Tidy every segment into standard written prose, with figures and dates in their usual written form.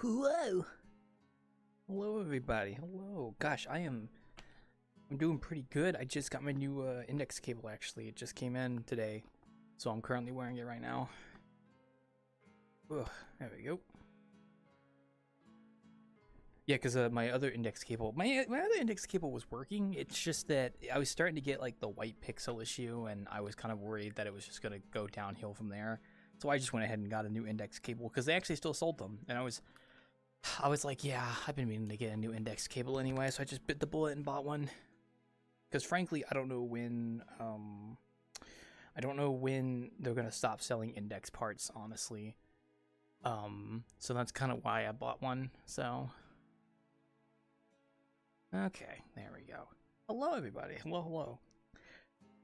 Whoa. Hello, everybody. Hello. Gosh, I'm doing pretty good. I just got my new index cable. Actually, it just came in today, so I'm currently wearing it right now. Ugh, there we go. Yeah, because my other index cable, my other index cable was working. It's just that I was starting to get like the white pixel issue, and I was kind of worried that it was just gonna go downhill from there. So I just went ahead and got a new index cable because they actually still sold them, and I was like, yeah, I've been meaning to get a new index cable anyway, so I just bit the bullet and bought one. Because frankly, I don't know when they're gonna stop selling index parts, honestly. So that's kind of why I bought one. So, okay, there we go. Hello, everybody. Hello.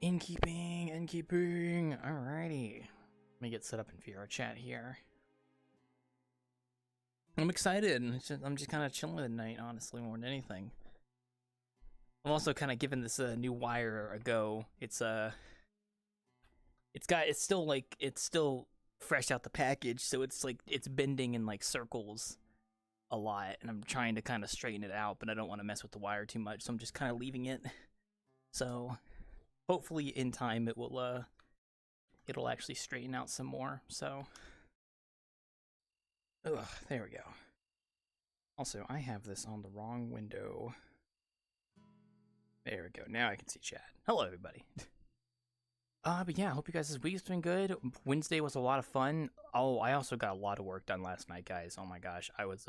Innkeeping. Alrighty. Let me get set up in VRChat here. I'm excited. I'm just kind of chilling tonight, honestly, more than anything. I'm also kind of giving this new wire a go. It's still fresh out the package, so it's like it's bending in like circles a lot, and I'm trying to kind of straighten it out, but I don't want to mess with the wire too much, so I'm just kind of leaving it. So hopefully in time it'll actually straighten out some more. So there we go. Also, I have this on the wrong window. There we go. Now I can see chat. Hello, everybody. But yeah, I hope you guys' week's been good. Wednesday was a lot of fun. Oh, I also got a lot of work done last night, guys. Oh my gosh, I was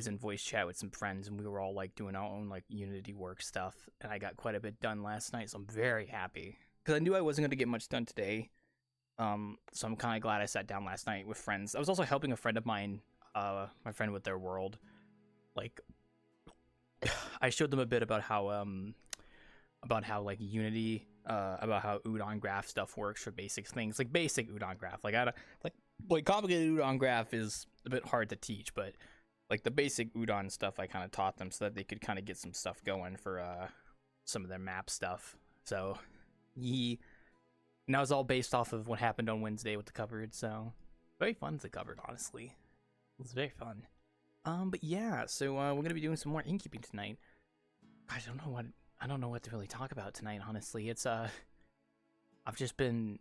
in voice chat with some friends, and we were all like doing our own like Unity work stuff, and I got quite a bit done last night, so I'm very happy because I knew I wasn't gonna get much done today. So I'm kind of glad I sat down last night with friends. I was also helping a friend of mine, my friend with their world. Like, I showed them a bit about how like Unity, about how Udon graph stuff works for basic things, like basic Udon graph. Like like complicated Udon graph is a bit hard to teach, but like the basic Udon stuff I kind of taught them so that they could kind of get some stuff going for some of their map stuff. So and that was all based off of what happened on Wednesday with the cupboard. So very fun to cupboard, honestly. It was very fun. But yeah, so we're gonna be doing some more innkeeping tonight. I don't know what to really talk about tonight, honestly. It's I've just been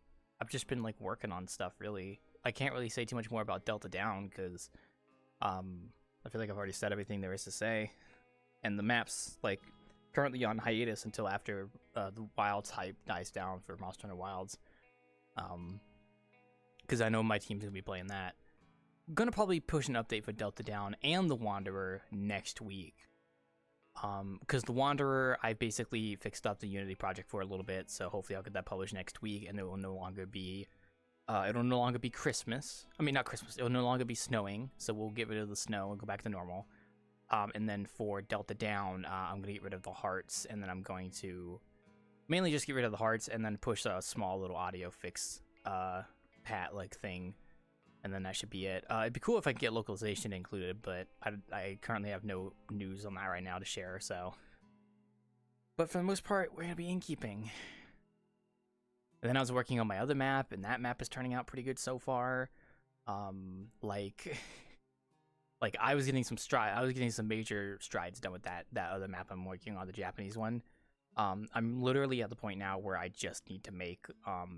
like working on stuff, really. I can't really say too much more about Delta Down because I feel like I've already said everything there is to say. And the map's like currently on hiatus until after the Wilds hype dies down for Monster Hunter Wilds. Because I know my team's gonna be playing that. I'm gonna probably push an update for Delta Down and the Wanderer next week. Because the Wanderer, I basically fixed up the Unity project for a little bit, so hopefully I'll get that published next week, and it will no longer be Christmas. I mean, not Christmas. It will no longer be snowing, so we'll get rid of the snow and go back to normal. And then for Delta Down, I'm gonna get rid of the hearts, and then I'm going to mainly just get rid of the hearts, and then push a small little audio fix pat like thing. And then that should be it. It'd be cool if I could get localization included, but I currently have no news on that right now to share, so. But for the most part, we're going to be innkeeping. And then I was working on my other map, and that map is turning out pretty good so far. Like I was getting some major strides done with that other map I'm working on, the Japanese one. I'm literally at the point now where I just need to make, I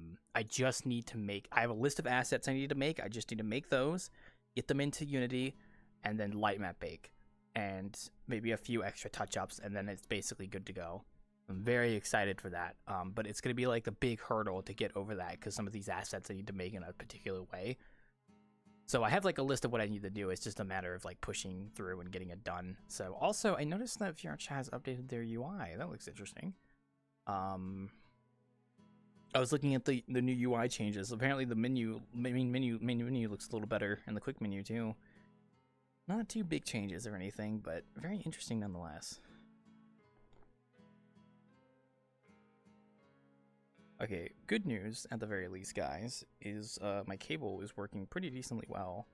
have a list of assets I need to make. I just need to make those, get them into Unity, and then light map bake, and maybe a few extra touch-ups, and then it's basically good to go. I'm very excited for that, but it's going to be like the big hurdle to get over that, because some of these assets I need to make in a particular way. So I have like a list of what I need to do. It's just a matter of like pushing through and getting it done. So also, I noticed that VRChat has updated their UI. That looks interesting. I was looking at the new UI changes. Apparently, the main menu looks a little better, and the quick menu too. Not too big changes or anything, but very interesting nonetheless. Okay, good news at the very least, guys, is my cable is working pretty decently well.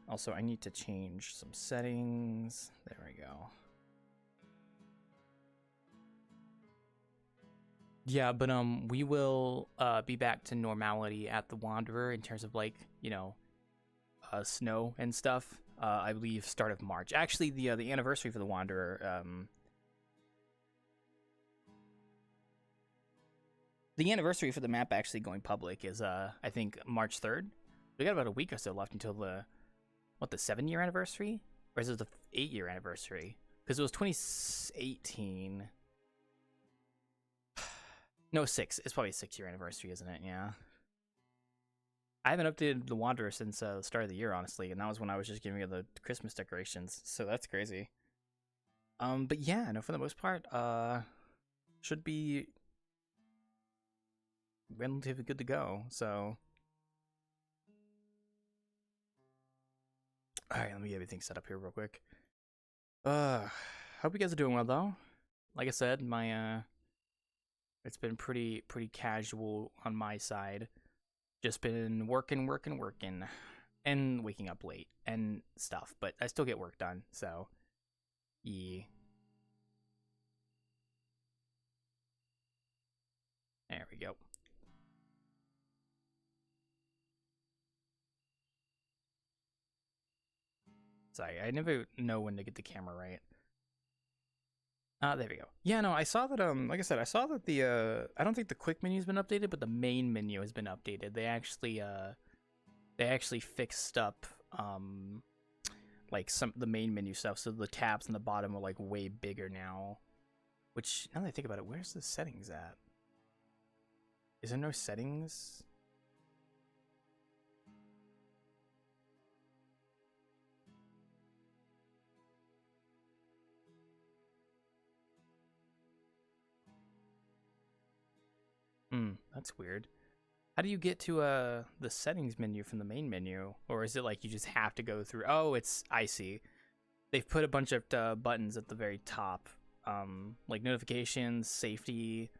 Also, I need to change some settings. There we go. Yeah, but we will be back to normality at the Wanderer in terms of like, you know, snow and stuff. I believe start of March. Actually, the anniversary for the Wanderer. The anniversary for the map actually going public is I think March 3rd. We got about a week or so left until the 7-year anniversary, or is it the 8-year anniversary? Because it was 2018. No, 6. It's probably a 6-year anniversary, isn't it? Yeah. I haven't updated the Wanderer since the start of the year, honestly, and that was when I was just giving it the Christmas decorations. So that's crazy. But yeah, no, for the most part, should be relatively good to go. So, all right, let me get everything set up here real quick. Hope you guys are doing well though. Like I said, my it's been pretty casual on my side. Just been working, and waking up late and stuff, but I still get work done. So, yeah. There we go. Sorry, I never know when to get the camera right. There we go. Yeah, no, I saw that. Like I said, I saw that the I don't think the quick menu's been updated, but the main menu has been updated. They actually fixed up like some the main menu stuff, so the tabs on the bottom are like way bigger now. Which, now that I think about it, where's the settings at? Is there no settings? That's weird. How do you get to the settings menu from the main menu? Or is it like you just have to go through? Oh, I see. They've put a bunch of buttons at the very top. Like notifications, safety,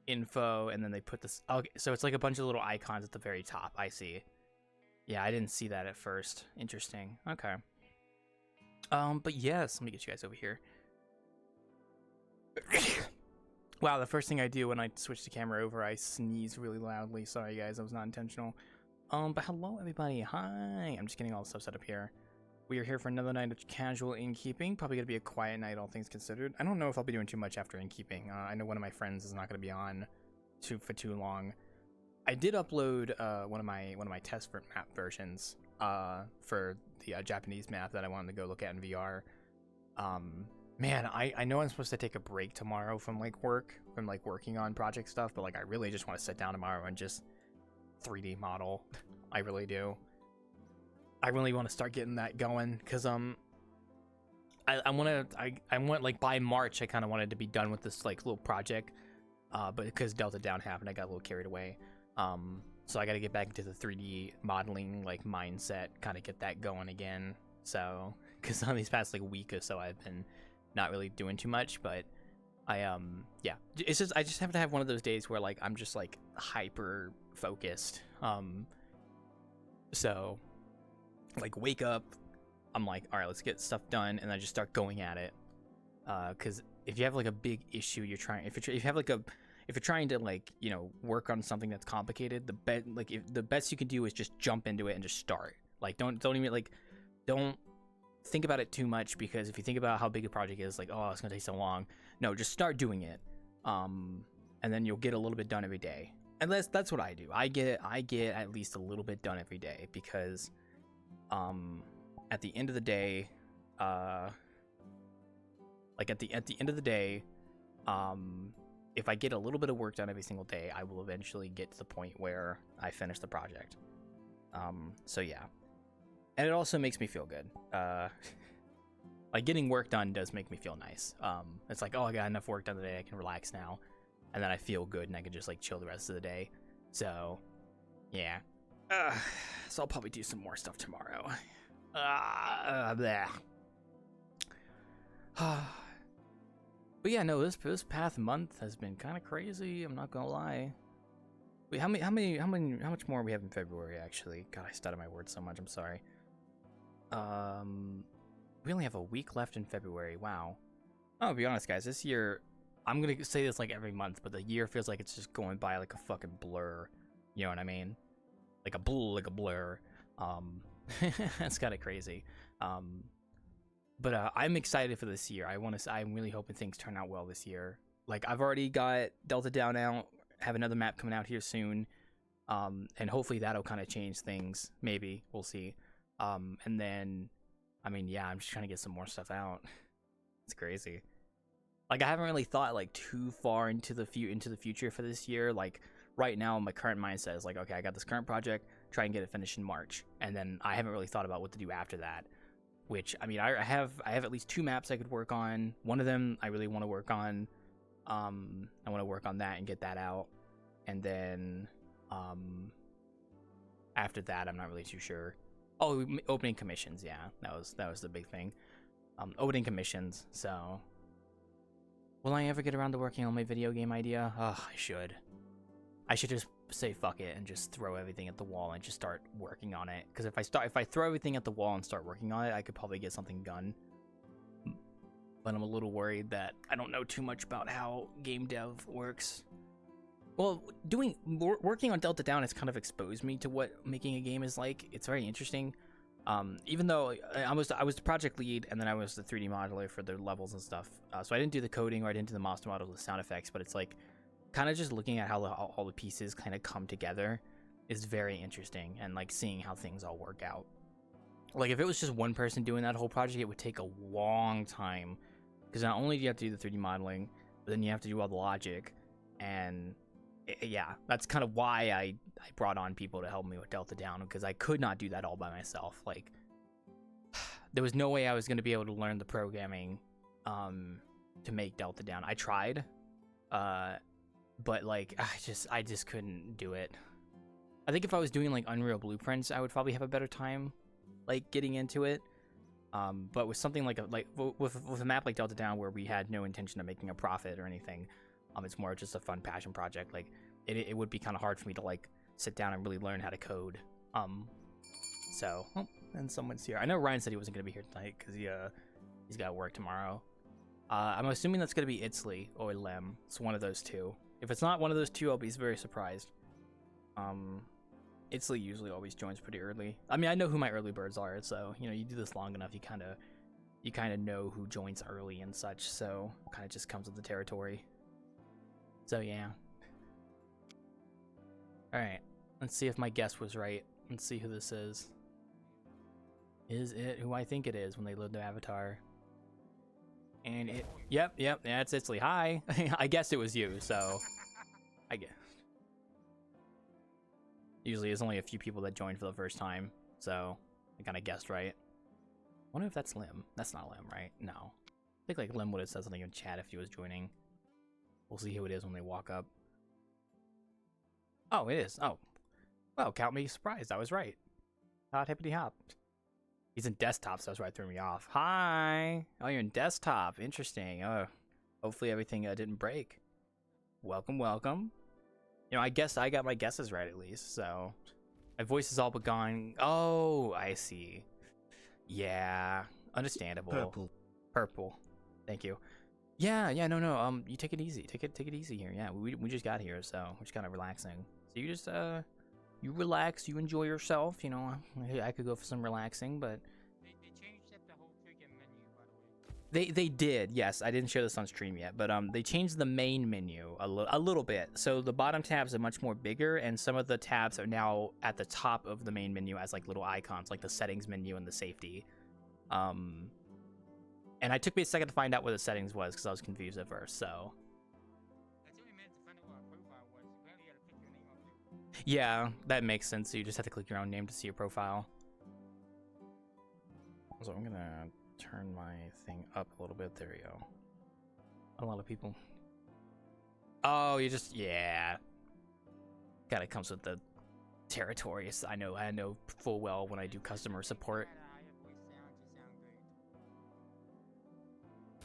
info, and then they put this. Okay, so it's like a bunch of little icons at the very top. I see. Yeah, I didn't see that at first. Interesting. Okay. But yes, let me get you guys over here. Wow, the first thing I do when I switch the camera over, I sneeze really loudly. Sorry, guys, that was not intentional. But hello, everybody. Hi. I'm just getting all the stuff set up here. We are here for another night of casual innkeeping. Probably going to be a quiet night, all things considered. I don't know if I'll be doing too much after innkeeping. I know one of my friends is not going to be on for too long. I did upload one of my test map versions for the Japanese map that I wanted to go look at in VR. Man, I know I'm supposed to take a break tomorrow from working on project stuff, but like I really just want to sit down tomorrow and just 3D model. I really do. I really want to start getting that going because I want like by March I kind of wanted to be done with this like little project, but because Delta Down happened, I got a little carried away. So I got to get back into the 3D modeling like mindset, kind of get that going again. So because on these past like week or so I've been not really doing too much, but yeah, it's just I just have to have one of those days where like I'm just like hyper focused. So like wake up, I'm like, all right, let's get stuff done, and I just start going at it. Because if you have like a big issue you're trying, if you're trying to like, you know, work on something that's complicated, the best you can do is just jump into it and just start. Like don't think about it too much, because if you think about how big a project is, like, oh, it's gonna take so long. No, just start doing it, and then you'll get a little bit done every day. And that's what I do. I get at least a little bit done every day, because at the end of the day, if I get a little bit of work done every single day, I will eventually get to the point where I finish the project. So yeah. And it also makes me feel good. Like getting work done does make me feel nice. It's like, oh, I got enough work done today, I can relax now. And then I feel good and I can just like chill the rest of the day. So, yeah. So I'll probably do some more stuff tomorrow. But yeah, no, this past month has been kind of crazy. I'm not gonna lie. Wait, how much more we have in February? Actually, God, I stutter my words so much. I'm sorry. We only have a week left in February. Wow. I'll be honest, guys. This year, I'm gonna say this like every month, but the year feels like it's just going by like a fucking blur. You know what I mean? like a blur. That's kind of crazy. But I'm excited for this year. I'm really hoping things turn out well this year. Like, I've already got Delta Down out, have another map coming out here soon, and hopefully that'll kind of change things. Maybe, we'll see. And then, I mean, yeah, I'm just trying to get some more stuff out. It's crazy. Like, I haven't really thought like too far into the future for this year. Like, right now, my current mindset is like, okay, I got this current project, try and get it finished in March, and then I haven't really thought about what to do after that. Which, I mean, I have at least 2 maps I could work on. One of them I really want to work on. I want to work on that and get that out, and then after that, I'm not really too sure. Oh, opening commissions, yeah, that was the big thing. Opening commissions. So, will I ever get around to working on my video game idea? Oh, I should just say fuck it and just throw everything at the wall and just start working on it. Because if I throw everything at the wall and start working on it, I could probably get something done. But I'm a little worried that I don't know too much about how game dev works. Well, working on Delta Down has kind of exposed me to what making a game is like. It's very interesting. Even though I was the project lead, and then I was the 3D modeler for the levels and stuff. So I didn't do the coding, or I didn't do the master model with sound effects. But it's like kind of just looking at how all the pieces kind of come together is very interesting, and like seeing how things all work out. Like, if it was just one person doing that whole project, it would take a long time, because not only do you have to do the 3D modeling, but then you have to do all the logic. And yeah, that's kind of why I brought on people to help me with Delta Down, because I could not do that all by myself. Like, there was no way I was going to be able to learn the programming to make Delta Down. I tried, but like I just couldn't do it. I think if I was doing like Unreal Blueprints, I would probably have a better time like getting into it. But with something like with a map like Delta Down, where we had no intention of making a profit or anything, it's more just a fun passion project. Like, it would be kind of hard for me to like sit down and really learn how to code. So, oh, and someone's here. I know Ryan said he wasn't gonna be here tonight because he's got work tomorrow. I'm assuming that's gonna be Itzley or Lem. It's one of those two. If it's not one of those two, I'll be very surprised. Itzley usually always joins pretty early. I mean, I know who my early birds are, so you know, you do this long enough, you kind of know who joins early and such. So it kind of just comes with the territory. So yeah. All right, let's see if my guess was right. Let's see who this is. Is it who I think it is when they load their avatar? And it, yep, yeah, it's Itzley. Hi. I guessed it was you, so I guess. Usually there's only a few people that join for the first time, so I kind of guessed right. Wonder if that's Lim. That's not Lim, right? No. I think like Lim would have said something in chat if he was joining. We'll see who it is when they walk up. Oh, it is. Oh. Well, count me surprised. I was right. Hot hippity hop. He's in desktop, so that's why it threw me off. Hi. Oh, you're in desktop. Interesting. Oh, hopefully everything didn't break. Welcome, welcome. You know, I guess I got my guesses right at least, so my voice is all but gone. Oh, I see. Yeah, understandable. Purple. Thank you. Yeah, no. You take it easy. Take it easy here. Yeah, we just got here, so we're just kind of relaxing. So you just you relax, you enjoy yourself. You know, I could go for some relaxing, but they changed up the whole freaking menu, by the way. They did, yes. I didn't show this on stream yet, but they changed the main menu a little bit. So the bottom tabs are much more bigger, and some of the tabs are now at the top of the main menu as like little icons, like the settings menu and the safety. And it took me a second to find out where the settings was because I was confused at first. So That's the only minute to find out what our profile was. Apparently, you had to pick your name up there. yeah, that makes sense. So you just have to click your own name to see your profile. So I'm gonna turn my thing up a little bit. There we go. A lot of people. Oh, you just, yeah. Kind of comes with the territory. I know full well when I do customer support.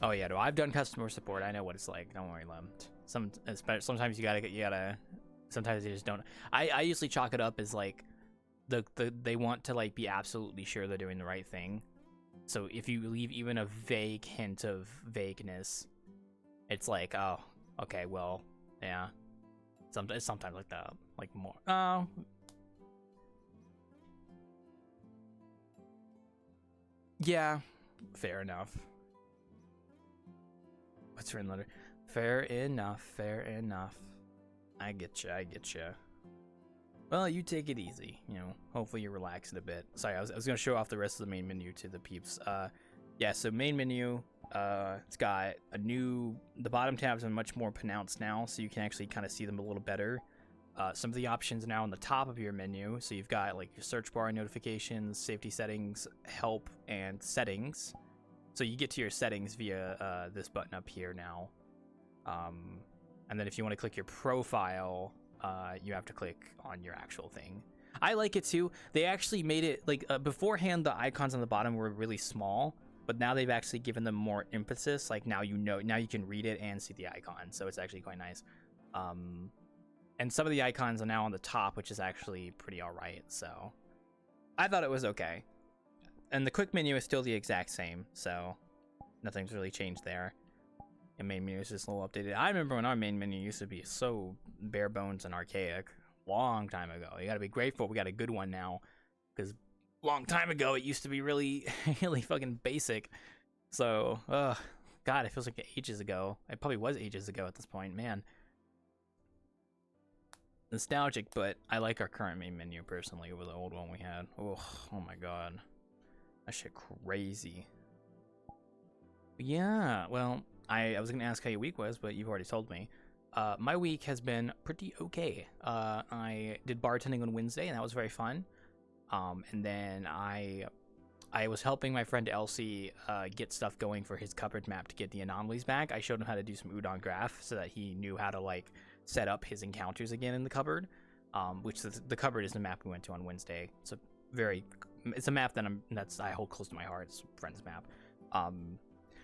Oh yeah, no, I've done customer support. I know what it's like. Don't worry, Lem. Sometimes you gotta. Sometimes they just don't. I usually chalk it up as like they want to like be absolutely sure they're doing the right thing. So if you leave even a vague hint of vagueness, it's like, oh, okay, well, yeah. Sometimes like that, like more. Oh, Yeah, fair enough. What's written letter? Fair enough, fair enough. I get you, I get you. Well, you take it easy, you know. Hopefully you're relaxing a bit. Sorry, I was gonna show off the rest of the main menu to the peeps. Yeah, so main menu, it's got the bottom tabs are much more pronounced now, so you can actually kind of see them a little better. Some of the options are now on the top of your menu, so you've got like your search bar notifications, safety settings, help, and settings. So you get to your settings via this button up here now. And then if you want to click your profile, you have to click on your actual thing. I like it too. They actually made it like beforehand the icons on the bottom were really small, but now they've actually given them more emphasis. Like now you can read it and see the icon, so it's actually quite nice. And some of the icons are now on the top, which is actually pretty alright, so I thought it was okay. And the quick menu is still the exact same, so nothing's really changed there. And main menu is just a little updated. I remember when our main menu used to be so bare bones and archaic, long time ago. You gotta be grateful we got a good one now, because long time ago it used to be really, really fucking basic. So, God, it feels like ages ago. It probably was ages ago at this point, man. Nostalgic, but I like our current main menu personally over the old one we had. Oh my god. That shit crazy. But yeah, well, I was gonna ask how your week was, but you've already told me. My week has been pretty okay. I did bartending on Wednesday, and that was very fun. And then I was helping my friend Elsie get stuff going for his cupboard map to get the anomalies back. I showed him how to do some Udon graph so that he knew how to like set up his encounters again in the cupboard. Which the cupboard is the map we went to on Wednesday. It's a map that I hold close to my heart. It's a friend's map.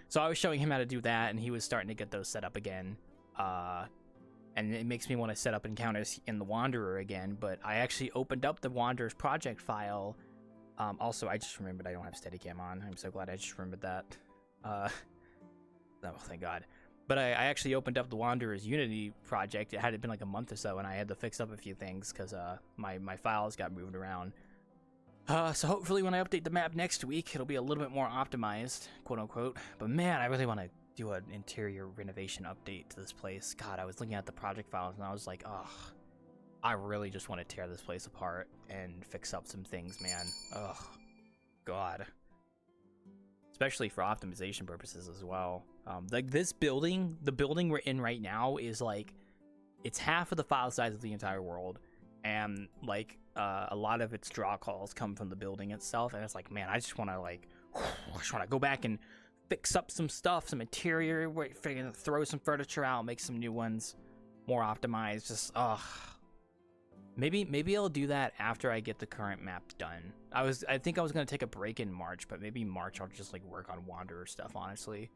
So I was showing him how to do that, and he was starting to get those set up again. And it makes me want to set up encounters in the Wanderer again, but I actually opened up the Wanderer's project file. Also, I just remembered I don't have Steadicam on. I'm so glad I just remembered that. Oh, thank God. But I actually opened up the Wanderer's Unity project. It had been like a month or so, and I had to fix up a few things because my files got moved around. So hopefully when I update the map next week, it'll be a little bit more optimized, quote unquote. But man, I really want to do an interior renovation update to this place. God, I was looking at the project files and I was like, oh, I really just want to tear this place apart and fix up some things, man. Oh, God. Especially for optimization purposes as well. Like this building, the building we're in right now is like, it's half of the file size of the entire world. And like a lot of its draw calls come from the building itself, and it's like, man, I just want to go back and fix up some stuff, some interior, throw some furniture out, make some new ones, more optimized. Just maybe I'll do that after I get the current map done. I think I was gonna take a break in March, but maybe March I'll just like work on Wanderer stuff, honestly,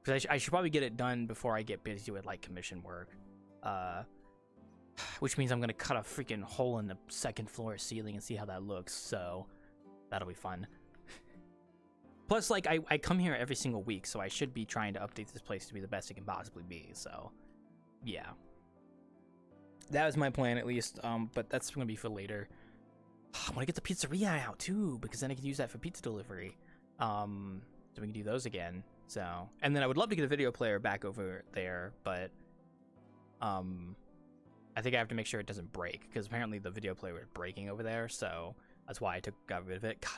because I should probably get it done before I get busy with like commission work. Which means I'm gonna cut a freaking hole in the second floor ceiling and see how that looks, so that'll be fun. Plus, like, I come here every single week, so I should be trying to update this place to be the best it can possibly be, so yeah. That was my plan, at least, but that's gonna be for later. I wanna get the pizzeria out, too, because then I can use that for pizza delivery. So we can do those again, so. And then I would love to get a video player back over there, but, I think I have to make sure it doesn't break, because apparently the video player was breaking over there, so that's why I got rid of it. God,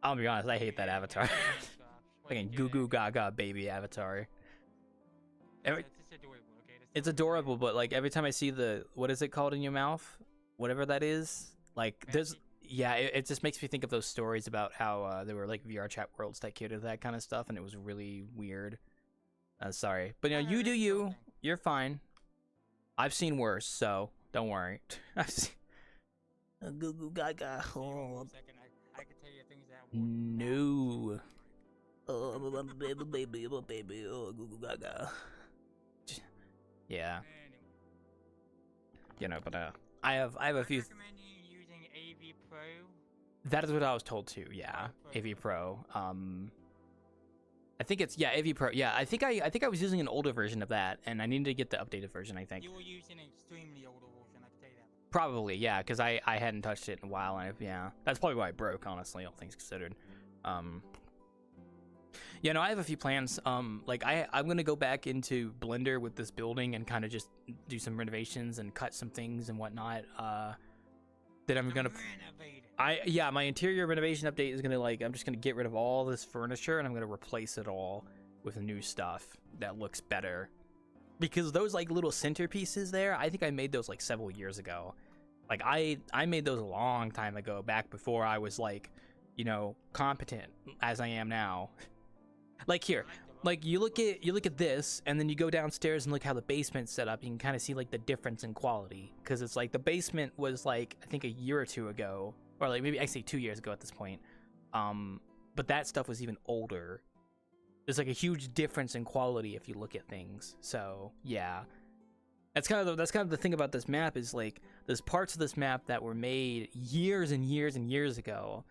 I'll be honest, I hate that avatar. Fucking goo goo gaga baby avatar. It's adorable, but like every time I see what is it called in your mouth? Whatever that is. Like there's, yeah, it just makes me think of those stories about how there were like VRChat worlds that catered to that kind of stuff, and it was really weird. Sorry, but you know, you do you. You're fine. I've seen worse, so don't worry. I've seen goo goo gaga. Oh. I can tell you things that No. Oh, baby, oh, goo goo gaga. Yeah. You know, but I have a few. recommend you using AV Pro. That is what I was told too. Yeah, AV Pro. I think it's AV Pro. Yeah, I think I was using an older version of that, and I needed to get the updated version. I think. You were using an extremely older version, I can tell you that. Probably, yeah, because I hadn't touched it in a while, and yeah, that's probably why it broke. Honestly, all things considered. Yeah, no, I have a few plans. Like I'm gonna go back into Blender with this building and kind of just do some renovations and cut some things and whatnot. That I'm gonna. Yeah, my interior renovation update is gonna I'm just gonna get rid of all this furniture and I'm gonna replace it all with new stuff that looks better. Because those like little centerpieces there, I think I made those like several years ago. Like I made those a long time ago, back before I was like, you know, competent as I am now. Like here, like you look at this, and then you go downstairs and look how the basement's set up. You can kind of see like the difference in quality, because it's like the basement was like I think a year or two ago, or like maybe actually 2 years ago at this point. But that stuff was even older. There's like a huge difference in quality if you look at things. So yeah, that's kind of the thing about this map is like there's parts of this map that were made years and years and years ago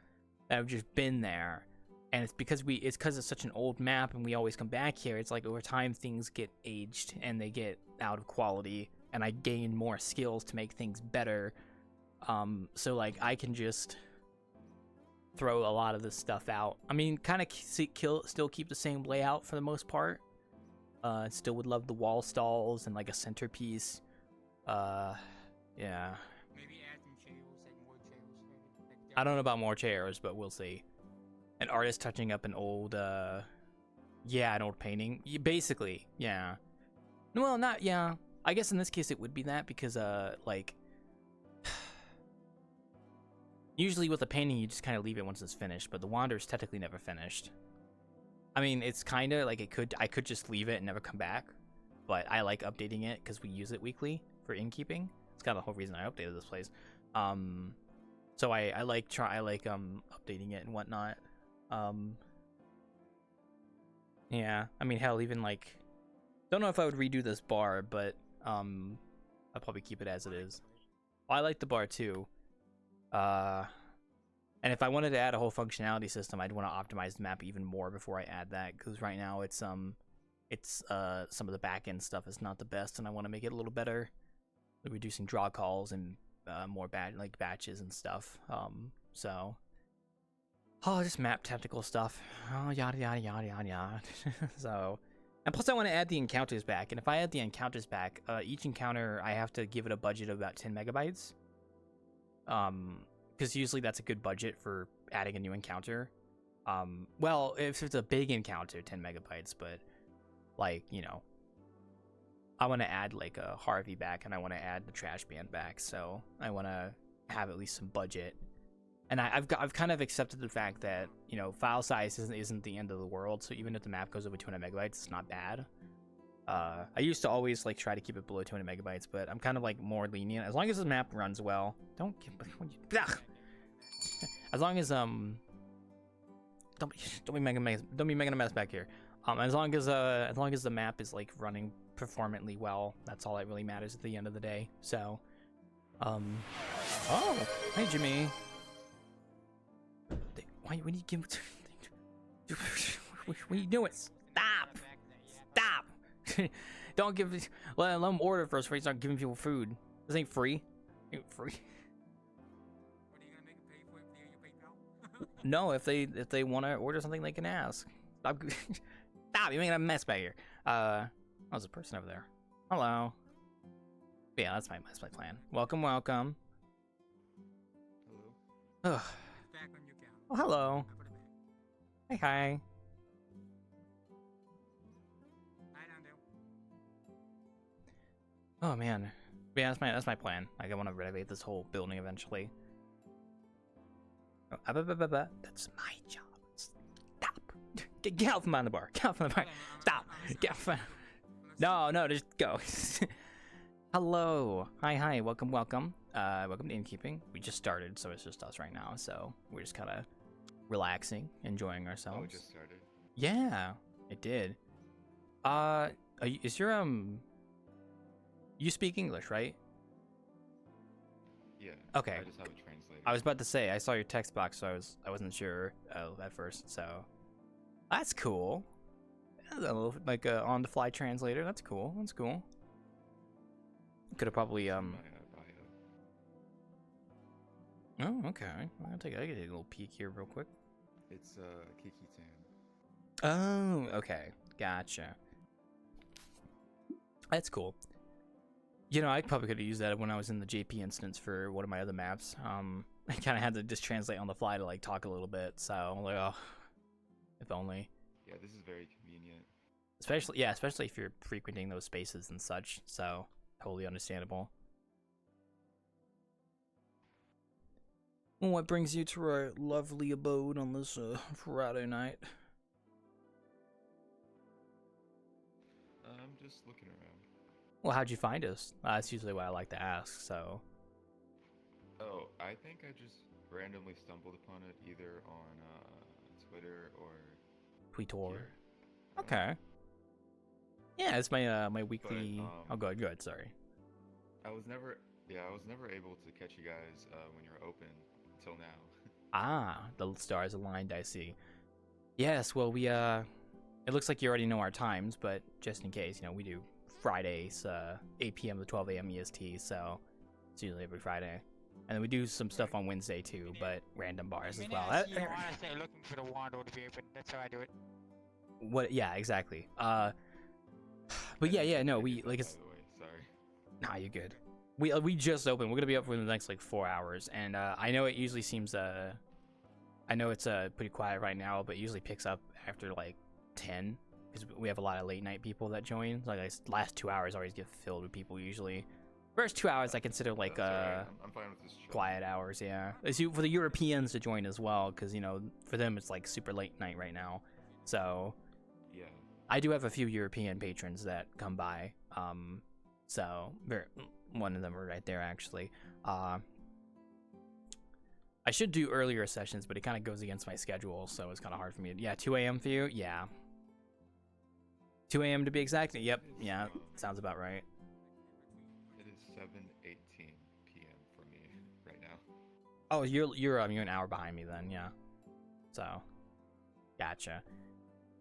that have just been there. And it's because it's such an old map and we always come back here. It's like over time things get aged and they get out of quality, and I gain more skills to make things better. So like I can just throw a lot of this stuff out. I mean, kind of still keep the same layout for the most part. Still would love the wall stalls and like a centerpiece. Yeah. Maybe add some chairs and more chairs. I don't know about more chairs, but we'll see. An artist touching up an old, an old painting. Basically, yeah. Well, not, yeah. I guess in this case it would be that because, like, usually with a painting you just kind of leave it once it's finished, but the Wanderer's technically never finished. I mean, it's kind of like I could just leave it and never come back, but I like updating it because we use it weekly for Innkeeping. It's kind of the whole reason I updated this place. So I like updating it and whatnot. Yeah, I mean, hell, even like, don't know if I would redo this bar, but I'll probably keep it as it is. I like the bar too. And if I wanted to add a whole functionality system, I'd want to optimize the map even more before I add that, because right now it's some of the back end stuff is not the best, and I want to make it a little better, reducing draw calls and more batches and stuff. So. Oh, just map technical stuff. Oh, yada, yada, yada, yada, yada. So, and plus I want to add the encounters back. And if I add the encounters back, each encounter, I have to give it a budget of about 10 megabytes. Because usually that's a good budget for adding a new encounter. Well, if it's a big encounter, 10 megabytes, but like, you know, I want to add like a Harvey back and I want to add the trash band back. So I want to have at least some budget. And I've kind of accepted the fact that, you know, file size isn't the end of the world. So even if the map goes over 200 megabytes, it's not bad. I used to always like try to keep it below 200 megabytes, but I'm kind of like more lenient as long as the map runs well. As long as don't be making a mess back here. As long as the map is like running performantly well, that's all that really matters at the end of the day. So, oh, hey Jimmy. Why when you give what are you doing? Stop. Don't give let them order first before you start giving people food. This ain't free. Ain't free. What are you gonna make them pay for it via your PayPal? No, if they want to order something, they can ask. Stop, you're making a mess back here. Oh, there's a person over there. Hello. Yeah, that's my plan. Welcome. Hello. Ugh. Back on your count. Oh, hello. I put it back. Hi. Hi down there. Oh man. Yeah, that's my plan. Like, I want to renovate this whole building eventually. Oh, that's my job. Stop. Get out from behind the bar. Get out from the bar. Stop. Get out from... No, just go. Hello. Hi. Welcome. Welcome to Innkeeping. We just started, so it's just us right now. So we're just kind of relaxing, enjoying ourselves. Oh, it just started. Yeah, it did. Is your you speak English, right? Yeah. Okay. I just have a translator. I was about to say I saw your text box, so I wasn't sure at first. So that's cool. That's a little like a on the fly translator. That's cool. Could have probably My, bio. Oh, okay. I can take a little peek here real quick. It's Kiki Tan. Oh, okay, gotcha. That's cool. You know, I probably could have used that when I was in the JP instance for one of my other maps. I kind of had to just translate on the fly to like talk a little bit. So I'm like, oh, if only. Yeah, this is very convenient. Especially if you're frequenting those spaces and such. So totally understandable. What brings you to our lovely abode on this Friday night? I'm just looking around. Well, how'd you find us? That's usually what I like to ask. So. Oh, I think I just randomly stumbled upon it either on Twitter or Tweetor. here. Okay. Yeah, it's my my weekly. But, go ahead. Sorry. I was never able to catch you guys when you're open until now. Ah, the stars aligned. I see. Yes. Well, we it looks like you already know our times, but just in case, you know, we do Fridays, 8 p.m. to 12 a.m. EST. So it's usually every Friday, and then we do some stuff on Wednesday too, but random bars as well. I say looking for the water to be open. That's how I do it. What? Yeah, exactly. But yeah, no, we like it's. By the way, sorry. Nah, you're good. We just opened. We're gonna be up for the next like 4 hours, and I know it usually seems I know it's pretty quiet right now, but it usually picks up after like 10 because we have a lot of late night people that join. Like last 2 hours always get filled with people usually. First 2 hours I consider like I'm fine with this. quiet hours. Yeah, it's for the Europeans to join as well because you know for them it's like super late night right now. So Yeah. I do have a few European patrons that come by. So one of them are right there actually. I should do earlier sessions, but it kind of goes against my schedule, so it's kind of hard for me. Yeah, 2 a.m. for you? Yeah. 2 a.m. to be exact? Yep. Yeah, sounds about right. It is 7:18 p.m. for me right now. Oh, you're an hour behind me then, yeah. So, gotcha.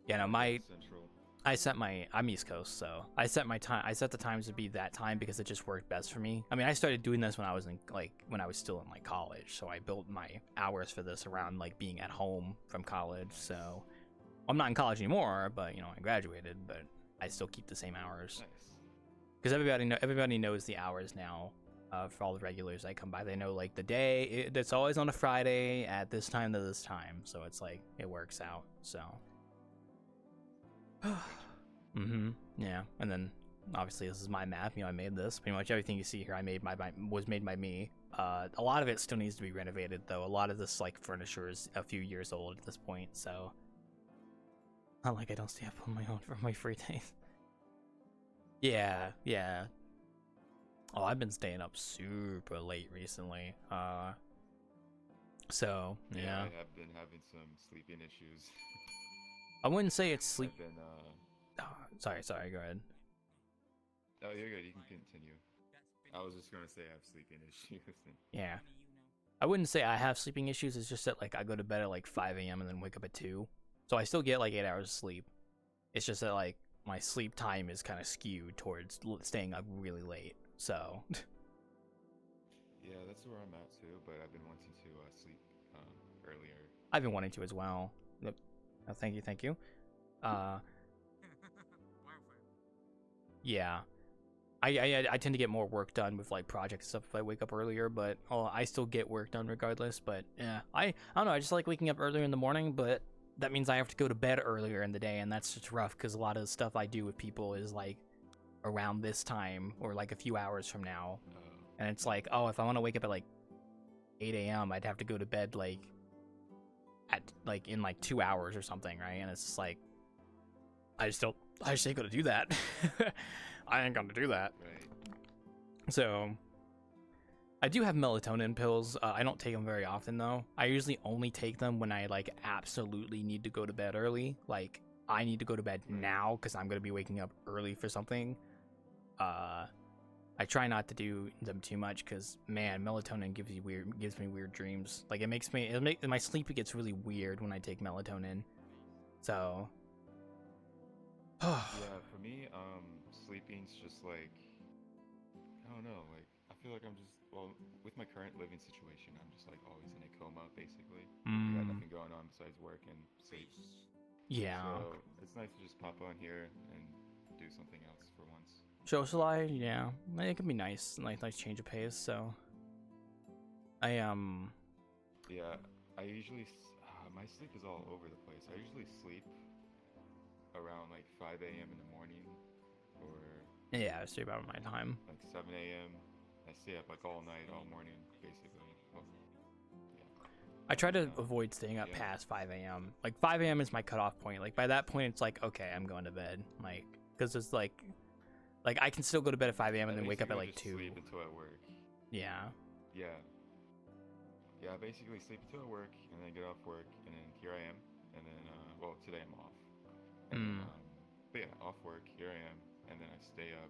Yeah, no, Central. I'm East Coast, so I set the times to be that time because it just worked best for me. I mean, I started doing this when I was still in like college, so I built my hours for this around like being at home from college. So I'm not in college anymore, but you know, I graduated, but I still keep the same hours. Nice. Because everybody knows the hours now. For all the regulars that come by, they know like the day. It's always on a Friday at this time to this time, so it's like it works out. So. Yeah, and then obviously this is my map. You know, I made this. Pretty much everything you see here, was made by me. A lot of it still needs to be renovated, though. A lot of this like furniture is a few years old at this point, so not like I don't stay up on my own for my free days. Yeah. Oh, I've been staying up super late recently. So yeah. I have been having some sleeping issues. I wouldn't say it's sleep. I've been Sorry, go ahead. Oh, you're good. You can continue. I was just gonna say I have sleeping issues. Yeah. I wouldn't say I have sleeping issues. It's just that like I go to bed at like 5 a.m. and then wake up at 2. So I still get like 8 hours of sleep. It's just that like my sleep time is kind of skewed towards staying up really late. So. Yeah, that's where I'm at too. But I've been wanting to sleep earlier. I've been wanting to as well. Yep. Oh, thank you. Yeah. I tend to get more work done with like project stuff if I wake up earlier, but I still get work done regardless. But yeah, I don't know. I just like waking up earlier in the morning, but that means I have to go to bed earlier in the day, and that's just rough because a lot of the stuff I do with people is like around this time or like a few hours from now, and it's like, oh, if I want to wake up at like 8 a.m., I'd have to go to bed like in like 2 hours or something, right? And it's just like I just ain't gonna do that. I ain't gonna do that. Right. So I do have melatonin pills. I don't take them very often though. I usually only take them when I like absolutely need to go to bed early. Like I need to go to bed now because I'm gonna be waking up early for something. I try not to do them too much because man, melatonin gives me weird dreams. Like my sleep gets really weird when I take melatonin. So Yeah, for me, sleeping's just like I don't know. Like I feel like I'm just with my current living situation, I'm just like always in a coma basically. I got Mm, nothing going on besides work and sleep. yeah. So it's nice to just pop on here and do something else for once. Socialize, yeah. It can be nice, nice change of pace. So I Yeah, I usually my sleep is all over the place. I usually sleep around like 5 a.m. in the morning, or yeah, I sleep out of my time. like 7 a.m. I stay up like all night, all morning, basically. Well, yeah. I try to Um, avoid staying up yeah. past 5 a.m. Like 5 a.m. is my cutoff point. Like by that point, it's like okay, I'm going to bed. Like because it's like I can still go to bed at 5 a.m. and I then wake up at basically like just 2. sleep until I work. Yeah. Yeah. Yeah, I basically sleep until I work, and then get off work, and then here I am. And then, well, today I'm off. And then, but yeah, off work, here I am, and then I stay up,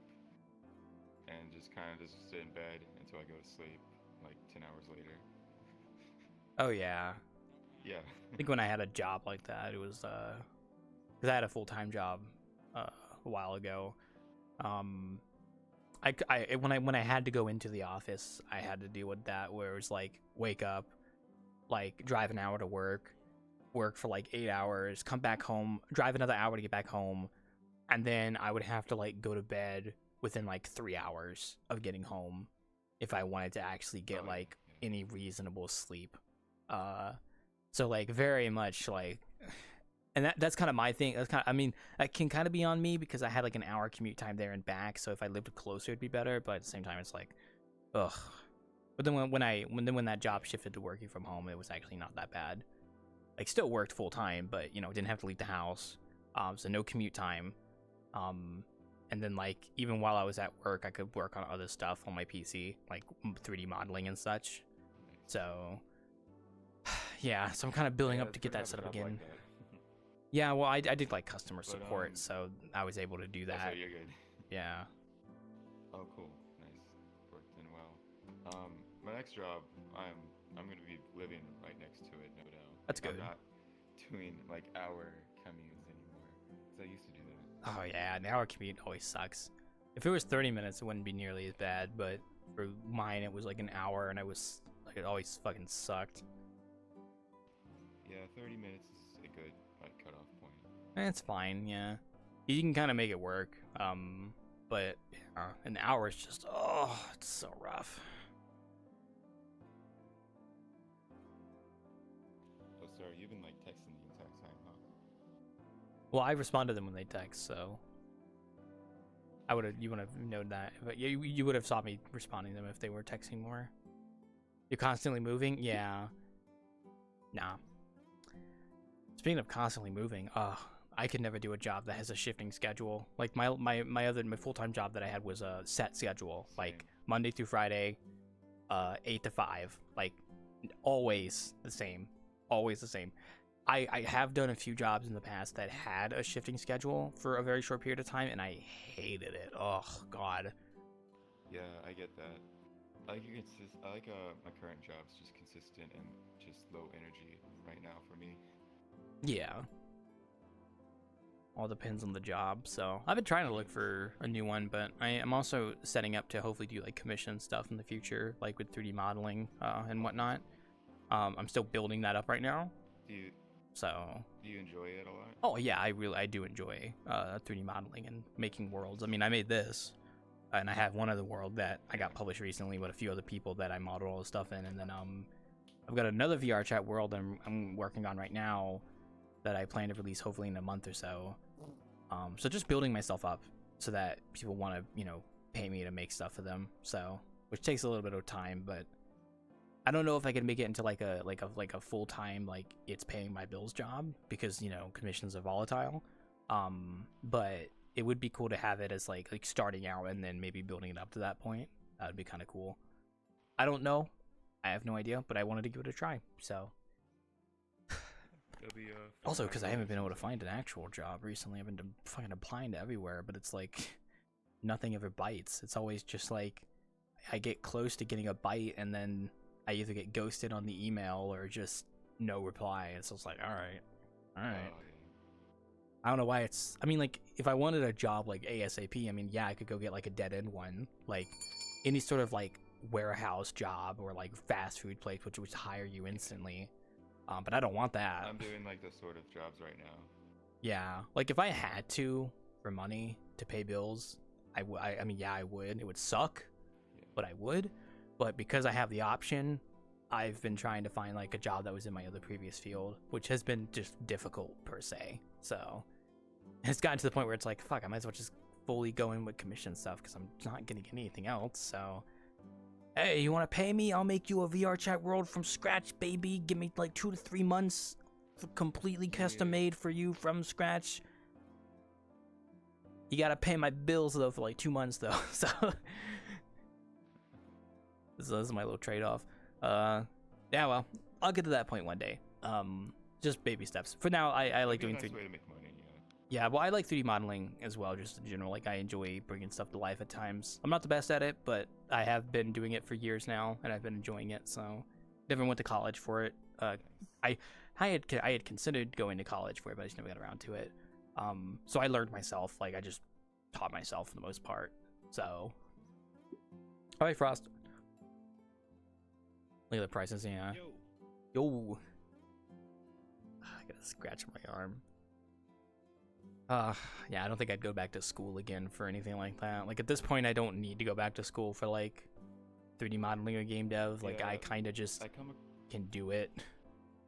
and just kind of just sit in bed until I go to sleep, like 10 hours later. Oh yeah. Yeah. I think when I had a job like that, it was because I had a full-time job a while ago. When I had to go into the office, I had to deal with that where it was like wake up, like drive an hour to work for like 8 hours, come back home, drive another hour to get back home, and then I would have to like go to bed within like 3 hours of getting home if I wanted to actually get like any reasonable sleep. So like very much like, and that's kind of my thing. That's kind of, I mean, that can kind of be on me because I had like an hour commute time there and back. So if I lived closer, it'd be better. But at the same time, it's like, ugh. But then when that job shifted to working from home, it was actually not that bad. Like still worked full time, but didn't have to leave the house. So no commute time. And then like even while I was at work, I could work on other stuff on my PC, like 3D modeling and such. So yeah, so I'm kind of building up to get that set up again. Like Yeah, well, I did like customer support, so I was able to do that. So you're good. Yeah. Oh, cool. Nice. Worked in well. My next job, I'm gonna be living right next to it, no doubt. That's good. I'm not doing like hour commutes anymore, because I used to do that. Oh yeah, an hour commute always sucks. If it was 30 minutes, it wouldn't be nearly as bad, but for mine, it was like an hour, and it always fucking sucked. Yeah, 30 minutes is a good like cutoff point. It's fine, yeah. You can kind of make it work, but an hour is just it's so rough. Oh, sorry, you've been like texting the entire time, huh? Well, I respond to them when they text, so you would have known that, but you would have saw me responding to them if they were texting more. You're constantly moving, yeah. Nah. Speaking of constantly moving, I could never do a job that has a shifting schedule. Like my full-time job that I had was a set schedule, like Monday through Friday, 8 to 5, like always the same. I have done a few jobs in the past that had a shifting schedule for a very short period of time, and I hated it. Oh God. Yeah, I get that. I like my current job's just consistent and just low energy right now for me. Yeah. All depends on the job. So I've been trying to look for a new one, but I am also setting up to hopefully do like commission stuff in the future, like with 3D modeling and whatnot. I'm still building that up right now. Do you enjoy it a lot? Oh yeah, I do enjoy 3D modeling and making worlds. I mean, I made this, and I have one other world that I got published recently with a few other people that I modeled all the stuff in, and then I've got another VRChat world I'm working on right now that I plan to release hopefully in a month or so. So just building myself up so that people want to pay me to make stuff for them. So which takes a little bit of time, but I don't know if I can make it into like a full time like it's paying my bills job because commissions are volatile. But it would be cool to have it as like starting out and then maybe building it up to that point. That would be kind of cool. I don't know. I have no idea, but I wanted to give it a try. So also because I haven't been able to find an actual job recently. I've been fucking applying to everywhere, but it's like nothing ever bites. It's always just like I get close to getting a bite and then I either get ghosted on the email or just no reply. And so it's like, all right. Oh, yeah. I don't know why it's. I mean, like if I wanted a job like ASAP, I mean, yeah, I could go get like a dead end one, like any sort of like warehouse job or like fast food place, which would hire you instantly. But I don't want that. I'm doing like those sort of jobs right now. Yeah, like if I had to for money to pay bills, I mean, yeah, I would. It would suck, Yeah. but I would. But because I have the option, I've been trying to find like a job that was in my other previous field, which has been just difficult per se. So it's gotten to the point where it's like, fuck, I might as well just fully go in with commission stuff because I'm not gonna get anything else. So, hey, you want to pay me? I'll make you a VRChat world from scratch, baby. Give me like 2 to 3 months, completely custom made for you from scratch. You gotta pay my bills though for like 2 months though. So this is my little trade-off. Yeah, well, I'll get to that point one day. Just baby steps. For now, I like doing 3D. Way to make money, Yeah, well, I like 3D modeling as well, just in general. Like, I enjoy bringing stuff to life at times. I'm not the best at it, but I have been doing it for years now, and I've been enjoying it. So, never went to college for it. I had considered going to college for it, but I just never got around to it. So I learned myself. Like, I just taught myself for the most part. So, all right, Frost. Look at the prices, yeah. Yo. I got a scratch on my arm. Yeah, I don't think I'd go back to school again for anything like that. Like, at this point, I don't need to go back to school for, like, 3D modeling or game dev. Like, Yeah, I kind of just can do it.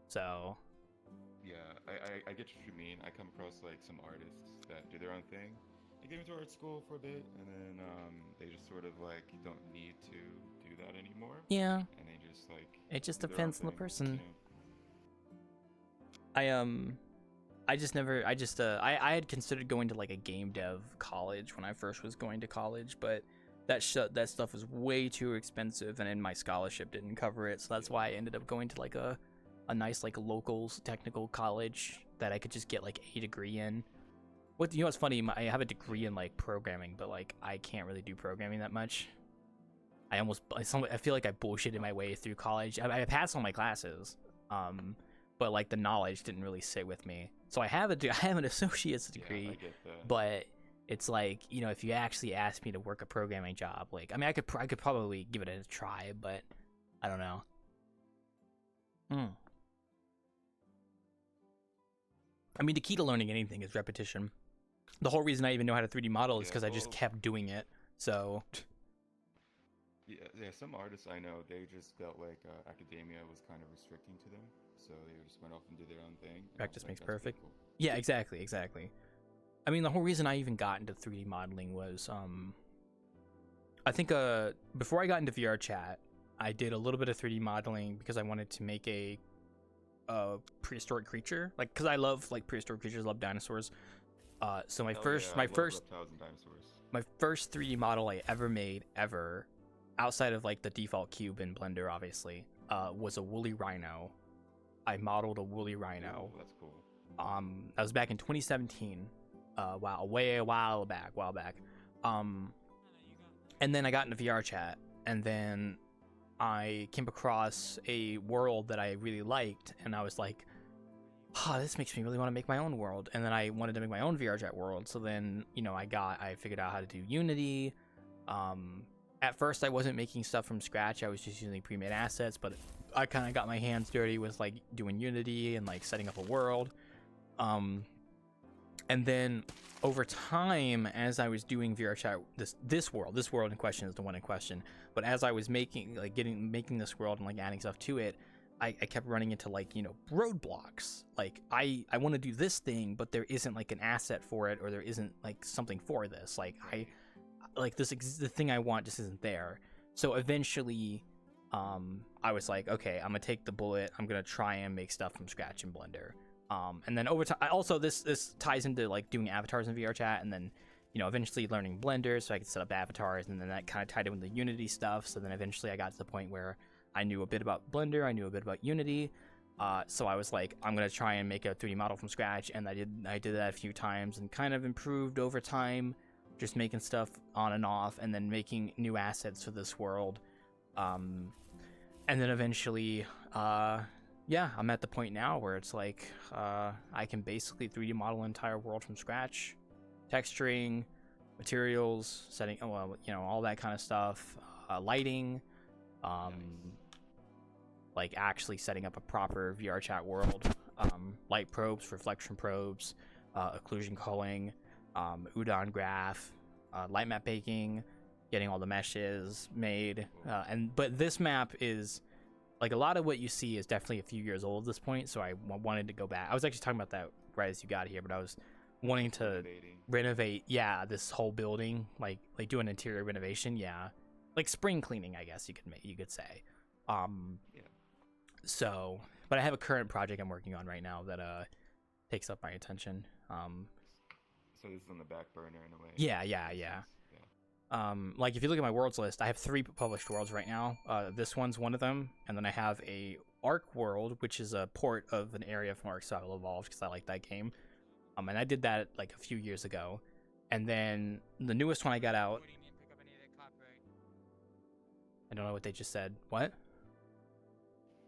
So. Yeah, I get what you mean. I come across, like, some artists that do their own thing. They get into art school for a bit, and then, they just sort of, like, don't need to do that anymore. Yeah. And they just, like... It just do their depends own on the thing, person. you know? I had considered going to like a game dev college when I first was going to college, but that stuff was way too expensive, and then my scholarship didn't cover it, so that's why I ended up going to like a nice like local technical college that I could just get like a degree in. You know what's funny? I have a degree in like programming, but like I can't really do programming that much. I feel like I bullshitted my way through college. I passed all my classes, but like the knowledge didn't really sit with me. So I have an associate's degree, Yeah, I get that. but it's like, you know, if you actually asked me to work a programming job, like, I mean, I could probably give it a try, but I don't know. I mean, the key to learning anything is repetition. The whole reason I even know how to 3D model is because I just kept doing it. So. Yeah, some artists I know, they just felt like academia was kind of restricting to them, so they just went off and did their own thing. Practice makes perfect. Cool. Yeah, exactly. I mean, the whole reason I even got into 3D modeling was, I think before I got into VRChat, I did a little bit of 3D modeling because I wanted to make a prehistoric creature, like, because I love like prehistoric creatures, love dinosaurs. So my first 3D model I ever made outside of like the default cube in Blender, obviously, was a woolly rhino. I modeled a woolly rhino. Oh, that's cool. That was back in 2017. Wow, a while back. And then I got into VRChat, and then I came across a world that I really liked, and I was like, this makes me really want to make my own world. And then I wanted to make my own VRChat world. So then, you know, I figured out how to do Unity. At first, I wasn't making stuff from scratch. I was just using pre-made assets, but I kind of got my hands dirty with like doing Unity and like setting up a world. And then over time, as I was doing VRChat, this world in question is the one in question. But as I was making this world and like adding stuff to it, I kept running into like, you know, roadblocks. Like I want to do this thing, but there isn't like an asset for it, or there isn't like something for this. Like the thing I want just isn't there. So eventually, I was like, okay, I'm gonna take the bullet. I'm gonna try and make stuff from scratch in Blender. And then over time, also this ties into like doing avatars in VRChat, and then, you know, eventually learning Blender so I could set up avatars, and then that kind of tied in with the Unity stuff. So then eventually I got to the point where I knew a bit about Blender, I knew a bit about Unity. So I was like, I'm gonna try and make a 3D model from scratch, and I did that a few times and kind of improved over time, just making stuff on and off, and then making new assets for this world. And then eventually, yeah, I'm at the point now where it's like, I can basically 3D model an entire world from scratch, texturing, materials, setting, well, you know, all that kind of stuff, lighting, Like actually setting up a proper VRChat world, light probes, reflection probes, occlusion culling, udon graph, light map baking, getting all the meshes made, but this map is like a lot of what you see is definitely a few years old at this point. So I wanted to go back. I was actually talking about that right as you got here, but I was wanting to renovate, this whole building, like do an interior renovation, like spring cleaning, I guess you could say. So, but I have a current project I'm working on right now that takes up my attention. So this is on the back burner in a way. Yeah. Like if you look at my worlds list, I have 3 published worlds right now. This one's one of them, and then I have a Ark world, which is a port of an area from Ark Survival Evolved because I like that game. And I did that like a few years ago, and then the newest one I got out. I don't know what they just said. What?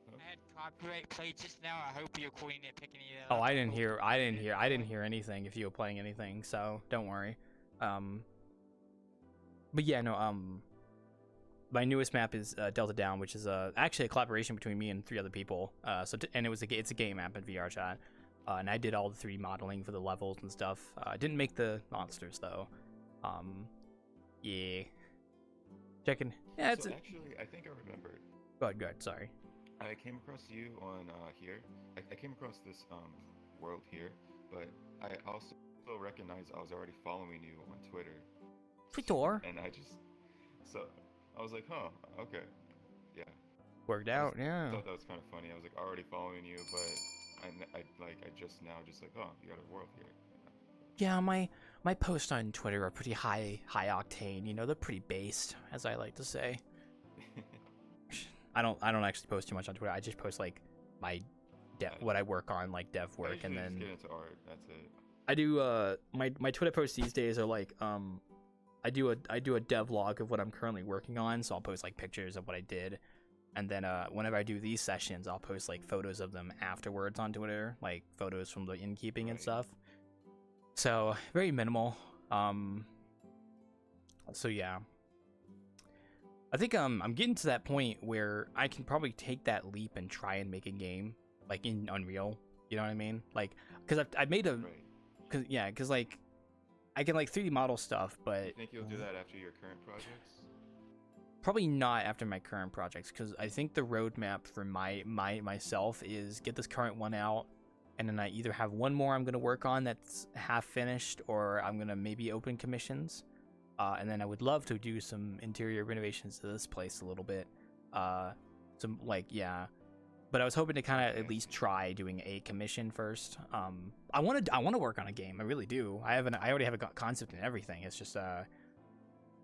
I had copyright played just now. I hope you're recording it, picking it up. Oh, I didn't hear anything if you were playing anything, so don't worry. But yeah, no, my newest map is Delta Down, which is actually a collaboration between me and 3 other people. And it's a game map in VRChat, and I did all the 3D modeling for the levels and stuff. I didn't make the monsters though. Yeah. Checking. Yeah, it's actually, I think I remembered. Go ahead. Sorry. I came across you on here. I came across this world here, but I also recognized I was already following you on Twitter. Twitter. And I was like, huh, okay, yeah. Worked out, yeah. I thought that was kind of funny. I was like already following you, but I just like, oh, you got a world here. Yeah, my posts on Twitter are pretty high octane. You know, they're pretty based, as I like to say. I don't actually post too much on Twitter. I just post like my what I work on, like dev work, and then just get into art. That's it. I do my Twitter posts these days are like I do a dev log of what I'm currently working on, so I'll post like pictures of what I did, and then whenever I do these sessions, I'll post like photos of them afterwards on Twitter, like photos from the Innkeeping and stuff. So very minimal. So yeah. I think I'm getting to that point where I can probably take that leap and try and make a game like in Unreal. You know what I mean? Like, cause I've made a, cause like I can like 3D model stuff, but you think you'll do that after your current projects? Probably not after my current projects, because I think the roadmap for myself is get this current one out, and then I either have one more I'm gonna work on that's half finished, or I'm gonna maybe open commissions. And then I would love to do some interior renovations to this place a little bit. Some like, but I was hoping to kind of at least try doing a commission first. I want to work on a game. I really do. I already have a concept and everything. It's just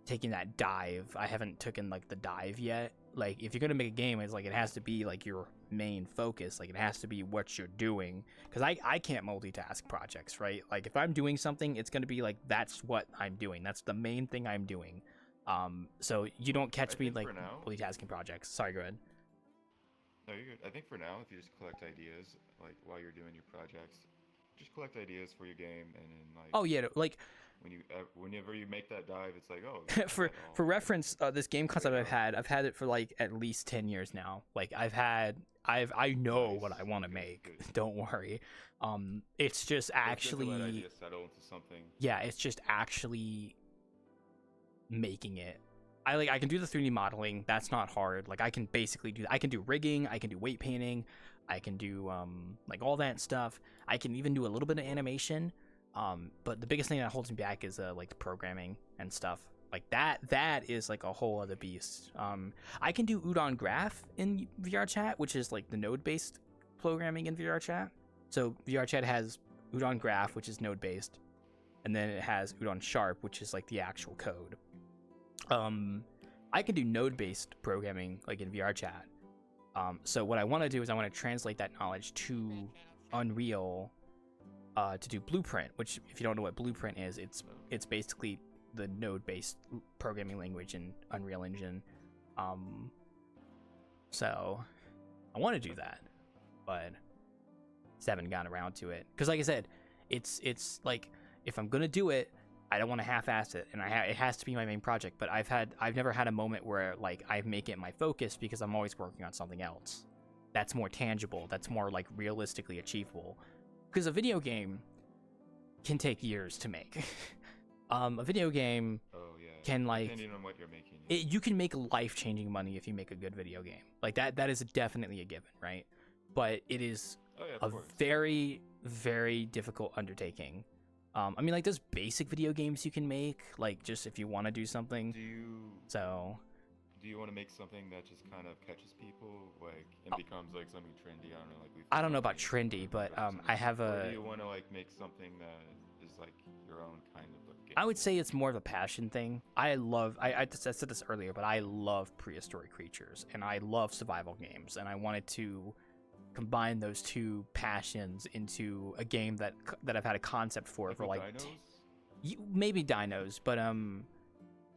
taking that dive. I haven't taken like the dive yet. Like if you're gonna make a game, it's like it has to be like your main focus. Like it has to be what you're doing. Because I can't multitask projects, right? Like if I'm doing something, it's gonna be like that's what I'm doing. That's the main thing I'm doing. So you don't catch me like multitasking projects. Sorry, go ahead. No, you're good. I think for now, if you just collect ideas, like while you're doing your projects, just collect ideas for your game, and then like. Oh yeah, like. Whenever you make that dive, it's like, oh. for reference, this game concept I've had it for like at least 10 years now. Like I know what I want to make. Good. Don't worry. It's just actually. Let ideas settle into something. Yeah, it's just actually making it. I can do the 3D modeling. That's not hard. Like I can basically do. I can do rigging. I can do weight painting. I can do like all that stuff. I can even do a little bit of animation. But the biggest thing that holds me back is like the programming and stuff like that is like a whole other beast. I can do udon graph in VRChat, which is like the node based programming in VRChat. So VRChat has udon graph, which is node based, and then it has udon sharp, which is like the actual code. I can do node based programming like in VRChat. So what I want to do is I want to translate that knowledge to Unreal. To do Blueprint, which if you don't know what Blueprint is, it's basically the node-based programming language in Unreal Engine. So I want to do that, but just haven't gotten around to it. Because like I said, it's like if I'm gonna do it, I don't want to half-ass it, and it has to be my main project. But I've never had a moment where like I make it my focus because I'm always working on something else. That's more tangible. That's more like realistically achievable. Because a video game can take years to make. A video game can like depending on what you're making. you can make life-changing money if you make a good video game. Like that is definitely a given, right? But it is a very, very difficult undertaking. I mean, like, there's basic video games you can make, like, just if you want to do something. Do you want to make something that just kind of catches people, like, and becomes like something trendy? I don't know, like I don't know about trendy, but I have a. Or do you want to like make something that is like your own kind of game? I would say it's more of a passion thing. I said this earlier, but I love prehistoric creatures and I love survival games, and I wanted to combine those two passions into a game that I've had a concept for like maybe dinos, but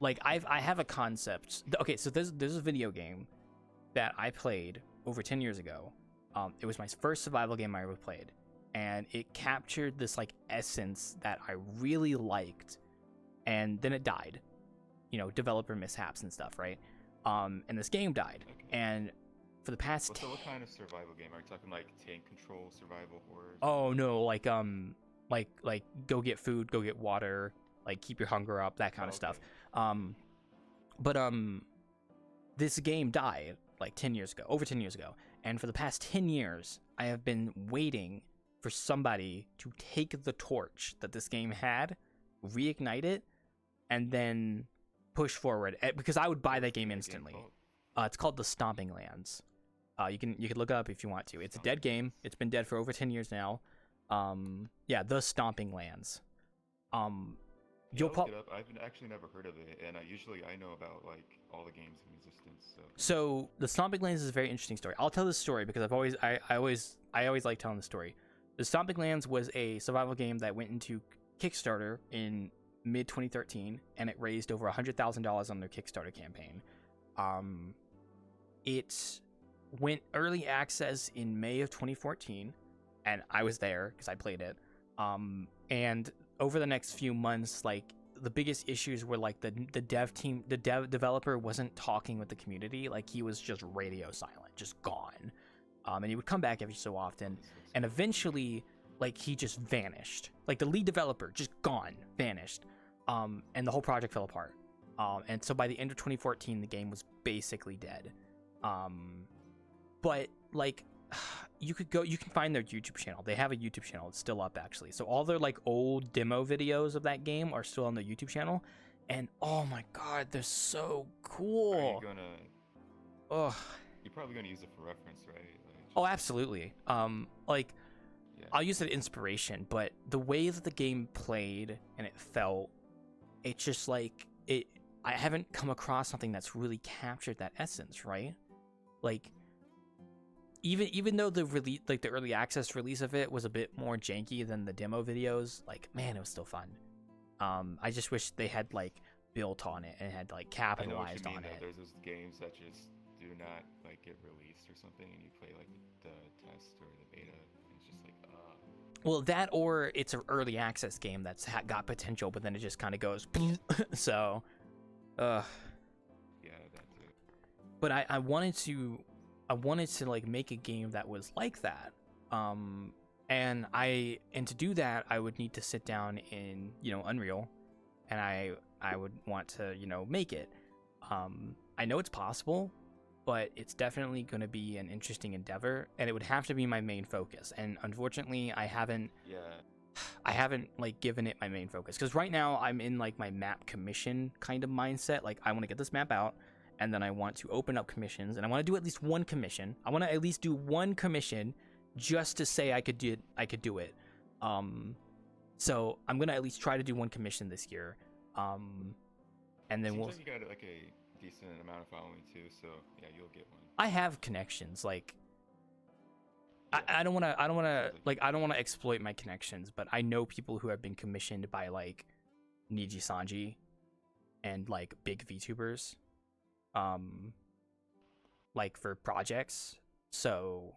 like I have a concept. Okay, so there's a video game that I played over 10 years ago. It was my first survival game I ever played, and it captured this like essence that I really liked, and then it died. You know, developer mishaps and stuff, right? And this game died, and for the past. So what kind of survival game are you talking? Like tank control, survival horror? Oh no, like go get food, go get water, like keep your hunger up, that kind of stuff. But this game died like 10 years ago, over 10 years ago, and for the past 10 years, I have been waiting for somebody to take the torch that this game had, reignite it, and then push forward. Because I would buy that game instantly. It's called The Stomping Lands. You can look it up if you want to. It's a dead game. It's been dead for over 10 years now. Yeah, The Stomping Lands. You'll look it up. I've actually never heard of it, and I know about like all the games in existence. So The Stomping Lands is a very interesting story. I'll tell this story because I always like telling the story. The Stomping Lands was a survival game that went into Kickstarter in mid 2013, and it raised over $100,000 on their Kickstarter campaign. It went early access in May of 2014, and I was there because I played it. And over the next few months, like the biggest issues were like the developer wasn't talking with the community. Like he was just radio silent, just gone. And he would come back every so often, and eventually, like he just vanished. Like the lead developer, just gone, vanished. And the whole project fell apart. And so by the end of 2014, the game was basically dead. But like you can find their YouTube channel. They have a YouTube channel. It's still up actually. So all their like old demo videos of that game are still on their YouTube channel. And oh my god, they're so cool. You're probably gonna use it for reference, right? Oh, absolutely. I'll use it as inspiration, but the way that the game played and it felt, it's just like it. I haven't come across something that's really captured that essence, right? Like, even though the early access release of it was a bit more janky than the demo videos, like man, it was still fun. I just wish they had like built on it and had like capitalized on it. There's those games that just do not like get released or something, and you play like the test or the beta, and it's just like Well, that or it's an early access game that's got potential, but then it just kind of goes so. Yeah, that too. But I wanted to like make a game that was like that. And to do that, I would need to sit down in, Unreal, and I would want to, make it. I know it's possible, but it's definitely going to be an interesting endeavor, and it would have to be my main focus. And unfortunately, I haven't like given it my main focus, because right now I'm in like my map commission kind of mindset. Like I want to get this map out, and then I want to open up commissions, and I want to do at least one commission. I want to at least do one commission just to say I could do it. So I'm gonna at least try to do one commission this year. And then Seems like you got like a decent amount of following too, so yeah, you'll get one. I have connections. Like I don't want to exploit my connections, but I know people who have been commissioned by like Niji Sanji and like big VTubers, like for projects. So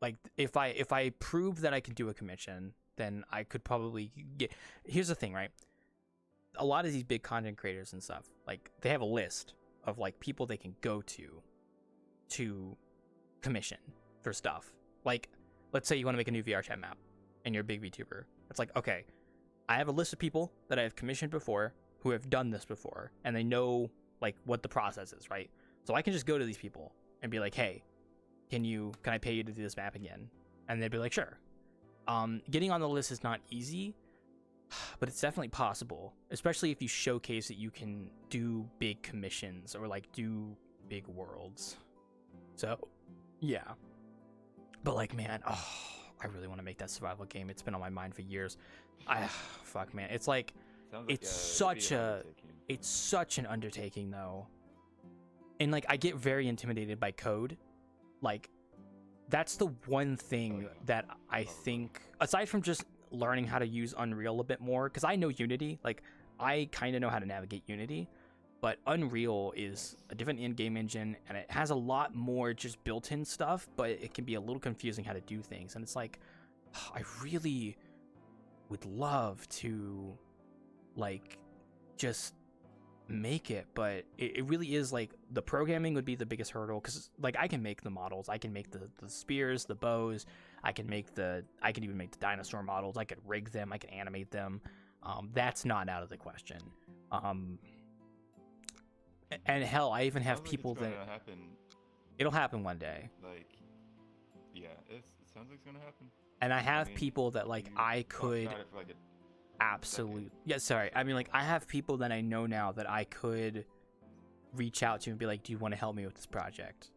like if I prove that I can do a commission, then I could probably get. Here's the thing, right? a lot of these big content creators and stuff, like they have a list of like people they can go to commission for stuff. Like, let's say you want to make a new VRChat map and you're a big VTuber. It's like, okay, I have a list of people that I have commissioned before who have done this before, and they know like what the process is, right? So I can just go to these people and be like, hey, can I pay you to do this map again? And they'd be like, sure. Getting on the list is not easy, but it's definitely possible, especially if you showcase that you can do big commissions or like do big worlds. So yeah, but like, man, I really want to make that survival game. It's been on my mind for years. Fuck, man, it's like, it's such an undertaking though, and like I get very intimidated by code. Like, that's the one thing that I think, aside from just learning how to use Unreal a bit more, because I know Unity, like I kind of know how to navigate Unity, but Unreal is a different in-game engine, and it has a lot more just built-in stuff, but it can be a little confusing how to do things. And it's like, I really would love to like just make it, but it really is like the programming would be the biggest hurdle, because like I can make the models, I can make the spears, the bows, I can even make the dinosaur models, I could rig them, I can animate them. That's not out of the question. And hell, I even have people that it'll happen one day. Like, yeah, it sounds like it's gonna happen. And I have people that like I could absolutely, yeah, sorry, I mean, like I have people that I know now that I could reach out to and be like, do you want to help me with this project?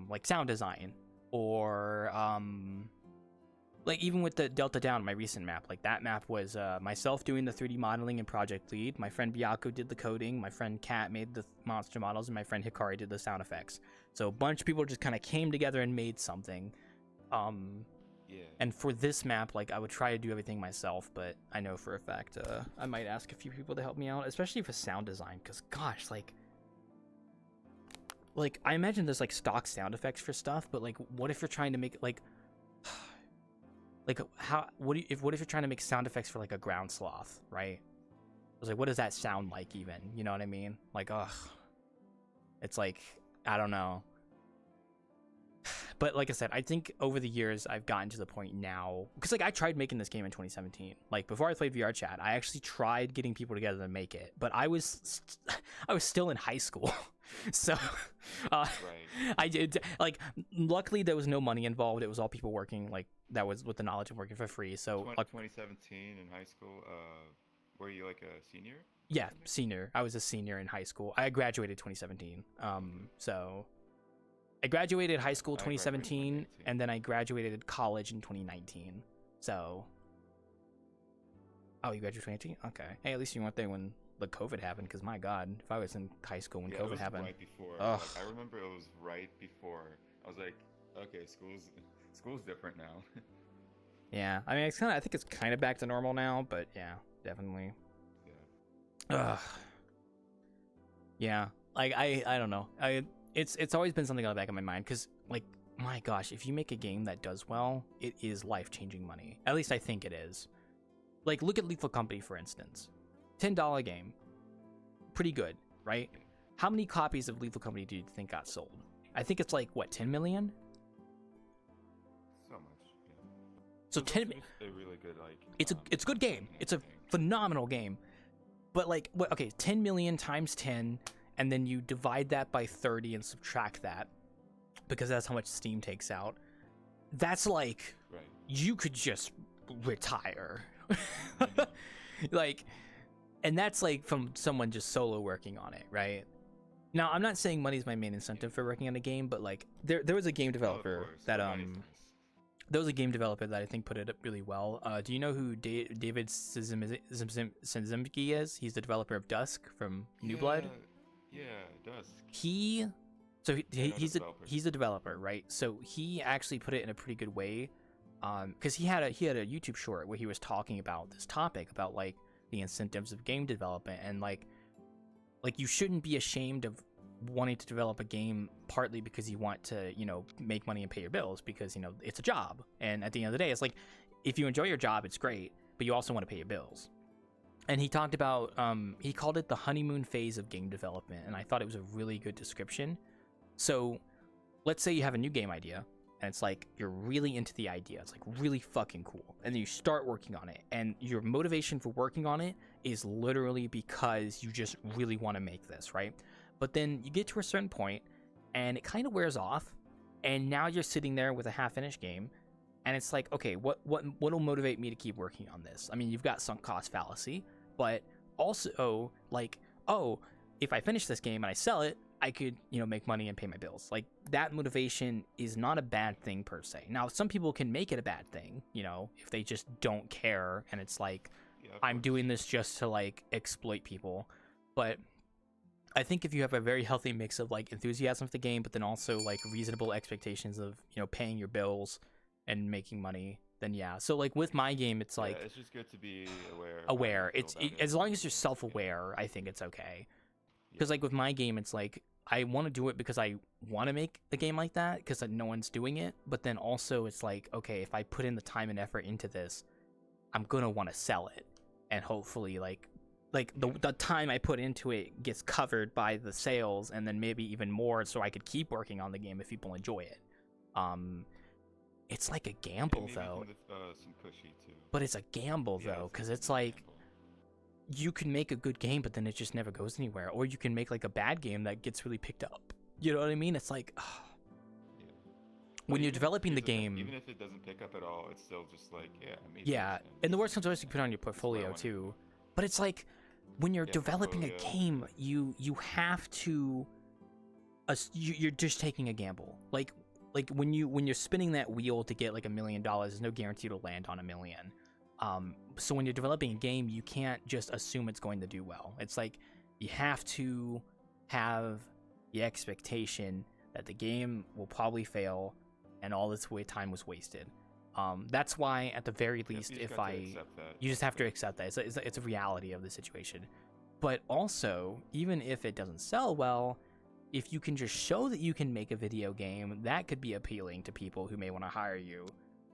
Like sound design, or like even with the Delta Down, my recent map, like that map was myself doing the 3D modeling and project lead, my friend Biako did the coding, my friend Kat made the monster models, and my friend Hikari did the sound effects. So a bunch of people just kind of came together and made something. Yeah. And for this map, like I would try to do everything myself, but I know for a fact I might ask a few people to help me out, especially for sound design, because gosh, like I imagine there's like stock sound effects for stuff, but like what if you're trying to make like what if you're trying to make sound effects for like a ground sloth, right? I was like, what does that sound like even? You know what I mean? Like, it's like, I don't know. But like I said, I think over the years I've gotten to the point now, because like I tried making this game in 2017. Like before I played VRChat, I actually tried getting people together to make it, but I was still in high school. So Right. I did, like, luckily there was no money involved. It was all people working, like that was with the knowledge of working for free. So 2017 in high school, were you like a senior? Yeah, senior. I was a senior in high school. I graduated 2017. So I graduated high school 2017, and then I graduated college in 2019. So, you graduated 2018? Okay. Hey, at least you weren't there when the COVID happened, because my God, if I was in high school when COVID happened. Right before. Like, I remember it was right before. I was like, okay, school's different now. Yeah, I mean, I think it's kind of back to normal now, but yeah, definitely. Yeah. Yeah, like I don't know. It's always been something on the back of my mind, because like, my gosh, if you make a game that does well, it is life-changing money. At least I think it is. Like, look at Lethal Company, for instance. $10 game. Pretty good, right? How many copies of Lethal Company do you think got sold? I think it's like, what, 10 million? So much, yeah. So 10 million. A really good, like, it's a good game. It's a phenomenal game. But like, what? Okay, 10 million times 10, and then you divide that by 30 and subtract that, because that's how much Steam takes out. That's like, right. You could just retire. Like, and that's like from someone just solo working on it, right? Now, I'm not saying money's my main incentive for working on a game, but like, there was a game developer that there was a game developer that I think put it up really well. Do you know who David Szymczynski is? He's the developer of Dusk from New Blood. Yeah, Dusk. He's a developer, right? So he actually put it in a pretty good way, because he had a YouTube short where he was talking about this topic, about like the incentives of game development, and like you shouldn't be ashamed of wanting to develop a game partly because you want to, make money and pay your bills, because, it's a job. And at the end of the day, it's like, if you enjoy your job, it's great, but you also want to pay your bills. And he talked about he called it the honeymoon phase of game development, and I thought it was a really good description. So let's say you have a new game idea, and it's like you're really into the idea, it's like really fucking cool, and then you start working on it, and your motivation for working on it is literally because you just really want to make this, right? But then you get to a certain point and it kind of wears off, and now you're sitting there with a half-finished game, and it's like, okay, what'll motivate me to keep working on this? I mean, you've got sunk cost fallacy, but also like, oh, if I finish this game and I sell it, I could, make money and pay my bills. Like, that motivation is not a bad thing per se. Now, some people can make it a bad thing, if they just don't care, and it's like, I'm doing this just to like exploit people. But I think if you have a very healthy mix of like enthusiasm for the game, but then also like reasonable expectations of, paying your bills and making money, then yeah. So like with my game, it's like, it's just good to be aware. As long as you're self-aware, I think it's okay. Because like with my game, it's like, I want to do it because I want to make a game like that because no one's doing it. But then also it's like, okay, if I put in the time and effort into this, I'm going to want to sell it. And hopefully like the time I put into it gets covered by the sales, and then maybe even more, so I could keep working on the game if people enjoy it. It's like a gamble though. Some cushy too. But it's a gamble though, because it's like, you can make a good game, but then it just never goes anywhere. Or you can make like a bad game that gets really picked up. You know what I mean? It's like, when you're developing the game, even if it doesn't pick up at all, it's still just like, and the worst comes worst, you put it on your portfolio too. But it's like, when you're developing a game, you have to, you're just taking a gamble. Like when you're spinning that wheel to get like $1 million, there's no guarantee it'll land on $1 million. So when you're developing a game, you can't just assume it's going to do well. It's like, you have to have the expectation that the game will probably fail and all this time was wasted. That's why, at the very least, you just have to accept that. It's a reality of the situation. But also, even if it doesn't sell well, if you can just show that you can make a video game, that could be appealing to people who may want to hire you,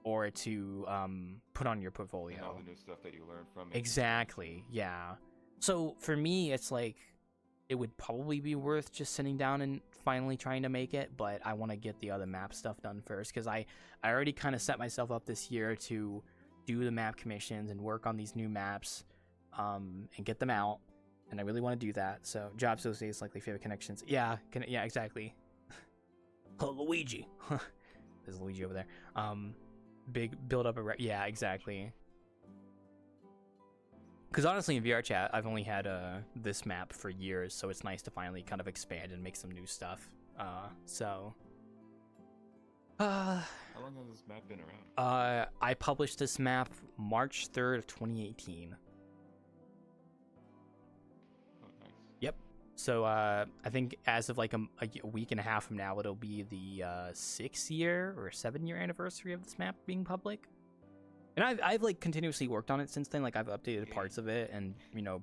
or to put on your portfolio. And all the new stuff that you learn from it. Exactly, yeah. So for me, it's like, it would probably be worth just sitting down and finally trying to make it, but I want to get the other map stuff done first, because I already kind of set myself up this year to do the map commissions and work on these new maps, and get them out, and I really want to do that. So job associates, likely favorite connections. Yeah, exactly. Oh, Luigi. There's Luigi over there. Big build up yeah, exactly. Because honestly, in VRChat, I've only had this map for years, so it's nice to finally kind of expand and make some new stuff. How long has this map been around? I published this map March 3rd of 2018. Oh, nice. Yep. So I think as of like a week and a half from now, it'll be the 6-year or 7-year anniversary of this map being public. And I've like continuously worked on it since then. Like, I've updated parts of it and,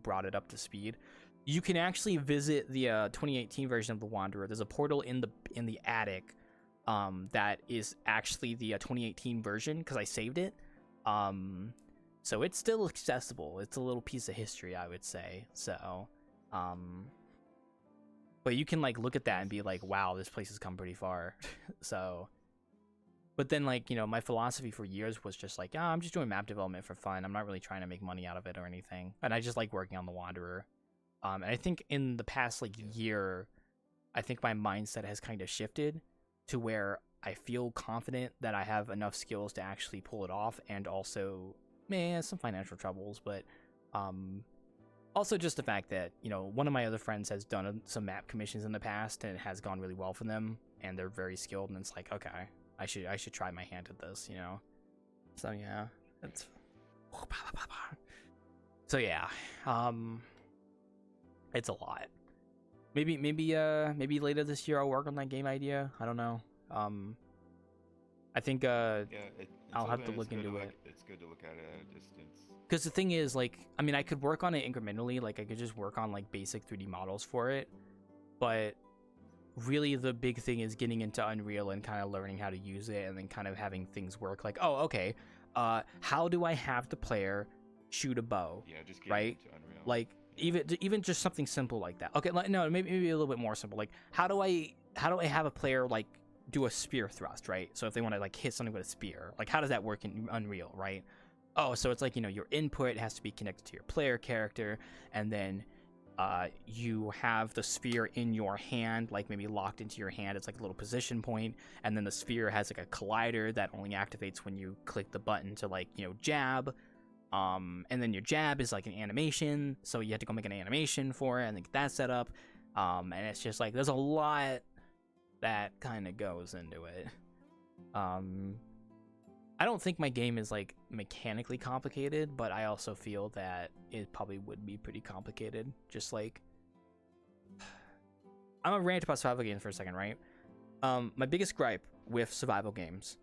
brought it up to speed. You can actually visit the 2018 version of the Wanderer. There's a portal in the attic that is actually the 2018 version, because I saved it. So it's still accessible. It's a little piece of history, I would say. So, but you can like look at that and be like, wow, this place has come pretty far. So. But then, like, my philosophy for years was just like, I'm just doing map development for fun. I'm not really trying to make money out of it or anything. And I just like working on the Wanderer. And I think in the past, like, year, I think my mindset has kind of shifted to where I feel confident that I have enough skills to actually pull it off. And also, some financial troubles. But also just the fact that, one of my other friends has done some map commissions in the past, and it has gone really well for them. And they're very skilled. And it's like, okay, I should try my hand at this, So yeah, it's. So yeah, it's a lot. Maybe later this year I'll work on that game idea. I don't know. I think I'll have to look into it. It's good to look at it at a distance. Because the thing is, like, I mean, I could work on it incrementally. Like, I could just work on like basic 3D models for it, but really the big thing is getting into Unreal and kind of learning how to use it, and then kind of having things work. Like, oh, okay, how do I have the player shoot a bow? Yeah, just get right? into Unreal. Like even just something simple like that. Okay, no, maybe a little bit more simple. Like how do I have a player like do a spear thrust, right? So if they want to like hit something with a spear, like how does that work in Unreal, right? Oh, so it's like, your input has to be connected to your player character, and then you have the sphere in your hand, like maybe locked into your hand. It's like a little position point, and then the sphere has like a collider that only activates when you click the button to like, jab. And then your jab is like an animation, so you have to go make an animation for it and then get that set up. And it's just like there's a lot that kind of goes into it. I don't think my game is like mechanically complicated, but I also feel that it probably would be pretty complicated. Just like I'm gonna rant about survival games for a second, right? My biggest gripe with survival games,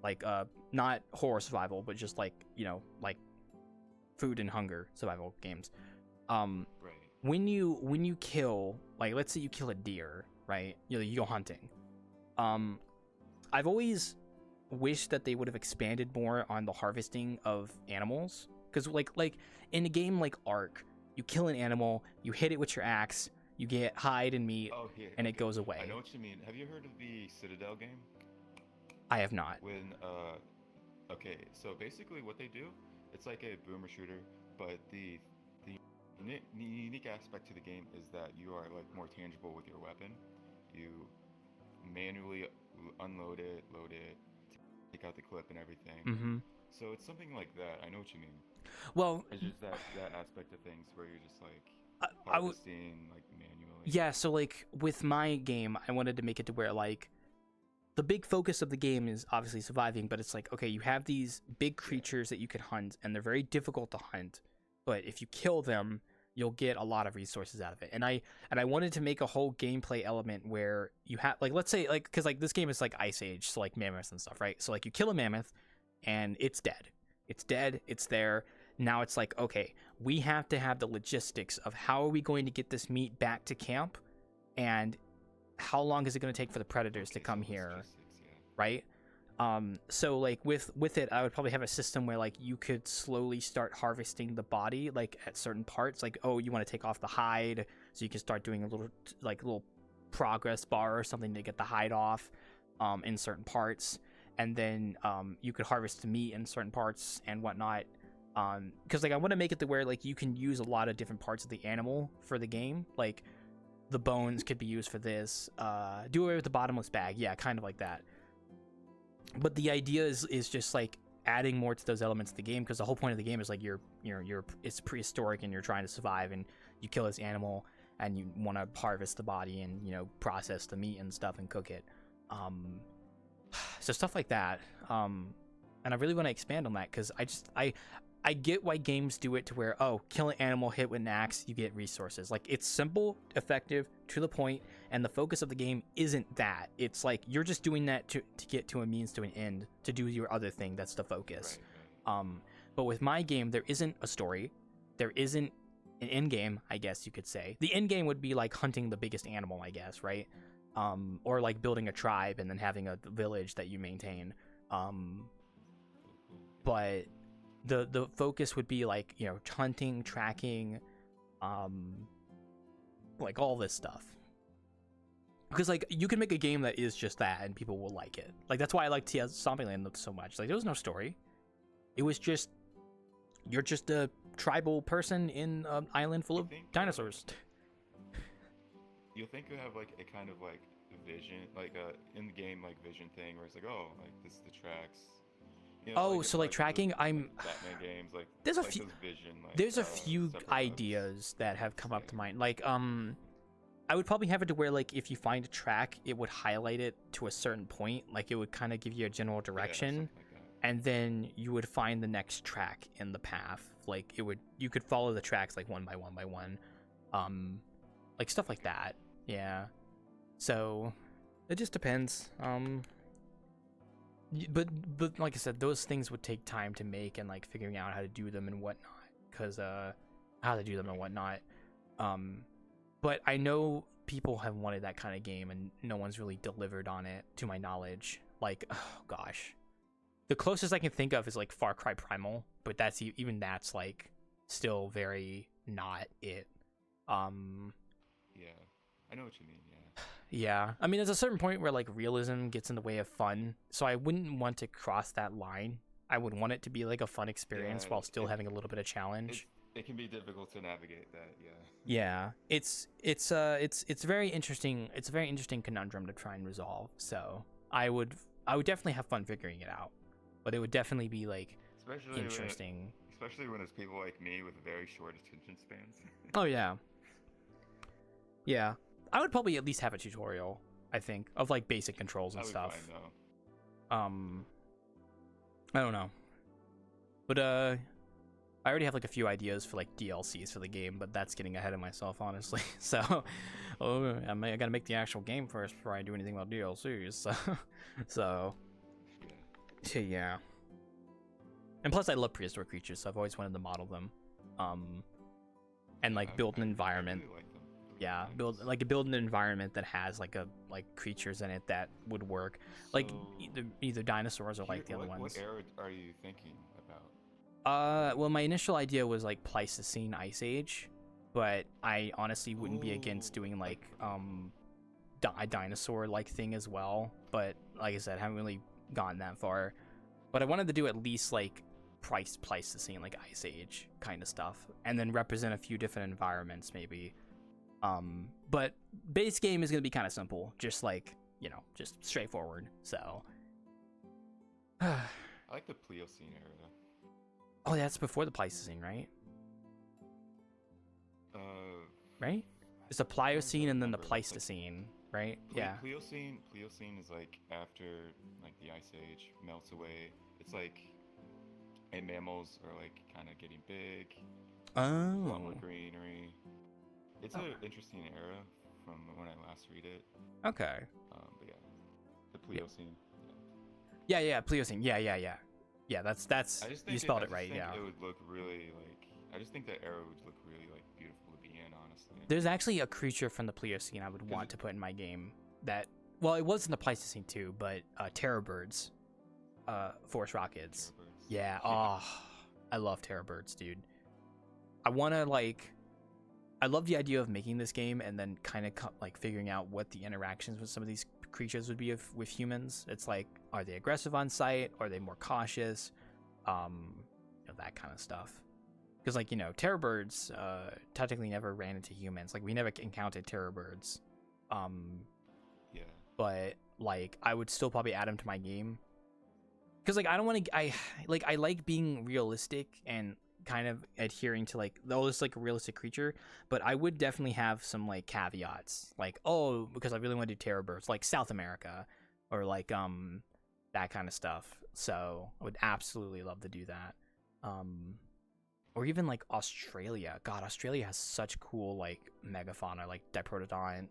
like not horror survival, but just like like food and hunger survival games. Right. When you kill, like let's say you kill a deer, right? You go hunting. I've always wished that they would have expanded more on the harvesting of animals, because like in a game like Ark, you kill an animal, you hit it with your axe, you get hide and meat, and it goes away. I know what you mean. Have you heard of the Citadel game? I have not. Okay, so basically what they do, it's like a boomer shooter, but the unique aspect to the game is that you are like more tangible with your weapon. You manually unload it, load it, take out the clip and everything. Mm-hmm. So it's something like that. I know what you mean. Well, it's just that aspect of things where you're just like harvesting like manually. Yeah, so like with my game, I wanted to make it to where like the big focus of the game is obviously surviving, but it's like, okay, you have these big creatures that you can hunt, and they're very difficult to hunt, but if you kill them, you'll get a lot of resources out of it. And I wanted to make a whole gameplay element where you have, like, let's say, like, because like this game is like Ice Age, so like mammoths and stuff, right? So like you kill a mammoth and it's dead, it's there. Now it's like, okay, we have to have the logistics of how are we going to get this meat back to camp, and how long is it going to take for the predators to come here, right? So like with it, I would probably have a system where like you could slowly start harvesting the body, like at certain parts, like, oh, you want to take off the hide, so you can start doing a little progress bar or something to get the hide off in certain parts, and then you could harvest the meat in certain parts and whatnot, because like I want to make it to where like you can use a lot of different parts of the animal for the game. Like the bones could be used for this, do away with the bottomless bag, yeah, kind of like that. But the idea is just like adding more to those elements of the game, because the whole point of the game is like it's prehistoric and you're trying to survive, and you kill this animal and you want to harvest the body and process the meat and stuff and cook it, so stuff like that. And I really want to expand on that, because I get why games do it to where, oh, kill an animal, hit with an axe, you get resources. Like, it's simple, effective, to the point, and the focus of the game isn't that. It's like you're just doing that to get to a means to an end, to do your other thing. That's the focus. Right. But with my game, there isn't a story. There isn't an end game, I guess you could say. The end game would be like hunting the biggest animal, I guess, right? Or like building a tribe and then having a village that you maintain. But the focus would be like, hunting, tracking, like all this stuff. Because like you can make a game that is just that and people will like it. Like that's why I like TS Zombieland so much. Like there was no story. It was just, you're just a tribal person in an island full of dinosaurs. You think you have like a kind of like vision, like a in game like vision thing where it's like, oh, like this is the tracks. So like tracking, I'm Batman games, like there's a like few vision, like, there's a few ideas that have come up to mind. Like I would probably have it to where like if you find a track, it would highlight it to a certain point, like it would kind of give you a general direction, and then you would find the next track in the path. Like you could follow the tracks like one by one, like stuff like that. Yeah. So it just depends. But like I said, those things would take time to make, and like figuring out how to do them and whatnot, but I know people have wanted that kind of game, and no one's really delivered on it, to my knowledge. Like, oh gosh, the closest I can think of is like Far Cry Primal, but that's like still very not it. Yeah, I know what you mean. Yeah. Yeah, I mean, there's a certain point where like realism gets in the way of fun, so I wouldn't want to cross that line. I would want it to be like a fun experience Yeah, while still having a little bit of challenge. It can be difficult to navigate that. Yeah. Yeah, it's very interesting. It's a very interesting conundrum to try and resolve. So I would definitely have fun figuring it out, but it would definitely be like Especially interesting. especially when it's people like me with very short attention spans. Oh yeah, yeah. I would probably at least have a tutorial. I think of like basic controls and stuff. Fine, though. I don't know, but I already have like a few ideas for like DLCs for the game, but that's getting ahead of myself, honestly. So, I gotta make the actual game first before I do anything about DLCs. So, yeah. And plus, I love prehistoric creatures, so I've always wanted to model them, and like build an environment. I really like them. Yeah, Nice. build an environment that has like creatures in it that would work, like So, either dinosaurs or like the other what ones. era are you thinking about? Well, my initial idea was like Pleistocene Ice Age, but I honestly wouldn't be against Ooh, doing like a dinosaur like thing as well. But like I said, I haven't really gotten that far. But I wanted to do at least like Pleistocene, like Ice Age kind of stuff, and then represent a few different environments maybe. But base game is gonna be kind of simple, just like, you know, just straightforward. So, I like the Pliocene era. oh, that's before the Pleistocene, right? Uh, Right? It's the Pliocene and then the remember, it's like Pleistocene, right? Yeah. Pliocene is like after like the Ice Age melts away. It's like, and mammals are like kind of getting big. A lot more Oh. greenery. It's an interesting era from when I last read it. Okay. But yeah, the Pliocene. Yeah, Pliocene. Yeah, that's I just think you spelled I it just right, think yeah. it would look really like. I just think that era would look really like beautiful to be in, honestly. There's actually a creature from the Pliocene I would want to put in my game that, well, it was in the Pleistocene too, but terror birds, forest rockets. Terror birds. Yeah. Oh, I love terror birds, dude. I want to like, I love the idea of making this game and then kind of like figuring out what the interactions with some of these creatures would be with humans. It's like, are they aggressive on sight? Are they more cautious? You know, that kind of stuff. Because like, you know, terror birds technically never ran into humans. Like we never encountered terror birds. Yeah. But like I would still probably add them to my game. Because like I don't want to. I like being realistic and kind of adhering to like, oh, it's like a realistic creature, but I would definitely have some like caveats, like, oh, because I really want to do terror birds, like South America, or like that kind of stuff. So I would absolutely love to do that. Or even like Australia. God, Australia has such cool like megafauna, like Diprotodon,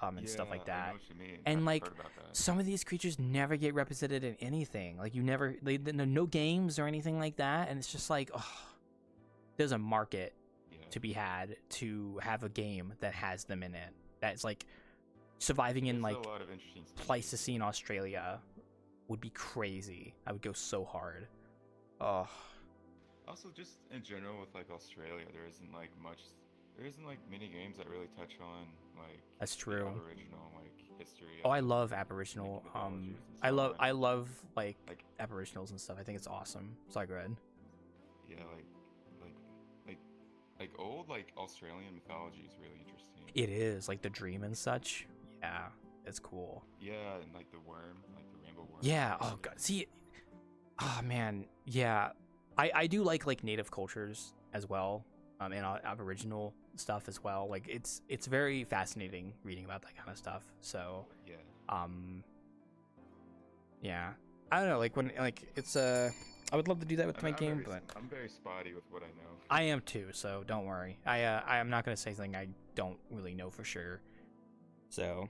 and stuff like I that. know what you mean. And I've like heard about that. some of these creatures never get represented in anything. Like you never, no games or anything like that, and it's just like, oh, there's a market Yeah. to be had to have a game that has them in it. That's like surviving in There's like a lot of interesting species. Pleistocene Australia would be crazy. I would go so hard. Oh, Also, just in general with like Australia, there isn't like much. There isn't like many games that really touch on like that's the true. Aboriginal like history. Oh, of I it, love like, Aboriginal. mythologies and so I on. love like Like Aboriginals and stuff. I think it's awesome. Sorry, go ahead. yeah, like like like old like Australian mythology is really interesting. It is like the dream and such. Yeah, it's cool. Yeah, and like the worm, like the rainbow worm. Yeah. Oh god. See. Oh man. Yeah. I do like native cultures as well. And Aboriginal stuff as well. Like it's very fascinating reading about that kind of stuff. So Yeah. yeah. I don't know. Like when like it's I would love to do that with my game, but I'm very spotty with what I know. I am too. So don't worry. I am not gonna say something I don't really know for sure. So.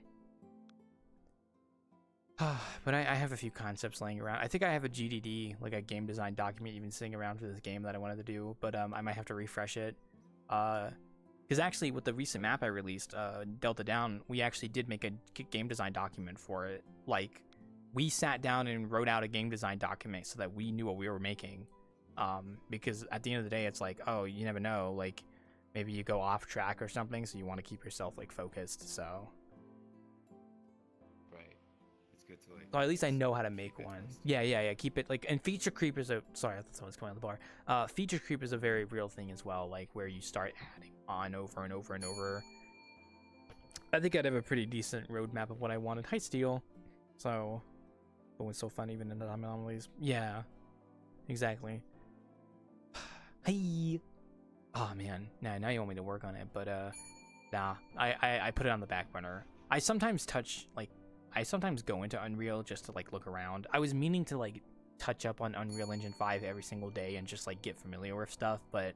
But I have a few concepts laying around. I think I have a GDD, like a game design document, even sitting around for this game that I wanted to do. But I might have to refresh it. Because actually, with the recent map I released, Delta Down, we actually did make a game design document for it. Like, we sat down and wrote out a game design document so that we knew what we were making. Because at the end of the day, it's like, oh, you never know. Like, maybe you go off track or something, so you want to keep yourself like focused. So It's good to like. at least I know how to keep make it one. constant. Yeah. Keep it like, and feature creep is a sorry, that's someone's coming on the bar. Feature creep is a very real thing as well, like where you start adding on over and over and over. I think I'd have a pretty decent roadmap of what I wanted. Hi, Steel. So, but was so fun even in the anomalies. Yeah, exactly. Hey. Oh man, now you want me to work on it, but nah. I put it on the back burner. I sometimes go into Unreal just to like look around. I was meaning to like touch up on Unreal Engine 5 every single day and just like get familiar with stuff, but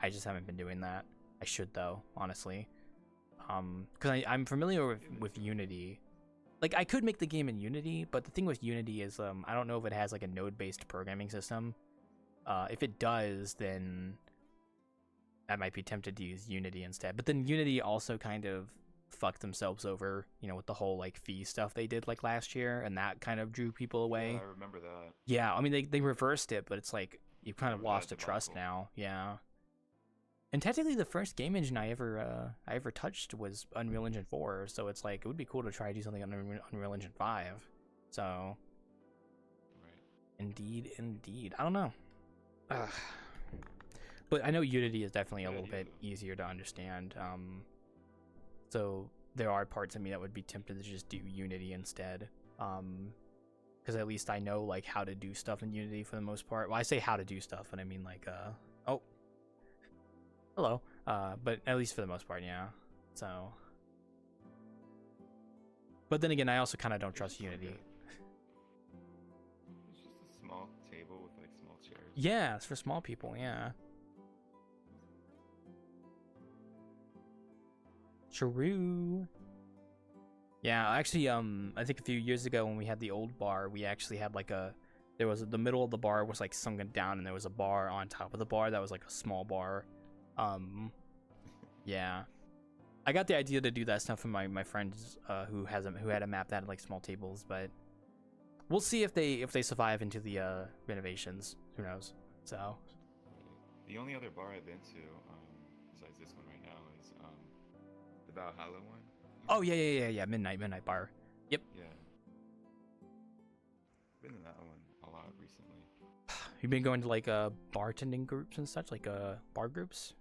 I just haven't been doing that. I should though, honestly. Because I'm familiar with Unity. Like I could make the game in Unity, but the thing with Unity is I don't know if it has like a node-based programming system. If it does, then I might be tempted to use Unity instead. But then Unity also kind of fucked themselves over, you know, with the whole like fee stuff they did like last year, and that kind of drew people away. Yeah, I remember that. Yeah, I mean they reversed it, but it's like you've kind of Remember that lost the trust debacle. now. Yeah. And technically, the first game engine I ever touched was Unreal Engine 4, so it's like it would be cool to try to do something on Unreal Engine 5. So, Right. indeed, I don't know. Ugh. But I know Unity is definitely a little bit easier to understand. So there are parts of me that would be tempted to just do Unity instead. Because at least I know like how to do stuff in Unity for the most part. Well, I say how to do stuff, and I mean like oh. Hello. But at least for the most part, yeah. So. But then again, I also kind of don't trust Unity. It's just a small table with like small chairs. Yeah, it's for small people, yeah. True. Yeah, actually, I think a few years ago when we had the old bar, we actually had like the middle of the bar was like sunken down, and there was a bar on top of the bar that was like a small bar. Yeah, I got the idea to do that stuff from my friends who had a map that had like small tables, but we'll see if they survive into the renovations. Who knows? So The only other bar I've been to, besides this one right now, is the Valhalla one. oh yeah, midnight bar. Yep. Yeah. Been in that one a lot recently. You've been going to like bartending groups and such, like bar groups.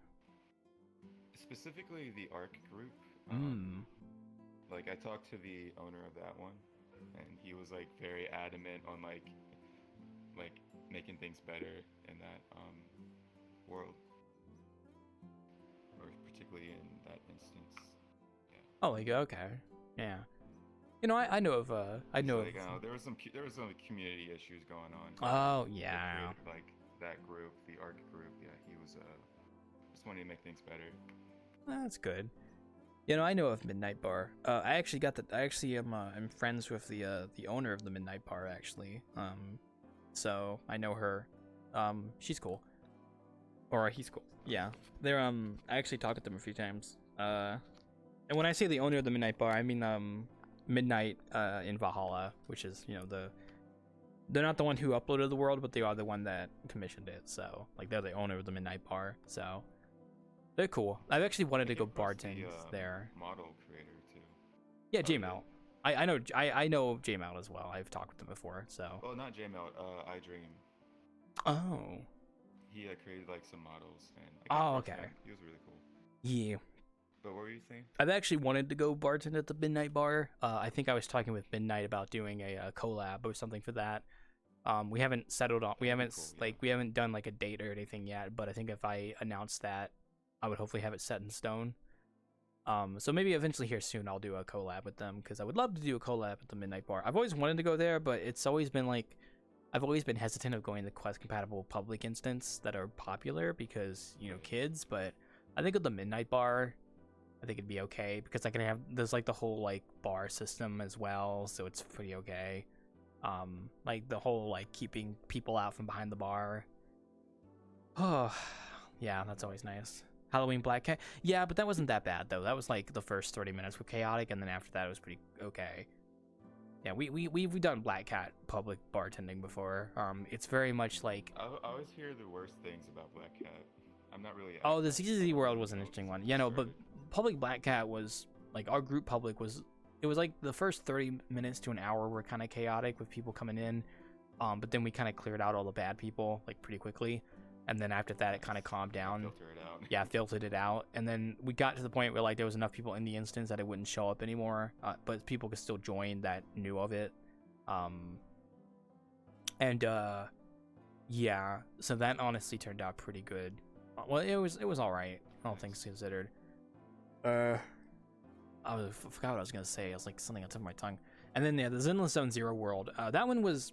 Specifically the ARC group. Like I talked to the owner of that one, and he was like very adamant on like making things better in that world, or particularly in that instance. Yeah. Oh, like okay, yeah. You know, I know of I know Like, of. there was some community issues going on. Oh That yeah. created, like that group, the ARC group. Yeah, he was just wanting to make things better. That's good. You know, I know of Midnight Bar. I actually am I'm friends with the owner of the Midnight Bar actually. So I know her. She's cool. Or he's cool. Yeah. They're I actually talked with them a few times. And when I say the owner of the Midnight Bar, I mean Midnight in Valhalla, which is, you know, they're not the one who uploaded the world, but they are the one that commissioned it. So, like, they're the owner of the Midnight Bar. So, they're cool. I've actually wanted to go bartend there. Model creator too. Yeah, JML. I know JML as well. I've talked with them before. So. Well, not JML. I Dream. Oh. He created like some models and. Oh, okay. He was really cool. Yeah. But what were you saying? I've actually wanted to go bartend at the Midnight Bar. I think I was talking with Midnight about doing a collab or something for that. We haven't settled on. We haven't we haven't done like a date or anything yet. But I think if I announce that, I would hopefully have it set in stone. So maybe eventually here soon I'll do a collab with them, because I would love to do a collab at the Midnight Bar. I've always wanted to go there, but it's always been like I've always been hesitant of going to Quest compatible public instance that are popular because, you know, kids. But I think with the Midnight Bar, I think it'd be okay, because there's like the whole like bar system as well, so it's pretty okay. Like the whole like keeping people out from behind the bar. Oh, yeah, that's always nice. Halloween Black Cat. Yeah, but that wasn't that bad though. That was like the first 30 minutes were chaotic, and then after that it was pretty okay. Yeah, we've done Black Cat public bartending before. It's very much like I always hear the worst things about Black Cat. I'm not really. Oh, the ZZ world was an interesting one. Yeah, no, but Public Black Cat was like our group public was. It was like the first 30 minutes to an hour were kind of chaotic with people coming in, but then we kind of cleared out all the bad people like pretty quickly, and then after that it kind of calmed down. Filter it out. Yeah, filtered it out, and then we got to the point where like there was enough people in the instance that it wouldn't show up anymore, but people could still join that knew of it, and yeah, so that honestly turned out pretty good. Well, it was all right, all things considered. I forgot what I was gonna say. I was like something on the tip of my tongue. And then yeah, the Zenless Zone Zero world. That one was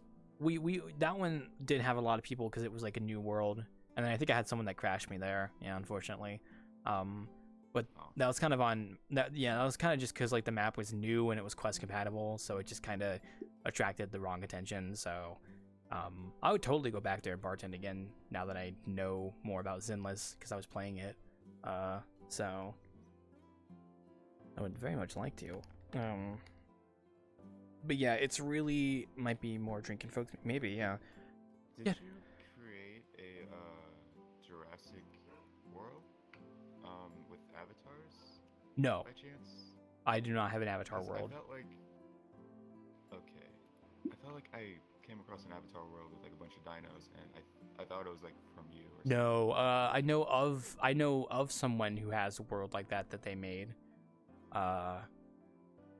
that one did have a lot of people because it was like a new world. And then I think I had someone that crashed me there. Yeah, unfortunately. But that was kind of on that. Yeah, that was kind of just because like the map was new and it was quest compatible, so it just kind of attracted the wrong attention. So I would totally go back there and bartend again now that I know more about Zenless because I was playing it. So. I would very much like to. But yeah, it's really might be more drinking folks. Maybe, yeah. Did you create a Jurassic World with avatars? No, By chance? I do not have an avatar 'Cause world. I felt like I came across an avatar world with like a bunch of dinos, and I thought it was like from you. Or something. No, I know of someone who has a world like that they made. I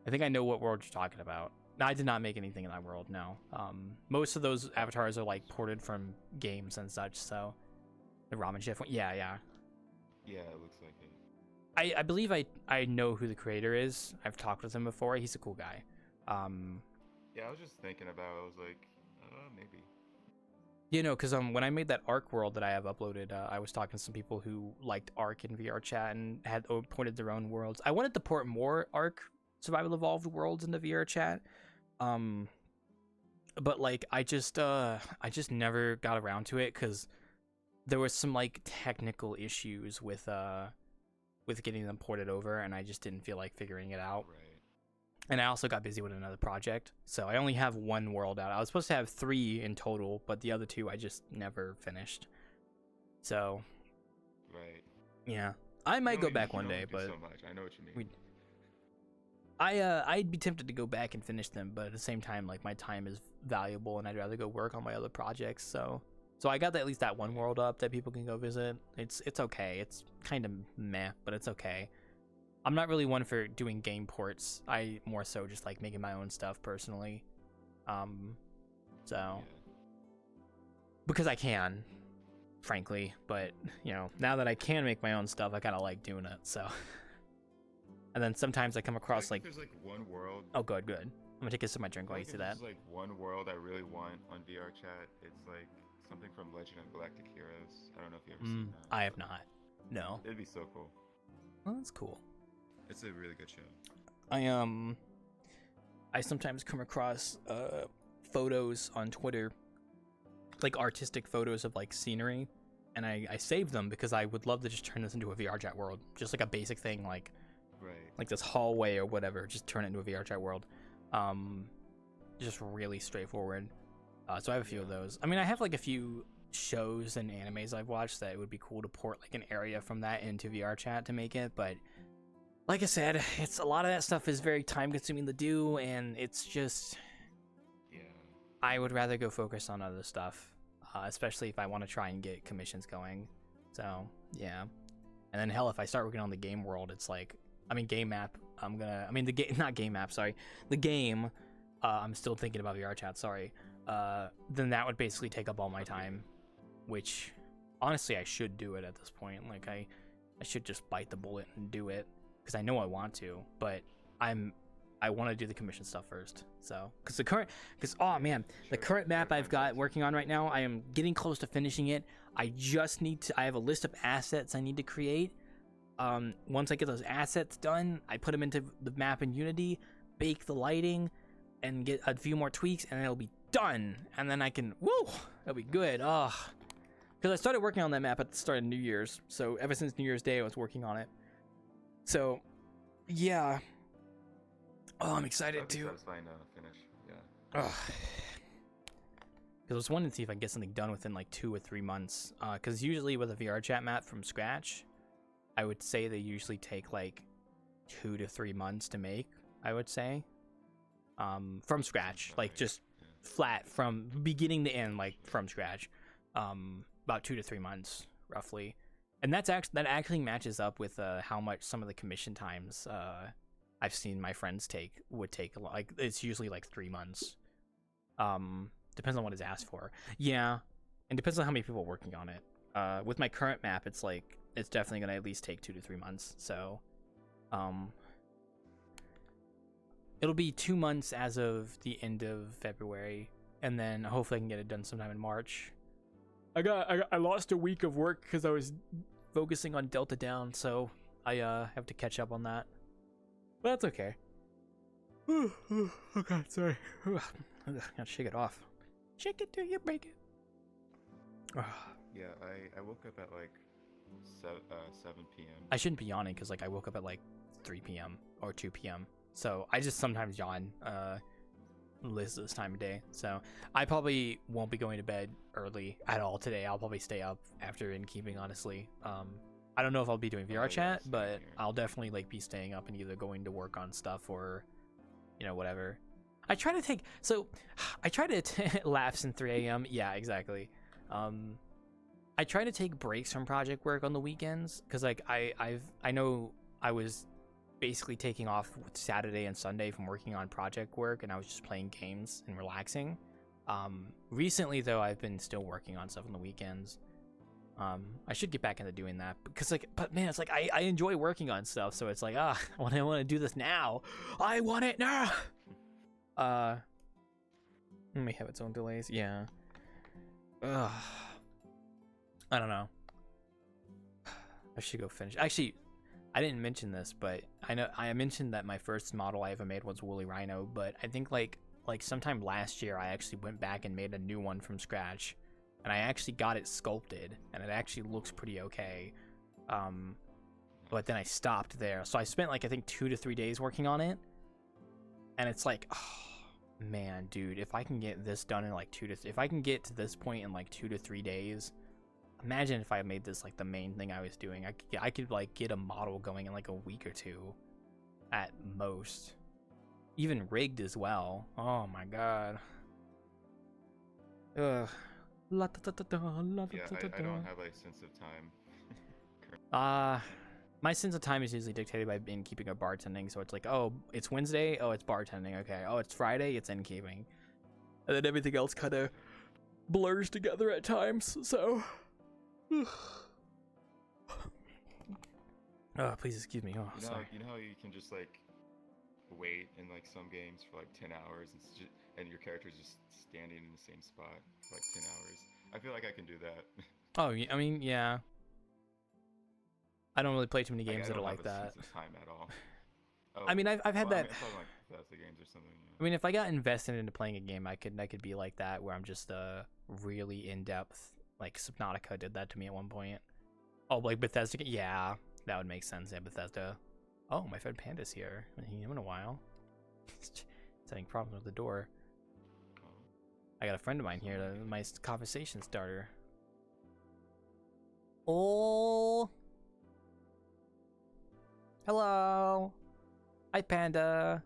think I know what world you're talking about. No, I did not make anything in that world, no. Most of those avatars are like ported from games and such, so the ramen chef one, yeah. Yeah, it looks like it. I believe I know who the creator is. I've talked with him before. He's a cool guy. Yeah, I was just thinking about it. I was like, maybe. You know, because when I made that Ark world that I have uploaded, I was talking to some people who liked Ark in VRChat and had ported their own worlds. I wanted to port more Ark Survival Evolved worlds into VRChat, but like I just never got around to it because there was some like technical issues with getting them ported over, and I just didn't feel like figuring it out. Right. And I also got busy with another project, so I only have one world out. I was supposed to have 3 in total, but the other 2 I just never finished. So, Right. yeah, I might go You back can one day, only do but so much. I know what you mean. I'd be tempted to go back and finish them, but at the same time, like my time is valuable, and I'd rather go work on my other projects. So I got at least that one world up that people can go visit. It's okay. It's kind of meh, but it's okay. I'm not really one for doing game ports. I more so just like making my own stuff personally. So because I can, frankly, but you know, now that I can make my own stuff, I kind of like doing it. So, and then sometimes I come across like there's like one world. oh, good. I'm gonna take a sip of my drink while you say that. There's like one world I really want on VRChat. It's like something from Legend of Galactic Heroes. I don't know if you ever seen that. I have not. No. It'd be so cool. Well, that's cool. It's a really good show. I sometimes come across photos on Twitter, like artistic photos of like scenery, and I save them because I would love to just turn this into a VRChat world, just like a basic thing, like this hallway or whatever, just turn it into a VRChat world. Just really straightforward. So I have a few of those. I mean, I have like a few shows and animes I've watched that it would be cool to port like an area from that into VRChat to make it, but like I said, it's a lot of that stuff is very time consuming to do, and it's just I would rather go focus on other stuff, especially if I want to try and get commissions going. So yeah, and then hell, if I start working on the game world, it's like game map. The game. I'm still thinking about VRChat. Sorry. Then that would basically take up all my time, which honestly I should do it at this point. Like I should just bite the bullet and do it. Because I know I want to, but I want to do the commission stuff first. So, the current map I've got working on right now, I am getting close to finishing it. I have a list of assets I need to create. Once I get those assets done, I put them into the map in Unity, bake the lighting, and get a few more tweaks, and it'll be done. And then I can, it'll be good. Because I started working on that map at the start of New Year's. So ever since New Year's Day, I was working on it. So, yeah. Oh, I'm excited too. Satisfying to finish. Yeah. Because I was wanting to see if I can get something done within like 2 or 3 months. Because usually with a VRChat map from scratch, I would say they usually take like 2 to 3 months to make, I would say. From scratch, like just flat from beginning to end, like from scratch. About 2 to 3 months, roughly. And that actually matches up with how much some of the commission times I've seen my friends would take. Like it's usually like 3 months. Depends on what is asked for. Yeah, and depends on how many people are working on it. With my current map, it's like it's definitely gonna at least take 2 to 3 months. So, it'll be 2 months as of the end of February, and then hopefully I can get it done sometime in March. I lost a week of work because I was focusing on Delta Down, so I have to catch up on that. But that's okay. Oh god, sorry. Gotta shake it off. Shake it till you break it. Yeah, I woke up at like 7 p.m. I shouldn't be yawning because like I woke up at like 3 p.m. or 2 p.m. So I just sometimes yawn this time of day. So I probably won't be going to bed early at all today. I'll probably stay up after Innkeeping, honestly. I don't know if I'll be doing VRChat, but I'll definitely like be staying up and either going to work on stuff or, you know, whatever. I try to lapse in 3 a.m. Yeah, exactly. I try to take breaks from project work on the weekends because like I know I was basically taking off Saturday and Sunday from working on project work, and I was just playing games and relaxing. Recently though, I've been still working on stuff on the weekends. I should get back into doing that because like, but man, it's like I enjoy working on stuff, so it's like I want to do this now. I want it now. It may have its own delays. Yeah. I don't know. I should go finish. Actually, I didn't mention this, but I know I mentioned that my first model I ever made was Woolly Rhino, but I think like sometime last year I actually went back and made a new one from scratch, and I actually got it sculpted, and it actually looks pretty okay. But then I stopped there, so I spent like I think 2 to 3 days working on it, and it's like, oh man, dude, if I can get this done in like if I can get to this point in like 2 to 3 days. Imagine if I made this like the main thing I was doing. I could like get a model going in like a week or 2 at most. Even rigged as well. Oh my god. Ugh. Yeah, I don't have a sense of time. My sense of time is usually dictated by Innkeeping or bartending. So it's like, oh, it's Wednesday, oh, it's bartending. Okay. Oh, it's Friday, it's Innkeeping. And then everything else kind of blurs together at times. So oh, please excuse me. Oh, sorry. You know how you can just like wait in like some games for like 10 hours and your character's just standing in the same spot for like 10 hours. I feel like I can do that. Oh, I mean, yeah. I don't really play too many games that are like that. I don't have a sense of time at all. Oh, I mean, I've had that. I mean, it's like Bethesda games or something. Yeah. I mean, if I got invested into playing a game, I could be like that, where I'm just really in depth. Like Subnautica did that to me at one point. Oh, like Bethesda? Yeah, that would make sense. Yeah, Bethesda. Oh, my friend Panda's here. I haven't seen him in a while. He's having problems with the door. I got a friend of mine here, my conversation starter. Oh. Hello. Hi, Panda.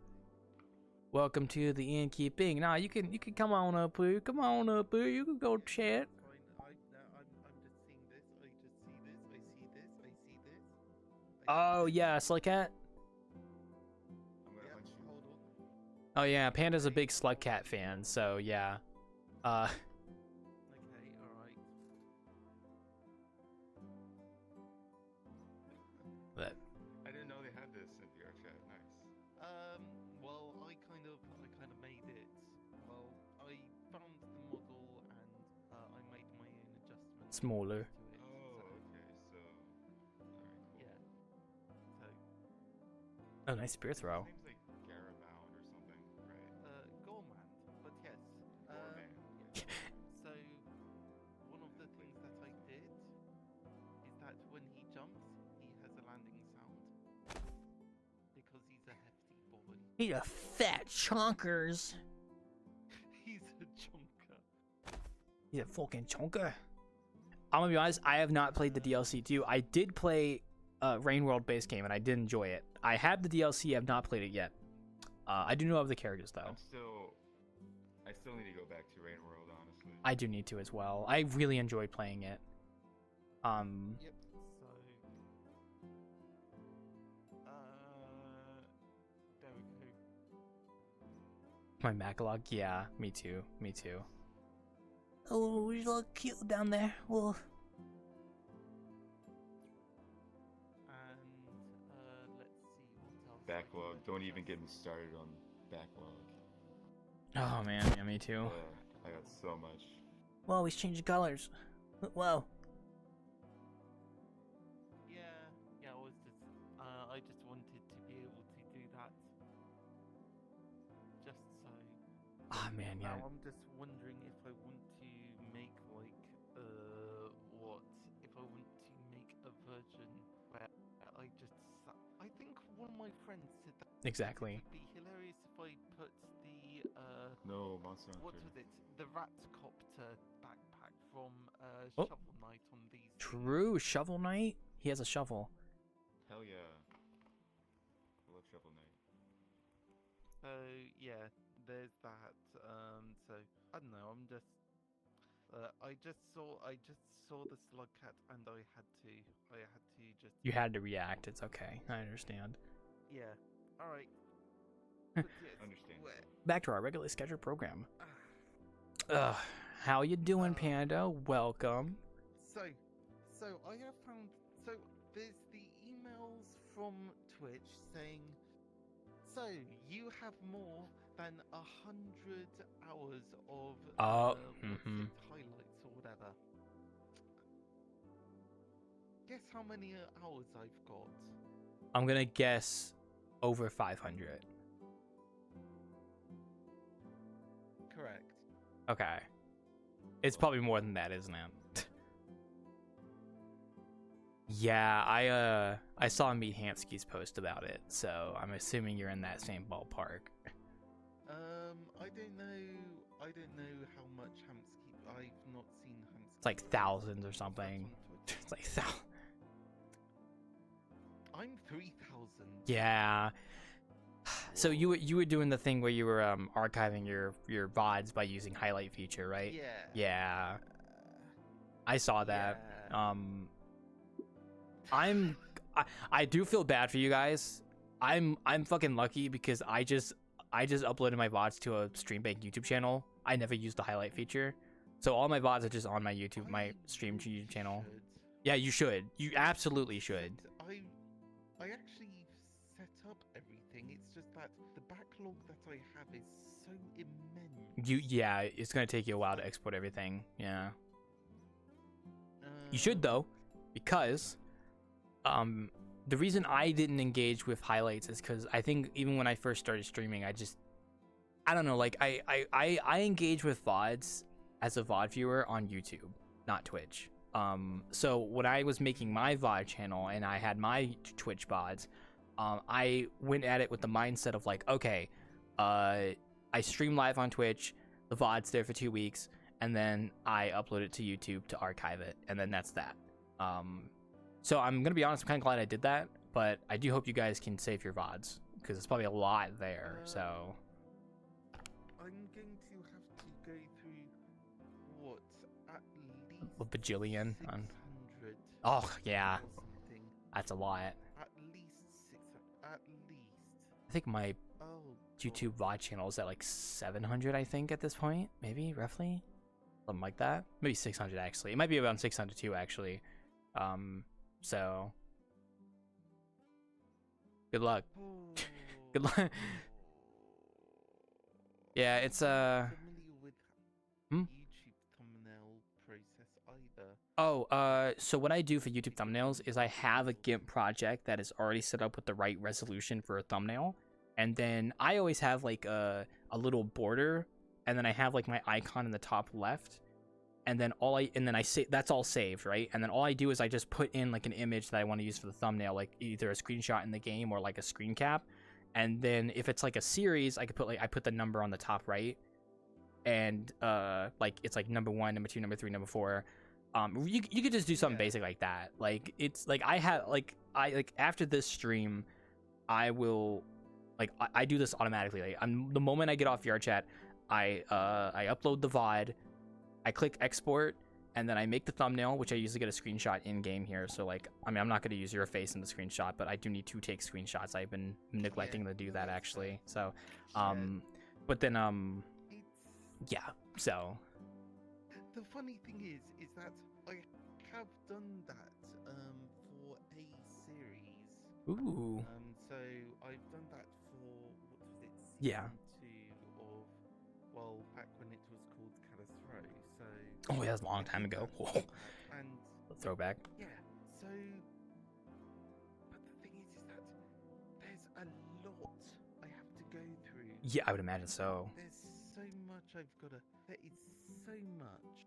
Welcome to the Innkeeping. Nah, you can come on up here. Come on up here. You can go chat. Oh yeah, Slugcat. Oh yeah, Panda's a big Slugcat fan, so yeah. Okay, alright. But I didn't know they had this in VRChat. Nice. Well, I kind of made it. Well, I found the model and I made my own adjustments. Smaller. To it, Oh, okay. So, alright, cool. yeah. So, Oh, nice spear throw. His name's like Garabound or something, right? Gormand, but yes. Gorman. So, one of the things that I did is that when he jumps, he has a landing sound. Because he's a hefty boy. He's a fat chonkers. He's a chunker. He's a fucking chunker. I'm gonna be honest, I have not played the DLC too. I did play Rain World base game and I did enjoy it. I have the DLC, I have not played it yet. I do know of the characters though. I still need to go back to Rain World, honestly. I do need to as well. I really enjoyed playing it. Yep. So, there we go. My backlog, yeah, me too. Oh, you look cute down there. Well, And let's see what else. Backlog. Don't even get me started on backlog. oh man, yeah, me too. I got so much. Well, he's changing colors. Wow. Yeah, I just wanted to be able to do that. Just so. Ah man, yeah. Now I'm just wondering if I want to make like if I want to make a version where I think one of my friends said that Exactly. it would be hilarious if I put the No, Monster Hunter. what was it? The Ratcopter backpack from Oh. Shovel Knight on these. True, Shovel Knight. He has a shovel. Hell yeah. I love Shovel Knight. So yeah, there's that. So I don't know. I'm just. I just saw the slug cat, and I had to just. You had to react. It's okay. I understand. Yeah. All right. But yes, Understand. Back to our regularly scheduled program. How you doing, Panda? Welcome. So I have found. So there's the emails from Twitch saying. So you have more than 100 hours of highlights or whatever. Guess how many hours I've got? I'm gonna guess over 500. Correct. Okay. It's probably more than that, isn't it? Yeah, I saw Meat Hansky's post about it, so I'm assuming you're in that same ballpark. I don't know how much Hamsky. I've not seen Hamsky. It's like thousands or something. It's like I'm 3,000. Yeah. So you were doing the thing where you were archiving your VODs by using highlight feature, right? Yeah. Yeah. I saw that. Yeah. I do feel bad for you guys. I'm fucking lucky because I just uploaded my VODs to a Stream Bank YouTube channel. I never used the highlight feature. So all my VODs are just on my YouTube, my stream YouTube channel. Should. Yeah, you should. You absolutely should. I actually set up everything. It's just that the backlog that I have is so immense. Yeah, it's gonna take you a while to export everything. Yeah. You should though, because the reason I didn't engage with highlights is because I think even when I first started streaming, I don't know, like I engage with VODs as a VOD viewer on YouTube, not Twitch. So when I was making my VOD channel and I had my Twitch VODs, I went at it with the mindset of like, okay, I stream live on Twitch, the VOD's there for 2 weeks, and then I upload it to YouTube to archive it, and then that's that. So I'm gonna be honest, I'm kind of glad I did that, but I do hope you guys can save your VODs because it's probably a lot there. So I'm going to have to go through what at least a bajillion. 600. Oh yeah, or something. that's a lot. At least 600. At least. I think my Oh. YouTube VOD channel is at like 700, I think, at this point, maybe roughly, something like that. Maybe 600 actually. It might be around 600 too, actually. So good luck. Good luck. Yeah, it's Familiar with Hmm? YouTube thumbnail process either. So what I do for YouTube thumbnails is I have a GIMP project that is already set up with the right resolution for a thumbnail. And then I always have like a little border, and then I have like my icon in the top left. And then I say that's all saved, right? And then all I do is I just put in like an image that I want to use for the thumbnail, like either a screenshot in the game or like a screen cap. And then if it's like a series, I put the number on the top right. and like it's like number 1, number 2, number 3, number 4. You could just do something Yeah. basic like that. Like it's like I after this stream, I will like I do this automatically. Like the moment I get off VRChat, I upload the VOD, I click export, and then I make the thumbnail, which I usually get a screenshot in game here. So like, I mean, I'm not going to use your face in the screenshot, but I do need to take screenshots. I've been neglecting to do that actually. So, but then It's yeah. So the funny thing is that I have done that for a series. ooh So I've done that for what was it? Yeah. Season 2 of, well, back when it was called Catastro. So oh yeah, that's a long time ago. Whoa. and Throwback. yeah, so but the thing is that there's a lot I have to go through. Yeah, I would imagine so. There's so much I've gotta. There is so much.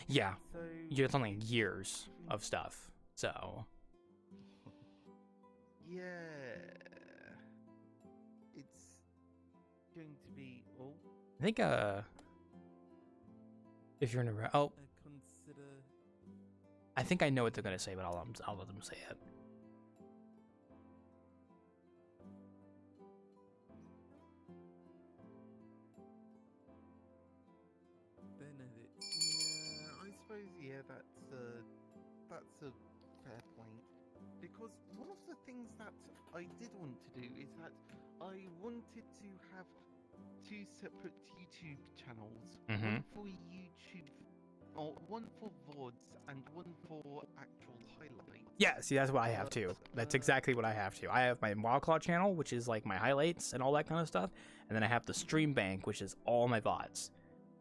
Yeah, So you're talking like it's years having- of stuff. So Yeah, it's going to be all. I think if you're in a Consider. I think I know what they're gonna say, but I'll let them say it. Benedict. Yeah, I suppose. Yeah, that's a fair point. Because one of the things that I did want to do is that I wanted to have 2 separate YouTube channels. Mhm. One for YouTube, or one for VODs, and one for actual highlights. Yeah, see, that's what I have too. That's exactly what I have too. I have my Wildclaw channel, which is like my highlights and all that kind of stuff, and then I have the Stream Bank, which is all my VODs,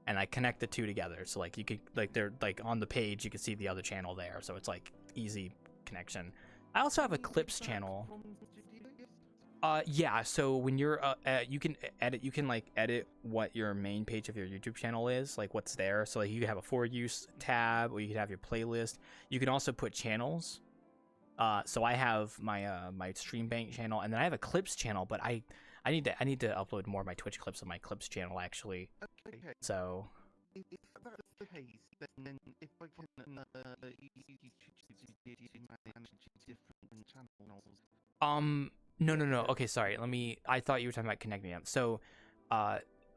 and I connect the two together. So like you could like they're like on the page, you can see the other channel there, so it's like easy connection. I also have a Clips channel. From studios? Yeah, so when you're you can edit what your main page of your YouTube channel is, like what's there. So like you can have a for use tab, or you could have your playlist. You can also put channels. So I have my my Stream Bank channel, and then I have a Clips channel, but I need to upload more of my Twitch clips on my Clips channel actually. Okay. So If that's the case, then if I can use manage different channels. no. Okay, sorry. I thought you were talking about connecting them. So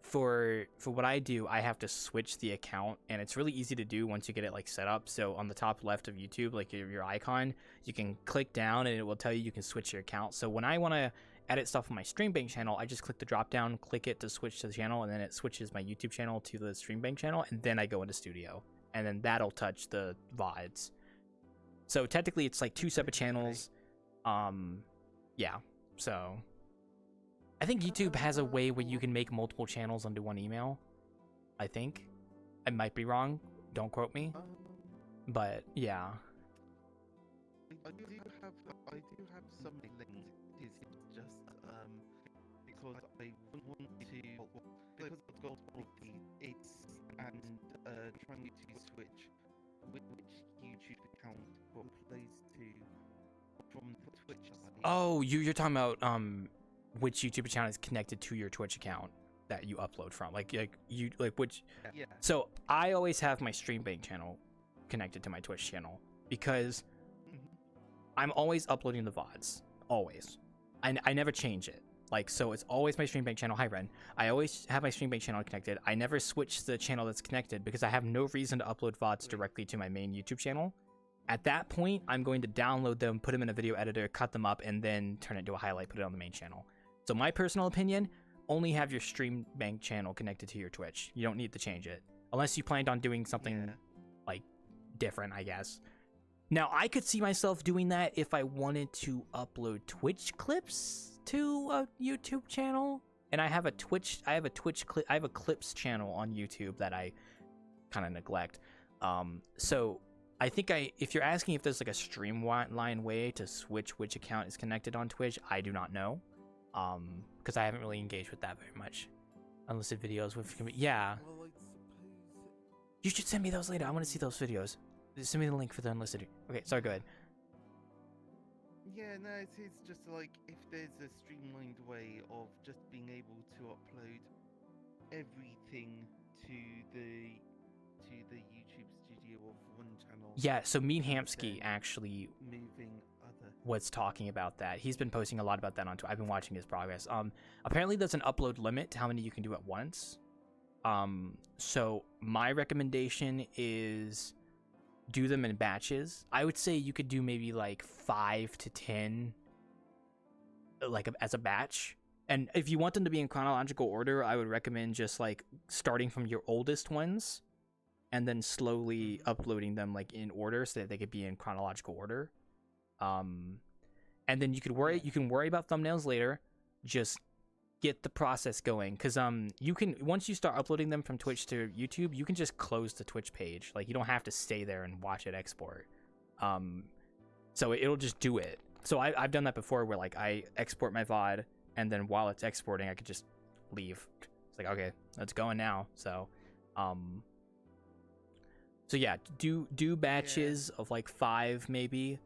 for what I do, I have to switch the account, and it's really easy to do once you get it like set up. So on the top left of YouTube, like your icon, you can click down and it will tell you can switch your account. So when I want to edit stuff on my Stream Bank channel, I just click the drop down, click it to switch to the channel, and then it switches my YouTube channel to the Stream Bank channel, and then I go into Studio, and then that'll touch the VODs. So technically it's like 2 separate channels. Yeah. So I think YouTube has a way where you can make multiple channels under one email. I think. I might be wrong. Don't quote me. But yeah. I do have some links. It's just because I want to because I've got all of it's and trying to switch which YouTube account plays to from the Twitch side. Oh, you're talking about which YouTube account is connected to your Twitch account that you upload from. Like which. Yeah. So I always have my Stream Bank channel connected to my Twitch channel because I'm always uploading the VODs. Always. I never change it. Like, so it's always my Stream Bank channel. Hi, Ren. I always have my Stream Bank channel connected. I never switch the channel that's connected because I have no reason to upload VODs directly to my main YouTube channel. At that point, I'm going to download them, put them in a video editor, cut them up, and then turn it into a highlight, put it on the main channel. So my personal opinion, only have your Stream Bank channel connected to your Twitch. You don't need to change it. Unless you planned on doing something, like, different, I guess. Now, I could see myself doing that if I wanted to upload Twitch clips to a YouTube channel. And I have a Clips channel on YouTube that I kind of neglect. So I think if you're asking if there's like a streamline way to switch which account is connected on Twitch, I do not know. Because I haven't really engaged with that very much. Unlisted videos with, yeah. Well, I suppose. You should send me those later. I want to see those videos. Send me the link for the unlisted. Okay, sorry, go ahead. Yeah, no, it's just like if there's a streamlined way of just being able to upload everything to the YouTube studio of one channel. Yeah, so Mean and Hamsky then actually moving other. was talking about that. He's been posting a lot about that on Twitter. I've been watching his progress. Apparently there's an upload limit to how many you can do at once. So my recommendation is do them in batches. I would say you could do maybe like 5 to 10 as a batch. And if you want them to be in chronological order, I would recommend just like starting from your oldest ones and then slowly uploading them like in order so that they could be in chronological order. And then you can worry about thumbnails later. Just get the process going, because you can, once you start uploading them from Twitch to YouTube, you can just close the Twitch page. Like, you don't have to stay there and watch it export. So it'll just do it. So I've done that before, where like I export my VOD, and then while it's exporting, I could just leave. It's like, okay, it's going now. So yeah, do batches of like 5 maybe.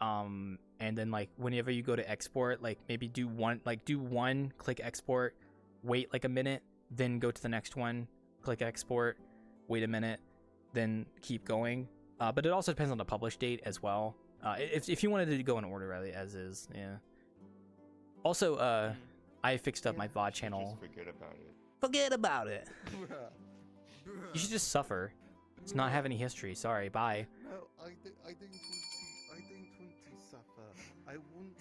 And then like whenever you go to export, like maybe do one, click export, wait like a minute, then go to the next one, click export, wait a minute, then keep going. But it also depends on the publish date as well. If you wanted to go in order as is, yeah. Also, I fixed up my VOD channel. Just forget about it. Forget about it. You should just suffer. It's not have any history. Sorry. Bye. No, I don't want to suffer. I want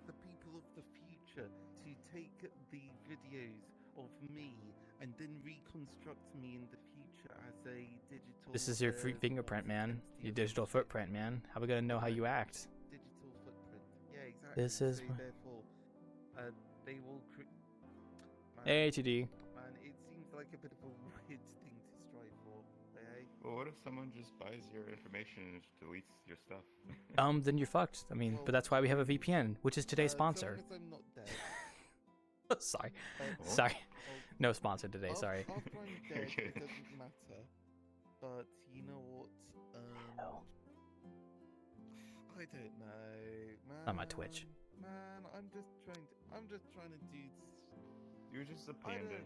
the people of the future to take the videos of me and then reconstruct me in the future as a digital. This is your fingerprint, man. Your digital footprint, man. How are we gonna know how you act? Digital footprint. Yeah, exactly. This is. So therefore, they will. Hey, TD. Man, it seems like a bit of a weird thing to strive for. Hey. Well, what if someone just buys your information and just deletes your stuff? Then you're fucked. I mean, but that's why we have a VPN, which is today's sponsor. As long as I'm not dead. Sorry. Oh. Sorry. No sponsor today, sorry. After I'm dead, it doesn't matter. But you know what? I don't know, man. On my Twitch. Man, I'm just trying to do. You're just a panda.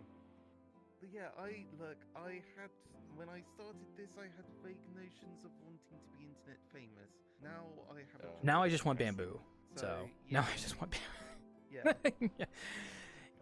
But yeah, when I started this, I had vague notions of wanting to be internet famous. Now I have. Now I just want bamboo. So yeah. now I just want bamboo. Yeah. Yeah.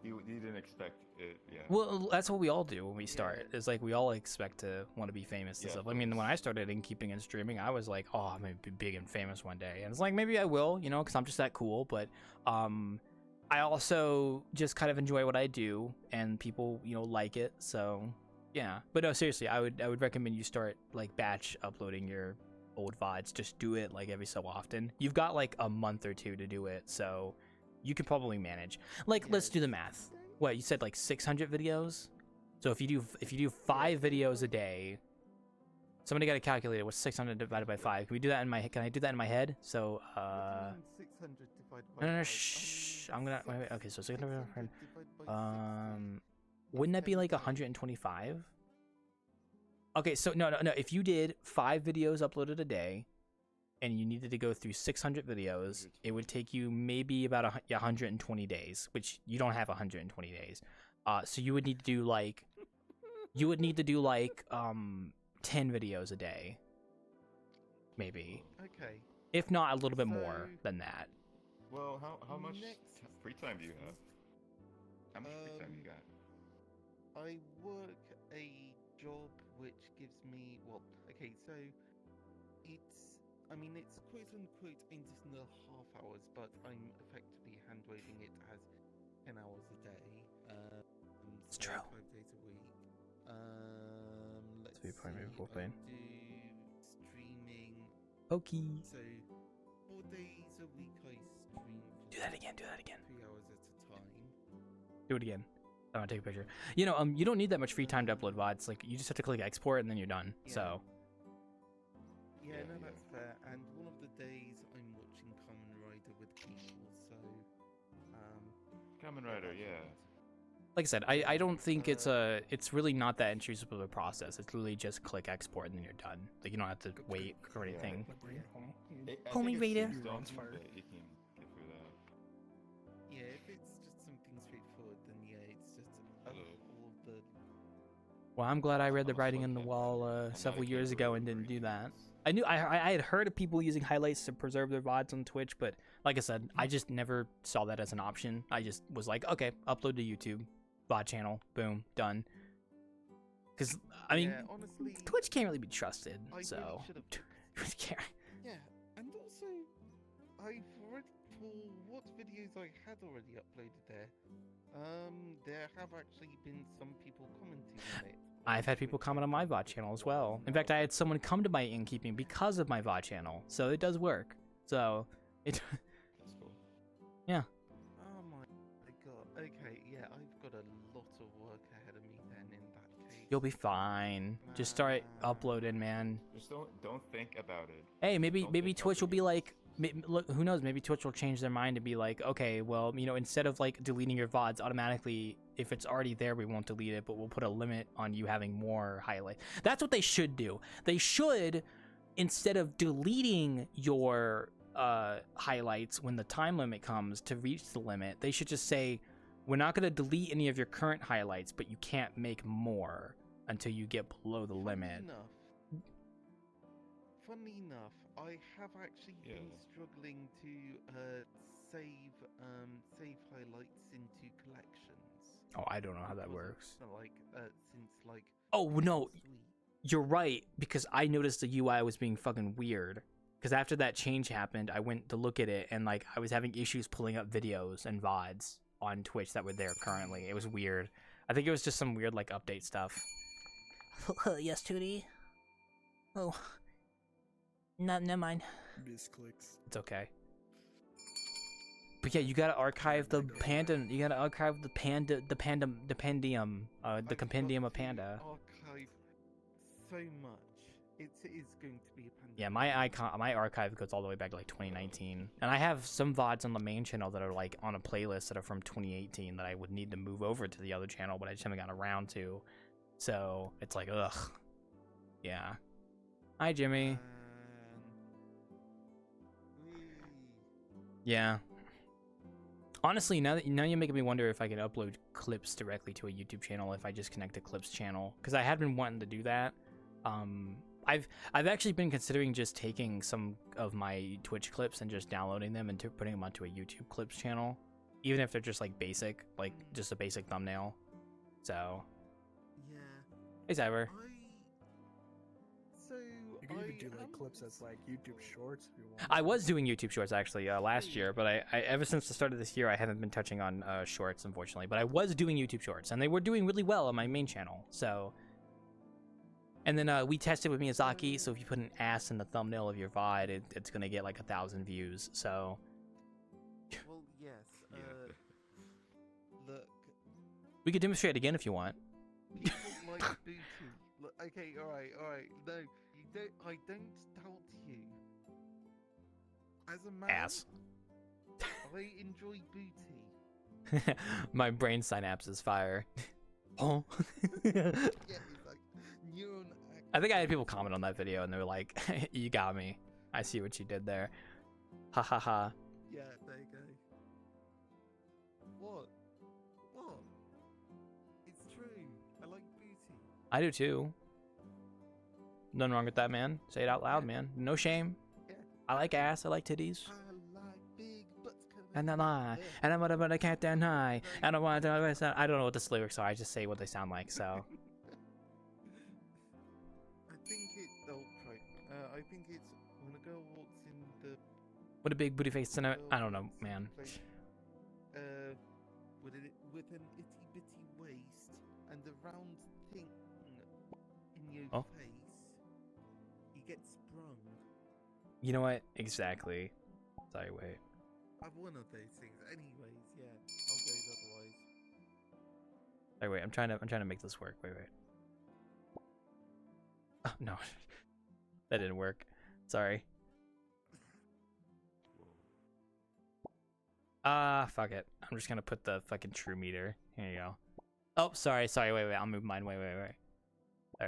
You didn't expect it, yeah. Well, that's what we all do when we start. It's like we all expect to want to be famous and Yeah, stuff. I mean, when I started Innkeeping and streaming, I was like, oh, I'm gonna be big and famous one day. And it's like, maybe I will, because I'm just that cool. But I also just kind of enjoy what I do, and people, like it. So yeah. But no, seriously, I would recommend you start like batch uploading your old VODs. Just do it like every so often. You've got like a month or 2 to do it, so you can probably manage. Like, let's do the math. What, you said like 600 videos? So if you do 5 videos a day, somebody got a calculator. What's 600 divided by 5? Can we do that in my? Can I do that in my head? So 600 divided by no, 5. shh. I'm gonna wait. Okay, so 600 divided by 6 wouldn't that be like 125? Okay, so no. If you did 5 videos uploaded a day, and you needed to go through 600 videos, it would take you maybe about 120 days, which you don't have 120 days. So you would need to do like 10 videos a day, maybe. Okay. If not a little bit more than that. Well, how much Next- free time do you have? How much free time you got? I work a job which gives me okay, so it's quote unquote 8.5 hours, but I'm effectively hand waving it as 10 hours a day. It's so true. 5 days a week. Let's That's a good point, maybe see, we'll I play. do streaming. Okay. So 4 days a week I stream. Do that again. 3 hours at a time. Do it again. I want to take a picture. You don't need that much free time to upload VODs. Like, you just have to click export and then you're done. Yeah. So. Yeah, no, that's fair. And one of the days I'm watching Kamen Rider with people, so Kamen Rider, yeah. Like I said, I don't think it's really not that intrusive of a process. It's literally just click export and then you're done. Like, you don't have to wait or anything. Homie Raider. You can get through that. yeah, if it's just something straightforward, then yeah, it's just all of the. Well, I'm glad I read the I'm a writing slow on the kid. wall I'm not several a years ago kangaroo and or didn't a do that. goose. I knew I had heard of people using highlights to preserve their VODs on Twitch, but like I said, I just never saw that as an option. I just was like, okay, upload to YouTube, VOD channel, boom, done. Because I mean, Yeah, honestly, Twitch can't really be trusted, I really so should have. Twitch can't. Yeah, and also, I've already for what videos I had already uploaded there. There have actually been some people commenting on it. I've had people comment on my VOD channel as well. In fact, I had someone come to my Innkeeping because of my VOD channel, so it does work. So it. That's cool. Yeah. Oh my god. Okay, yeah, I've got a lot of work ahead of me then in that case. You'll be fine. Just start uploading, man. Just don't think about it. Hey, maybe Don't maybe think Twitch will be uploading like, look, who knows? Maybe Twitch will change their mind and be like, okay, well, you know, instead of like deleting your VODs automatically, if it's already there, we won't delete it, but we'll put a limit on you having more highlight. That's what they should do. They should, instead of deleting your highlights when the time limit comes to reach the limit, they should just say, we're not going to delete any of your current highlights, but you can't make more until you get below the limit. Funny enough, I have actually been struggling to save highlights into collections. Oh, I don't know how that works. Like since like. Oh no, last week. you're right, because I noticed the UI was being fucking weird. Because after that change happened, I went to look at it and like I was having issues pulling up videos and VODs on Twitch that were there currently. It was weird. I think it was just some weird like update stuff. Yes, Tootie. Oh, never mind. Misclicks. It's okay. But yeah, you gotta archive the panda. You gotta archive the compendium of panda. Archive so much. It is going to be a pandemic. Yeah, my archive goes all the way back to like 2019, and I have some VODs on the main channel that are like on a playlist that are from 2018 that I would need to move over to the other channel, but I just haven't gotten around to. So it's like, ugh. Yeah. Hi, Jimmy. Yeah. Honestly, now you're making me wonder if I can upload clips directly to a YouTube channel if I just connect a clips channel, because I had been wanting to do that. I've actually been considering just taking some of my Twitch clips and just downloading them and putting them onto a YouTube clips channel, even if they're just like basic, like just a basic thumbnail. So. Yeah. Hey, Cyber. You can even do like clips as like YouTube Shorts if you want. I was doing YouTube Shorts actually last year, but I ever since the start of this year I haven't been touching on Shorts, unfortunately. But I was doing YouTube Shorts, and they were doing really well on my main channel. So, and then we tested with Miyazaki. So if you put an ass in the thumbnail of your VOD, it's gonna get like 1,000 views. So. Well, yes. Look. We could demonstrate again if you want. People like booty. Look, okay, all right. No, you don't. I don't doubt you. As a man, Ass. I enjoy booty. My brain synapse is fire. Oh. Yeah, it's like neuron. I think I had people comment on that video and they were like, "You got me. I see what you did there." Ha ha ha. Yeah, there you go. What? It's true. I like booty. I do too. Nothing wrong with that, man. Say it out loud, man. No shame. Yeah. I like ass. I like titties. I like big butts. And I want to can't deny. I don't want to. I don't know what the lyrics are. I just say what they sound like. So. I think I think it's when a girl walks in the. What a big booty face. And I don't know, man. With an itty bitty waist and a round thing in your Oh. face, you get sprung. You know what? Exactly. Sorry, wait. I've one of those things. Anyways, yeah. I'll go otherwise. Sorry, wait. I'm trying to make this work. Wait. Oh, no. That didn't work. Sorry. Fuck it. I'm just gonna put the fucking true meter. Here you go. Oh, sorry. Wait. I'll move mine. Wait. There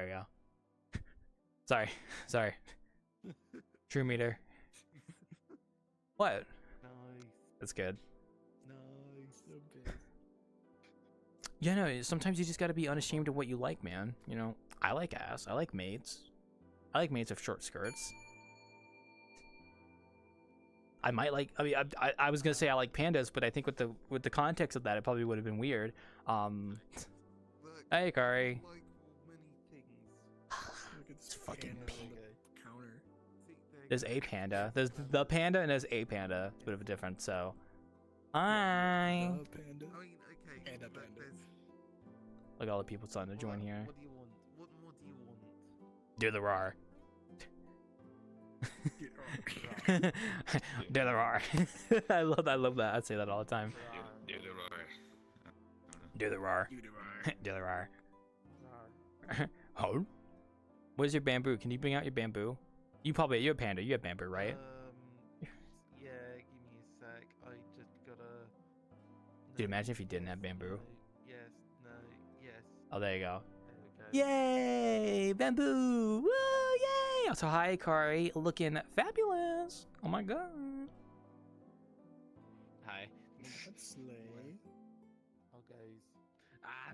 we go. Sorry. True meter. What? Nice. That's good. Nice. Yeah, no, sometimes you just gotta be unashamed of what you like, man. You know, I like ass. I like maids. I like maids with short skirts. I might like. I mean, I was gonna say I like pandas, but I think with the context of that, it probably would have been weird. Look, Hey, Kari. like many things. Look at It's this fucking panda on the counter. See, there There's you a go. panda. There's the panda and there's a panda. It's a bit of a difference. So, hi. The panda. I mean, okay. Panda, look, panda. there's- Look at all the people starting to join what- here. What do you want? What more do you want? Do the roar. Yeah. Do the roar. I love that. I say that all the time. Yeah, there are. Do the roar. You do right. Do the roar. Oh. Where's your bamboo? Can you bring out your bamboo? You're a panda. You have bamboo, right? Yeah, give me a sec. I just gotta. Dude, imagine if you didn't have bamboo. No, yes, no, yes. Oh, there you go. There we go. Yay! Bamboo! Woo! Yay! So hi, Kari. Looking fabulous. Oh my god. Hi. Let's slay. How goes? Ah!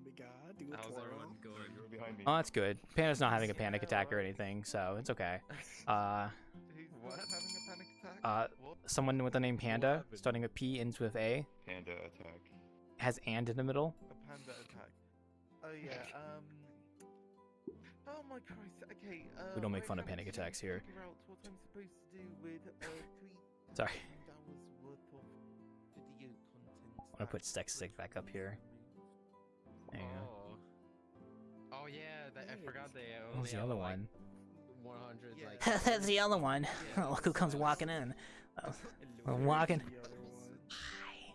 Big God, do a How's twirl. everyone going? You're behind me. Oh, that's good. Panda's not having a panic attack or anything, so it's okay. Who's What? having a panic attack? Uh, What? Someone with the name Panda, happened? starting with P, ends with A, Panda attack. has and in the middle. A panda attack. Oh yeah. Oh my Christ. Okay. We don't make I fun of have panic to attacks here. Figure out what I'm supposed to do with 3,000 Sorry. hours worth of video content. I'm gonna put that Sex Stick back up here. There you go. Oh yeah, I forgot they What only was the have, other like, one? 100 Yeah. like. That's the other one. Yeah. Look who comes walking in. We're Where's walking. the other one? Hi.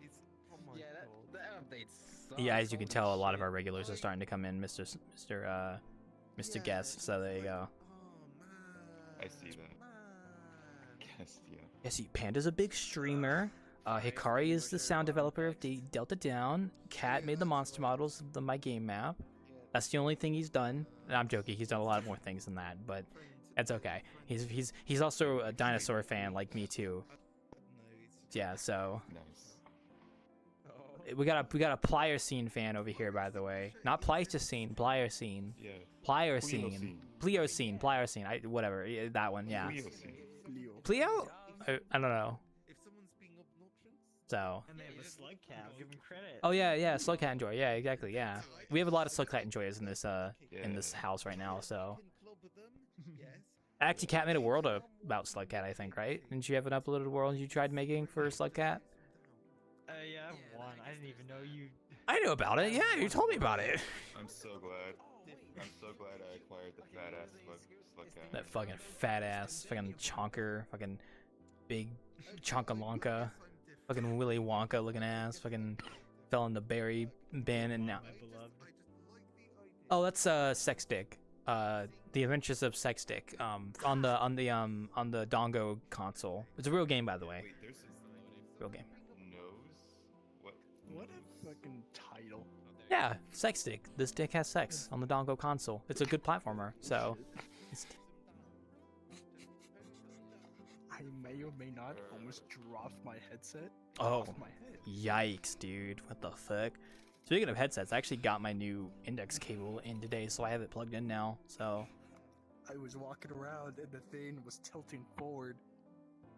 It's, oh my Yeah, god. that update sucks. Yeah, as you can holy tell, a lot of shit. our regulars are starting to come in, Mr. Guest. So there you go. Oh man. I see that. Man. Yes, yeah. Yeah, see, Panda's a big streamer. Hikari is the sound developer of Delta Down. Cat made the monster models of my game map. That's the only thing he's done. And I'm joking. He's done a lot more things than that, but that's okay. He's also a dinosaur fan like me too. Yeah, so Nice. we got a Pliocene fan over here, by the way. Not Pleistocene, Pliocene. Yeah. Pliocene. Pliocene. Whatever. Yeah, that one. Yeah. Pliocene. Leo. Plio? I don't know. If someone's being obnoxious. So. And they have a slug cat. I'll give him credit. Oh yeah, Slug Cat Enjoy. Yeah, exactly. Yeah, we have a lot of Slug Cat Enjoyers in this house right now. So actually, Cat made a world about Slug Cat, I think, right? Didn't you have an uploaded world you tried making for Slug Cat? Yeah, I have one. I didn't even know you. I knew about it. Yeah, you told me about it. I'm so glad. I'm so glad I acquired the fat ass slug cat. That fucking fat ass, fucking chonker, fucking big chonkalonka, fucking Willy Wonka looking ass, fucking fell in the berry bin and now. My beloved. Oh, that's Sex Stick. The Adventures of Sex Stick. On the Dongo console. It's a real game, by the way. Wait, there's Real game. nose? What? What a fucking title. Yeah, Sex Stick. This dick has sex on the Dongo console. It's a good platformer. So. I may or may not almost dropped my headset Oh. off my head. Yikes, dude. What the fuck? Speaking of headsets, I actually got my new index cable in today, so I have it plugged in now. So. I was walking around and the thing was tilting forward.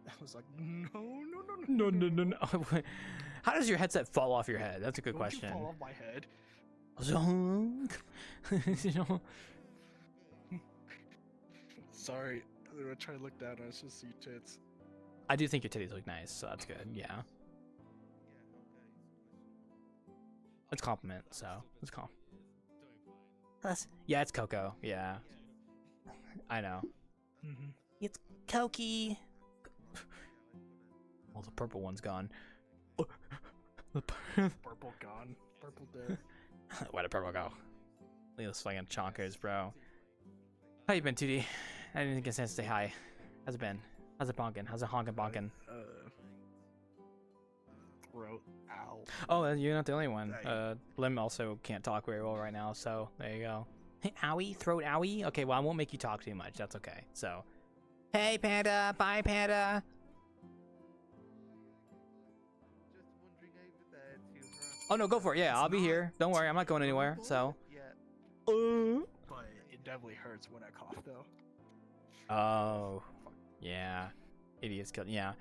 I was like, no. No. How does your headset fall off your head? That's a good Don't question. You fall off my head. You know? Sorry, I try to look down. I just see tits. I do think your titties look nice, so that's good. Yeah. It's a compliment, so it's calm. Yeah, it's Coco. Yeah. I know. Mm-hmm. It's Cokie. Well, the purple one's gone. Purple gone. Purple dead. Where'd the purple go? Look at those fucking chonkers, bro. How you been, 2D? I didn't get a chance to say hi. How's it been? How's it bonkin'? How's it honkin' bonkin'? Throat. Ow. Oh, you're not the only one. Lim also can't talk very well right now, so there you go. Hey, owie, throat owie. Okay, well, I won't make you talk too much. That's okay. So, hey, Panda. Bye, Panda. Just wandering over there to harass Oh no, go for it. Yeah, It's I'll be not- here. Don't worry, I'm not going anywhere. So. Yeah. But it definitely hurts when I cough, though. Oh, yeah, idiots kill. Yeah,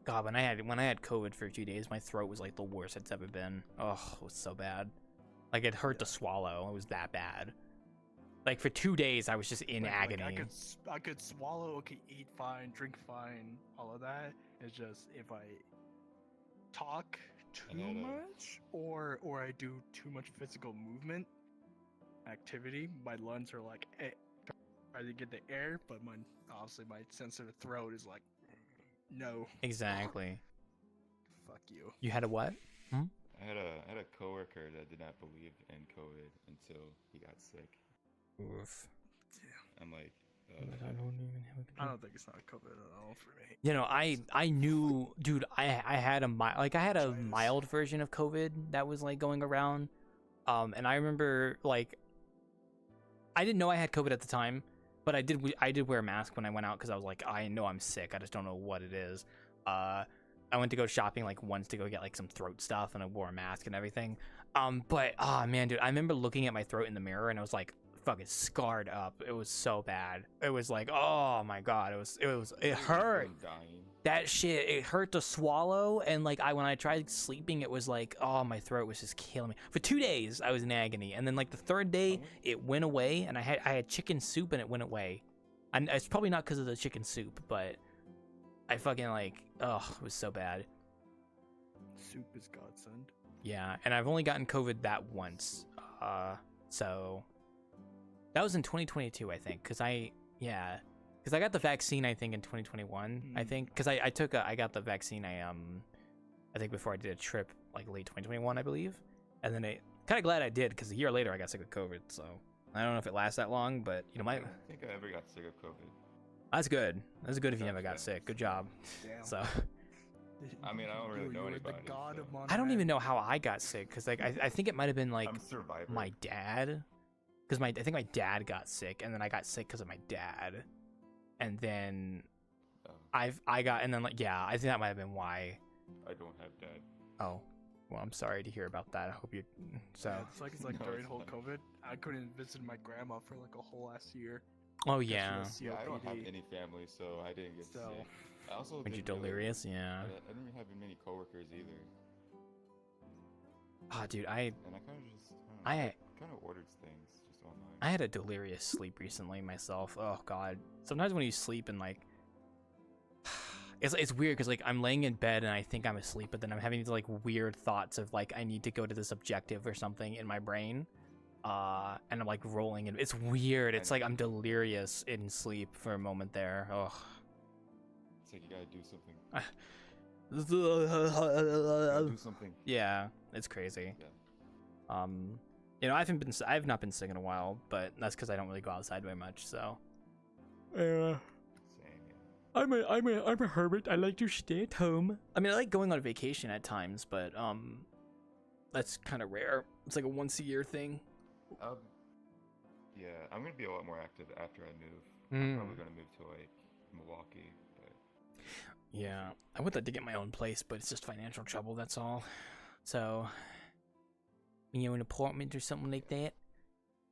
God, when I had COVID for 2 days, my throat was like the worst it's ever been. Oh, it was so bad. Like it hurt to swallow. It was that bad. Like for 2 days, I was just in agony. I could swallow, okay, eat fine, drink fine, all of that. It's just if I talk too much or I do too much physical movement activity, my lungs are like, I didn't get the air, but obviously my sensitive throat is like, no. Exactly. Fuck you. You had a what? I had a coworker that did not believe in COVID until he got sick. Oof. I'm like, I don't think it's not COVID at all for me. You know, I knew, dude. I had a mild version of COVID that was like going around, and I remember like I didn't know I had COVID at the time, but I did wear a mask when I went out because I was like, I know I'm sick. I just don't know what it is. I went to go shopping like once to go get like some throat stuff, and I wore a mask and everything. But man, dude, I remember looking at my throat in the mirror, and I was like fucking scarred up. It was so bad. It was like, oh my god, it hurt. That shit, it hurt to swallow, and like when I tried sleeping, it was like, oh, my throat was just killing me. For 2 days, I was in agony, and then like the third day, it went away, and I had chicken soup, and it went away. And it's probably not because of the chicken soup, but I fucking like, oh, it was so bad. Soup is godsend. Yeah, and I've only gotten COVID that once, so that was in 2022, I think, because I got the vaccine, I think, in 2021. I think because I got the vaccine. I think before I did a trip like late 2021, I believe, and then kind of glad I did because a year later I got sick of COVID. So I don't know if it lasts that long, but you know, I don't think I ever got sick of COVID. That's good. That's good if you never got sick. Good job. Damn. So I mean, I don't really know anybody. The god so. of I don't even know how I got sick because like I think it might have been like I'm Survivor. my dad, because I think my dad got sick, and then I got sick because of my dad, and then I got, and then like I think that might have been why. I don't have dad. Oh, well, I'm sorry to hear about that. I hope you. So. Yeah, it's like No, during it's whole fine. COVID, I couldn't visit my grandma for like a whole last year. Oh yeah. Yeah, I don't have COPD. any family, so I didn't get So- sick. I also Were you didn't really- delirious? Yeah. I didn't have many coworkers either, Ah, dude, and I kind of just I kind of ordered things just online. I had a delirious sleep recently myself. Oh god. Sometimes when you sleep and like it's weird because like I'm laying in bed and I think I'm asleep, but then I'm having these like weird thoughts of like I need to go to this objective or something in my brain. And I'm like rolling and it's weird. It's like I'm delirious in sleep for a moment there. Oh. It's like you gotta do something. Do something. Yeah, it's crazy. Yeah. You know, I've not been sick in a while, but that's because I don't really go outside very much. So, yeah. Same. Yeah. I'm a hermit. I like to stay at home. I mean, I like going on vacation at times, but that's kind of rare. It's like a once a year thing. Yeah, I'm gonna be a lot more active after I move. Mm. I'm probably gonna move to like Milwaukee, but Yeah, I would like to get my own place, but it's just financial trouble. That's all. So, you know, an apartment or something like that.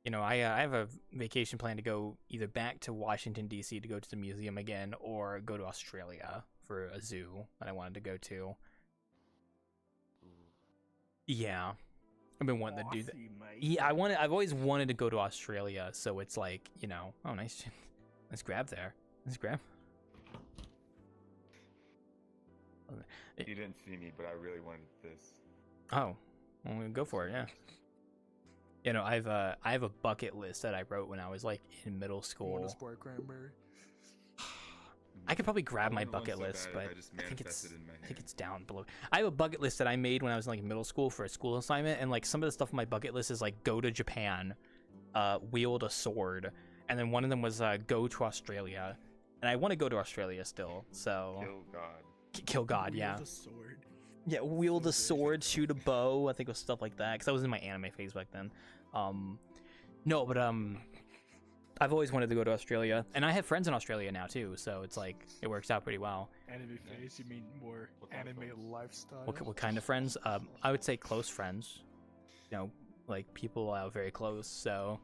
You know, I have a vacation plan to go either back to Washington D.C. to go to the museum again, or go to Australia for a zoo that I wanted to go to. ooh, Yeah, I've been wanting to do that. Aussie, mate. Yeah, I've always wanted to go to Australia, so it's like, you know, oh, nice grab there. Nice grab. you didn't see me, but I really wanted this. Oh, well, go for it, yeah. You know, I have a bucket list that I wrote when I was like in middle Want school. a sport cranberry? I could probably grab my wanted one bucket so list, bad, but I just I think manifested in my I think head. it's down below. I have a bucket list that I made when I was in like middle school for a school assignment, and like some of the stuff on my bucket list is like go to Japan, wield a sword, and then one of them was go to Australia, and I want to go to Australia still. So Kill God. kill God, Wield yeah, a sword. yeah, wield a sword, shoot a bow. I think it was stuff like that because I was in my anime phase back then. No, but I've always wanted to go to Australia, and I have friends in Australia now too, so it's like it works out pretty well. Anime face, you mean more What kind of anime friends? lifestyle? What kind of friends? I would say close friends. You know, like people very close. So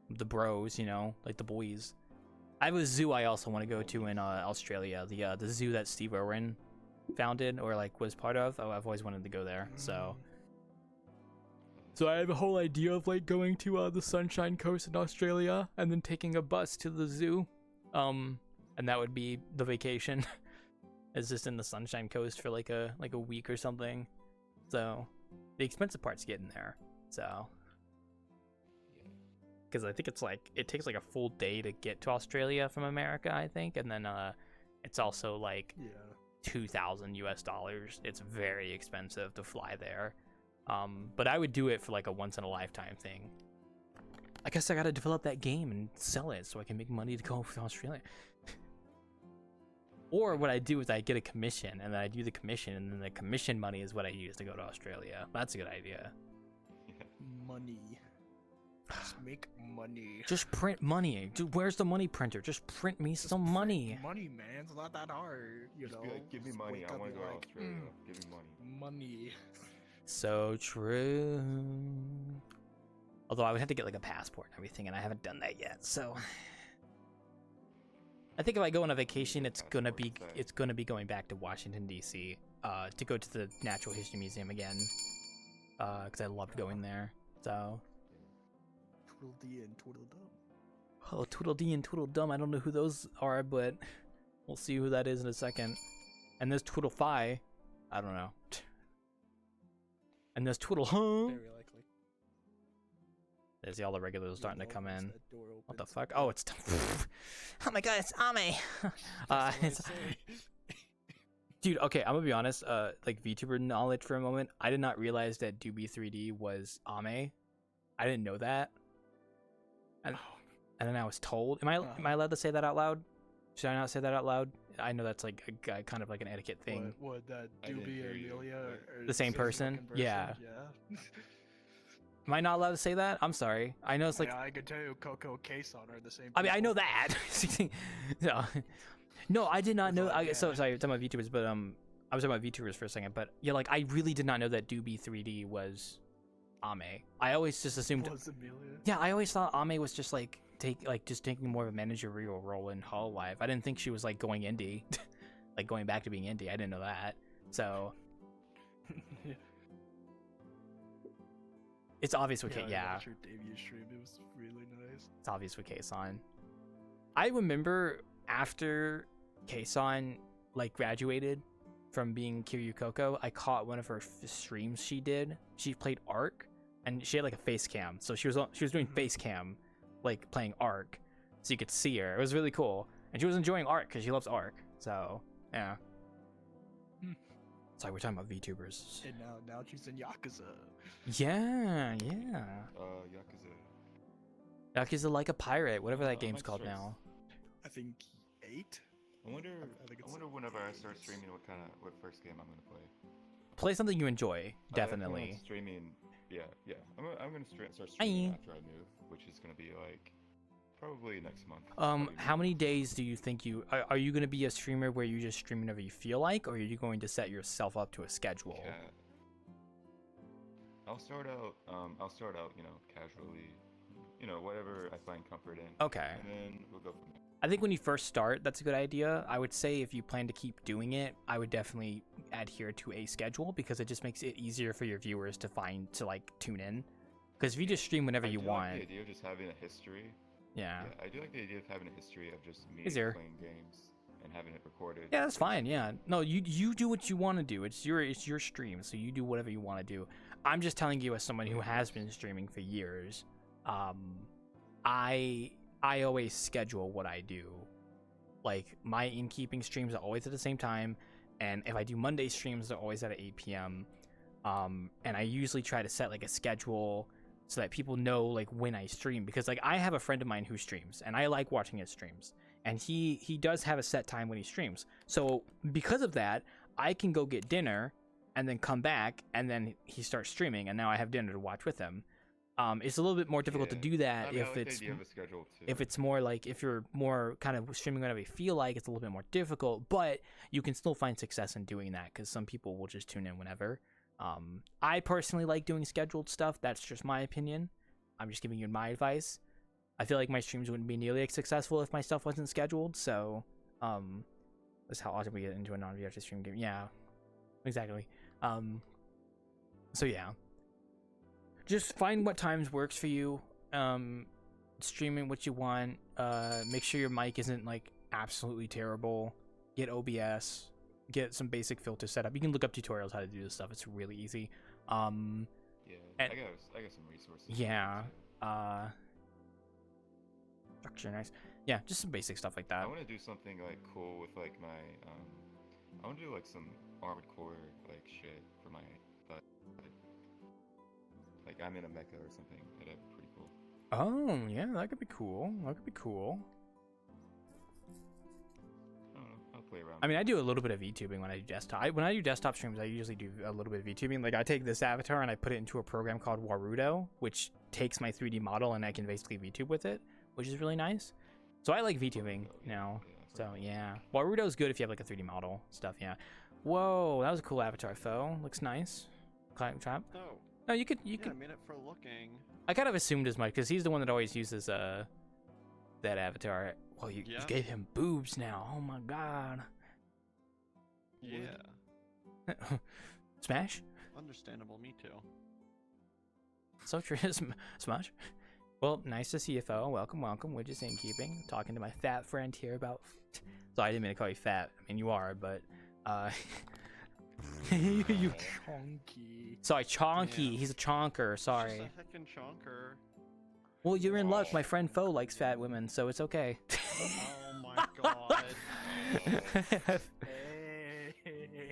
Nice. the bros, you know, like the boys. I have a zoo I also want to go to in Australia. The zoo that Steve Irwin founded or like was part of. Oh, I've always wanted to go there. So I have a whole idea of like going to the Sunshine Coast in Australia and then taking a bus to the zoo. And that would be the vacation. It's just in the Sunshine Coast for like a week or something. So the expensive part's getting there. So because I think it takes like a full day to get to Australia from America, I think, and then it's also like $2,000 US. It's very expensive to fly there. But I would do it for like a once in a lifetime thing. I guess I gotta develop that game and sell it so I can make money to go to Australia. Or what I do is I get a commission and then I do the commission and then the commission money is what I use to go to Australia. That's a good idea. Money. Just make money. Just print money. Dude, where's the money printer? Just print me some money. Money, man. It's not that hard. You Just know. be like, give me Just money. wake I up want to and go like, to Australia. Give me money. Money. So true. Although I would have to get like a passport and everything, and I haven't done that yet. So I think if I go on a vacation, it's gonna be going back to Washington D.C. To go to the Natural History Museum again, because I loved going there. So Tweedledee and Tweedledum. oh, Tweedledee and Tweedledum. I don't know who those are, but we'll see who that is in a second. And there's Tweedlefy. I don't know. And there's Tweedlehum. Very likely. There's all the regulars starting to come in. That door What the opens. fuck? Oh, it's oh my god, it's Ame. That's It's, what I say. dude. Okay, I'm gonna be honest. Like VTuber knowledge for a moment. I did not realize that Doobie 3D was Ame. I didn't know that. And then I was told. Am I allowed to say that out loud? Should I not say that out loud? I know that's like a kind of like an etiquette thing. What that I didn't Doobie hear and you, Amelia but- are The same person? fucking Yeah. Yeah. Am I not allowed to say that? I'm sorry. I know it's like. Yeah, I could tell you Coco K-Son are the same. I mean, I know people. that. No. No, I did not It's know. like, So yeah. sorry, I'm talking about VTubers, but I was talking about VTubers for a second. But yeah, like I really did not know that Doobie 3D was Ame. I always just assumed. Was Amelia? Yeah, I always thought Ame was just like just taking more of a managerial role in Hololive. I didn't think she was like going indie, like going back to being indie. I didn't know that. So Yeah. it's obvious with I watched her debut stream. It was really nice. It's obvious with Kason. I remember after Kason like graduated from being Kiryu Coco, I caught one of her streams she did. She played Ark, and she had like a face cam, so she was doing face cam, like playing Ark, so you could see her. It was really cool, and she was enjoying Ark because she loves Ark. So yeah. Hmm. Sorry, we're talking about VTubers. And now she's in Yakuza. Yeah. Yakuza. Yakuza Like a Pirate, whatever that I game's might called start now. I think 8. I wonder think it's- whenever I start streaming what first game I'm gonna play. Play something you enjoy, I plan on definitely. streaming. Yeah. I'm gonna start streaming Aye. after I move, which is gonna be like probably next month. How many days do you think are you going to be a streamer where you just stream whenever you feel like, or are you going to set yourself up to a schedule? Yeah. I'll start out, casually, whatever I find comfort in. Okay. And then we'll go from there. I think when you first start, that's a good idea. I would say if you plan to keep doing it, I would definitely adhere to a schedule because it just makes it easier for your viewers to tune in. Because if you just stream whenever I you do want, like the idea of just having a history. yeah. I do like the idea of having a history of just me Easier. playing games and having it recorded. Yeah, that's fine. Yeah, no, you do what you want to do. It's your stream, so you do whatever you want to do. I'm just telling you as someone who has been streaming for years. I always schedule what I do. Like my Innkeeping streams are always at the same time, and if I do Monday streams, they're always at 8 p.m. And I usually try to set like a schedule so that people know like when I stream, because like I have a friend of mine who streams and I like watching his streams, and he does have a set time when he streams. So because of that, I can go get dinner and then come back and then he starts streaming and now I have dinner to watch with him. It's a little bit more difficult to Yeah. do that I mean, I if like the it's idea of a schedule too. if it's more like if you're more kind of streaming whenever you feel like. It's a little bit more difficult, but you can still find success in doing that because some people will just tune in whenever. I personally like doing scheduled stuff. That's just my opinion. I'm just giving you my advice. I feel like my streams wouldn't be nearly as successful if my stuff wasn't scheduled. So, that's how often we get into a non-VRChat stream game. Yeah, exactly. So yeah, just find what times works for you. Streaming what you want. Make sure your mic isn't like absolutely terrible. Get OBS. Get some basic filter setup. You can look up tutorials how to do this stuff. It's really easy. Yeah, I and- got some resources. Yeah. Structure nice. Yeah, just some basic stuff like that. I want to do something like cool with like my I want to do like some Armored Core like shit for my like I'm in a mecha or something. That'd be pretty cool. Oh, yeah, that could be cool. That could be cool. I don't know. I'll play around. I mean, I do a little bit of VTubing when I do desktop. When I do desktop streams, I usually do a little bit of VTubing. Like, I take this avatar and I put it into a program called Warudo, which takes my 3D model and I can basically VTube with it, which is really nice. So I like VTubing now. So yeah, Warudo's good if you have like a 3D model stuff. Yeah. Whoa, that was a cool avatar, foe. Looks nice. Climb trap. No. No, you could. I made it for looking. I kind of assumed as much because he's the one that always uses that avatar. Well, you Yeah. gave him boobs now. Oh my god. Yeah. Smash. Understandable. Me too. So true. Smash. Well, nice to see you, foe. Welcome, welcome. We're just Innkeeping. Talking to my fat friend here about. So I didn't mean to call you fat. I mean you are, but you. Chonky. Sorry, chonky. Yeah. He's a chonker. Sorry. Just a heckin' chonker. Well, you're in luck. My friend foe likes fat women, so it's okay. Oh my god.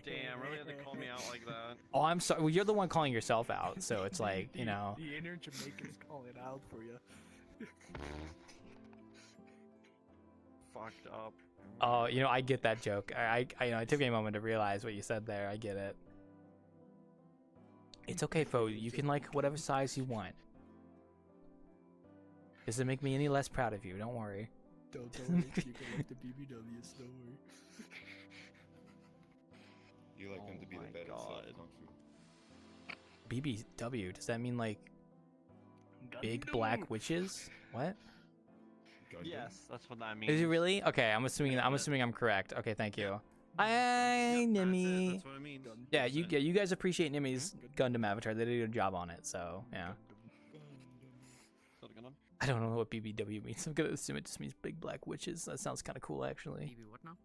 Damn, really had to call me out like that. Oh, I'm sorry. Well, you're the one calling yourself out, so it's like, you know. The inner Jamaicans call it out for you. Fucked up. Oh, you know, I get that joke. You know, it took me a moment to realize what you said there. I get it. It's okay, foe. You can like whatever size you want. Doesn't make me any less proud of you. Don't worry. Don't worry, you can like the BBWs, don't worry. You like them to be Oh the my bed itself, God. don't you? BBW. Does that mean like big black witches? What? Yes, that's what that means. Is it really? Okay, I'm assuming. Yeah. I'm assuming I'm correct. Okay, thank you. Hi, Nimmy. That's what it means. Yeah, you guys appreciate Nimmy's Gundam avatar. They did a good job on it, so yeah. Is that a Gundam? I don't know what BBW means. I'm gonna assume it just means big black witches. That sounds kind of cool, actually. BB what now?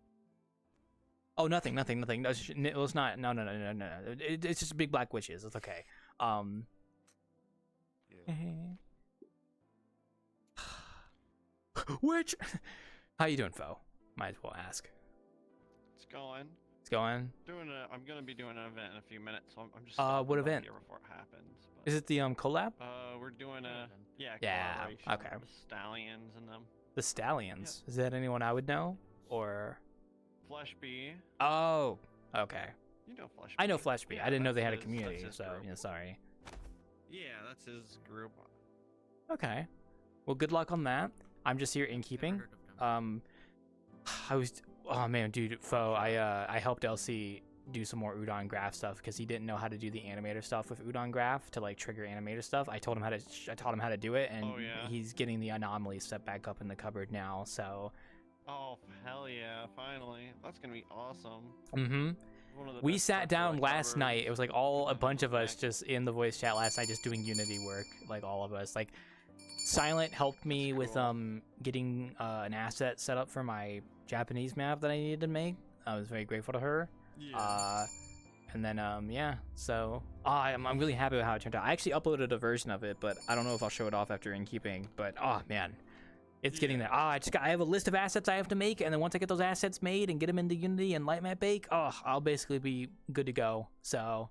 Oh, nothing. No, it's not. No. It's just big black witches. It's okay. Yeah. Witch. How you doing, foe? Might as well ask. It's going. It's going. I'm gonna be doing an event in a few minutes, so I'm just. What stopping by event? here before it happens. But, Is it the collab? we're doing a event? Yeah, collaboration okay. with Stallions and them. The Stallions. Is that anyone I would know? Or Flesh Bee. oh, okay. You know Flesh Bee. I know Flesh Bee. Yeah, I didn't know they that's had a his- community, that's his so group. yeah, sorry. Yeah, that's his group. Okay. Well, good luck on that. I'm just here Innkeeping. Never heard of them. Oh man, dude, foe. I helped LC do some more Udon Graph stuff because he didn't know how to do the animator stuff with Udon Graph to like trigger animator stuff. I taught him how to do it, and Oh, yeah? he's getting the anomalies set back up in the cupboard now. So, Oh hell yeah! Finally, that's gonna be awesome. One of the we best sat parts of, down like, last ever. night. It was like a bunch of us Okay. just in the voice chat last night, just doing Unity work. Like all of us. Like Silent helped me That's with cool. getting an asset set up for my Japanese map that I needed to make. I was very grateful to her. Yeah. And then yeah, so I'm really happy with how it turned out. I actually uploaded a version of it, but I don't know if I'll show it off after Innkeeping. But oh man, it's getting there. I have a list of assets I have to make, and then once I get those assets made and get them into Unity and Lightmap Bake, I'll basically be good to go. So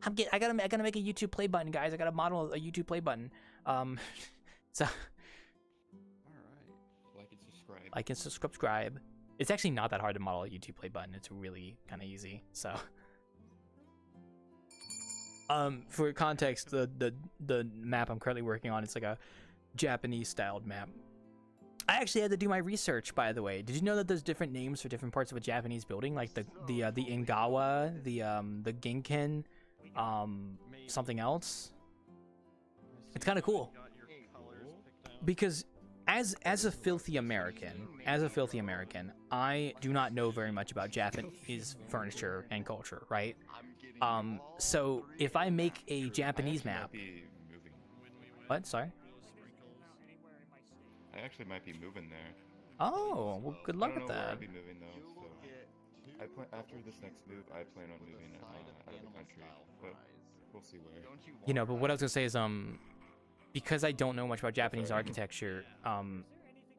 I gotta make a YouTube play button, guys. I gotta model a YouTube play button. So All right. Like and subscribe. like and subscribe. It's actually not that hard to model a YouTube play button. It's really kind of easy. So For context, the map I'm currently working on, it's like a Japanese styled map. I actually had to do my research, by the way. Did you know that there's different names for different parts of a Japanese building, like the Ingawa, the Ginken, something else? It's kind of cool. Because as a filthy American, I do not know very much about Japanese furniture and culture, right? So if I make a Japanese map, what? Sorry. I actually might be moving there. Oh, well, good luck with I don't know where that. I'll be moving though. So after this next move, I plan on moving out of the country, but we'll see where. You know, but what I was gonna say is, because I don't know much about Japanese architecture,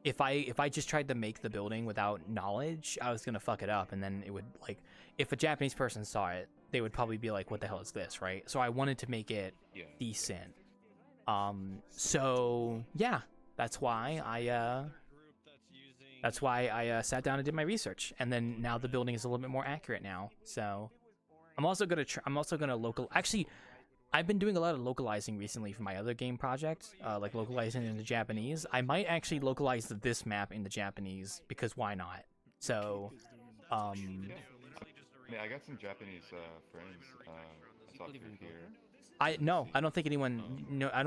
if I just tried to make the building without knowledge, I was gonna fuck it up, and then it would, like, if a Japanese person saw it, they would probably be like, "What the hell is this?" Right? So I wanted to make it decent. So yeah, that's why I sat down and did my research, and then now the building is a little bit more accurate now. So I'm also gonna local. Actually, I've been doing a lot of localizing recently for my other game project, like localizing into Japanese. I might actually localize this map into Japanese because why not? So, I mean, I got some Japanese friends. I talked to here. I don't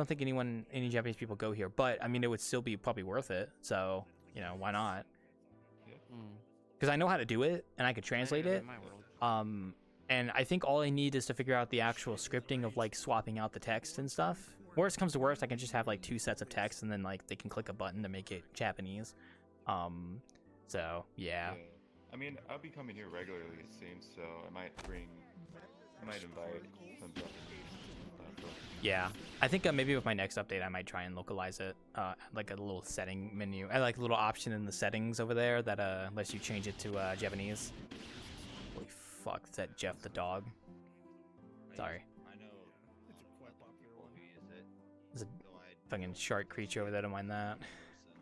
think any Japanese people go here, but I mean, it would still be probably worth it. So, you know, why not? Because I know how to do it and I could translate it. And I think all I need is to figure out the actual scripting of like swapping out the text and stuff. Worst comes to worst, I can just have like 2 sets of text and then like they can click a button to make it Japanese. So yeah. I mean, I'll be coming here regularly, it seems, so I might invite some Japanese folks. Yeah, I think maybe with my next update, I might try and localize it, like a little setting menu. I like a little option in the settings over there that lets you change it to Japanese. Holy fuck, is that Jeff the dog? Sorry. I know. It's a quite popular one. There's a fucking shark creature over there, don't mind that.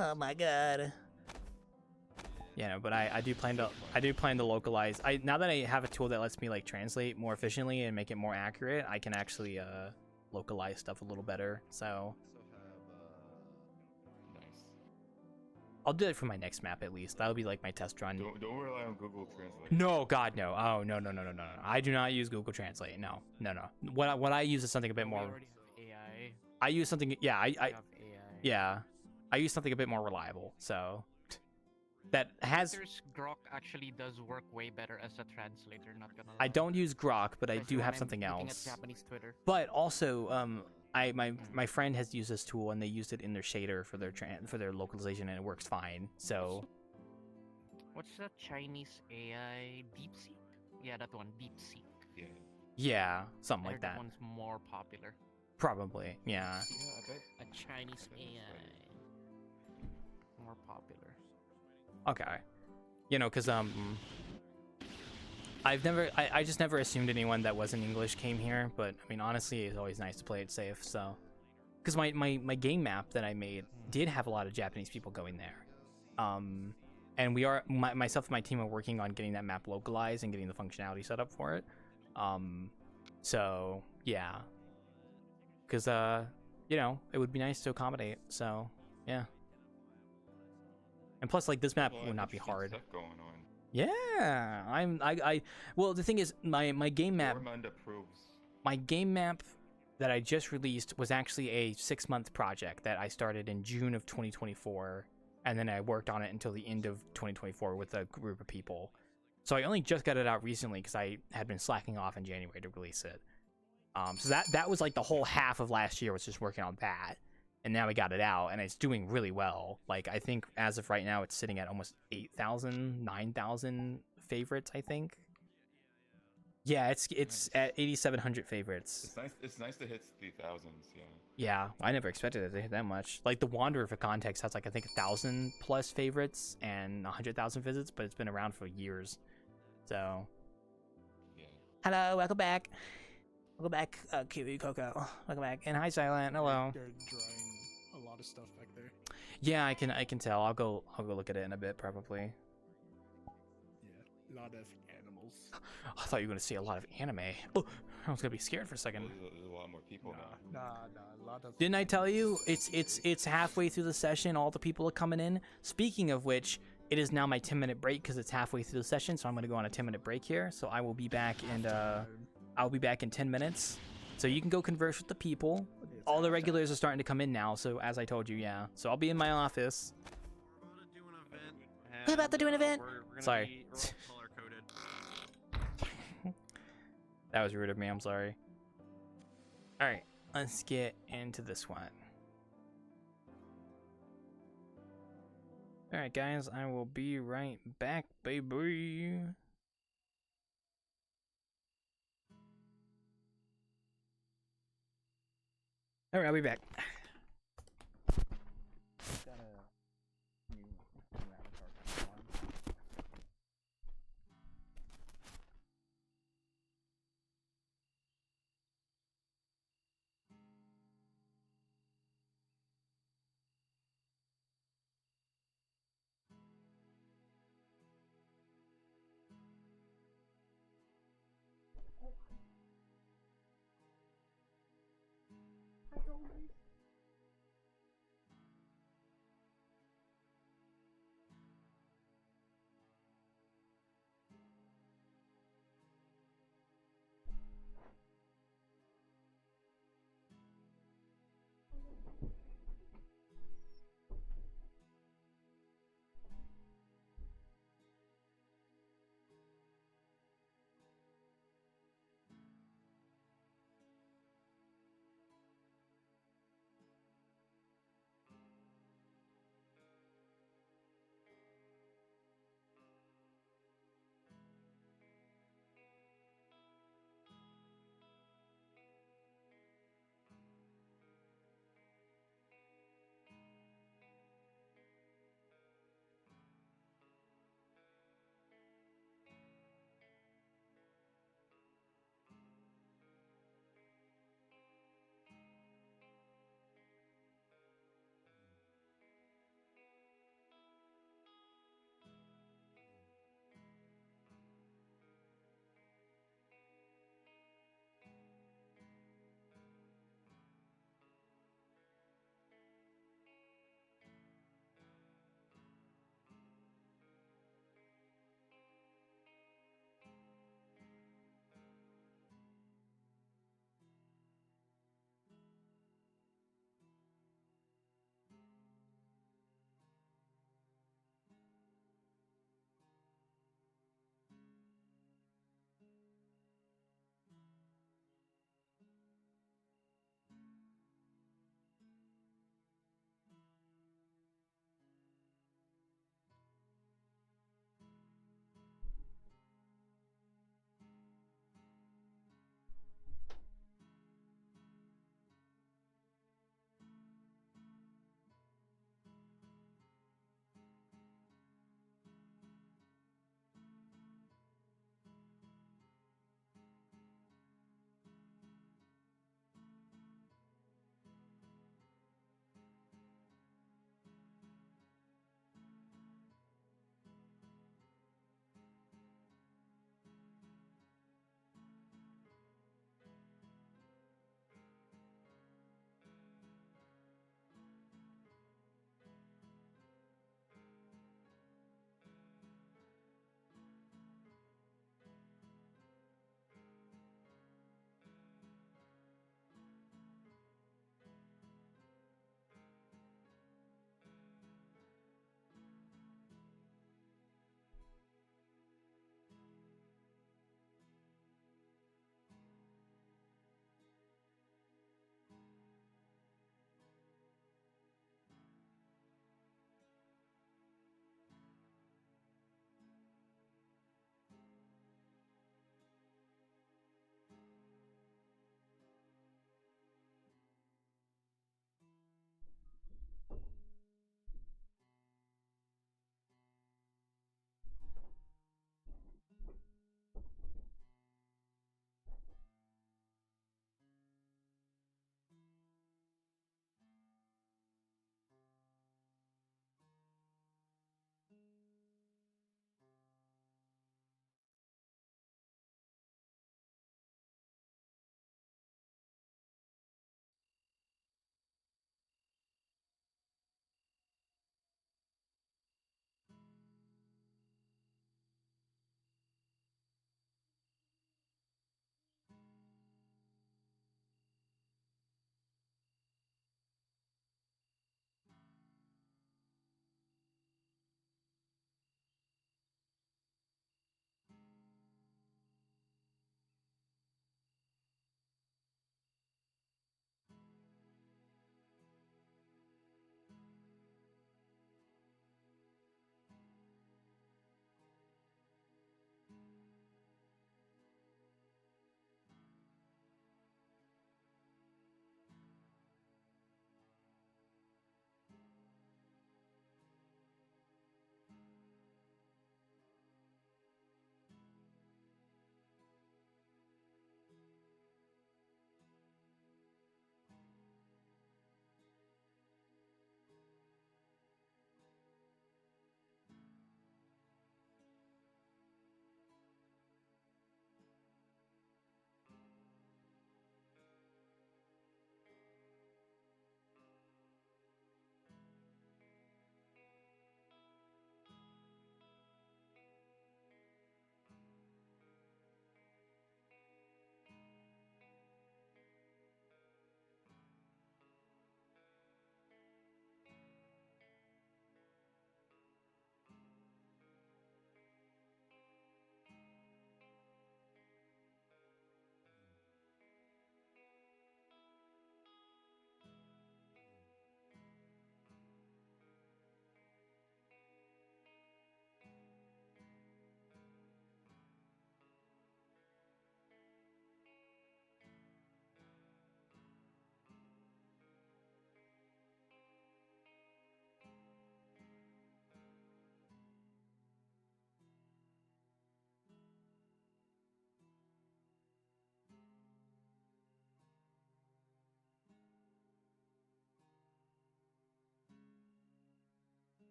Oh my god. Yeah, no, but I do plan to localize. Now that I have a tool that lets me like translate more efficiently and make it more accurate, I can actually localize stuff a little better. So Nice. I'll do it for my next map at least. That'll be like my test run. Don't rely on Google Translate. No, God, no. Oh, no. I do not use Google Translate. No. What I use is something a bit more. We already have AI. I use something. Yeah, We have AI. yeah. I use something a bit more reliable. So that has. There's Grok actually does work way better as a translator. Not gonna lie. I don't use Grok, but I Especially do when have I'm something looking else. At Japanese Twitter. But also, my friend has used this tool and they used it in their shader for their localization and it works fine. So What's that Chinese AI? DeepSeek? Yeah, that one. DeepSeek. yeah, something I like heard that. That one's more popular. Probably, yeah. I bet. A Chinese AI. More popular. Okay. You know, because I just never assumed anyone that wasn't English came here, but I mean, honestly, it's always nice to play it safe. So, because my game map that I made did have a lot of Japanese people going there, and myself and my team are working on getting that map localized and getting the functionality set up for it. So yeah, because you know, it would be nice to accommodate. So yeah, and plus, like, this map would not be hard. Stuff going on. Yeah, well, the thing is, my game map. Ormond approves. My game map that I just released was actually a 6-month project that I started in June of 2024, and then I worked on it until the end of 2024 with a group of people. So I only just got it out recently because I had been slacking off in January to release it. So that was like the whole half of last year was just working on that, and now we got it out, and it's doing really well. Like, I think as of right now, it's sitting at almost 8,000, 9,000 favorites, I think. Yeah, it's at 8,700 favorites. It's nice to hit the thousands, yeah. Yeah, I never expected it to hit that much. Like, the Wanderer, for context, has like, I think 1,000 plus favorites and 100,000 visits, but it's been around for years. So, Yeah. hello, welcome back. Welcome back, Kiwi Coco. Welcome back, and hi, Silent. Hello. They're drawing a lot of stuff back there. Yeah, I can tell. I'll go look at it in a bit, probably. Yeah, a lot of animals. emails. I thought you were gonna say a lot of anime. Oh, I was gonna be scared for a second. There's a lot more people now. Nah, a lot of. Didn't I tell you? It's halfway through the session. All the people are coming in. Speaking of which, it is now my 10-minute break because it's halfway through the session. So I'm gonna go on a 10-minute break here. So I will be back and I'll be back in 10 minutes. So you can go converse with the people. All the regulars are starting to come in now. So as I told you, yeah. So I'll be in my office. We're about to do an event. We're gonna Sorry. be color coded. That was rude of me. I'm sorry. All right, let's get into this one. All right, guys, I will be right back, baby. All right, I'll be back.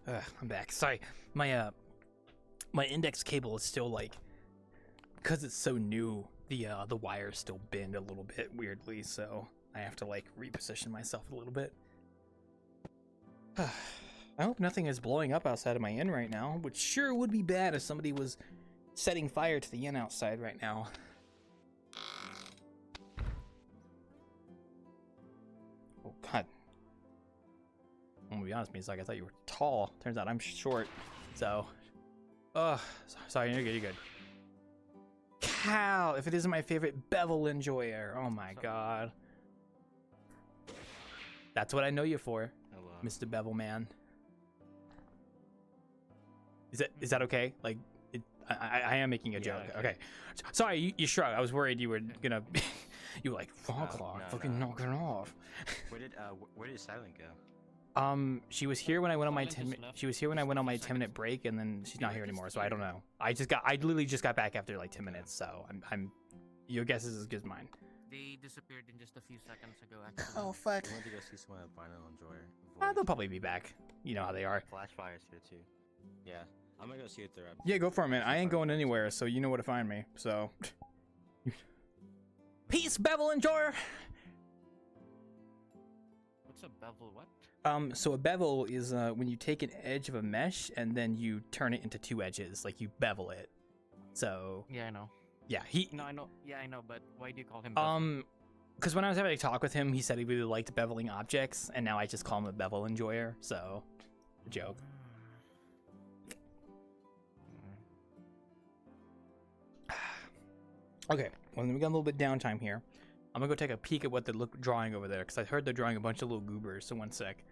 I'm back. Sorry, my my index cable is still like, because it's so new. The wire's still bend a little bit weirdly, so I have to like reposition myself a little bit. I hope nothing is blowing up outside of my inn right now, which sure would be bad if somebody was setting fire to the inn outside right now. Oh god. I'm gonna be honest with me, it's like I thought you were tall. Turns out I'm short. So, sorry, you're good, you're good. Cow, if it isn't my favorite bevel enjoyer. Oh my god. That's what I know you for, Hello. Mr. Bevel Man. Is that okay? Like, I am making a joke. Okay. Sorry, you shrug. I was worried you were gonna. You were like, Foglock, fucking knock it off. Where did Silent go? She was here when I went on my 10-minute break, and then she's not here anymore. So I don't know. I literally just got back after like 10 minutes. So I'm. Your guess is as good as mine. They disappeared in just a few seconds ago, actually. Oh fuck. I went to go see someone at Vinyl Enjoyer. They'll probably be back. You know how they are. Flashfire's here too. Yeah, I'm gonna go see if they're up. Yeah, go for it, man. I ain't going anywhere, so you know where to find me. So. Peace, bevel enjoyer. What's a bevel? What? So a bevel is when you take an edge of a mesh and then you turn it into two edges, like you bevel it. So Yeah, I know. yeah, No, I know. Yeah, I know. But why do you call him? Bevel? because when I was having a talk with him, he said he really liked beveling objects, and now I just call him a bevel enjoyer. So, a joke. Okay, well, then we got a little bit downtime here. I'm gonna go take a peek at what they're drawing over there, because I heard they're drawing a bunch of little goobers. So 1 sec.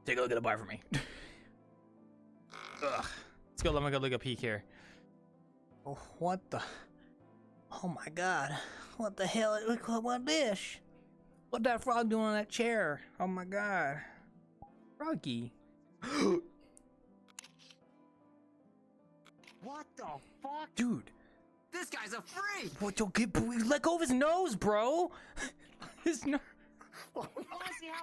Take a look at the bar for me. Ugh. Let's go. Let me go look a peek here. Oh, what the? Oh my god! What the hell? What this? What that frog doing on that chair? Oh my god, Froggy! What the fuck? Dude, This guy's a freak! what? Don't let go of his nose, bro. His nose.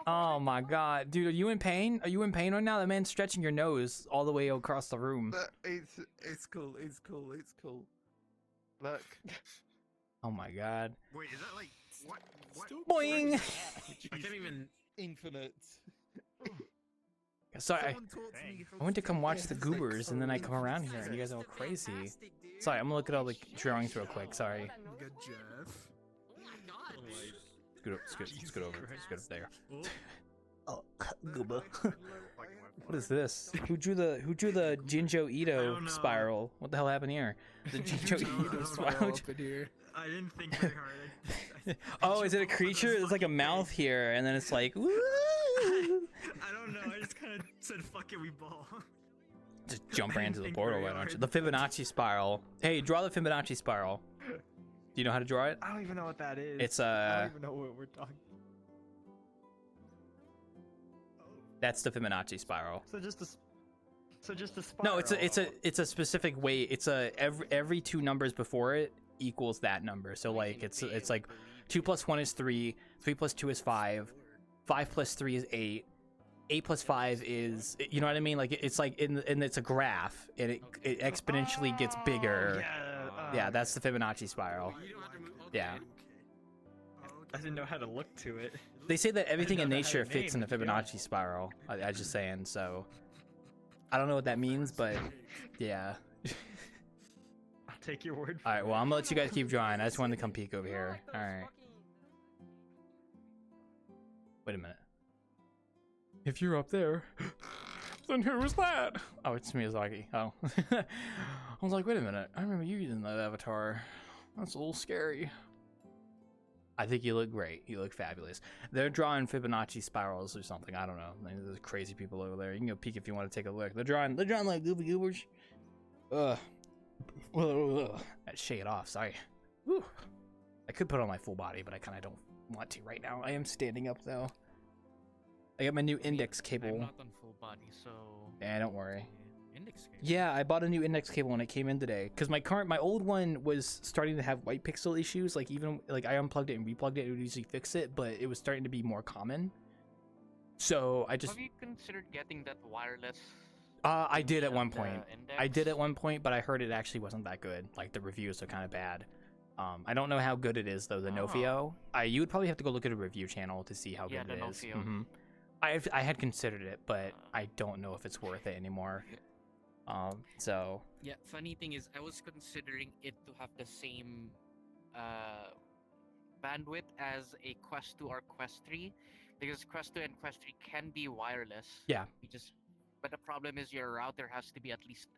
Oh my god, dude, are you in pain? Are you in pain right now? That man's stretching your nose all the way across the room. It's cool. It's cool. It's cool. Look. Oh my god. Wait, is that like what? Boing! I can't even. Infinite. Sorry, Someone taught me how I went to come watch the get goobers, and then I come around here, infinite. and you guys are all crazy. Sorry, I'm gonna look at all the drawings real quick. Sorry. Good Jeff. Scoot over there. Oh, gooba. What is this? Who drew the Jinjo Ito spiral? What the hell happened here? The Jinjo Ito spiral. Up in here. I didn't think very hard. Oh, is it a creature? There's like a mouth here, and then it's like, woo! I don't know. I just kind of said, "Fuck it, we ball." Just jump right into the Think portal, very why don't you? hard. The Fibonacci spiral. Hey, draw the Fibonacci spiral. Do you know how to draw it? I don't even know what that is. It's I don't even know what we're talking. that's the Fibonacci spiral. So just a spiral. No, it's a specific way. It's every two numbers before it equals that number. So like it's like 2 + 1 is 3, 3 + 2 is 5, 5 + 3 is 8, 8 plus 5 is, you know what I mean? Like it's like and it's a graph, and it exponentially gets bigger. Yeah, that's the Fibonacci spiral. You don't have to move. Okay. Yeah. I didn't know how to look to it. They say that everything in know that had a nature fits in name, the to be honest. Fibonacci spiral. I just saying, so I don't know what that means, but yeah. I'll take your word for All right, it. well, I'm gonna let you guys keep drawing. I just wanted to come peek over here. All right. Wait a minute. If you're up there, then who was that? Oh, it's Miyazaki. Oh. I was like, wait a minute. I remember you using that avatar. That's a little scary. I think you look great. You look fabulous. They're drawing Fibonacci spirals or something. I don't know. There's crazy people over there. You can go peek if you want to take a look. They're drawing like goofy goobers. Ugh. Shake it off. Sorry. Whew. I could put on my full body, but I kind of don't want to right now. I am standing up though. I got my new index cable. I'm not on full body, so. Yeah, don't worry. Index cable. Yeah, I bought a new index cable when it came in today because my old one was starting to have white pixel issues. Like even like I unplugged it and replugged it, it would usually fix it, but it was starting to be more common. So I just Have you considered getting that wireless? I did at inch one of the point. index? I did at one point, but I heard it actually wasn't that good. Like the reviews are kind of bad. I don't know how good it is though. The Nofio. You would probably have to go look at a review channel to see how Yeah, good the it is. Nofio. I had considered it, but I don't know if it's worth it anymore. So Yeah, funny thing is, I was considering it to have the same bandwidth as a Quest 2 or Quest 3, because Quest 2 and Quest 3 can be wireless. Yeah. But the problem is your router has to be at least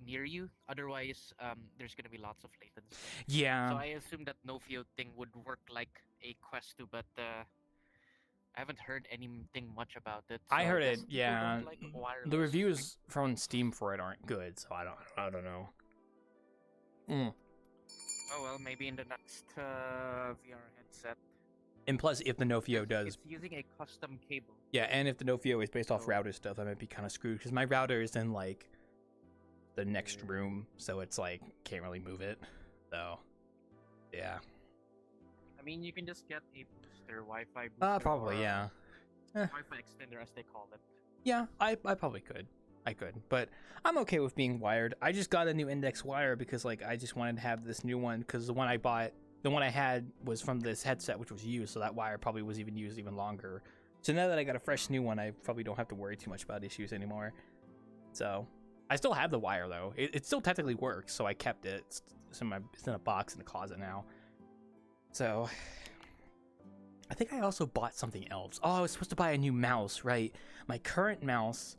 near you, otherwise there's gonna be lots of latency. yeah. So I assume that Nofio thing would work like a Quest 2, but I haven't heard anything much about it. I so heard guess it. people Yeah. don't like wireless. The reviews from Steam for it aren't good, so I don't know. Oh well, maybe in the next VR headset. And plus, if the Nofio does, It's using a custom cable. yeah, and if the Nofio is based off So- router stuff, I might be kind of screwed because my router is in like the next room, so it's like can't really move it. So, yeah. I mean, you can just get a booster, Wi-Fi booster. Probably, or yeah. Wi-Fi extender, as they call it. Yeah, I probably could. I could, but I'm okay with being wired. I just got a new index wire because like I just wanted to have this new one because the one I had was from this headset which was used, so that wire probably was even used even longer. So now that I got a fresh new one, I probably don't have to worry too much about issues anymore. So I still have the wire though. It still technically works, so I kept it. It's in a box in the closet now. So I think I also bought something else. Oh, I was supposed to buy a new mouse, right? My current mouse,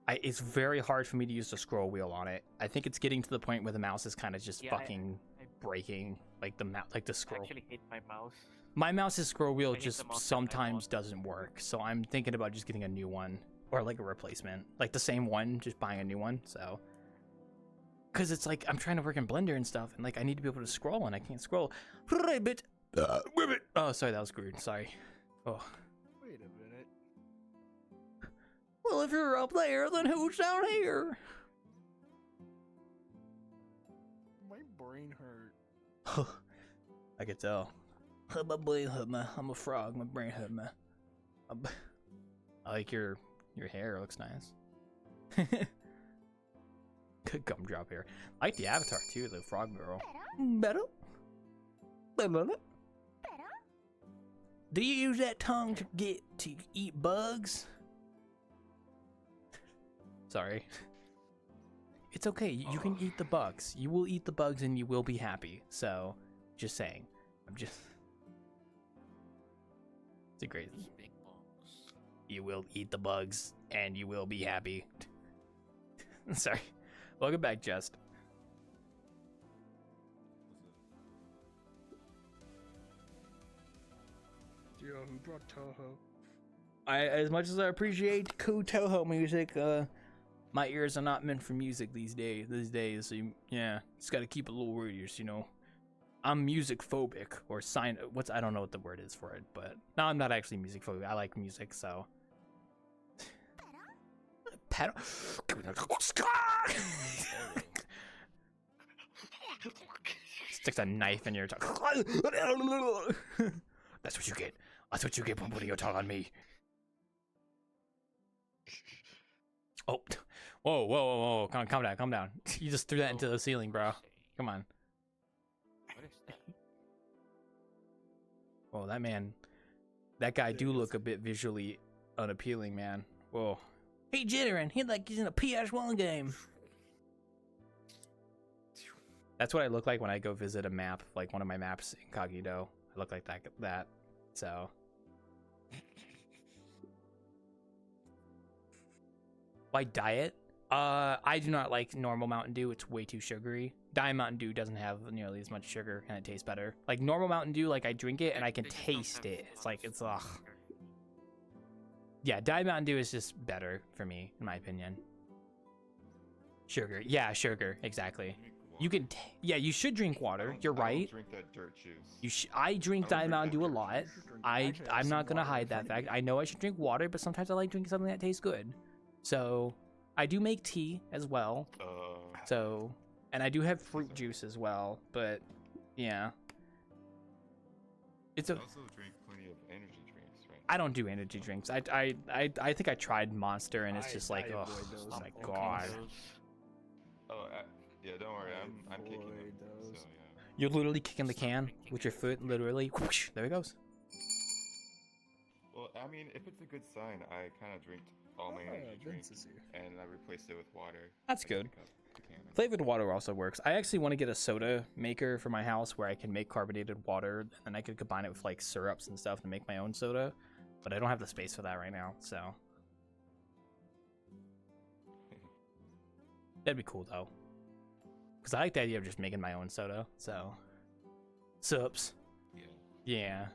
it's very hard for me to use the scroll wheel on it. I think it's getting to the point where the mouse is kind of just fucking breaking, like the scroll. I actually hate my mouse. My mouse's scroll wheel I hate just the mouse that I sometimes bought. doesn't work, so I'm thinking about just getting a new one or like a replacement, like the same one, just buying a new one. So, because it's like I'm trying to work in Blender and stuff, and like I need to be able to scroll, and I can't scroll. Ribbit. Oh, sorry, that was rude. Sorry. Oh. Wait a minute. Well, if you're up there, then who's down here? My brain hurt. I could tell. My brain hurt me. I'm a frog. My brain hurt me. I like your hair. It looks nice. Good gumdrop here. I like the avatar too, the frog girl. Better. Do you use that tongue to eat bugs? Sorry. It's okay. You can eat the bugs. You will eat the bugs and you will be happy. So, just saying. It's a great. Big balls. You will eat the bugs and you will be happy. Sorry. Welcome back, Just. Yo, who brought Toho? As much as I appreciate cool Toho music, my ears are not meant for music these days. So yeah, just gotta keep it a little radius, you know. I'm music phobic or I don't know what the word is for it, but no, I'm not actually music phobic. I like music, so. Sticks a knife in your tongue. That's what you get. That's what you get for putting your tongue on me. Oh, whoa! Calm down. You just threw that into the ceiling, bro. Come on. What is that? Whoa, that guy do look a bit visually unappealing, man. Whoa. He jittering. He like he's in a PS1 game. That's what I look like when I go visit a map, like one of my maps incognito. I look like that. So. Why diet? I do not like normal Mountain Dew. It's way too sugary. Diet Mountain Dew doesn't have nearly as much sugar and it tastes better. Like normal Mountain Dew, like I drink it and I can They just don't taste have it. a It's lot like of it's ugh. sugar. Yeah, Diet Mountain Dew is just better for me, in my opinion. Sugar, yeah, sugar, exactly. You can, yeah, you should drink water. You're I don't right. drink that dirt juice. I drink I don't Diet drink Mountain that Dew a dirt lot. juice. I'm not gonna hide that fact. I know I should drink water, but sometimes I like drinking something that tastes good. So I do make tea as well. So, and I do have fruit juice as well. But yeah, it's I a. also drink plenty of energy drinks, right? I don't do energy drinks. I think I tried Monster and it's just like, oh my god. Yeah, don't worry. I'm kicking them. So yeah. You're literally kicking the can with your foot, literally. Whoosh, there it goes. Well, I mean, if it's a good sign, I kind of drink all my energy drinks and I replaced it with water. That's good. Flavored water also works. I actually want to get a soda maker for my house where I can make carbonated water and I could combine it with like syrups and stuff to make my own soda. But I don't have the space for that right now, so. That'd be cool though. Because I like the idea of just making my own soda, so. Sups. Yeah.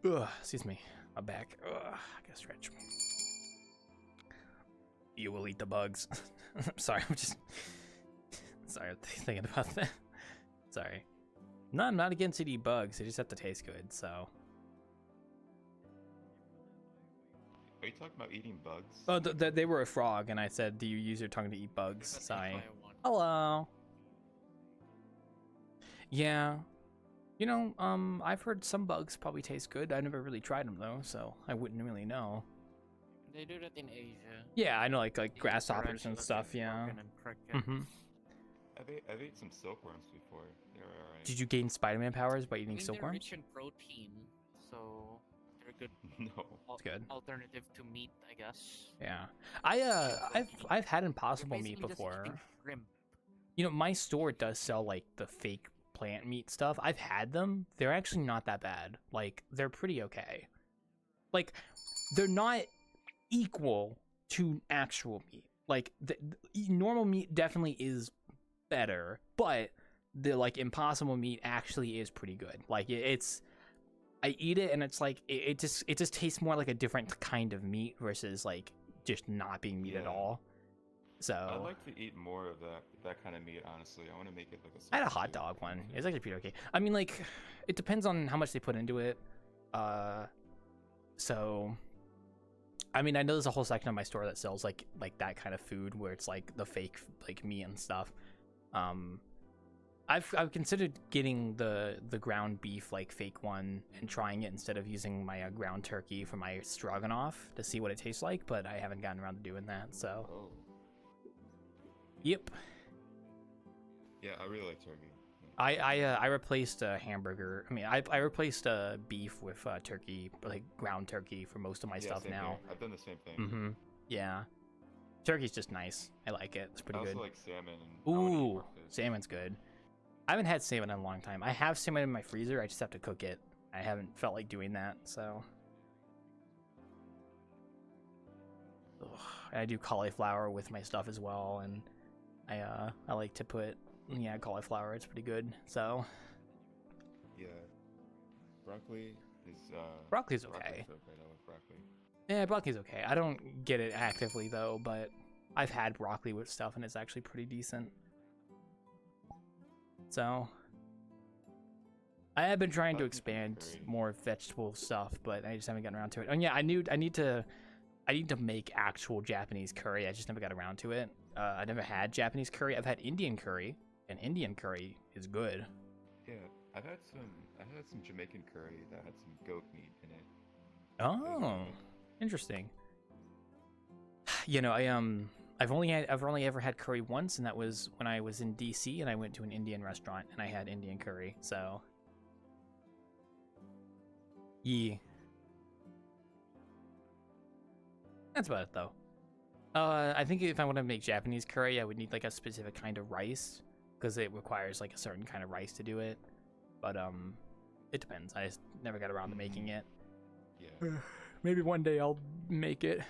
Ugh, excuse me. My back. Ugh, I gotta stretch. You will eat the bugs. Sorry, I'm just. Sorry, I'm thinking about that. Sorry. No, I'm not against eating bugs. They just have to taste good, so. Are you talking about eating bugs? Oh, they were a frog, and I said, "Do you use your tongue to eat bugs?" Sorry. If I want. Hello. Yeah. You know, I've heard some bugs probably taste good. I've never really tried them though, so I wouldn't really know. They do that in Asia. Yeah, I know, like They eat grasshoppers and tarantulas stuff. Yeah. scorpion and crickets. Mm-hmm. I've ate some silkworms before. They were alright. Did you gain Spider-Man powers by eating They're silkworms? rich in protein, so they're a good No. That's good. alternative to meat, I guess. Yeah. I've had Impossible You're meat basically just before. eating shrimp. You know, my store does sell like the fake plant meat stuff. I've had them. They're actually not that bad. Like, they're pretty okay. Like, they're not equal to actual meat. Like, the normal meat definitely is better, but the like Impossible meat actually is pretty good. Like, it's I eat it and it's like it just tastes more like a different kind of meat versus like just not being meat at all. So I'd like to eat more of that kind of meat. Honestly, I want to make it like a. I had a hot dog one. It's actually pretty okay. I mean, like, it depends on how much they put into it. So, I mean, I know there's a whole section of my store that sells like that kind of food where it's like the fake like meat and stuff. I've considered getting the ground beef like fake one and trying it instead of using my ground turkey for my stroganoff to see what it tastes like, but I haven't gotten around to doing that. So. Oh. Yep. Yeah, I really like turkey. I replaced a hamburger. I mean, I replaced beef with turkey, like ground turkey for most of my stuff same now. here. I've done the same thing. Mm-hmm. Yeah. Turkey's just nice. I like it. It's pretty I good. also like salmon. And I would eat Ooh, more fish. salmon's good. I haven't had salmon in a long time. I have salmon in my freezer. I just have to cook it. I haven't felt like doing that, so. Ugh. I do cauliflower with my stuff as well, and I like to put cauliflower. It's pretty good. So. Yeah. Broccoli is. Broccoli's okay. Broccoli's okay. I like broccoli. Yeah, broccoli's okay. I don't get it actively though, but I've had broccoli with stuff and it's actually pretty decent. So I have been trying to expand more vegetable stuff, but I just haven't gotten around to it. And yeah, I need to make actual Japanese curry. I just never got around to it. I never had Japanese curry. I've had Indian curry, and Indian curry is good. Yeah, I've had some Jamaican curry that had some goat meat in it. Oh, interesting. You know, I've only ever had curry once, and that was when I was in DC and I went to an Indian restaurant and I had Indian curry. So, yeah, that's about it though. I think if I want to make Japanese curry, I would need like a specific kind of rice because it requires like a certain kind of rice to do it. But it depends. I just never got around to making it. Yeah. Maybe one day I'll make it.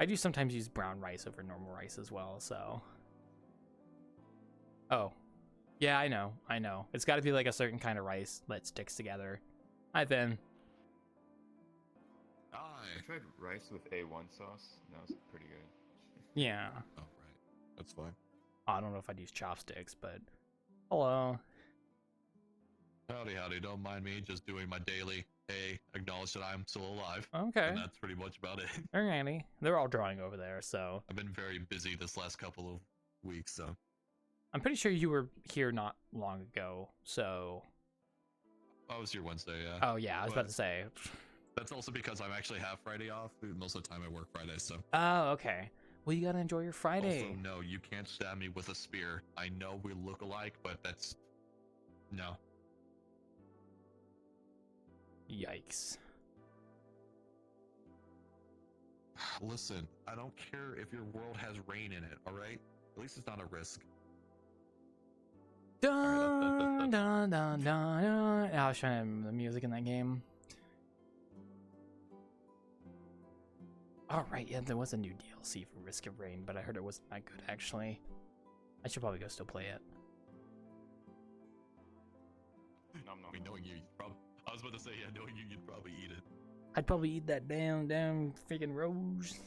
I do sometimes use brown rice over normal rice as well, so. Oh. Yeah, I know. It's got to be like a certain kind of rice that sticks together. Hi, Ben. I tried rice with A1 sauce. That was pretty good. Yeah. Oh, right. That's fine. I don't know if I'd use chopsticks, but. Hello. Howdy, howdy. Don't mind me just doing my daily, hey, acknowledge that I'm still alive. Okay. And that's pretty much about it. Alrighty. They're all drawing over there, so. I've been very busy this last couple of weeks, so. I'm pretty sure you were here not long ago, so. I was here Wednesday, yeah. Oh, yeah, I was about to say. That's also because I'm actually have Friday off. Most of the time I work Friday, so. Oh, okay. Well, you gotta enjoy your Friday. Also, no, you can't stab me with a spear. I know we look alike, but that's. No. Yikes. Listen, I don't care if your world has rain in it, alright? At least it's not a risk. Dun, dun, dun, dun, dun. I was trying to remember the music in that game. Alright, yeah, there was a new DLC for Risk of Rain, but I heard it wasn't that good, actually. I should probably go still play it. I mean, knowing you, probably. I was about to say, yeah, knowing you, you'd probably eat it. I'd probably eat that damn freaking rose.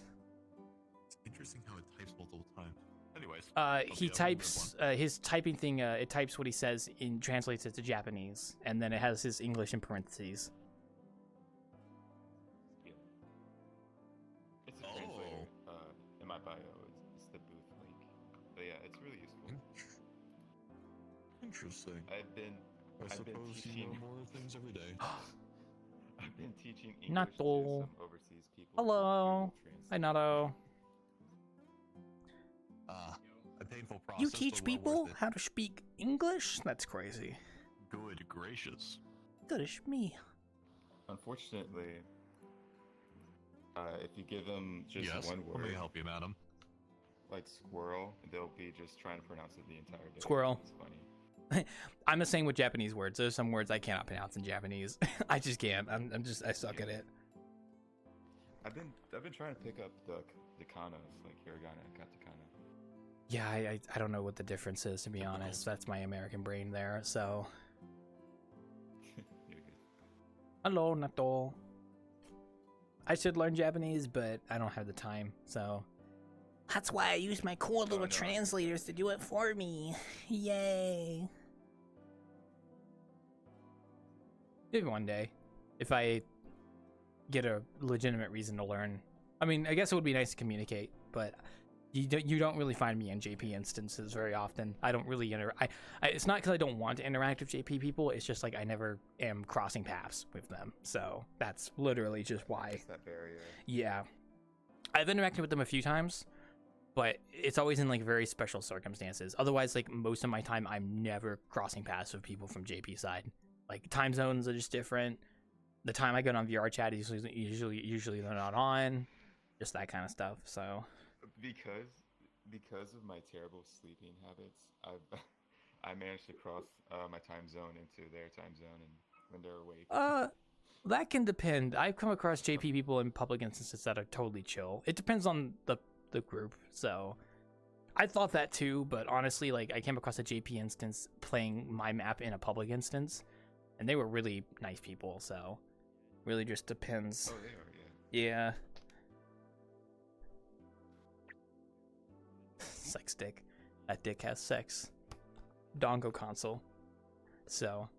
It's interesting how it types multiple times. Anyways. He types, his typing thing, it types what he says and translates it to Japanese, and then it has his English in parentheses. It's a translator. In my bio, it's the booth link. But yeah, it's really useful. Interesting. I've been suppose you know more things every day. I've been teaching English Nato. to some overseas people. Hello. Hi, Nato. A painful process. You teach but well people worth it. how to speak English? That's crazy. Good gracious. Goodish me. Unfortunately, if you give them just Yes, one let me word, help you, madam. like squirrel, they'll be just trying to pronounce it the entire day. Squirrel. It's funny. I'm the same with Japanese words. There's some words I cannot pronounce in Japanese. I just can't. I suck at it. I've been trying to pick up the kanas, like hiragana, katakana. Yeah, I don't know what the difference is, to be honest. That's my American brain there, so. You're good. Hello, Nato. I should learn Japanese, but I don't have the time, so. That's why I use my cool little no. translators to do it for me. Yay. Maybe one day, if I get a legitimate reason to learn. I mean, I guess it would be nice to communicate, but you don't really find me in JP instances very often. I don't really it's not because I don't want to interact with JP people. It's just like I never am crossing paths with them. So that's literally just why. Just that barrier. Yeah, I've interacted with them a few times, but it's always in like very special circumstances. Otherwise, like most of my time, I'm never crossing paths with people from JP side. Like time zones are just different. The time I get on VRChat is usually they're not on. Just that kind of stuff. So. Because of my terrible sleeping habits, I managed to cross my time zone into their time zone, and when they're awake. That can depend. I've come across JP people in public instances that are totally chill. It depends on the group. So I thought that too, but honestly, like I came across a JP instance playing my map in a public instance, and they were really nice people. So really just depends. Oh, they are, yeah. Yeah. Sex dick. That dick has sex. Dongo console. So.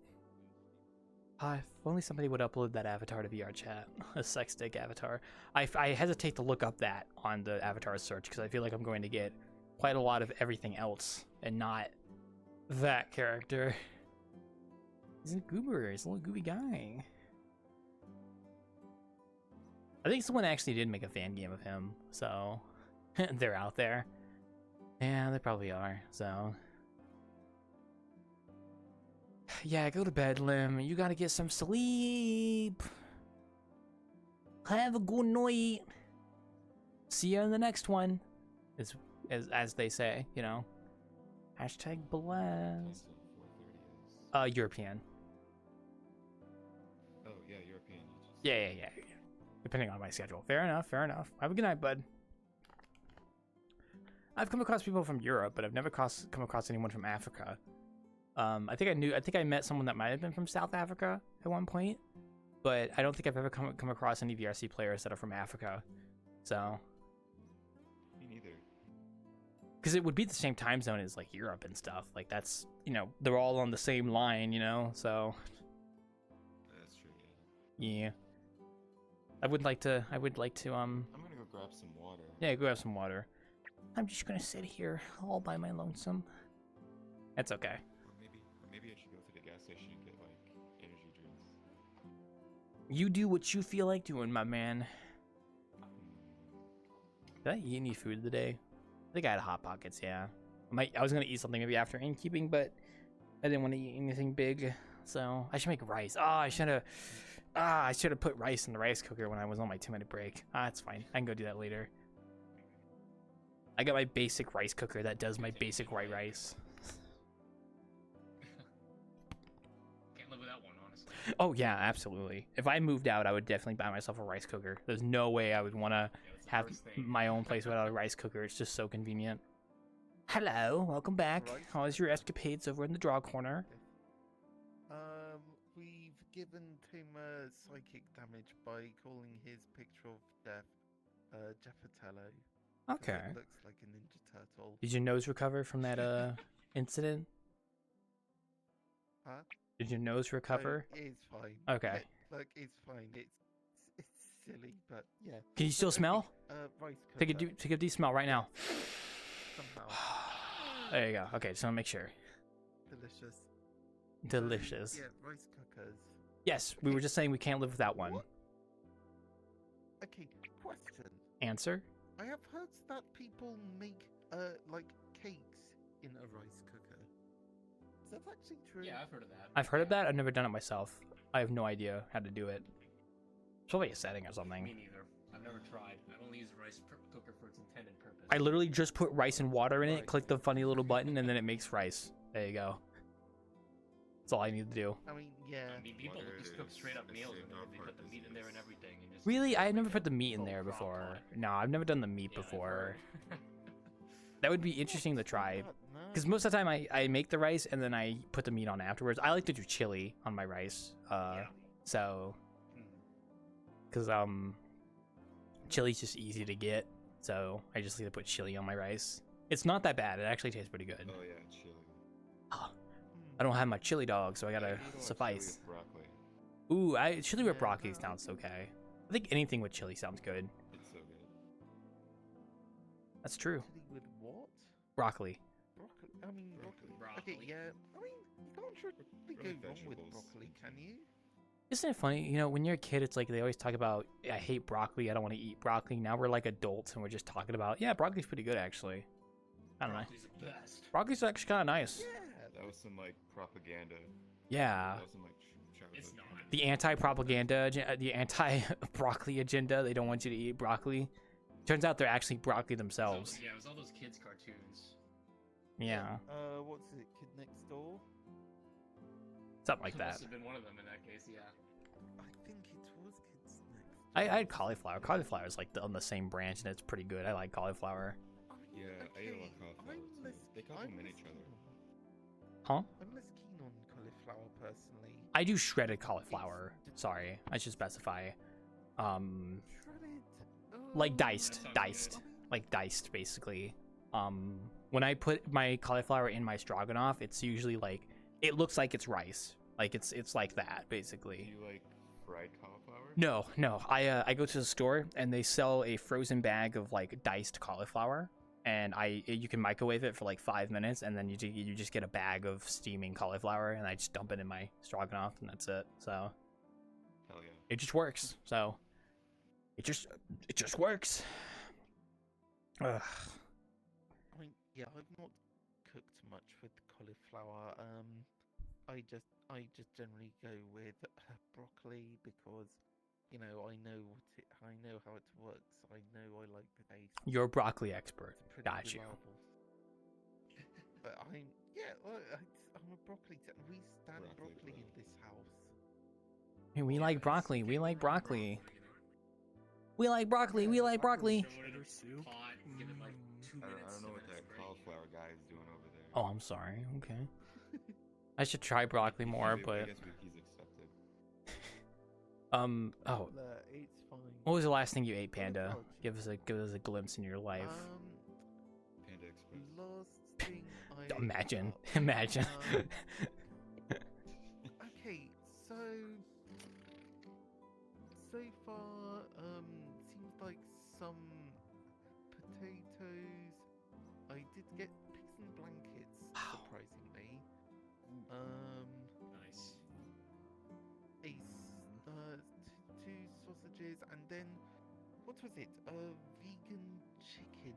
If only somebody would upload that avatar to VRChat. A sex dick avatar. I hesitate to look up that on the avatar search because I feel like I'm going to get quite a lot of everything else and not that character. He's a goober. He's a little gooby guy. I think someone actually did make a fan game of him, so they're out there. Yeah, they probably are. So yeah, go to bed, Lim. You gotta get some sleep. Have a good night. See you in the next one. As they say, you know. Hashtag blast. European. Oh yeah, European. Yeah. Depending on my schedule. Fair enough. Have a good night, bud. I've come across people from Europe, but I've never come across anyone from Africa. I think I met someone that might have been from South Africa at one point, but I don't think I've ever come across any VRC players that are from Africa. So. Me neither. Because it would be the same time zone as like Europe and stuff. Like that's, you know, they're all on the same line, you know. So. That's true. Yeah. I would like to. I'm gonna go grab some water. Yeah, go have some water. I'm just gonna sit here all by my lonesome. That's okay. Or maybe I should go to the gas station and get like energy drinks. You do what you feel like doing, my man. Did I eat any food today? I think I had Hot Pockets, yeah. I was gonna eat something maybe after Innkeeping, but I didn't want to eat anything big. So I should make rice. I should have put rice in the rice cooker when I was on my 2-minute break. It's fine. I can go do that later. I got my basic rice cooker that does my basic white rice. Can't live without one, honestly. Oh yeah, absolutely. If I moved out, I would definitely buy myself a rice cooker. There's no way I would want to have my own place without a rice cooker. It's just so convenient. Hello, welcome back. How was your escapades over in the draw corner? We've given Tim psychic damage by calling his picture of death, Jeffatello. Okay. It looks like a Ninja Turtle. Did your nose recover from that incident? Huh? Did your nose recover? It's fine. Okay. Look, it's fine. It's silly, but yeah. Can you still smell? Rice Take cooker. a deep smell right now. Somehow. There you go. Okay, just want to make sure. Delicious. Yeah, rice cookers. Yes, we were just saying we can't live without one. What? Okay, question. Answer? I have heard that people make like cakes in a rice cooker. Is that actually true? Yeah, I've heard of that. I've heard of that. I've never done it myself. I have no idea how to do it. It's probably a setting or something. Me neither. I've never tried. I've only used a rice cooker for its intended purpose. I literally just put rice and water in it, click the funny little button, and then it makes rice. There you go. That's all I need to do. I mean, yeah. I mean, people just cook straight up meals and they put the meat in there and everything. And just Really? I never put the meat in there before. No, I've never done the meat before. That would be interesting to try. Because most of the time I make the rice and then I put the meat on afterwards. I like to do chili on my rice. So... Because, chili's just easy to get. So I just like to put chili on my rice. It's not that bad. It actually tastes pretty good. Oh yeah, chili. I don't have my chili dog, so I gotta suffice. Ooh, chili with broccoli sounds okay. I think anything with chili sounds good. It's so good. That's true. Chili with what? Broccoli. Broccoli. I mean, broccoli. Okay, yeah. I mean, you can't really go wrong with broccoli, can you? Isn't it funny? You know, when you're a kid, it's like they always talk about, I hate broccoli, I don't want to eat broccoli. Now we're like adults and we're just talking about, yeah, broccoli's pretty good actually. I don't know. Broccoli's the best. Broccoli's actually kind of nice. Yeah. That was some like propaganda. Yeah. That was some like childhood. It's not. The anti-propaganda, the anti-broccoli agenda. They don't want you to eat broccoli. Turns out they're actually broccoli themselves. Yeah, it was all those kids' cartoons. Yeah. What's it? Kid Next Door? Something like that. Must have been one of them in that case, yeah. I think it was Kids Next Door. I had cauliflower. Cauliflower is like on the same branch and it's pretty good. I like cauliflower. Yeah, I ate a lot of cauliflower too. They complement each other. Huh? I'm less keen on cauliflower personally. I do shredded cauliflower. Sorry, I should specify. Shredded. Like diced, That sounds diced, good. like diced, basically. When I put my cauliflower in my stroganoff, it's usually like it looks like it's rice. Like it's like that, Do basically. you like fried cauliflower? No. I go to the store and they sell a frozen bag of like diced cauliflower, and you can microwave it for like 5 minutes, and then you just get a bag of steaming cauliflower, and I just dump it in my stroganoff, and that's it. So Hell yeah. it just works. So It just works. Ugh. I mean, yeah, I've not cooked much with cauliflower. I just generally go with broccoli because, you know, I know how it works. I know I like the taste. You're a broccoli expert. It's pretty Got you. reliable. But I'm a broccoli. We stand broccoli in this house. Hey, we like broccoli. We like broccoli. We like broccoli. We like broccoli. Soup. I don't know what that cauliflower guy is doing over there. Oh, I'm sorry. Okay. I should try broccoli more, I but guess he's accepted. oh, It's fine. what was the last thing you ate, Panda? Give us a glimpse in your life. Panda Express. Last thing I Imagine. Imagine. Okay, so far, seems like some potatoes. I did get pigs and blankets, surprisingly. Nice. Two sausages, and then what was it? Vegan chicken,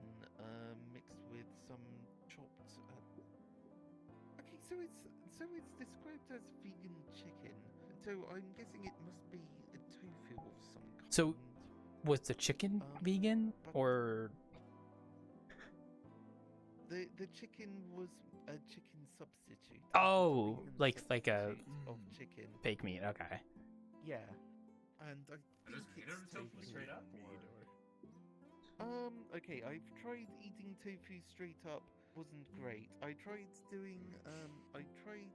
mixed with some chopped. Okay, so it's described as vegan chicken. So I'm guessing it must be a tofu of some kind. So, was the chicken vegan or? The chicken was a chicken substitute. Oh, like a substitute of chicken. fake meat. Okay. Yeah, and I Just think eat it's tofu tofu. straight up, Okay, I've tried eating tofu straight up. Wasn't great. I tried doing I tried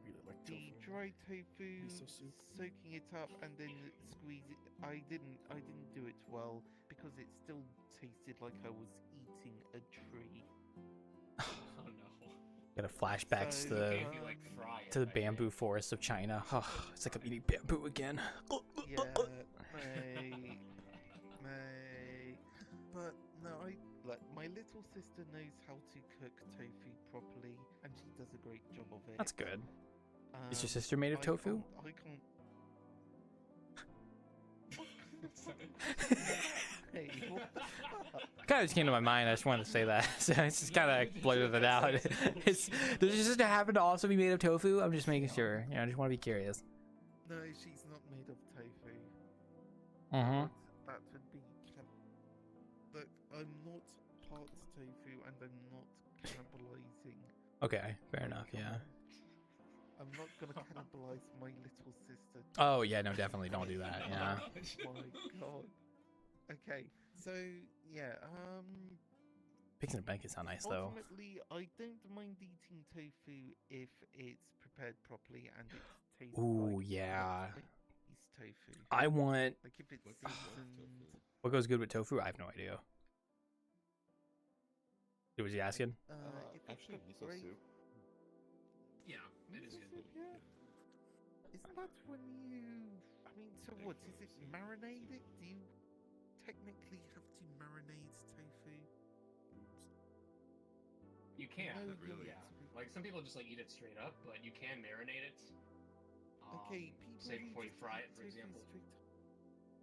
really like the tofu. dry tofu, Miso soup. soaking it up and then squeeze it. I didn't do it well because it still tasted like I was eating a tree. Oh no. Got a flashbacks So, to the If you like fry it, to the I think. bamboo forest of China. Oh, it's like I'm eating bamboo again. Yeah, but no, like my little sister knows how to cook tofu properly, and she does a great job of it. That's good. Is your Um, sister made of tofu? I can't. Hey, what the fuck? Kind of just came to my mind. I just wanted to say that. So it's just kind of blurted it out. Does your sister happen to also be made of tofu? I'm just making sure. I just want to be curious. No, she's not made of tofu. Mm-hmm. That would be. Look, I'm not part tofu, and I'm not cannibalizing. Okay, fair enough. Yeah. I'm not gonna cannibalize my little sister. Oh yeah, no, definitely don't do that. Yeah. Oh my god. Okay, so yeah, Pigs and blankets sound nice though. ultimately, I don't mind eating tofu if it's prepared properly and it tastes Ooh, like yeah. it's tofu. I want. Like if it's What goes with seasoned. tofu? What goes good with tofu? I have no idea. Was he asking? If it's Actually, got miso great- soup. Yeah, it is good. Yeah. Isn't that when you? I mean, so what? Is it marinated? Do you technically have to marinate tofu? You can, No, really. yeah. Like some people just like eat it straight up, but you can marinate it. Okay, people say who before you just fry eat it, for tofu example. straight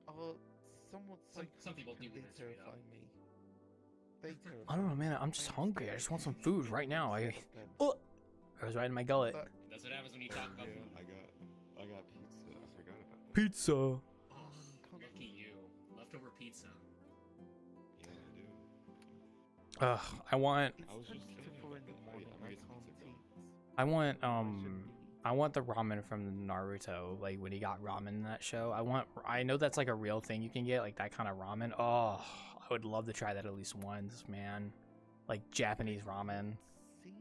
up are somewhat Some people do psychotic and eat it straight up. terrify me. They terrify I don't know, me. man. I'm just I'm hungry. I scared just want some to food eat right now. instead of them. Oh, it was right in my gullet. But That's what happens when you talk about Yeah, food. I got pizza. I forgot about that. Pizza. Oh, can't lucky you. Leftover pizza. Yeah, I do. Ugh, I want. it's I was just 20 to thinking 4 in about the that. morning. I'm I getting some can't pizza eat. I want. I shouldn't be I want the ramen from Naruto. Like when he got ramen in that show. I know that's like a real thing you can get, like that kind of ramen. Oh, I would love to try that at least once, man. Like Japanese ramen. seen.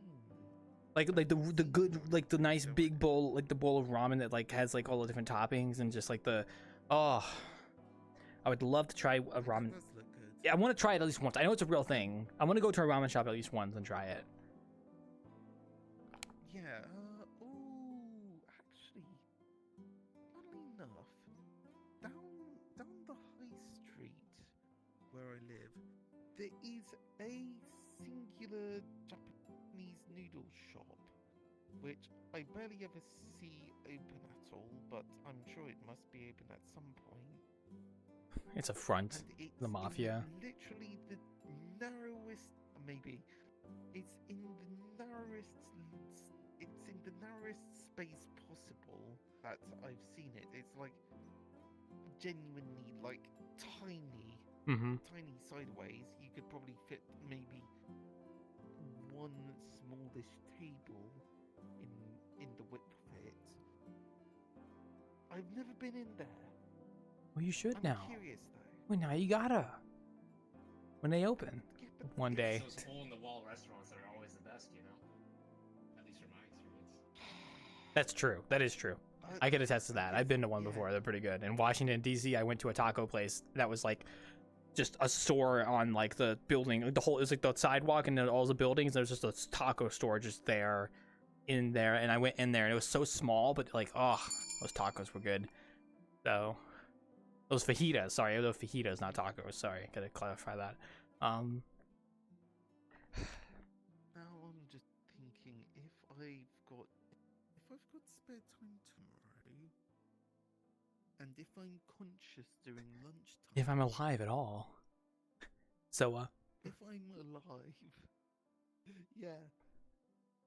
Like the good, like the nice big bowl, like the bowl of ramen that like has like all the different toppings and just like the. Oh, I would love to try a ramen. It does look good. Yeah, I want to try it at least once. I know it's a real thing. I want to go to a ramen shop at least once and try it. Yeah, actually, funnily enough, down the high street where I live, there is a singular Japanese noodle shop, which I barely ever see open at all, but I'm sure it must be open at some point. It's a front. And it's The mafia. literally the narrowest, maybe. It's in the narrowest. It's in the narrowest space possible that I've seen it. It's like genuinely like tiny, tiny sideways. You could probably fit maybe one smallish table in the width of it. I've never been in there. Well, you should I'm now. curious though. Well, now you gotta. When they open. One day. It's those hole-in-the-wall restaurants that are always the best, you know? At least from my experience. That's true. That is true. I can attest to that. I've been to one before. They're pretty good. In Washington, D.C., I went to a taco place that was like just a store on like the building. It was like the sidewalk and then all the buildings. There's just a taco store just there, in there. And I went in there and it was so small, but like, oh, those tacos were good. So, those fajitas. Sorry, those fajitas, not tacos. Sorry, gotta clarify that. Now I'm just thinking if I've got spare time tomorrow, and if I'm conscious during lunchtime. If I'm alive at all. So, If I'm alive. Yeah.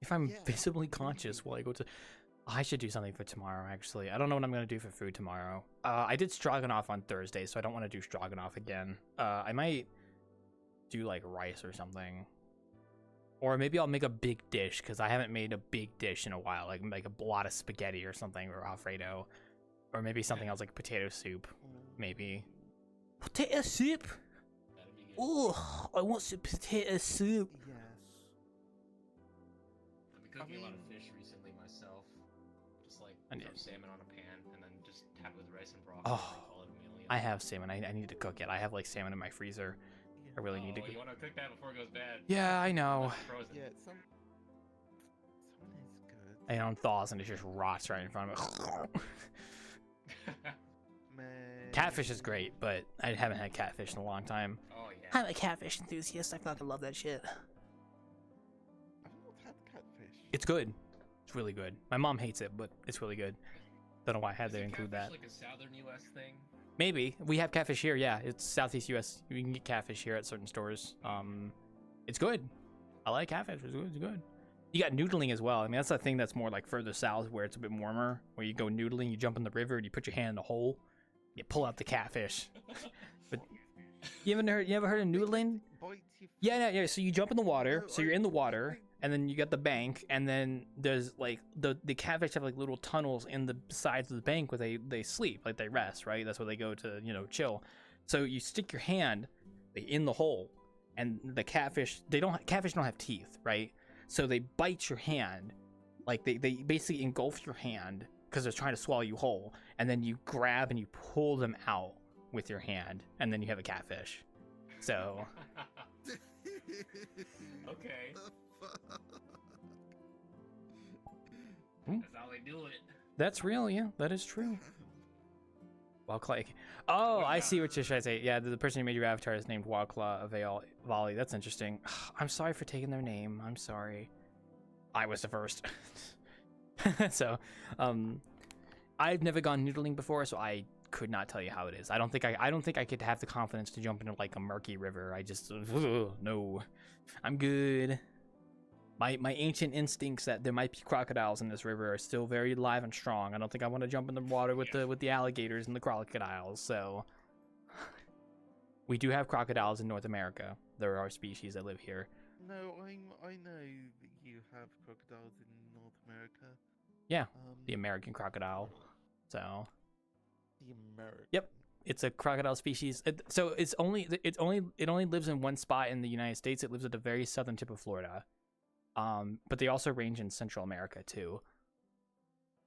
If I'm visibly conscious while I go to... I should do something for tomorrow, actually. I don't know what I'm going to do for food tomorrow. I did stroganoff on Thursday, so I don't want to do stroganoff again. I might do, like, rice or something. Or maybe I'll make a big dish, because I haven't made a big dish in a while. Like a lot of spaghetti or something, or Alfredo. Or maybe something else, like potato soup. Maybe. Potato soup? Oh, I want some potato soup. Yes. I've been cooking a lot of fish recently myself. Just like throw salmon on a pan and then just tap it with rice and broccoli and call it a meal. You know? I have salmon. I need to cook it. I have like salmon in my freezer. I really need to cook. You want to cook that before it goes bad? Yeah, I know. Frozen. Yeah, some is good. I don't thaws and it just rots right in front of it. Catfish is great, but I haven't had catfish in a long time. Oh yeah. I'm a catfish enthusiast. I fucking love that shit. I've not had catfish. It's good. It's really good. My mom hates it, but it's really good. Don't know why I had to include that. Like a southern U.S. thing. Maybe. We have catfish here, yeah. It's Southeast US. You can get catfish here at certain stores. It's good. I like catfish. It's good. It's good. You got noodling as well. I mean, that's a thing that's more like further south where it's a bit warmer. Where you go noodling, you jump in the river, and you put your hand in the hole, you pull out the catfish. But you ever heard of noodling? Yeah. So you jump in the water. So you're in the water, and then you got the bank, and then there's like the catfish have like little tunnels in the sides of the bank where they sleep, like they rest, right? That's where they go to, chill. So you stick your hand in the hole, and the catfish catfish don't have teeth, right? So they bite your hand, like they basically engulf your hand because they're trying to swallow you whole, and then you grab and you pull them out with your hand, and then you have a catfish. So. Okay. Hmm? That's how they do it. That's real, yeah. That is true. Wildclaw. Oh, I see what you're trying to say. Yeah, the person who made your avatar is named Wildclaw Valley. That's interesting. I'm sorry for taking their name. I'm sorry. I was the first. So, I've never gone noodling before, so I could not tell you how it is. I don't think I could have the confidence to jump into like a murky river. I just no. I'm good. My ancient instincts that there might be crocodiles in this river are still very live and strong. I don't think I want to jump in the water with the alligators and the crocodiles. So we do have crocodiles in North America. There are species that live here. No, I know that you have crocodiles in North America. Yeah, the American crocodile. So. The American. Yep, it's a crocodile species. So it only lives in one spot in the United States. It lives at the very southern tip of Florida. But they also range in Central America too.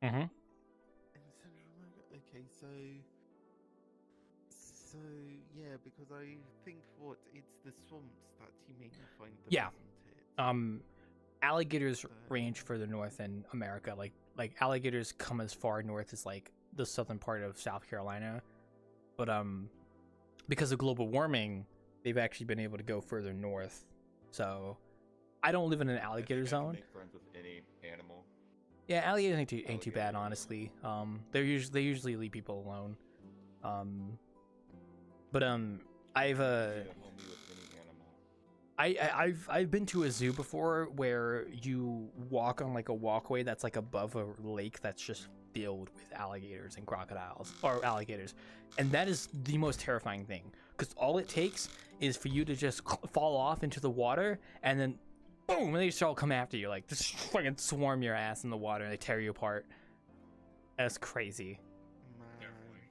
Mm-hmm. In Central America? Okay, so yeah, because I think it's the swamps that you mainly find them, isn't it? Alligators range further north in America. Like alligators come as far north as like the southern part of South Carolina. But because of global warming, they've actually been able to go further north. So I don't live in an alligator zone. Make friends with any animal. Yeah, alligators ain't too bad, honestly. They usually leave people alone. But I've I've been to a zoo before where you walk on like a walkway that's like above a lake that's just filled with alligators and crocodiles or alligators, and that is the most terrifying thing because all it takes is for you to just fall off into the water and then boom, and they just all come after you, like just fucking swarm your ass in the water and they tear you apart. That's crazy.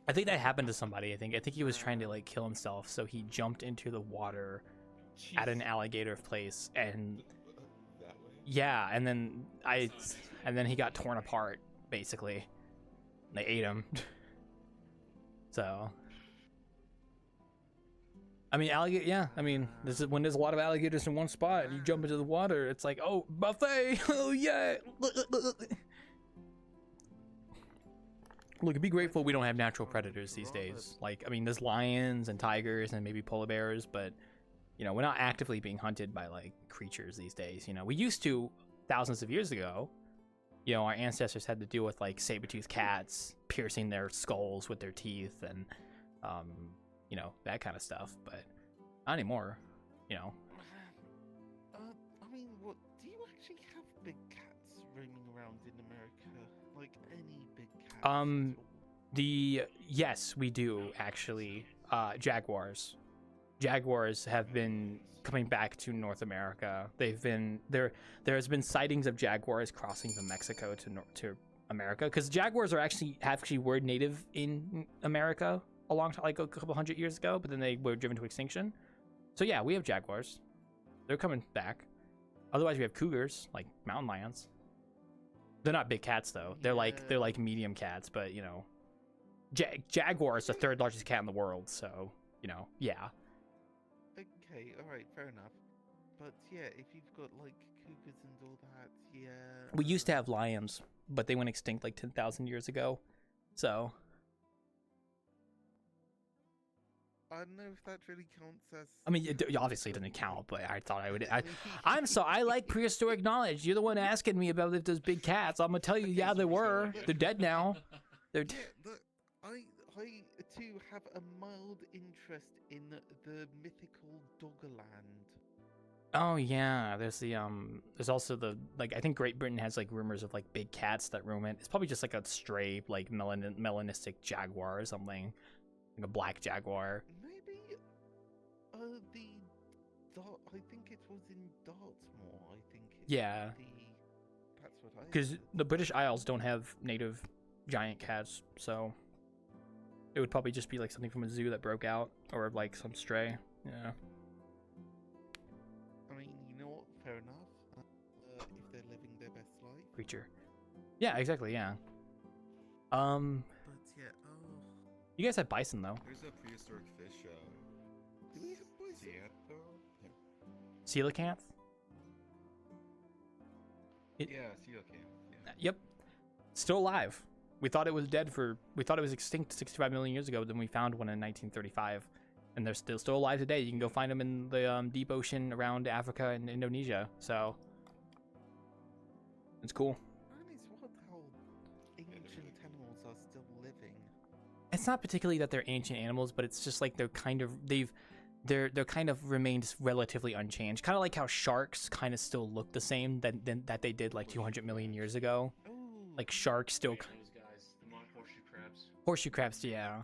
I think that happened to somebody. I think he was trying to like kill himself, so he jumped into the water at an alligator place, and yeah, and then he got torn apart basically. They ate him. So I mean, alligator. Yeah, I mean, this is when there's a lot of alligators in one spot, and you jump into the water. It's like, oh, buffet! Oh yeah! Look, be grateful we don't have natural predators these days. Like, I mean, there's lions and tigers and maybe polar bears, but you know, we're not actively being hunted by like creatures these days. You know, we used to thousands of years ago. You know, our ancestors had to deal with like saber-toothed cats piercing their skulls with their teeth and you know, that kind of stuff, but not anymore, you know. I mean, what, do you actually have big cats roaming around in America? Like, any big cats? Yes, we do, actually. Jaguars. Jaguars have been coming back to North America. There's been sightings of jaguars crossing from Mexico to America, because jaguars actually were native in America a long time, like a couple hundred years ago, but then they were driven to extinction. So yeah, we have jaguars. They're coming back. Otherwise, we have cougars, like mountain lions. They're not big cats though. They're like medium cats, but you know, jaguar is the third largest cat in the world. So you know, yeah. Okay, all right, fair enough. But yeah, if you've got like cougars and all that, yeah. We used to have lions, but they went extinct like 10,000 years ago. So I don't know if that really counts as. I mean, it obviously doesn't count, but I thought I would. I like prehistoric knowledge. You're the one asking me about if there's big cats. I'm gonna tell you, okay, yeah, there were. They're dead now. They're dead. Yeah, I too have a mild interest in the mythical Doggerland. Oh yeah, there's also the, like, I think Great Britain has like rumors of like big cats that roam it. It's probably just like a stray like melanistic jaguar or something, like a black jaguar. Maybe I think it was in Dartmoor. I think. Yeah. That's what I. Because the British Isles don't have native giant cats, so it would probably just be like something from a zoo that broke out, or like some stray. Yeah. I mean, you know what? Fair enough. If they're living their best life. Creature. Yeah, exactly. Yeah. But yeah. Oh. You guys have bison though. There's a prehistoric fish. Do we have bison? Coelacanth? Yeah, coelacanth. Yeah. Yep. Still alive. We thought it was extinct 65 million years ago, but then we found one in 1935. And they're still alive today. You can go find them in the deep ocean around Africa and Indonesia. So it's cool. Man, it's wild how ancient animals are still living. It's not particularly that they're ancient animals, but it's just like they're kind of remained relatively unchanged. Kind of like how sharks kind of still look the same that they did like 200 million years ago. Ooh. Like sharks still. Those guys, the horseshoe crabs. Horseshoe crabs, yeah.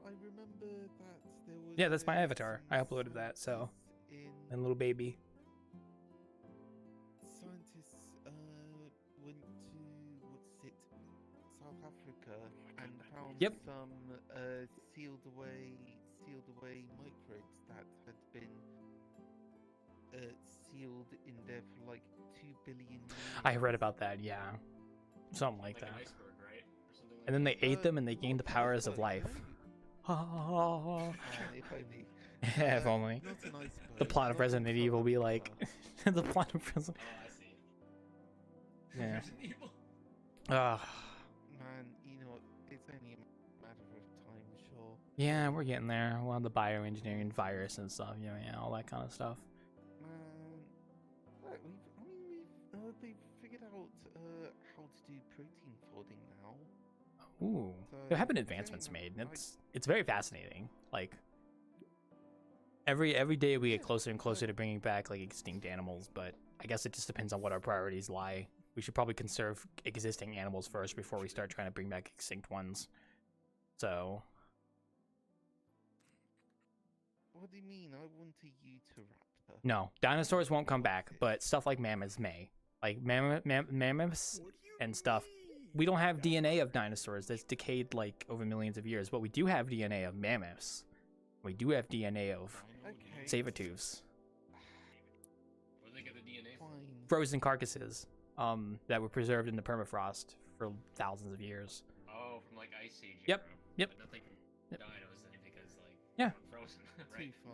I remember that there was. Yeah, that's my avatar. I uploaded that, so. And little baby. Scientists went to South Africa and found some sealed away microbes that had been sealed in there for like 2 billion years. I read about that, yeah. Something like that. An iceberg, right? Or something like and then they ate them and they gained the powers of life. If only. Yeah, if only. The plot of Resident Evil be like the plot of Resident. Oh, I see. Yeah. Man, you know, it's only a matter of time, sure. Yeah, we're getting there. We'll have the bioengineering virus and stuff. Yeah, all that kind of stuff. Man, they've figured out how to do protein folding now. Ooh, there have been advancements made, and it's very fascinating. Like every day we get closer and closer to bringing back like extinct animals, but I guess it just depends on what our priorities lie. We should probably conserve existing animals first before we start trying to bring back extinct ones. So. What do you mean? I wanted you to raptor. No, dinosaurs won't come back, but stuff like mammoths may. Like mammoths and stuff. We don't have DNA of dinosaurs that's decayed like over millions of years, but we do have DNA of mammoths. We do have DNA of saber-tooths. Where do they get the DNA from? Frozen carcasses that were preserved in the permafrost for thousands of years. Oh, from like Ice Age. Yep. Era. Yep. But nothing dinos then because like yeah. Frozen. Too Right. far.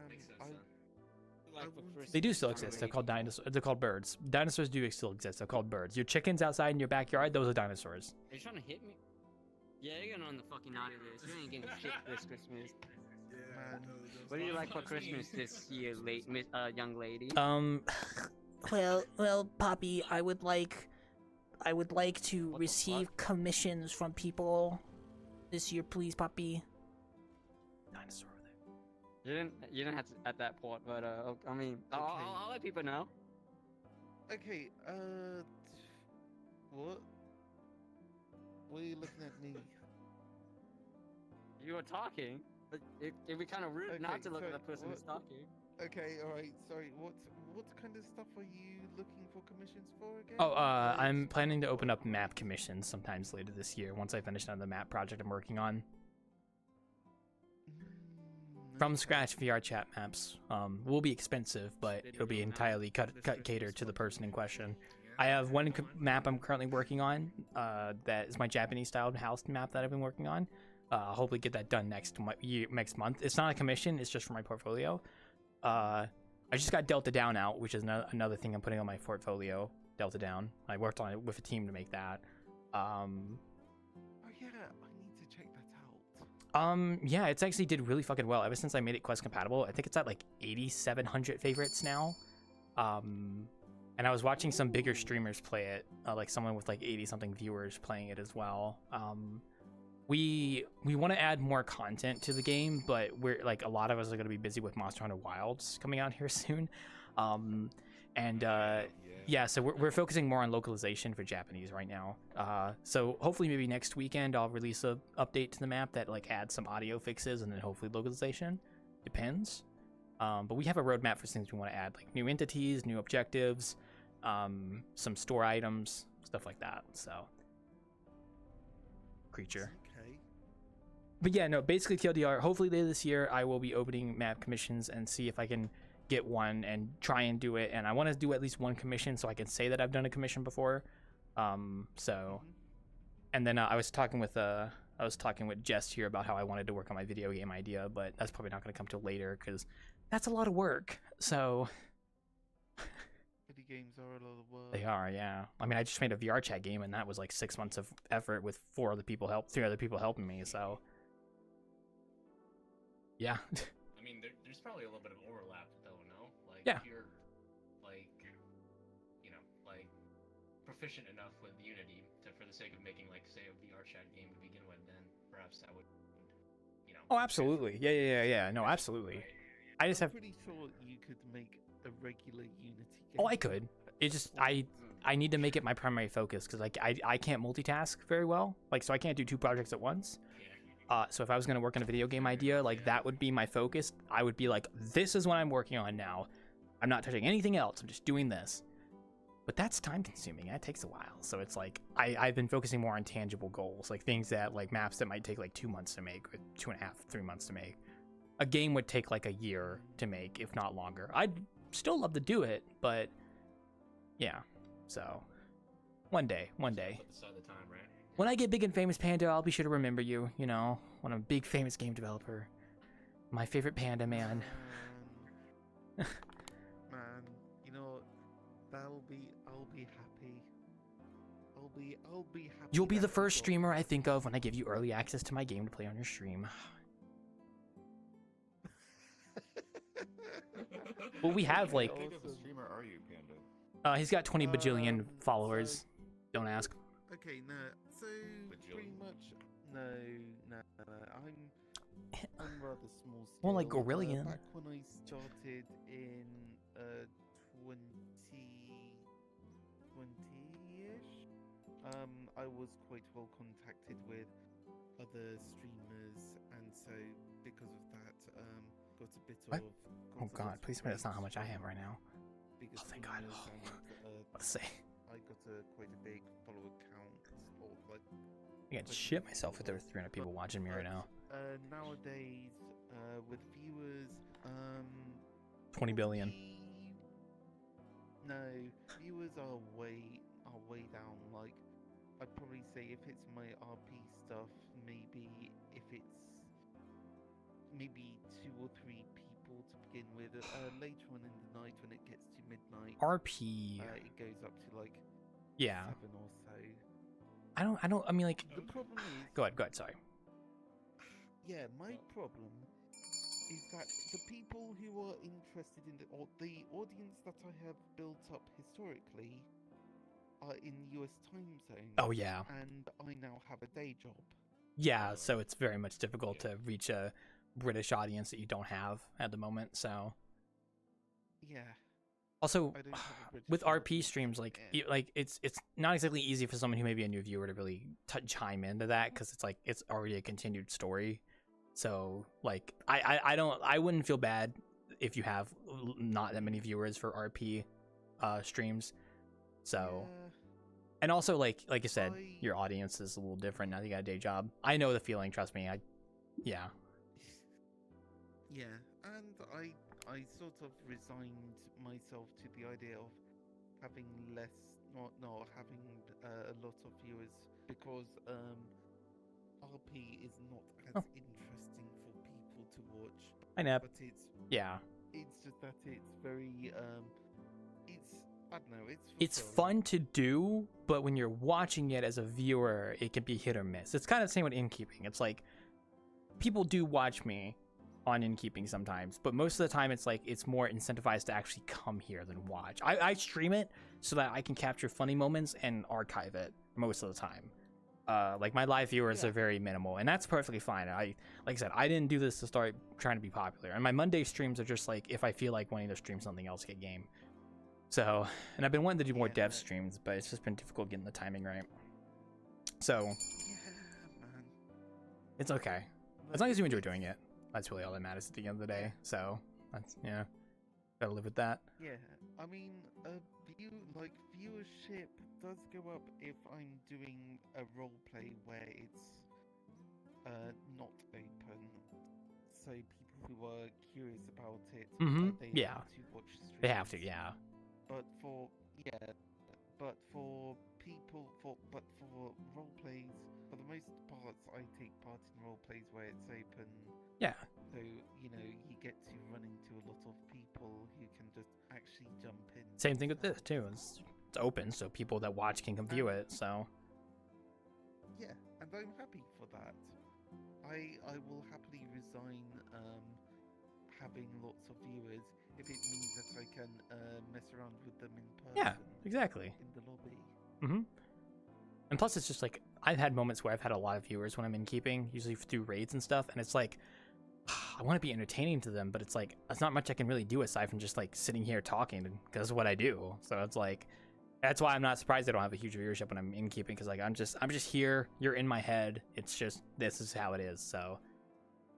Makes sense. They do still exist. They're called dinosaurs. They're called birds. Dinosaurs do still exist. They're called birds. Your chickens outside in your backyard, those are dinosaurs. Are you trying to hit me? Yeah, you're getting on the fucking naughty list. You ain't getting shit this Christmas. What do you like for Christmas this year, young lady? Well, Poppy, I would like to receive commissions from people this year, please, Poppy. Dinosaur over there. You didn't have to at that point, but I mean, I'll let people know. Okay, what? What are you looking at me? You were talking. But it'd be kind of rude not to look at the person who's talking. Okay, alright, sorry, what kind of stuff are you looking for commissions for again? Oh, I'm planning to open up map commissions sometimes later this year once I finish another map project I'm working on. From scratch VRChat maps will be expensive, but it'll be entirely catered to the person in question. I have one map I'm currently working on that is my Japanese styled house map that I've been working on. Hopefully get that done next month. It's not a commission, it's just for my portfolio. I just got Delta Down out, which is another thing I'm putting on my portfolio. Delta Down. I worked on it with a team to make that. Oh yeah, I need to check that out. Yeah, it's actually did really fucking well ever since I made it quest compatible. I think it's at like 8,700 favorites now. And I was watching some bigger streamers play it, like someone with like 80 something viewers playing it as well. We want to add more content to the game, but we're like a lot of us are going to be busy with Monster Hunter Wilds coming out here soon. Yeah, so we're focusing more on localization for Japanese right now. So hopefully maybe next weekend I'll release a update to the map that like adds some audio fixes and then hopefully localization. Depends. But we have a roadmap for things we want to add, like new entities, new objectives, some store items, stuff like that. So creature. But yeah, no, basically TLDR, hopefully later this year I will be opening map commissions and see if I can get one and try and do it. And I want to do at least one commission so I can say that I've done a commission before. And then I was talking with Jess here about how I wanted to work on my video game idea, but that's probably not going to come till later because that's a lot of work. So video games are a lot of work. They are, yeah. I mean, I just made a VRChat game and that was like 6 months of effort with 3 other people helping me. So yeah. I mean, there's probably a little bit of overlap, though, no? Like, yeah. If you're, like, like, proficient enough with Unity for the sake of making, like, say, a VRChat game to begin with, then perhaps that would, Oh, absolutely. Yeah. No, absolutely. I just have... I'm pretty sure you could make a regular Unity game. Oh, I could. It just... I need to make it my primary focus, because, like, I can't multitask very well. Like, so I can't do 2 projects at once. So if I was going to work on a video game idea, like that would be my focus. I would be like, this is what I'm working on now. I'm not touching anything else. I'm just doing this. But that's time consuming. That takes a while. So it's like, I've been focusing more on tangible goals, like things that like maps that might take like 2 months to make, or 2.5, 3 months to make. A game would take like a year to make, if not longer. I'd still love to do it, but yeah. So one day. When I get big and famous, Panda, I'll be sure to remember you, you know, when I'm a big famous game developer. My favorite Panda, man. Man, you know, I'll be happy. I'll be happy. You'll be the first streamer I think of when I give you early access to my game to play on your stream. Well, we have like... How big of a streamer are you, Panda? He's got 20 bajillion followers. Don't ask. Okay, Okay, no. So pretty much, no. I'm rather small scale. More like Gorillion. Back when I started in 2020-ish, I was quite well contacted with other streamers, and so because of that, got a bit What? of. Oh god, please tell me that's not how much I have right now. Bigger Oh thank god. streamers and, Let's see. I got quite a big follower count, or like. I can shit myself if there were 300 people watching me right now. Nowadays, with viewers, 20 billion. No, viewers are way down. Like, I'd probably say if it's my RP stuff, maybe if it's maybe 2 or 3 people to begin with. Later on in the night, when it gets to midnight, RP. it goes up to like 7 or so. I mean, like. The problem is. Go ahead, sorry. Yeah, my problem is that the people who are interested in the audience that I have built up historically are in US time zone. Oh, yeah. And I now have a day job. Yeah, so it's very much difficult to reach a British audience that you don't have at the moment, so. Yeah. Also, with RP streams, like, it's not exactly easy for someone who may be a new viewer to really chime into that, because it's like it's already a continued story. So, like, I wouldn't feel bad if you have not that many viewers for RP streams. So, and also like you said, your audience is a little different now that you got a day job. I know the feeling. Trust me. Yeah. Yeah, and I sort of resigned myself to the idea of having having a lot of viewers, because RP is not as interesting for people to watch. I know. But it's just that it's very I don't know, it's fun to do, but when you're watching it as a viewer, it can be hit or miss. It's kind of the same with Innkeeping. It's like people do watch me on Innkeeping sometimes, but most of the time it's like it's more incentivized to actually come here than watch. I stream it so that I can capture funny moments and archive it most of the time. Like my live viewers are very minimal, and that's perfectly fine. Like I said, I didn't do this to start trying to be popular, and my Monday streams are just like if I feel like wanting to stream something else, get game. So, and I've been wanting to do more dev streams, but it's just been difficult getting the timing right. So, it's okay. As long as you enjoy doing it, that's really all that matters at the end of the day. So, that's, gotta live with that. Yeah, I mean, viewership does go up if I'm doing a roleplay where it's not open. So people who are curious about it, they have to watch streams. They have to, yeah. But for roleplays, for the most part, I take part in roleplays where it's open. Yeah. So, you get to run into a lot of people who can just actually jump in. Same thing with this too. It's open, so people that watch can come view it. So. Yeah, and I'm happy for that. I will happily resign having lots of viewers if it means that I can mess around with them in person. Yeah, exactly. In the lobby. Mm-hmm. And plus, it's just like I've had moments where I've had a lot of viewers when I'm Innkeeping, usually through raids and stuff, and it's like I want to be entertaining to them, but it's like there's not much I can really do aside from just like sitting here talking, because that's what I do. So it's like that's why I'm not surprised I don't have a huge viewership when I'm Innkeeping, because like I'm just here. You're in my head. It's just this is how it is. So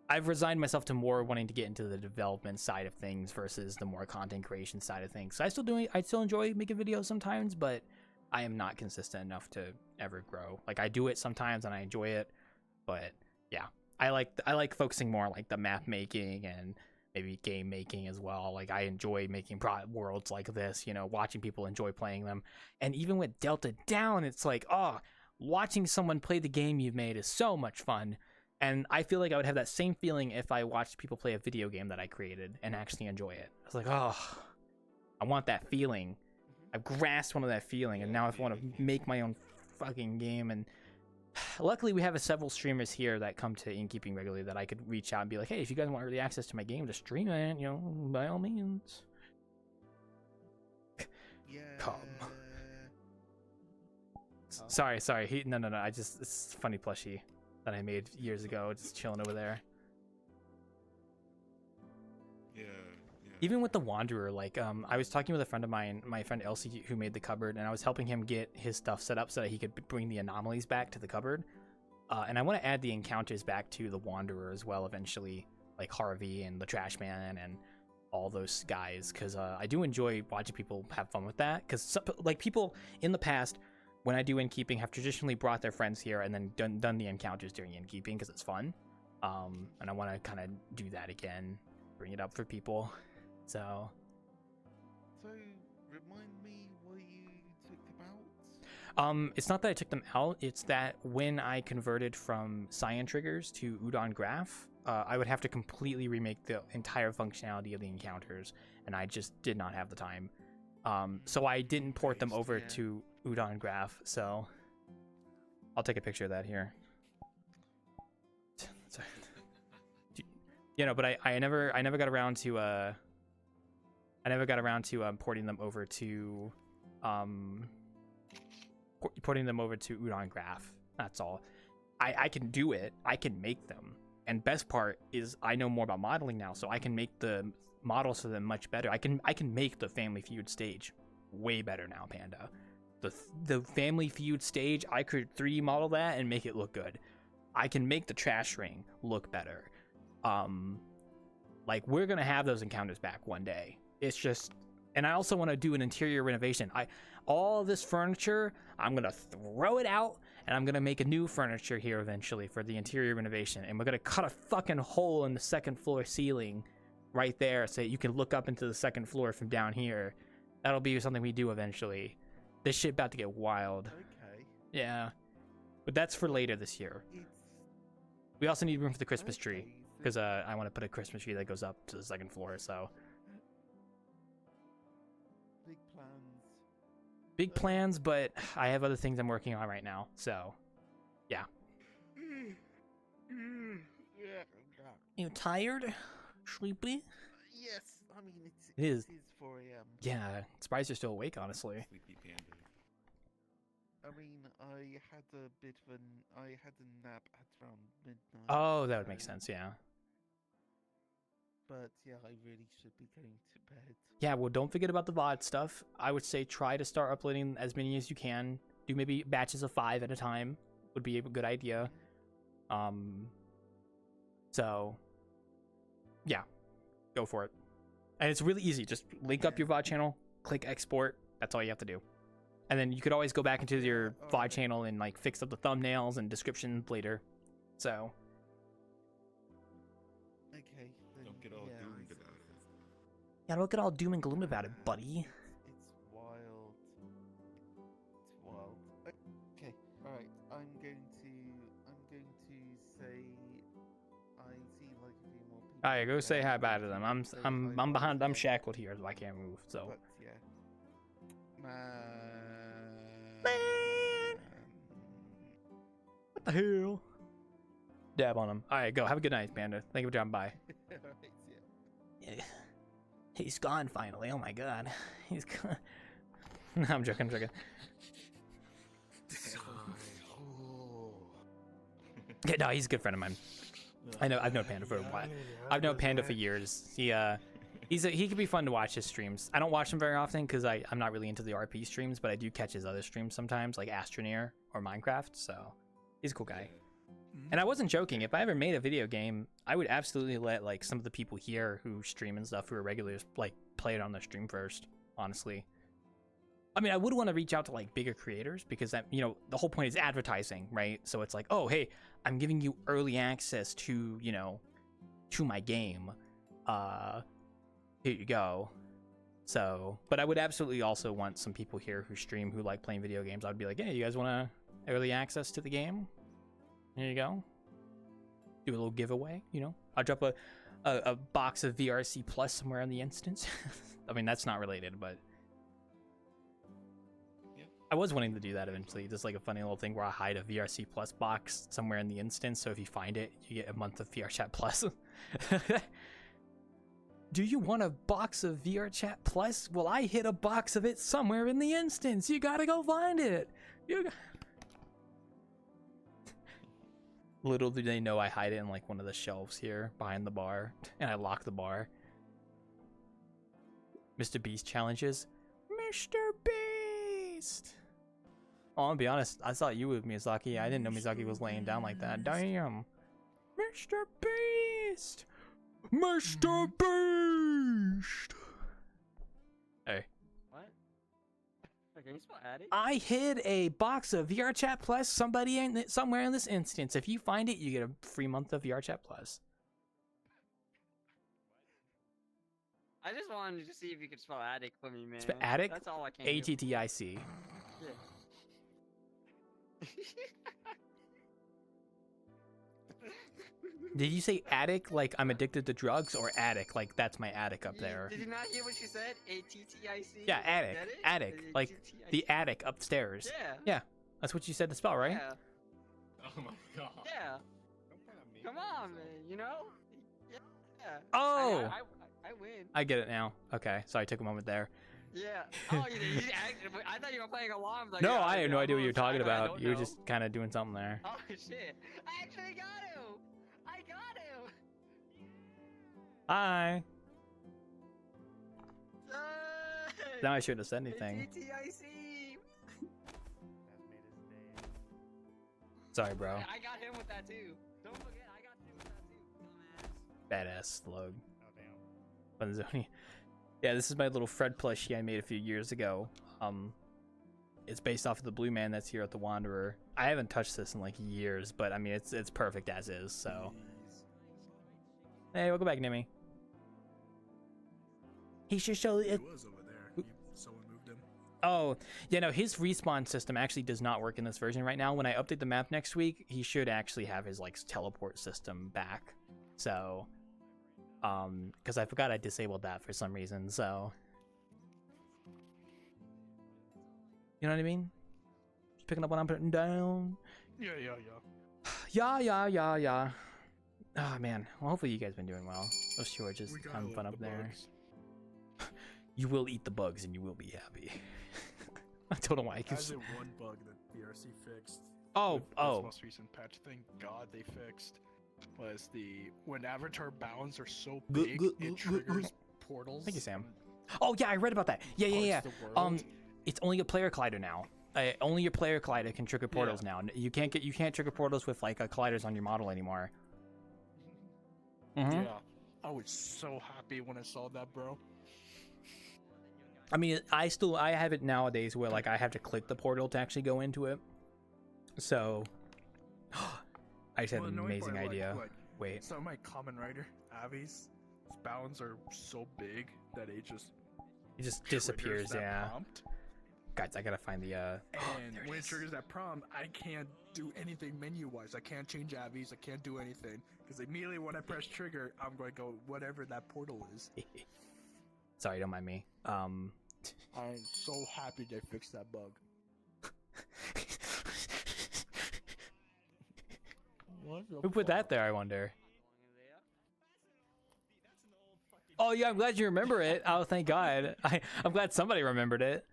I've resigned myself to more wanting to get into the development side of things versus the more content creation side of things. So I still enjoy making videos sometimes, but I am not consistent enough to ever grow. Like I do it sometimes and I enjoy it, but yeah, I like focusing more on like the map making and maybe game making as well. Like I enjoy making worlds like this, watching people enjoy playing them. And even with Delta Down, it's like, watching someone play the game you've made is so much fun. And I feel like I would have that same feeling if I watched people play a video game that I created and actually enjoy it. I was like, I want that feeling. I've grasped one of that feeling, and now I want to make my own fucking game. And luckily, we have several streamers here that come to Innkeeping regularly that I could reach out and be like, hey, if you guys want early access to my game to stream it, by all means. Yeah. Come. Sorry. No. It's a funny plushie that I made years ago, just chilling over there. Yeah. Even with the Wanderer, like, I was talking with a friend of mine, my friend Elsie, who made the cupboard, and I was helping him get his stuff set up so that he could bring the anomalies back to the cupboard. And I want to add the encounters back to the Wanderer as well eventually, like Harvey and the Trash Man and all those guys, because I do enjoy watching people have fun with that. Because like people in the past, when I do Innkeeping, have traditionally brought their friends here and then done the encounters during Innkeeping because it's fun. And I want to kind of do that again, bring it up for people. So remind me what you took them out. It's not that I took them out. It's that when I converted from Cyan triggers to Udon Graph, I would have to completely remake the entire functionality of the encounters, and I just did not have the time. So I didn't port them over to Udon Graph. So I'll take a picture of that here. Sorry. But I never got around to porting them over to Udon Graph. That's all. I can do it. I can make them. And best part is I know more about modeling now, so I can make the models for them much better. I can make the Family Feud stage way better now, Panda. The Family Feud stage, I could 3D model that and make it look good. I can make the Trash Ring look better. Like, we're gonna have those encounters back one day. It's just, and I also want to do an interior renovation. All this furniture, I'm gonna throw it out, and I'm gonna make a new furniture here eventually for the interior renovation. And we're gonna cut a fucking hole in the second floor ceiling right there so you can look up into the second floor from down here. That'll be something we do eventually. This shit about to get wild. Okay. Yeah. But that's for later this year. We also need room for the Christmas tree, because I want to put a Christmas tree that goes up to the second floor, so. Big plans, but I have other things I'm working on right now, so yeah. You tired? Sleepy? Yes, I mean It is 4 a.m. Yeah, surprised you're still awake, honestly. Sleepy Panda. I mean, I had a nap at around midnight. Oh, that would make sense, yeah. But yeah, I really should be going to bed. Yeah, well, don't forget about the VOD stuff. I would say try to start uploading as many as you can. Do maybe batches of 5 at a time would be a good idea. So, yeah, go for it. And it's really easy. Just link up your VOD channel, click export. That's all you have to do. And then you could always go back into your VOD channel and like fix up the thumbnails and description later. So. Okay. Don't get all doomed about it. Yeah, don't get all doom and gloom about it, buddy. It's wild. It's wild. Okay, alright. I'm going to say I see like a few more people. Alright, go say hi bye to them. I'm behind. I'm shackled here, so I can't move. So. But yeah. What the hell? Dab on him. Alright, go. Have a good night, Panda. Thank you for dropping by. Yeah. He's gone finally. Oh my god. He's gone. I'm joking. Yeah, no, he's a good friend of mine. I've known Panda for a while. I've known Panda for years. He could be fun to watch his streams. I don't watch him very often because I'm not really into the RP streams, but I do catch his other streams sometimes, like Astroneer or Minecraft. So he's a cool guy. And I wasn't joking. If I ever made a video game, I would absolutely let like some of the people here who stream and stuff who are regulars like play it on their stream first. Honestly, I mean, I would want to reach out to like bigger creators because that, the whole point is advertising, right? So it's like, oh, hey, I'm giving you early access to, to my game. Here you go. So, but I would absolutely also want some people here who stream who like playing video games. I'd be like, hey, you guys want early access to the game? Here you go. Do a little giveaway, I'll drop a box of VRC Plus somewhere in the instance. I mean, that's not related, but I was wanting to do that eventually. Just like a funny little thing where I hide a VRC Plus box somewhere in the instance, so if you find it, you get a month of VRChat Plus. Do you want a box of VRChat Plus? Well, I hid a box of it somewhere in the instance. You gotta go find it. Little do they know I hide it in like one of the shelves here behind the bar, and I lock the bar. Mr. Beast challenges. Mr. Beast! Oh, I'll be honest, I thought you were Miyazaki. I didn't know Miyazaki was laying down like that. Damn. Mr. Beast! Mr. Beast! Hey. What? Wait, can you spell addict? I hid a box of VRChat Plus somewhere in this instance. If you find it, you get a free month of VRChat Plus. I just wanted to see if you could spell addict for me, man. Addict? That's all I can A-T-T-I-C. Yeah. Did you say addict like I'm addicted to drugs, or addict like that's my attic up there? Did you not hear what you said? A-T-T-I-C? Yeah, attic. Attic. Like the attic upstairs. Yeah. Yeah. That's what you said to spell, right? Yeah. Oh my god. Yeah. Come on, man. You know? Yeah. Oh! I win. I get it now. Okay, so I took a moment there. Yeah. Oh, you did. I thought you were playing along. Like, No, yeah, I had no idea what you were talking I about. don't You were know. just kind of doing something there. Oh shit! I actually got him. I got him. Hi. Hey! Now I shouldn't have said anything. A-T-T-I-C. Sorry, bro. I got him with that too. Don't forget, I got him with that too. Dumbass. Badass slug. Bunzoni. Yeah, this is my little Fred plushie I made a few years ago. It's based off of the blue man that's here at the Wanderer. I haven't touched this in like years, but I mean it's perfect as is. So, hey, welcome back, Nimmy. He should show it. He was over there. Someone moved him. Oh, yeah, no, his respawn system actually does not work in this version right now. When I update the map next week, he should actually have his like teleport system back. So, because I forgot I disabled that for some reason. So, you know what I mean? Just picking up what I'm putting down. Yeah. Yeah. Oh man, well, hopefully you guys been doing well. Those two are just having fun up there. You will eat the bugs and you will be happy. I don't know why I keep. As in one bug that VRC fixed. Oh. This most recent patch, thank God they fixed, was when avatar bounds are so big, it triggers portals. Thank you, Sam. Oh yeah, I read about that. Yeah. It's only a player collider now. Only your player collider can trigger portals now. You can't trigger portals with like colliders on your model anymore. Yeah, I was so happy when I saw that, bro. I mean, I have it nowadays where like I have to click the portal to actually go into it. So, I just had an amazing idea. Wait. So my common writer, Avi's bounds are so big that it just disappears. Yeah. Prompt. Guys, I gotta find the. And when it triggers that prompt, I can't do anything menu-wise. I can't change Avi's. I can't do anything because immediately when I press trigger, I'm going to go whatever that portal is. Sorry, don't mind me. I'm so happy they fixed that bug. Who put that there, I wonder? Oh yeah, I'm glad you remember it. Oh, thank God. I'm glad somebody remembered it.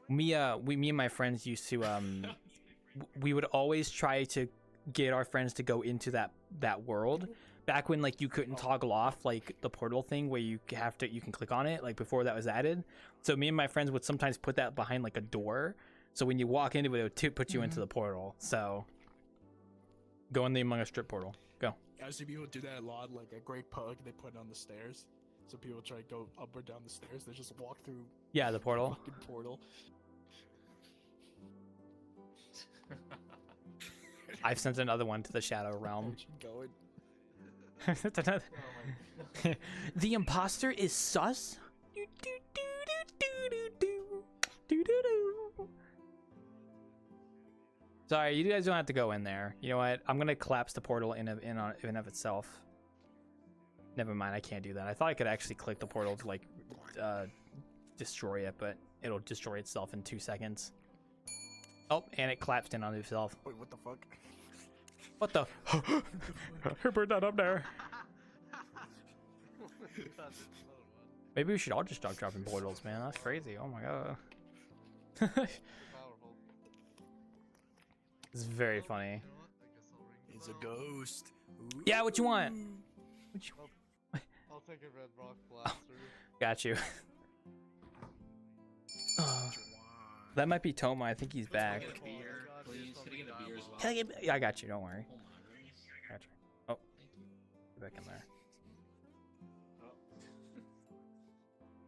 Me and my friends used to we would always try to get our friends to go into that world back when like you couldn't toggle off like the portal thing where you can click on it, like before that was added. So me and my friends would sometimes put that behind like a door, so when you walk into it would put you into the portal. So go in the Among Us strip portal. Go. I see people do that a lot, like a great pug they put on the stairs. So people try to go up or down the stairs, they just walk through the portal. The fucking portal. I've sent another one to the Shadow Realm. The imposter is sus. Sorry, you guys don't have to go in there. You know what? I'm gonna collapse the portal in of itself. Never mind, I can't do that. I thought I could actually click the portal to like destroy it, but it'll destroy itself in 2 seconds. Oh, and it collapsed in on itself. Wait, what the fuck? What the? Who put that up there? Maybe we should all just start dropping portals, man. That's crazy. Oh my god. It's very funny. It's a ghost. Ooh. Yeah, what you want? I'll take a red rock blaster. Got you. That might be Toma. I think he's back. Can I get a beer, please? Can I get a beer as well? Can I get? Yeah, I got you. Don't worry. Got you. Oh, get back in there.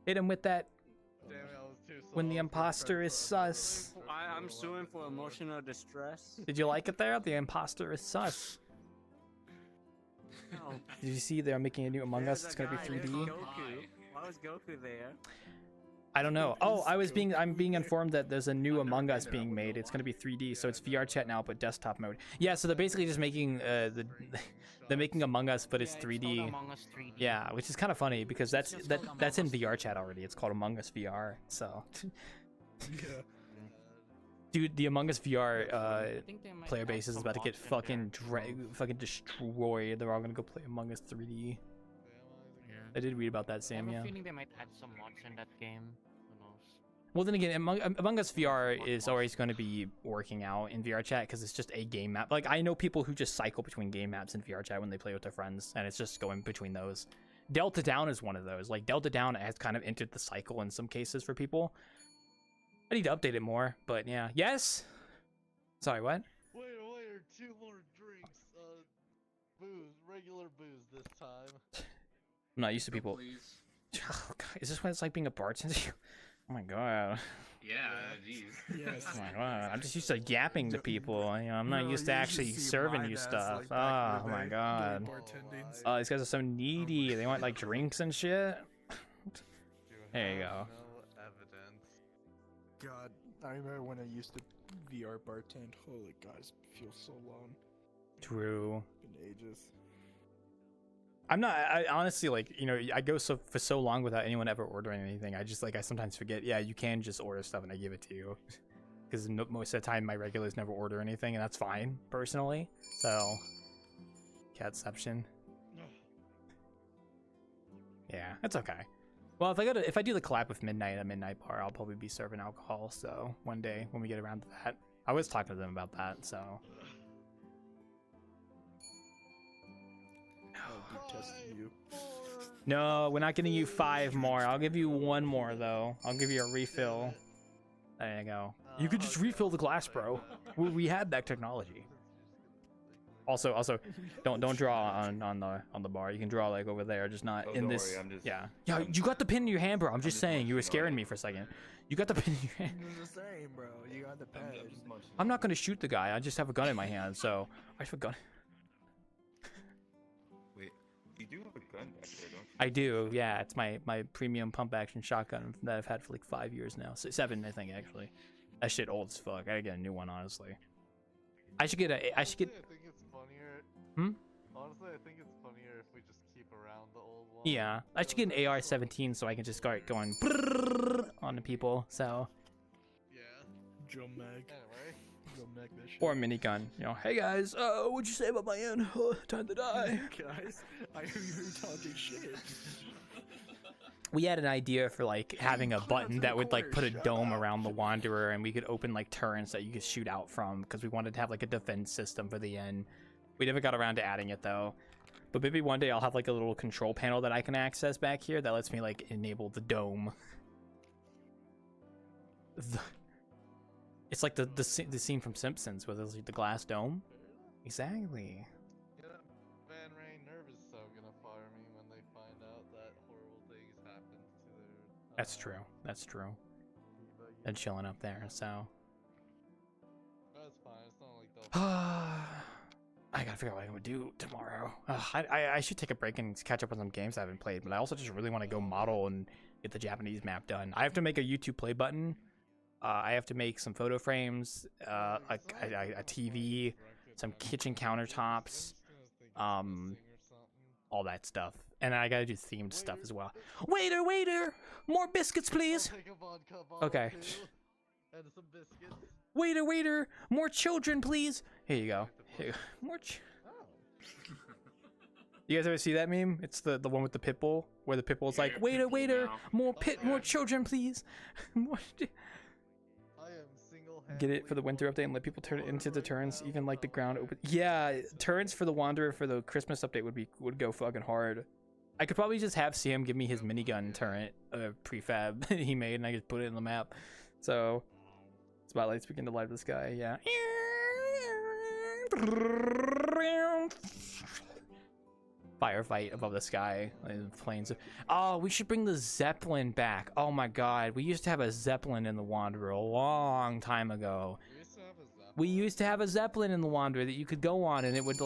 Hit him with that. Damn it, I was too slow. When the imposter is sus. I'm suing for emotional distress. Did you like it there? The imposter is sus. No. Did you see they're making a new Among Us? It's gonna be 3D. Goku. Why was Goku there? I don't know. Oh, I'm being informed that there's a new Among Us being made. It's gonna be 3D, so it's VRChat now, but desktop mode. Yeah, so they're basically just making they're making Among Us, but it's 3D. Among Us 3D. Yeah, which is kind of funny because that's in VRChat already. It's called Among Us VR. So, dude, the Among Us VR player base is about to get fucking destroyed. They're all gonna go play Among Us 3D. I did read about that, Sam. I Yeah. have a feeling they might add some mods in that game. Who knows? Well, then again, Among Us VR is always going to be working out in VRChat because it's just a game map. Like, I know people who just cycle between game maps in VRChat when they play with their friends, and it's just going between those. Delta Down is one of those. Like, Delta Down has kind of entered the cycle in some cases for people. I need to update it more, but yeah. Yes? Sorry, what? Wait, 2 more drinks. Booze, regular booze this time. I'm not used to people. Oh, God. Is this what it's like being a bartender? Oh my god. Yeah, geez. Yes. Oh my god. I'm just used to yapping to people. You know, I'm not used to actually serving you stuff. Oh my god. Oh, these guys are so needy. They want like drinks and shit. There you go. No evidence. God, I remember when I used to VR bartend. Holy guys, feels so long. True. Been ages. I honestly, like, you know, I go for so long without anyone ever ordering anything. I sometimes forget, yeah, you can just order stuff and I give it to you. Because most of the time my regulars never order anything, and that's fine, personally. So, catception. Yeah, it's okay. Well, if I do the collab with Midnight at Midnight Bar, I'll probably be serving alcohol, so one day when we get around to that. I was talking to them about that, so. You. No, we're not getting you 5 more. I'll give you 1 more though. I'll give you a refill. There you go. You could just refill the glass, bro. We had that technology. Also, don't draw on the bar. You can draw like over there, just not in this. Worry, I'm just, yeah. Yeah, you got the pin in your hand, bro. I'm just saying. You were scaring me for a second. You got the pin in your hand. It's the same, bro. You got the pen. I'm not gonna shoot the guy. I just have a gun in my hand, so I have a gun. You do have a gun back there, don't you? I do, yeah. It's my premium pump action shotgun that I've had for like 5 years now. 7, I think, actually. That shit old as fuck. I gotta get a new one, honestly. I should get. I think it's funnier. Honestly, I think it's funnier if we just keep around the old one. Yeah, I should get an AR-17 so I can just start going on the people. So. Yeah. Drum mag. Anyway. Drum mag that shit. Or a minigun. You know, hey guys, what'd you say about my end? Time to die. Guys, I hear you talking shit. We had an idea for like having a button that would like put a dome around the Wanderer, and we could open like turrets that you could shoot out from, because we wanted to have like a defense system for the end. We never got around to adding it though. But maybe one day I'll have like a little control panel that I can access back here that lets me like enable the dome. It's like the scene from Simpsons where there's like the glass dome. Exactly. Yeah, Van Rain Nerve is so gonna fire me when they find out that horrible things happened to their. That's true. That's true. They're chilling up there, so. That's fine. It's not like they'll. I gotta figure out what I'm gonna do tomorrow. I should take a break and catch up on some games I haven't played, but I also just really want to go model and get the Japanese map done. I have to make a YouTube play button. I have to make some photo frames, a TV, some kitchen countertops, all that stuff. And I gotta do themed stuff as well. Waiter! More biscuits, please! Okay. And some biscuits. Waiter! More children, please! Here you go. More You guys ever see that meme? It's the one with the pit bull, where the pit bull's like, waiter! More children, please! More get it for the winter update and let people turn it into the turns, even like the ground open. Yeah, turns for the Wanderer for the Christmas update would go fucking hard. I could probably just have Sam give me his minigun turret prefab he made, and I could put it in the map. So spotlights begin to light the sky. Yeah. Firefight above the sky, planes. Oh, we should bring the Zeppelin back. Oh my god, we used to have a Zeppelin in the Wanderer a long time ago. We used to have a Zeppelin in the Wanderer that you could go on, and it would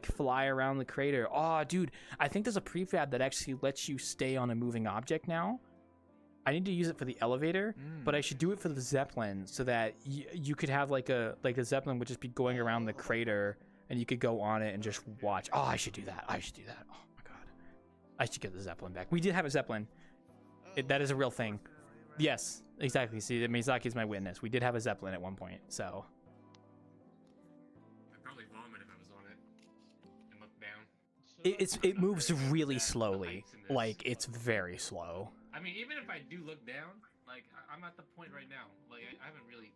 fly around the crater. Oh, dude, I think there's a prefab that actually lets you stay on a moving object now. I need to use it for the elevator, but I should do it for the Zeppelin so that you could have like the Zeppelin would just be going around the crater. And you could go on it and just watch. Oh, I should do that. I should do that. Oh my god. I should get the Zeppelin back. We did have a Zeppelin. That is a real thing. Yes, exactly. See, Miyazaki's my witness. We did have a Zeppelin at one point, so. I'd probably vomit if I was on it and look down. It moves really slowly. Like, it's very slow. I mean, even if I do look down, like, I'm at the point right now. Like, I haven't really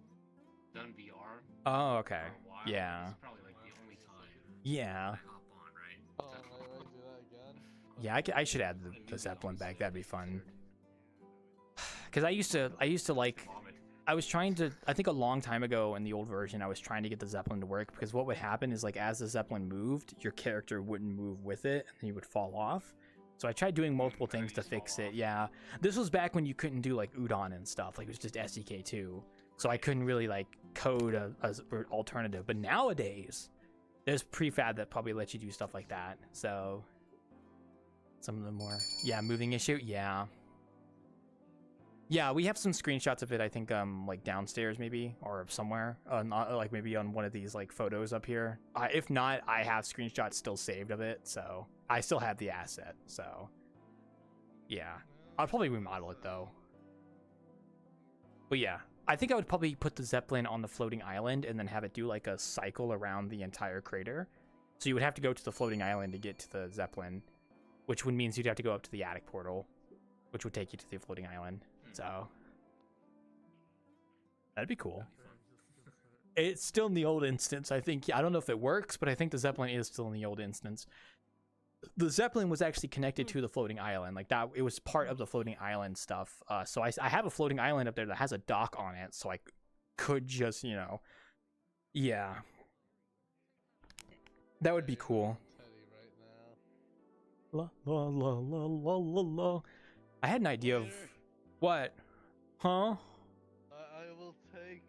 done VR. Oh, okay. For a while. Yeah. It's probably like the only time. Yeah. I hop on, right? Yeah, I should add the Zeppelin back. That'd be fun. Because I used to like, I was trying to, I think a long time ago in the old version, I was trying to get the Zeppelin to work, because what would happen is, like, as the Zeppelin moved, your character wouldn't move with it, and he would fall off. So I tried doing multiple things to fix it. Yeah. This was back when you couldn't do, like, Udon and stuff. Like, it was just SDK2. So I couldn't really, like, code a alternative. But nowadays, there's prefab that probably lets you do stuff like that. So some of the more, yeah, moving issue. Yeah. Yeah, we have some screenshots of it, I think, like downstairs maybe, or somewhere, like maybe on one of these like photos up here. If not, I have screenshots still saved of it, so I still have the asset. So yeah, I'll probably remodel it though. But yeah, I think I would probably put the Zeppelin on the floating island and then have it do like a cycle around the entire crater. So you would have to go to the floating island to get to the Zeppelin, which would mean you'd have to go up to the attic portal, which would take you to the floating island. So that'd be cool. It's still in the old instance, I think. I don't know if it works, but I think the Zeppelin is still in the old instance. The Zeppelin was actually connected to the floating island, like that. It was part of the floating island stuff. So I have a floating island up there that has a dock on it, so I could just, you know, yeah, that would be cool. La la la la la la la. I had an idea of what, huh? I will take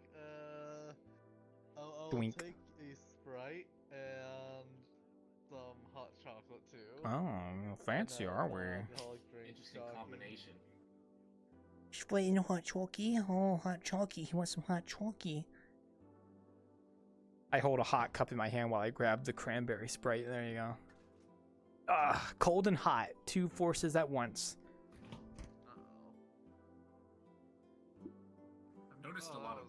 I'll Twink. take a Sprite and some hot chocolate too. Oh, fancy, are we? Interesting combination. Sprite and hot chalky. Oh, hot chalky. He wants some hot chalky. I hold a hot cup in my hand while I grab the cranberry Sprite. There you go. Cold and hot. Two forces at once. I've noticed a lot of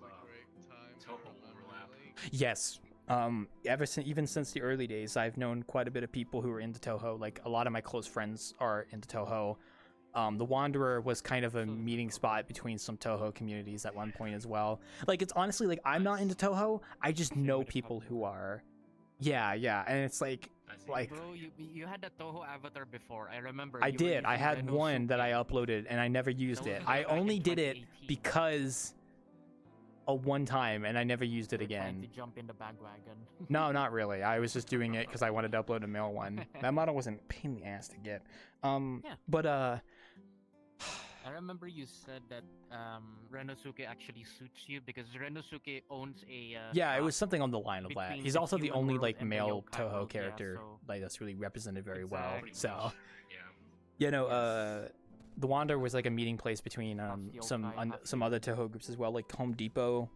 Toho overlap. Yes. Even since the early days, I've known quite a bit of people who are into Toho. Like, a lot of my close friends are into Toho. The Wanderer was kind of a meeting spot between some Toho communities at one point as well. Like, it's honestly, like, I'm not into Toho. I just know people who are. Yeah, and it's like, bro, you had the Toho avatar before. I remember. I did. I had one that I uploaded, and I never used it. I only did it because one time, and I never used it again. To jump in the bandwagon. No, not really. I was just doing it because I wanted to upload a male one. That model wasn't a pain in the ass to get. But I remember you said that Renosuke actually suits you because Renosuke owns a. Yeah, it was something on the line of that. between He's the also the human only world like and the male yokai Toho world, yeah, character so- like that's really represented very well. Exactly. So, you know, the Wanderer was like a meeting place between some other Toho groups as well. Like Home Depot,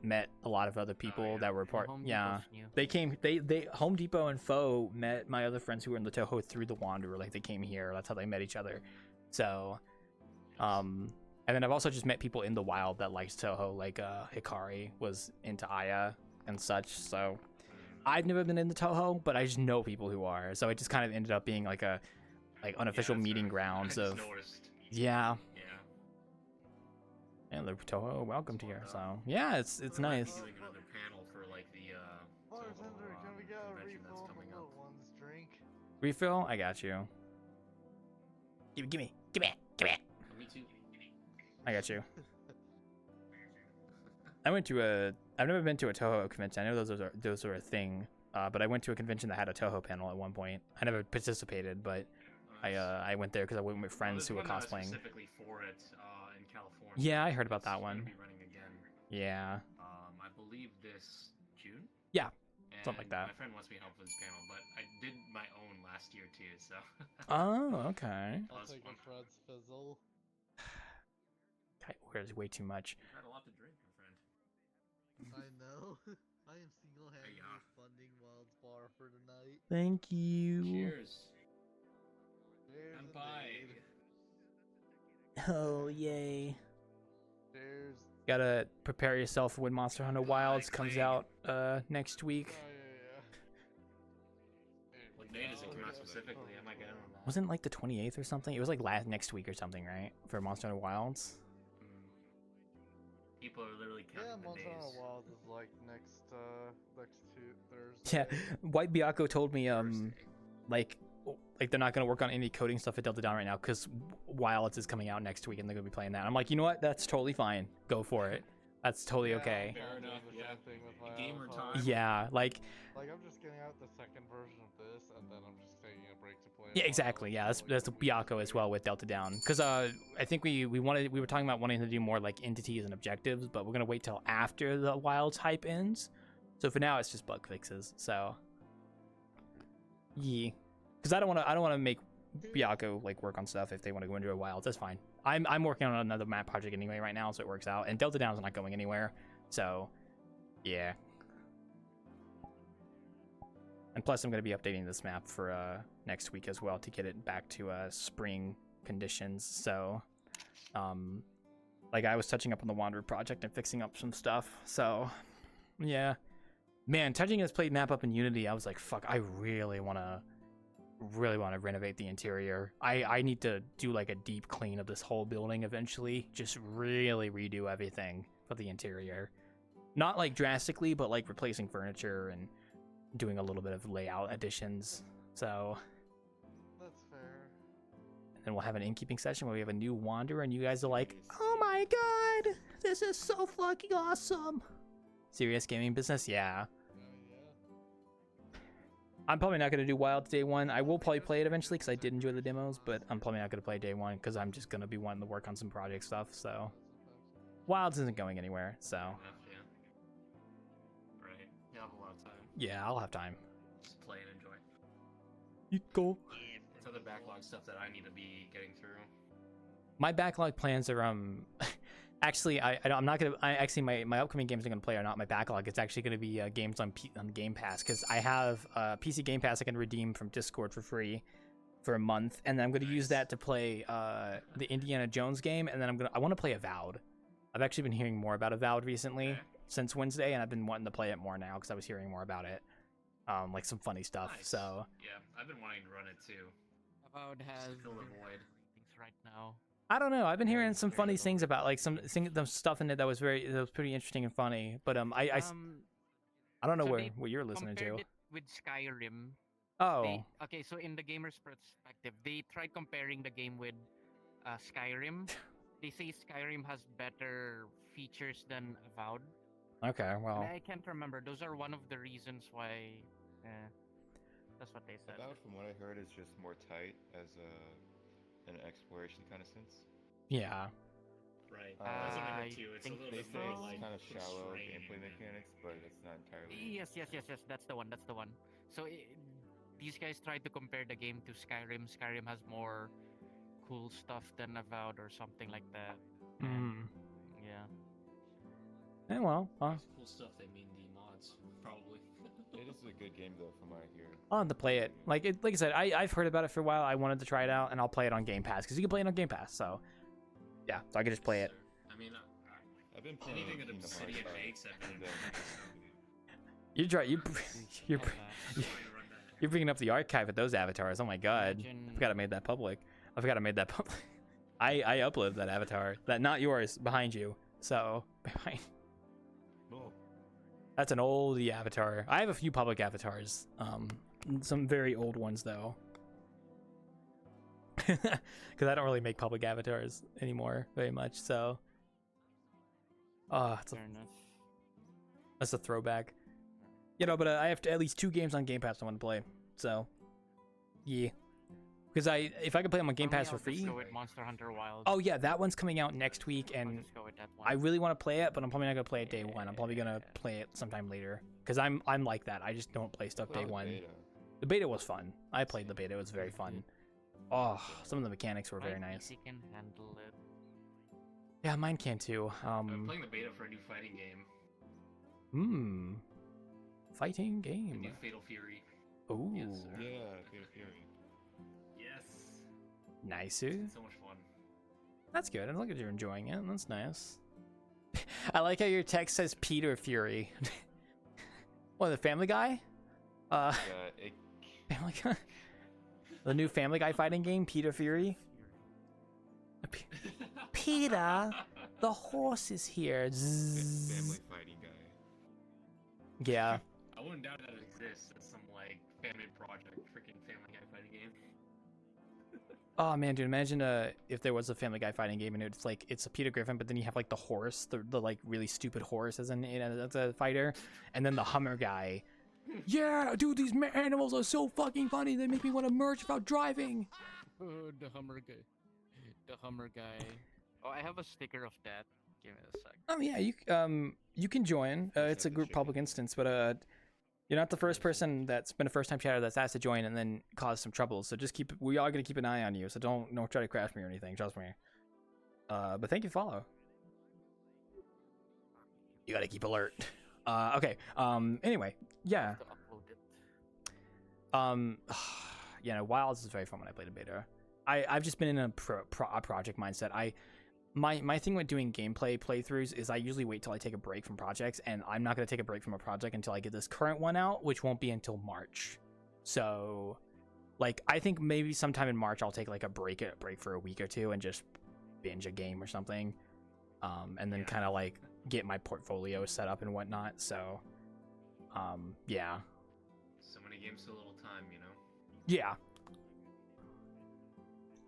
met a lot of other people that were part. Home Yeah, Depot's new. they came. They Home Depot and Foe met my other friends who were in the Toho through the Wanderer. Like they came here. That's how they met each other. So, and then I've also just met people in the wild that likes Toho. Like Hikari was into Aya and such. So I've never been into Toho, but I just know people who are. So it just kind of ended up being like a unofficial meeting grounds of. Yeah. And Luke Toho, welcome to here. So yeah, it's We might be nice. doing another panel for like the Bartender, can we get a convention that's refill on coming the up. little one's drink? Refill? I got you. Gimme. Me too. I got you. I've never been to a Toho convention. I know those are a thing. But I went to a convention that had a Toho panel at one point. I never participated, but I went there because I went with friends who were cosplaying. Specifically for it in California. Yeah, I heard about that It's one. gonna be running again. Yeah. I believe this June. Yeah. And Something like that. My friend wants me to help with this panel, but I did my own last year too, so. Oh, okay. I'll take a Fred's fizzle. Guy wears way too much. You've had a lot to drink, my friend. I know. I am single-handedly funding Wild's bar for tonight. Thank you. Cheers. Cheers. And bye. Oh, yay. Cheers. Gotta prepare yourself for when Monster Hunter Wilds comes out next week. What date does it come out specifically? I might get in on that. Wasn't it like the 28th or something? It was like next week or something, right? For Monster Hunter Wilds. People are literally counting Yeah, the Monster days. Hunter Wilds is like next Thursday. Yeah, White Byako told me like they're not gonna work on any coding stuff at Delta Dawn right now because Wilds is coming out next week and they're gonna be playing that. I'm like, you know what? That's totally fine. Go for it. That's totally okay. Fair enough. Yeah. Thing with Gamer time. Yeah, like I'm just getting out the second version of this, and then I'm just taking a break to play. yeah, exactly. Yeah, that's Byako as well with Delta Down. Because I think we were talking about wanting to do more like entities and objectives, but we're gonna wait till after the Wilds hype ends. So for now, it's just bug fixes. So yeah, because I don't want to make Byako like work on stuff if they want to go into a Wilds. That's fine. I'm working on another map project anyway right now, so it works out. And Delta Down's not going anywhere. So yeah. And plus, I'm going to be updating this map for next week as well to get it back to spring conditions. So, like I was touching up on the Wanderer project and fixing up some stuff. So, yeah, man, touching this plate map up in Unity, I was like, fuck, I really want to renovate the interior. I need to do like a deep clean of this whole building eventually. Just really redo everything for the interior. Not like drastically, but like replacing furniture and doing a little bit of layout additions. So That's fair. and then we'll have an innkeeping session where we have a new wanderer and you guys are like, oh my god, this is so fucking awesome. Serious gaming business? Yeah. I'm probably not going to do Wild day one. I will probably play it eventually because I did enjoy the demos, but I'm probably not going to play day one because I'm just going to be wanting to work on some project stuff. So Wilds isn't going anywhere. So Yeah. Right. You have a lot of time. yeah, I'll have time. Just play and enjoy. You go. It's other backlog stuff that I need to be getting through. My backlog plans are actually I'm not gonna. My upcoming games I'm gonna play are not my backlog. It's actually gonna be games on Game Pass because I have PC Game Pass I can redeem from Discord for free for a month, and then I'm gonna use that to play the Indiana Jones game, and then I want to play Avowed. I've actually been hearing more about Avowed recently since Wednesday, and I've been wanting to play it more now because I was hearing more about it, like some funny stuff. Nice. So Yeah, I've been wanting to run it too. Avowed has Fill the void. things right now. I don't know. I've been hearing some funny things about like some stuff in it that was pretty interesting and funny. But I don't know so what you're listening to. compared it with Skyrim. Oh. Okay, so in the gamer's perspective, they tried comparing the game with Skyrim. They say Skyrim has better features than Avowed. Okay, well. And I can't remember. Those are one of the reasons why. That's what they said. About from what I heard is just more tight as an exploration kind of sense. Yeah. Right. That's what I heard too. It's a little They bit say more it's like kind of shallow constrained gameplay and- mechanics, but it's not entirely. Yes. That's the one. So these guys tried to compare the game to Skyrim. Skyrim has more cool stuff than Avowed or something like that. Hmm. Yeah. Yeah, well. Cool stuff. They mean the mods, probably. It is a good game though, from what I hear. I'll have to play it. Like I said, I've heard about it for a while. I wanted to try it out, and I'll play it on Game Pass because you can play it on Game Pass. So yeah, so I can just play it. I mean, I've been playing anything that Kingdom Obsidian Hearts, makes, I've been. You're bringing up the archive of those avatars. Oh my god, I forgot I made that public. I uploaded that avatar. That not yours, behind you. So behind. Cool. That's an old avatar. I have a few public avatars. Some very old ones though. Because I don't really make public avatars anymore very much. So. Fair enough. That's a throwback. You know, but I have at least 2 games on Game Pass I want to play. So. Yeah. Because if I could play them on Game Pass for free. Go with Monster Hunter Wilds. Oh yeah, that one's coming out next week, and Go with that one. I really want to play it, but I'm probably not gonna play it day one. I'm probably gonna play it sometime later, because I'm like that. I just don't play stuff day one. The beta was fun. I played the beta. It was very fun. Oh, some of the mechanics were very nice. PC can handle it. Yeah, mine can too. I'm playing the beta for a new fighting game. Fighting The game. new Fatal Fury. Ooh. Yes, sir. Yeah, Fatal Fury. Yes. Nice. It's so much fun. That's good. I'm glad you're enjoying it. That's nice. I like how your text says Peter Fury. What, the Family Guy? Family Guy? The new Family Guy fighting game, Peter Fury? Peter, the horse is here. Zzz. Family fighting guy. Yeah. I wouldn't doubt that it exists. It's some like family project, freaking Family Guy fighting game. Oh man, dude, imagine if there was a Family Guy fighting game and it's like it's a Peter Griffin, but then you have like the horse, the like really stupid horse as a fighter, and then the Hummer guy. Yeah, dude, these animals are so fucking funny. They make me want to merge without driving. The Hummer guy. The Hummer guy. Oh, I have a sticker of that. Give me a sec. Oh yeah, you can join. It's a group public instance, but you're not the first person that's been a first-time chatter that's asked to join and then cause some trouble. So just we are gonna keep an eye on you. So don't try to crash me or anything. Trust me. But thank you for follow. You gotta keep alert. Okay. Anyway, yeah. Yeah, no, Wilds is very fun when I played a beta. I've just been in a project mindset. My thing with doing gameplay playthroughs is I usually wait till I take a break from projects, and I'm not going to take a break from a project until I get this current one out, which won't be until March. So, like, I think maybe sometime in March I'll take like a break for a week or two and just binge a game or something, and then kind of like get my portfolio set up and whatnot. So, yeah. So many games, so little time, you know. Yeah.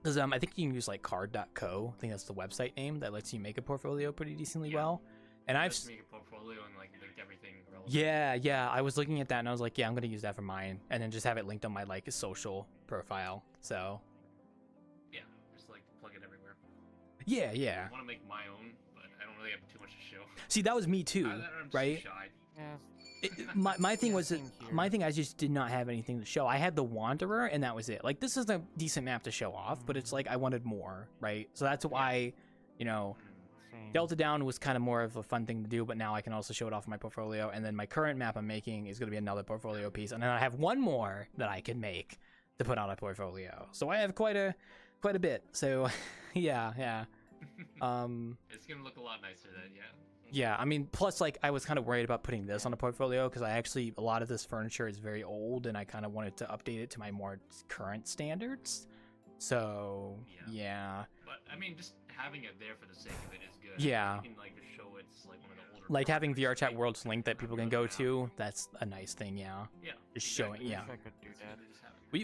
Because I think you can use like card.co. I think that's the website name that lets you make a portfolio pretty decently well. And I've Just make a portfolio and like link everything relevant. yeah, I was looking at that and I was like, yeah, I'm gonna use that for mine, and then just have it linked on my like social profile. So Yeah, just like plug it everywhere. yeah. I want to make my own, but I don't really have too much to show. See, that was me too, I'm just right? shy. My thing was my thing. I just did not have anything to show. I had the Wanderer, and that was it. Like, this is a decent map to show off, but it's like I wanted more, right? So that's why, you know, Delta Down was kind of more of a fun thing to do. But now I can also show it off in my portfolio, and then my current map I'm making is going to be another portfolio piece, and then I have one more that I can make to put on a portfolio. So I have quite a bit. So yeah. It's gonna look a lot nicer then, yeah. Yeah, I mean, plus, like, I was kind of worried about putting this on a portfolio because a lot of this furniture is very old, and I kind of wanted to update it to my more current standards. So, yeah. But, I mean, just having it there for the sake of it is good. Yeah. You can, like, just show it's, like, one of the older... Like, having VRChat Worlds linked that people can go to, that's a nice thing, yeah. Yeah. Just showing, yeah. I could do that.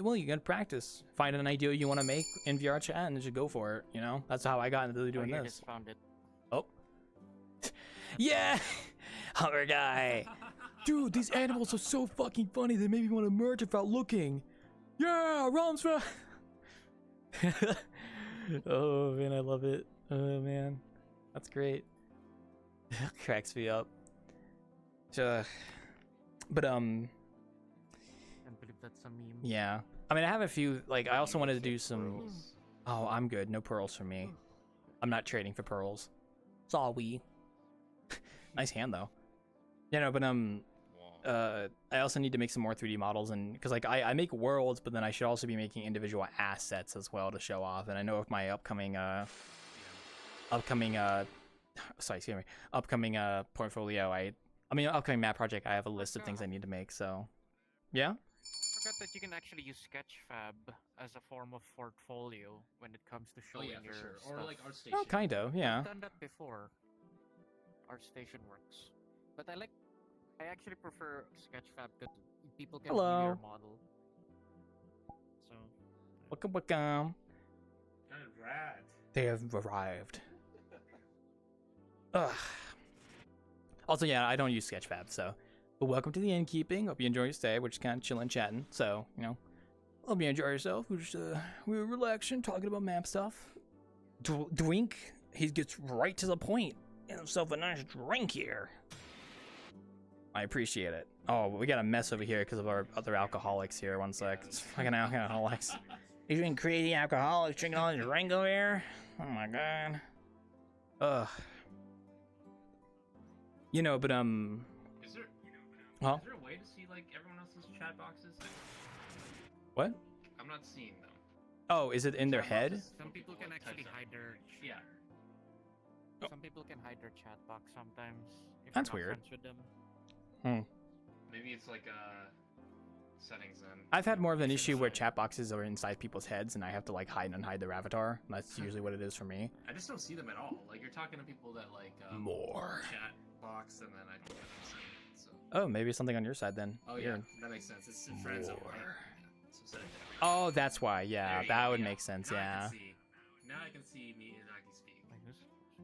Well, you gotta practice. Find an idea you want to make in VRChat and just go for it, you know? That's how I got into doing this. Just found it. Oh. Yeah! Hummer guy! Dude, these animals are so fucking funny, they made me want to merge without looking. Yeah! Rumsfeld! Oh, man, I love it. Oh, man. That's great. Cracks me up. But, Can't believe that's a meme. yeah. I mean, I have a few, like, I also wanted to do some... Oh, I'm good. No pearls for me. I'm not trading for pearls. It's all we. Nice hand, though. Yeah, no, but, I also need to make some more 3D models, and because, like, I make worlds, but then I should also be making individual assets as well to show off, and I know with my upcoming portfolio, upcoming map project, I have a list of things I need to make, so, yeah? forgot that you can actually use Sketchfab as a form of portfolio when it comes to Oh showing yeah, for your sure. stuff. Or like ArtStation. Oh, kind of, yeah. I've done that before. ArtStation works, but I actually prefer Sketchfab because people can view Hello. your model. So. Welcome, welcome. Rad. They have arrived. Ugh. Also, yeah, I don't use Sketchfab, so. But welcome to the Innkeeping. Hope you enjoy your stay. We're just kind of chilling, chatting. So, you know, hope you enjoy yourself. We're just, we're relaxing, talking about map stuff. Drink. He gets right to the point. Get himself a nice drink here. I appreciate it. Oh, we got a mess over here because of our other alcoholics here. One sec. It's fucking alcoholics. These been crazy alcoholics drinking all this drink over here. Oh my god. Ugh. You know, but Is there huh? is there a way to see like everyone else's chat boxes? What? I'm not seeing them. Oh, is it in their head? Some people can actually hide their. Yeah. Some people can hide their chat box sometimes. If That's you're not weird. friends with them. Maybe it's like settings then. I've had more of an issue where chat boxes are inside people's heads and I have to like hide and unhide their avatar. That's usually what it is for me. I just don't see them at all. Like you're talking to people that like More chat box, and then I don't see it. So. Oh, maybe something on your side then. Oh yeah, that makes sense. It's in friends zone. Right? So set it down. Oh, that's why. Yeah, that would make sense. Yeah. Now I can see me and I can speak.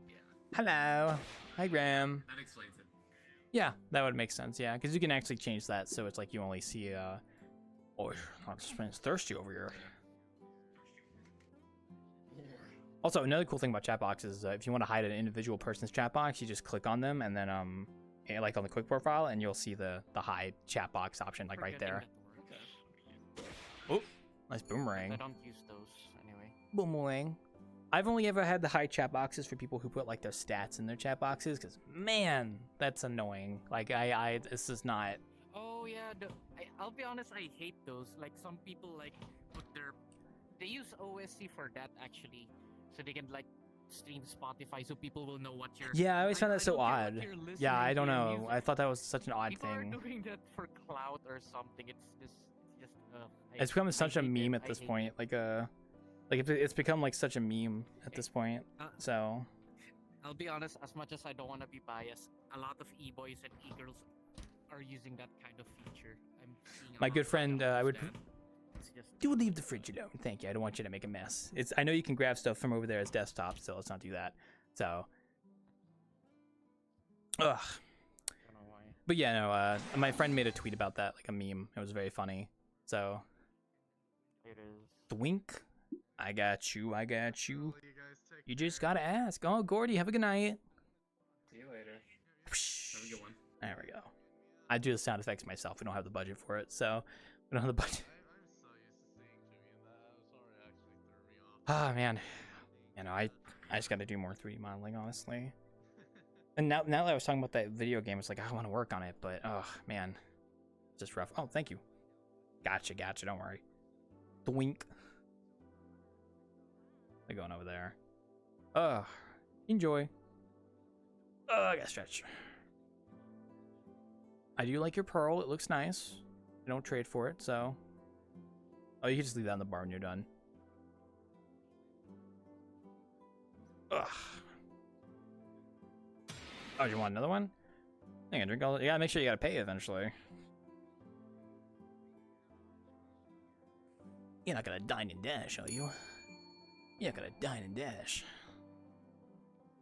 Yeah. Hello. Hi, Graham. That explains it. Yeah, that would make sense. Yeah, because you can actually change that so it's like you only see. Oh, it's thirsty over here. Also, another cool thing about chat boxes is if you want to hide an individual person's chat box, you just click on them and then like on the quick profile, and you'll see the hide chat box option like right there. Oh, nice boomerang. I don't use those anyway. Boomerang. I've only ever had the hide chat boxes for people who put like their stats in their chat boxes, because man, that's annoying. Like this is not. Oh yeah, I'll be honest, I hate those. Like some people like put they use OSC for that actually, so they can like stream Spotify so people will know what you're. Yeah, I always found that so odd. Yeah, I don't know. I thought that was such an odd people thing. Are doing that for clout or something. It's just. It's become such a meme at this point. Like it's become like such a meme at this point. So. I'll be honest. As much as I don't want to be biased, a lot of e-boys and e-girls are using that kind of feature. I'm seeing My good friend, I would. It's just. Do leave the fridge alone. Thank you. I don't want you to make a mess. I know you can grab stuff from over there as desktop, so let's not do that. So. Ugh. But yeah, no. My friend made a tweet about that, like a meme. It was very funny. So. It is. Twink. I got you. I got you. You just gotta ask. Oh, Gordy, have a good night. See you later. Have a good one. There we go. I do the sound effects myself. We don't have the budget for it, so we don't have the budget. Ah, man. You know, I just got to do more 3D modeling, honestly. And now that I was talking about that video game, it's like I want to work on it, but oh man, it's just rough. Oh, thank you. Gotcha. Don't worry. Twink. They're going over there. Enjoy. I gotta stretch. I do like your pearl. It looks nice. I don't trade for it, so. Oh, you can just leave that on the bar when you're done. Ugh. Oh, you want another one? You can drink all. You gotta make sure you gotta pay eventually. You're not gonna dine and dash, are you? You're not gonna dine and dash.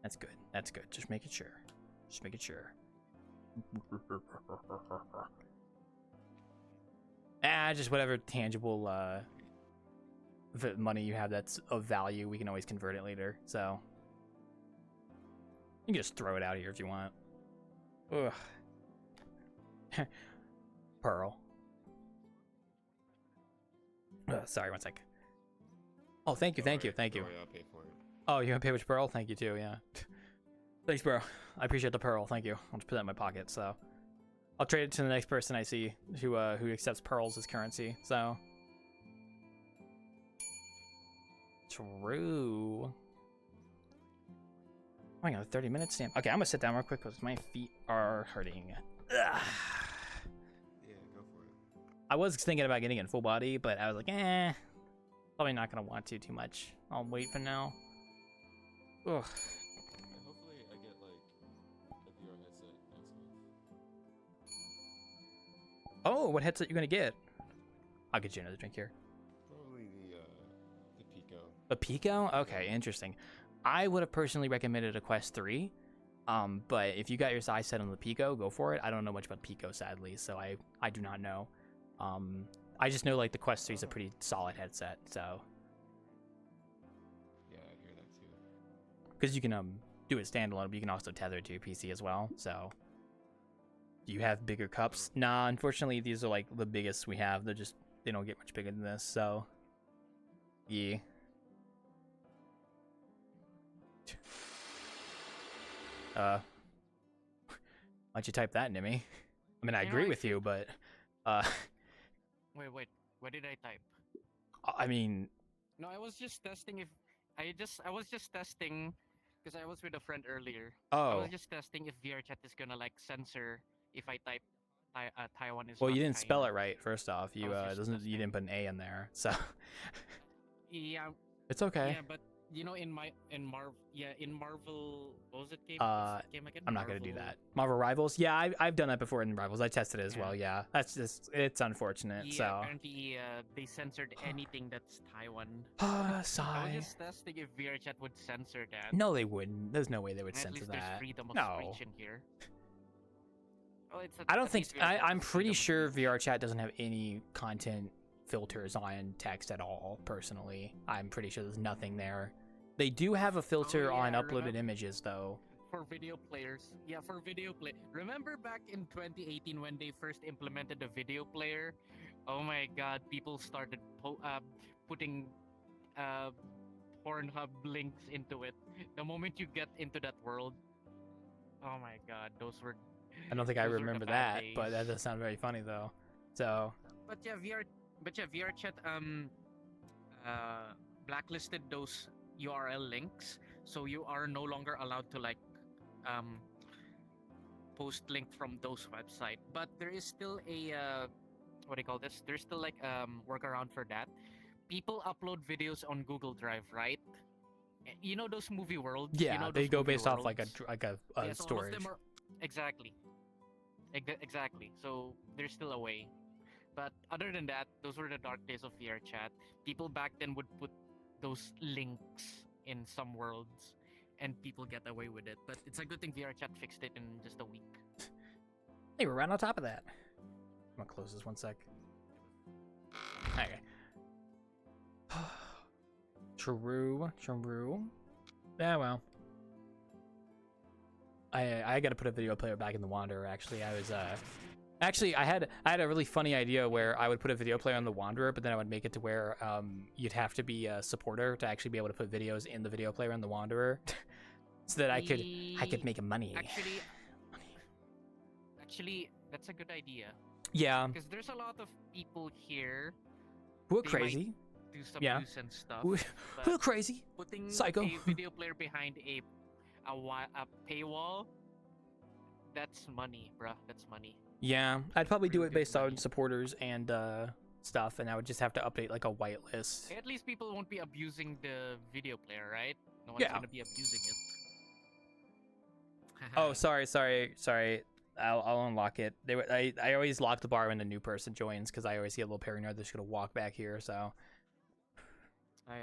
That's good. That's good. Just making sure. Just making sure. Just whatever tangible money you have that's of value, we can always convert it later. So you can just throw it out here if you want. Ugh. Pearl. Sorry, one sec. Oh, thank you. I'll pay for it. Oh, you gonna pay with Pearl? Thank you too, yeah. Thanks, bro. I appreciate the Pearl. Thank you. I'll just put that in my pocket, so. I'll trade it to the next person I see who accepts pearls as currency, so. True. Oh, I got a 30-minute stamp. Okay, I'm gonna sit down real quick because my feet are hurting. Ugh. Yeah, go for it. I was thinking about getting it full body, but I was like, probably not gonna want to too much. I'll wait for now. Ugh. And hopefully I get like a VR headset next month. Oh, what headset you gonna get? I'll get you another drink here. Probably the Pico. A Pico? Okay, interesting. I would have personally recommended a Quest 3. But if you got your size set on the Pico, go for it. I don't know much about Pico, sadly, so I do not know. I just know like the Quest 3 is a pretty solid headset, so. Yeah, I hear that too. Because you can do it standalone, but you can also tether it to your PC as well. So, do you have bigger cups? Nah, unfortunately, these are like the biggest we have. They don't get much bigger than this. So, yeah. Why'd you type that, Nimmy? I mean, I agree with you, but Wait, what did I type? I mean, No, I was just testing if I was just testing because I was with a friend earlier. I oh, was just testing if VRChat is gonna like censor if I type Taiwan is well, not you didn't spell China. it right. First off, you you didn't put an A in there, so Yeah, it's okay. yeah, but you know, in Marvel, what was it game? Uh, Game again? I'm not gonna do that. Marvel Rivals, yeah, I've done that before in Rivals. I tested it as well. Yeah, that's just it's unfortunate. Yeah, So apparently they censored anything that's Taiwan. Ah, I was sigh. just testing if VRChat would censor that. No, they wouldn't. There's no way they would At censor least there's that. freedom of No. speech in here. Well, I don't think I'm pretty sure VRChat doesn't have any content filters on text at all. Personally, I'm pretty sure there's nothing there. They do have a filter on uploaded images though. For video players, yeah, for video play. Remember back in 2018 when they first implemented the video player? Oh my God, people started putting Pornhub links into it. The moment you get into that world, oh my God, those were. I don't think I those were the remember bad that, days. but that does sound very funny though. So But yeah, VRChat blacklisted those URL links, so you are no longer allowed to like post link from those websites. But there is still a what do you call this? There's still like workaround for that. People upload videos on Google Drive, right? You know those movie worlds. yeah, you know they those go movie based off worlds? like a Yeah, so all of storage. them are exactly. Exactly. So there's still a way. But other than that, those were the dark days of VRChat. People back then would put those links in some worlds, and people get away with it. But it's a good thing VRChat fixed it in just a week. Hey, we're right on top of that. I'm gonna close this one sec. Okay. True. Yeah, well. I gotta put a video player back in the Wanderer. Actually, I had a really funny idea where I would put a video player on the Wanderer, but then I would make it to where you'd have to be a supporter to actually be able to put videos in the video player on the Wanderer, so that I could make money. Actually, that's a good idea. Yeah. Because there's a lot of people here Who are they crazy. might do some Yeah. use and stuff. Who but are crazy. Putting Psycho. a video player behind a paywall, that's money, bruh. That's money. Yeah, I'd probably do it based on supporters and stuff, and I would just have to update like a whitelist. At least people won't be abusing the video player, right? No one's Yeah. gonna be abusing it. Oh, sorry. I'll unlock it. I always lock the bar when a new person joins because I always get a little paranoid they're just gonna walk back here. So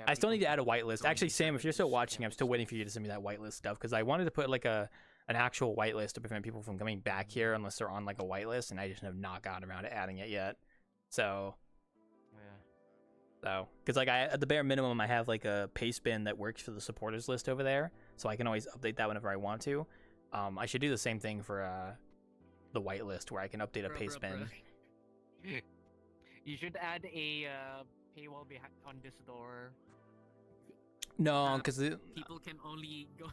I still need to add a whitelist. Actually, Sam, if you're still watching, I'm still waiting for you to send me that whitelist stuff because I wanted to put like an actual whitelist to prevent people from coming back here unless they're on like a whitelist, and I just have not gotten around to adding it yet. So because like at the bare minimum, I have like a paste bin that works for the supporters list over there, so I can always update that whenever I want to. I should do the same thing for the whitelist where I can update a paste bin. You should add a paywall on this door. No, because people can only go.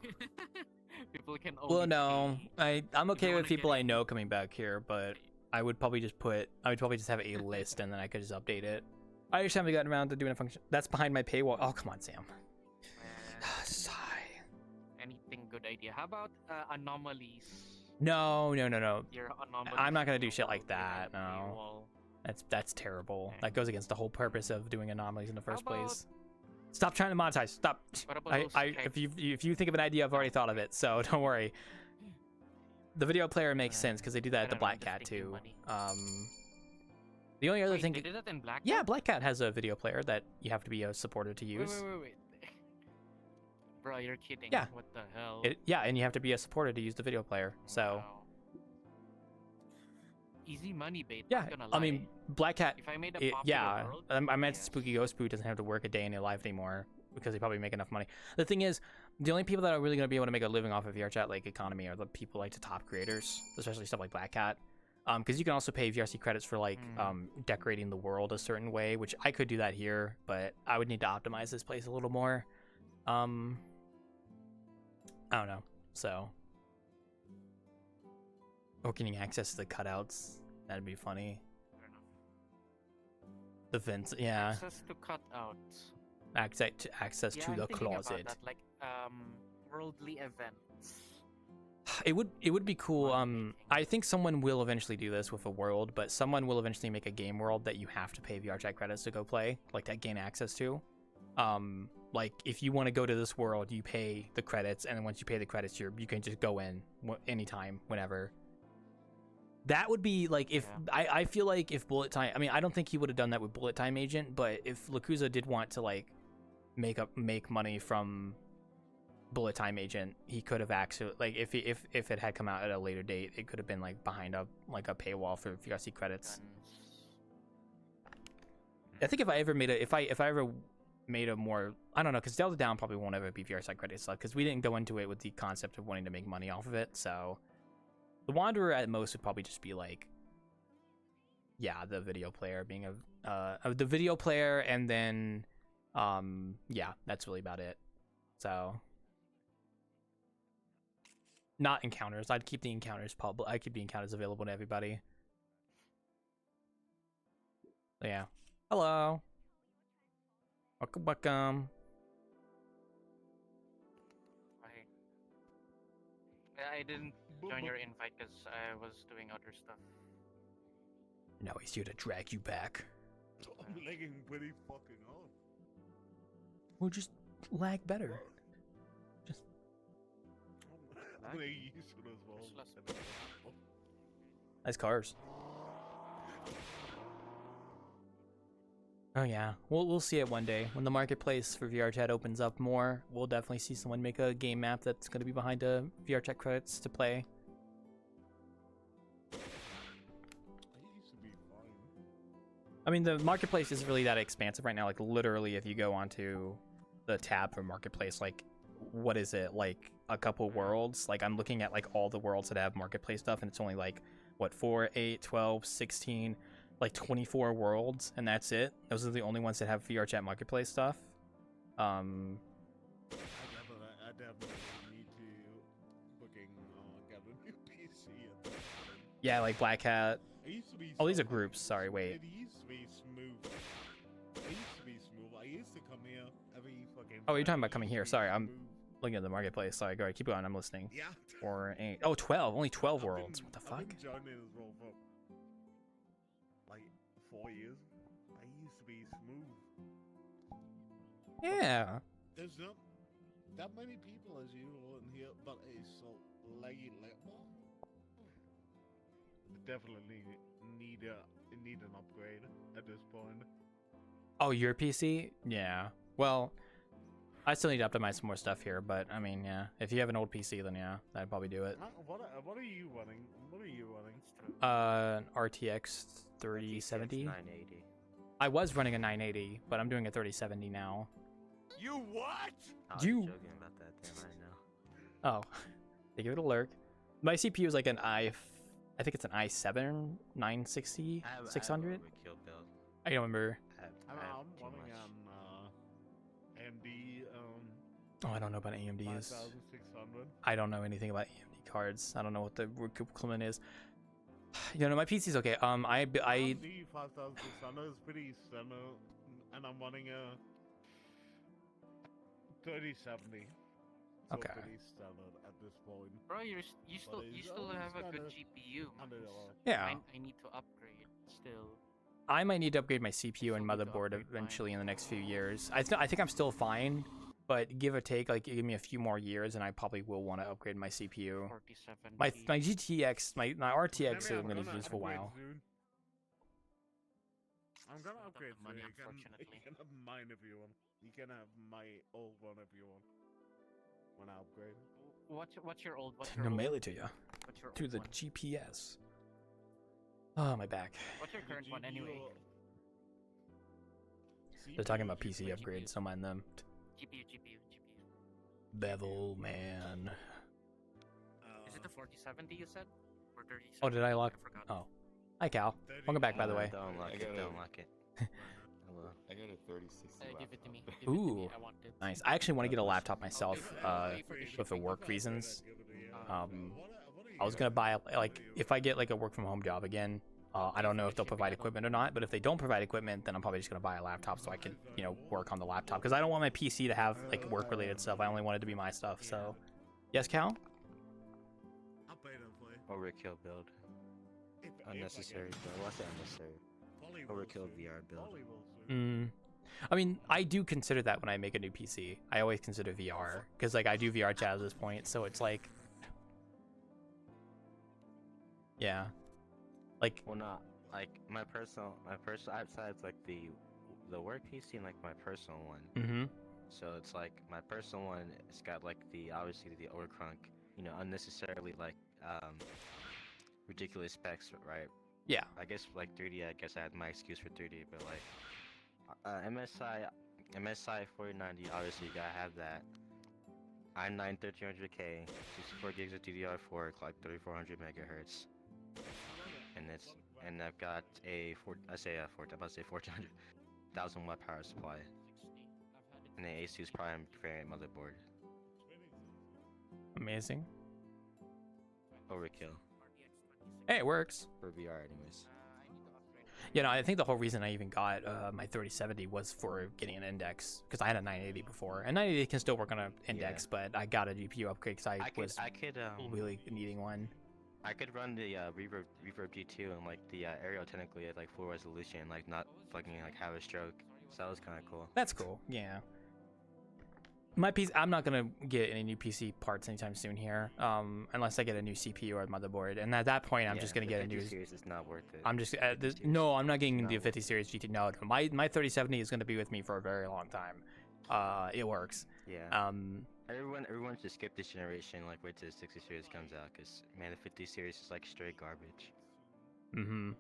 People can only. well, no, I'm okay with people I know coming back here, but I would probably just have a list and then I could just update it. I just haven't gotten around to doing a function. That's behind my paywall. Oh, come on, Sam. Sigh. Anything good idea? How about anomalies? No. Your anomaly I'm not gonna do shit like that. No. That's terrible. That goes against the whole purpose of doing anomalies in the first place. Stop trying to monetize. Stop. If you think of an idea, I've already thought of it, so don't worry. The video player makes sense because they do that at the Black Cat too. The only other thing. They did that in Black Cat? Yeah, Black Cat has a video player that you have to be a supporter to use. Wait. Bro, you're kidding. Yeah. What the hell? Yeah, and you have to be a supporter to use the video player. So. Wow. Easy money bait. Yeah, Not gonna I lie. mean, Black Cat. If I made a popular world, I meant Spooky Ghost Poo doesn't have to work a day in your life anymore because they probably make enough money. The thing is, the only people that are really going to be able to make a living off of VRChat like economy are the people like the top creators, especially stuff like Black Cat. Because you can also pay VRC credits for like decorating the world a certain way, which I could do that here, but I would need to optimize this place a little more. I don't know. So, or getting access to the cutouts, that'd be funny. The vents, yeah. Access to cutouts. Access to the closet. About that, like worldly events. It would be cool. I think someone will eventually do this with a world, but someone will eventually make a game world that you have to pay VRChat credits to go play, like that gain access to. Like if you want to go to this world, you pay the credits, and then once you pay the credits, you can just go in anytime, whenever. That would be like if I feel like if Bullet Time. I mean, I don't think he would have done that with Bullet Time Agent, but if Yakuza did want to like make money from Bullet Time Agent, he could have actually like if it had come out at a later date, it could have been like behind a paywall for VRC credits. I think if I ever made a more, I don't know, because Delta Down probably won't ever be VRC credits because we didn't go into it with the concept of wanting to make money off of it. So the Wanderer at most would probably just be like, yeah, the video player being the video player, and then yeah, that's really about it. So not encounters. I'd keep the encounters public. I'd keep the encounters available to everybody. So, yeah. Hello. Welcome. I didn't join your invite because I was doing other stuff. Now he's here to drag you back. I'm lagging pretty fucking hard. Well, just lag better. Just. I'm gonna use it as well. Nice cars. Oh yeah, we'll see it one day when the marketplace for VRChat opens up more. We'll definitely see someone make a game map that's going to be behind a VRChat credits to play. I mean, the marketplace isn't really that expansive right now. Like literally, if you go onto the tab for marketplace, like what is it, like a couple worlds? Like I'm looking at like all the worlds that have marketplace stuff, and it's only like what 4, 8, 12, 16. Like 24 worlds, and that's it. Those are the only ones that have VRChat marketplace stuff. I definitely need to fucking get a new PC. Yeah, like Black Hat. Oh, these are groups. Sorry, wait. It used to be smooth. I used to come here every fucking. Oh, you're talking about coming here. Sorry, I'm looking at the marketplace. Sorry, go ahead, keep going. I'm listening. Yeah. 4, 8. Oh, 12. Only 12 worlds. What the fuck? I've been joining as well for like 4 years. I used to be smooth. Yeah. There's not that many people as usual in here, but it's so laggy. Definitely need an upgrade at this point. Oh, your PC? Yeah. Well, I still need to optimize some more stuff here, but I mean, yeah. If you have an old PC, then yeah, that'd probably do it. What are you running? What are you running? RTX 3070. 980. I was running a 980, but I'm doing a 3070 now. You what? I was joking about that damn right now. Oh, they give it a lurk. My CPU is like an I think it's an i7 960 600. I don't remember. I'm running on AMD. Oh, I don't know about AMDs. 5600. I don't know anything about AMD cards. I don't know what the equivalent is. You know, my PC's okay. AMD 5600 is pretty standard, and I'm running a 3070. So okay. Pretty standard at this point. Bro, you still have a good GPU. Yeah. I need to upgrade still. I might need to upgrade my CPU and motherboard eventually in the next few years. I think I'm still fine, but give or take, like give me a few more years, and I probably will want to upgrade my CPU. My GTX, my RTX is going to use for a while. I'm gonna upgrade money, you unfortunately. can have mine if you want. You can have my old one if you want. When I upgrade. What's your old? No, mail it to you. What's your To old the one? GPS. Oh, my back. What's your current one anyway? They're talking about PC upgrades. Don't mind them. GPU. Bevel, man. Is it the 4070 you said? Or 30? Oh, did I lock? I forgot. Oh. Hi, Cal. Welcome back, by the way. Don't lock it. Don't lock it. Hello. I got a 3060 Give it to me. Ooh, nice. I actually want to get a laptop myself, for work reasons. I was gonna buy, like, if I get like a work from home job again, I don't know if they'll provide equipment or not, but if they don't provide equipment, then I'm probably just gonna buy a laptop so I can, you know, work on the laptop, because I don't want my PC to have like work related stuff. I only want it to be my stuff. So, yes, Cal. Overkill build. Unnecessary build. What's unnecessary? Overkill VR build. I mean, I do consider that when I make a new PC. I always consider VR, because like I do VRChat at this point, so it's like, yeah, like. Well, not like my personal outside like the work PC and like my personal one. Mm-hmm. So it's like my personal one. It's got like obviously the overclunk, you know, unnecessarily like ridiculous specs, right? Yeah. I guess like 3D. I guess I had my excuse for 3D, but like MSI 4090. Obviously, you gotta have that. i9 1300K, 64 gigs of DDR4, clock 3400 megahertz, and I've got a 1400,000 watt power supply, and an ASUS Prime variant motherboard. Amazing. Overkill. Hey, it works. For VR, anyways. You know, I think the whole reason I even got my 3070 was for getting an index, because I had a 980 before, and 980 can still work on an index, but I got a GPU upgrade because I was really needing one. I could run the Reverb G2 and like the aerial technically at like full resolution, like not fucking like have a stroke. So that was kind of cool. That's cool. Yeah. My PC, I'm not gonna get any new PC parts anytime soon here, unless I get a new CPU or motherboard, and at that point, I'm just gonna get a new. 50 series is not worth it. I'm just no, I'm not getting the 50 series GT. No, my 3070 is gonna be with me for a very long time. It works. Yeah. Everyone should skip this generation, like wait till the 60 series comes out, cause man, the 50 series is like straight garbage. Mm-hmm.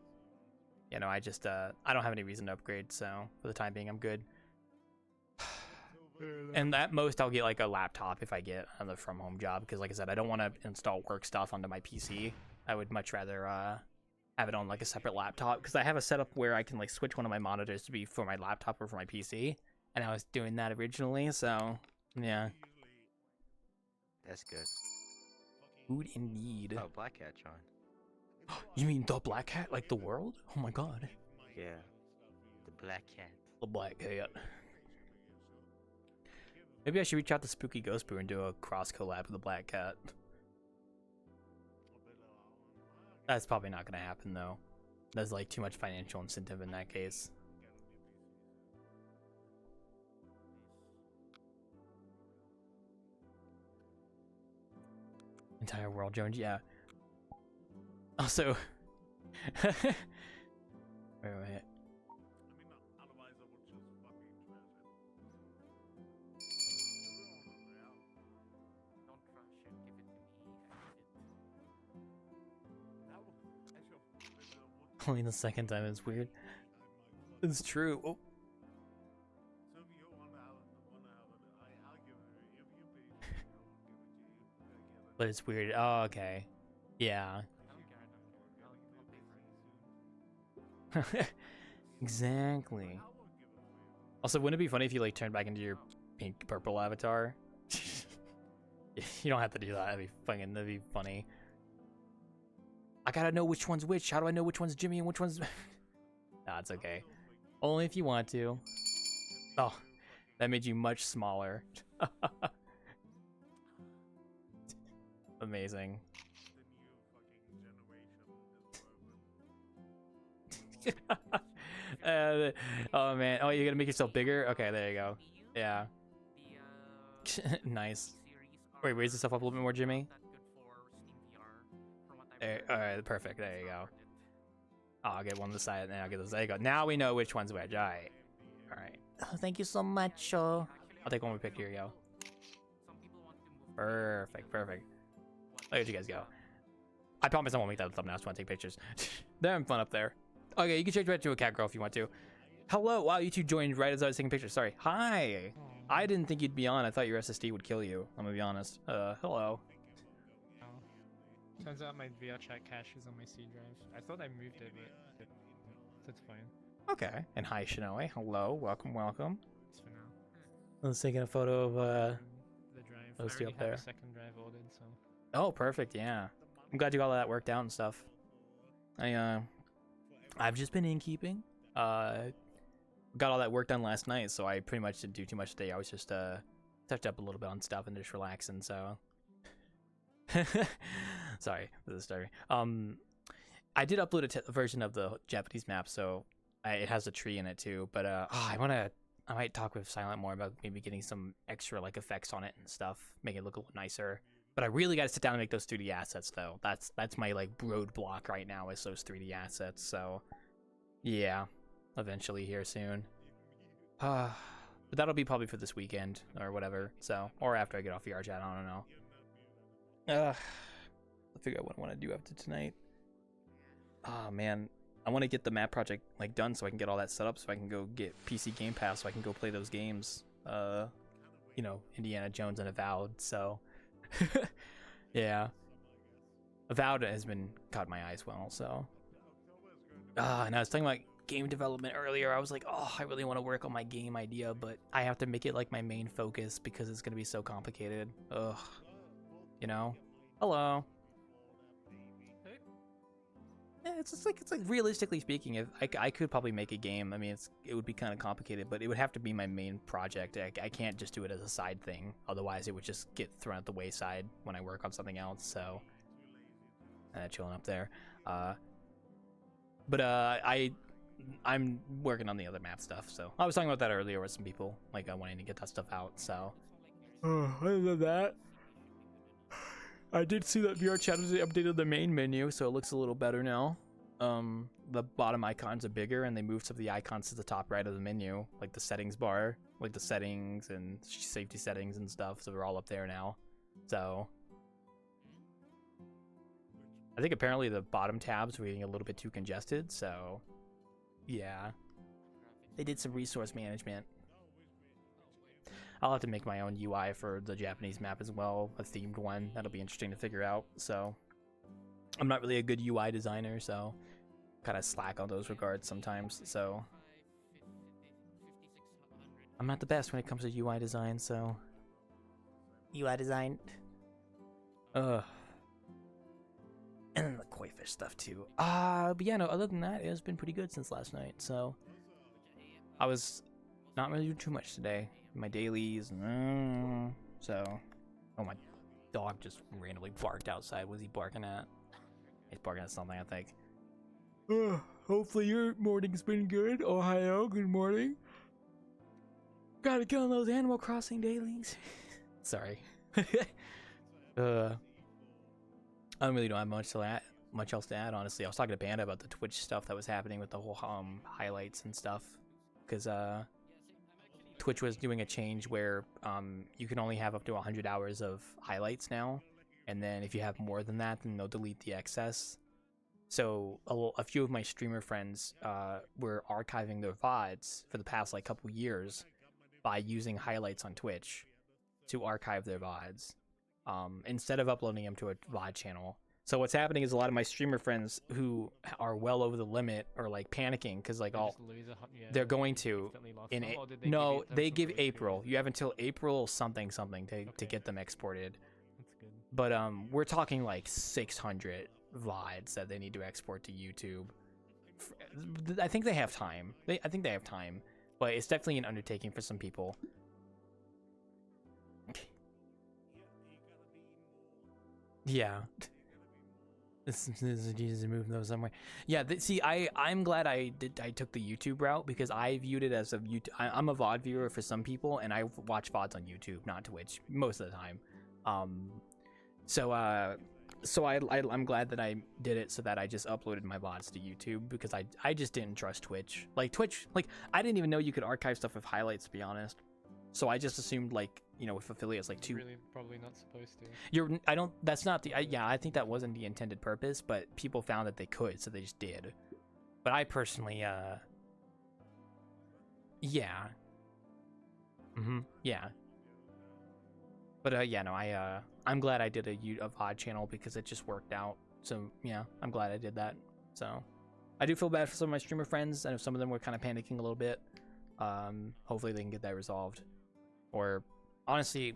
You know, I just I don't have any reason to upgrade, so for the time being, I'm good. And at most, I'll get like a laptop if I get another from home job, because like I said, I don't want to install work stuff onto my PC. I would much rather have it on like a separate laptop, because I have a setup where I can like switch one of my monitors to be for my laptop or for my PC, and I was doing that originally, so yeah. That's good. Food indeed. Oh, Black Cat, John. You mean the Black Cat, like the world? Oh my god. Yeah. The Black Cat. The Black Cat. Maybe I should reach out to Spooky Ghost Brew and do a cross collab with the Black Cat. That's probably not gonna happen though. There's like too much financial incentive in that case. Entire world, Jones, yeah. Also, wait. Only the second time is weird. It's true. Oh. But it's weird. Oh, okay. Yeah. Exactly. Also, wouldn't it be funny if you like turned back into your pink purple avatar? You don't have to do that. That'd be funny. I gotta know which one's which. How do I know which one's Jimmy and which one's... Nah, it's okay. Only if you want to. Oh, that made you much smaller. Amazing. Oh man. Oh, you're gonna make yourself bigger? Okay, there you go. Yeah. Nice. Wait, raise this stuff up a little bit more, Jimmy. There, all right, perfect. There you go. Oh, I'll get one on the side, and then I'll get this. There you go. Now we know which one's which. All right. All right. Oh, thank you so much. I'll take one more picture. Here you go. Perfect. Perfect. Look at you guys go. I promise I won't make that a thumbnail. I just want to take pictures. They're having fun up there. Okay, you can change right to a cat girl if you want to. Hello. Wow, you two joined right as I was taking pictures. Sorry. Hi. I didn't think you'd be on. I thought your SSD would kill you. I'm gonna be honest. Hello. Turns out my VRChat cache is on my C drive. I thought I moved it, but that's fine. Okay. And hi, Shinoe. Hello. Welcome, welcome. It's for now. I was taking a photo of The drive. those I two already up there. have a second drive ordered, so. Oh, perfect. Yeah. I'm glad you got all that worked out and stuff. I've just been innkeeping. Got all that work done last night, so I pretty much didn't do too much today. I was just touched up a little bit on stuff and just relaxing. So, sorry for the story. I did upload a version of the Japanese map, so it has a tree in it too. But I might talk with Silent more about maybe getting some extra like effects on it and stuff, make it look a little nicer. But I really got to sit down and make those 3D assets, though. That's my like roadblock right now is those 3D assets. So, yeah, eventually here soon. But that'll be probably for this weekend or whatever. So, or after I get off VRChat, I don't know. I'll figure out what I want to do after tonight. Oh man, I want to get the map project like done so I can get all that set up so I can go get PC Game Pass so I can go play those games. You know, Indiana Jones and Avowed. So. Yeah, Avowed has been caught my eye as well. So, and I was talking about game development earlier. I was like, oh, I really want to work on my game idea, but I have to make it like my main focus because it's gonna be so complicated. Ugh, you know. Hello. Yeah, it's like realistically speaking, if I could probably make a game. I mean, it would be kind of complicated, but it would have to be my main project. I can't just do it as a side thing. Otherwise, it would just get thrown at the wayside when I work on something else. So, chilling up there. But I'm working on the other map stuff. So I was talking about that earlier with some people, like wanting to get that stuff out. So, other than that. I did see that VRChat has updated the main menu, so it looks a little better now. The bottom icons are bigger, and they moved some of the icons to the top right of the menu, like the settings bar, like the settings and safety settings and stuff, so they're all up there now. So, I think apparently the bottom tabs were getting a little bit too congested, so, yeah. They did some resource management. I'll have to make my own UI for the Japanese map as well, a themed one. That'll be interesting to figure out. So, I'm not really a good UI designer, so kind of slack on those regards sometimes. So, I'm not the best when it comes to UI design. So, UI design. And then the koi fish stuff too. But yeah, no. Other than that, it's been pretty good since last night. So, I was not really doing too much today. My dailies, so, oh, my dog just randomly barked outside. What was he barking at? He's barking at something, I think. Hopefully your morning's been good. Ohio, good morning. Gotta get on those Animal Crossing dailies. Sorry. I really don't have much else to add, honestly. I was talking to Panda about the Twitch stuff that was happening with the whole highlights and stuff, because Twitch was doing a change where you can only have up to 100 hours of highlights now, and then if you have more than that, then they'll delete the excess. So a few of my streamer friends were archiving their VODs for the past like couple years by using highlights on Twitch to archive their VODs instead of uploading them to a VOD channel. So what's happening is a lot of my streamer friends who are well over the limit are like panicking because like they're going to they give April. You have until April something to get them exported. That's good. But we're talking like 600 VODs that they need to export to YouTube. I think they have time. I think they have time, but it's definitely an undertaking for some people. Yeah. This Jesus move those somewhere. Yeah, see, I'm glad I took the YouTube route because I viewed it as a YouTube. I'm a VOD viewer for some people, and I watch VODs on YouTube, not Twitch, most of the time. So I'm glad that I did it so that I just uploaded my VODs to YouTube because I just didn't trust Twitch. Like Twitch, like I didn't even know you could archive stuff with highlights, to be honest. So I just assumed, like, you know, with affiliates, like Really, probably not supposed to. That's not the. Yeah, I think that wasn't the intended purpose, but people found that they could, so they just did. But I personally, yeah. Yeah. But yeah, no, I'm glad I did a VOD channel because it just worked out. So yeah, I'm glad I did that. So I do feel bad for some of my streamer friends. I know some of them were kind of panicking a little bit. Hopefully they can get that resolved. Or honestly,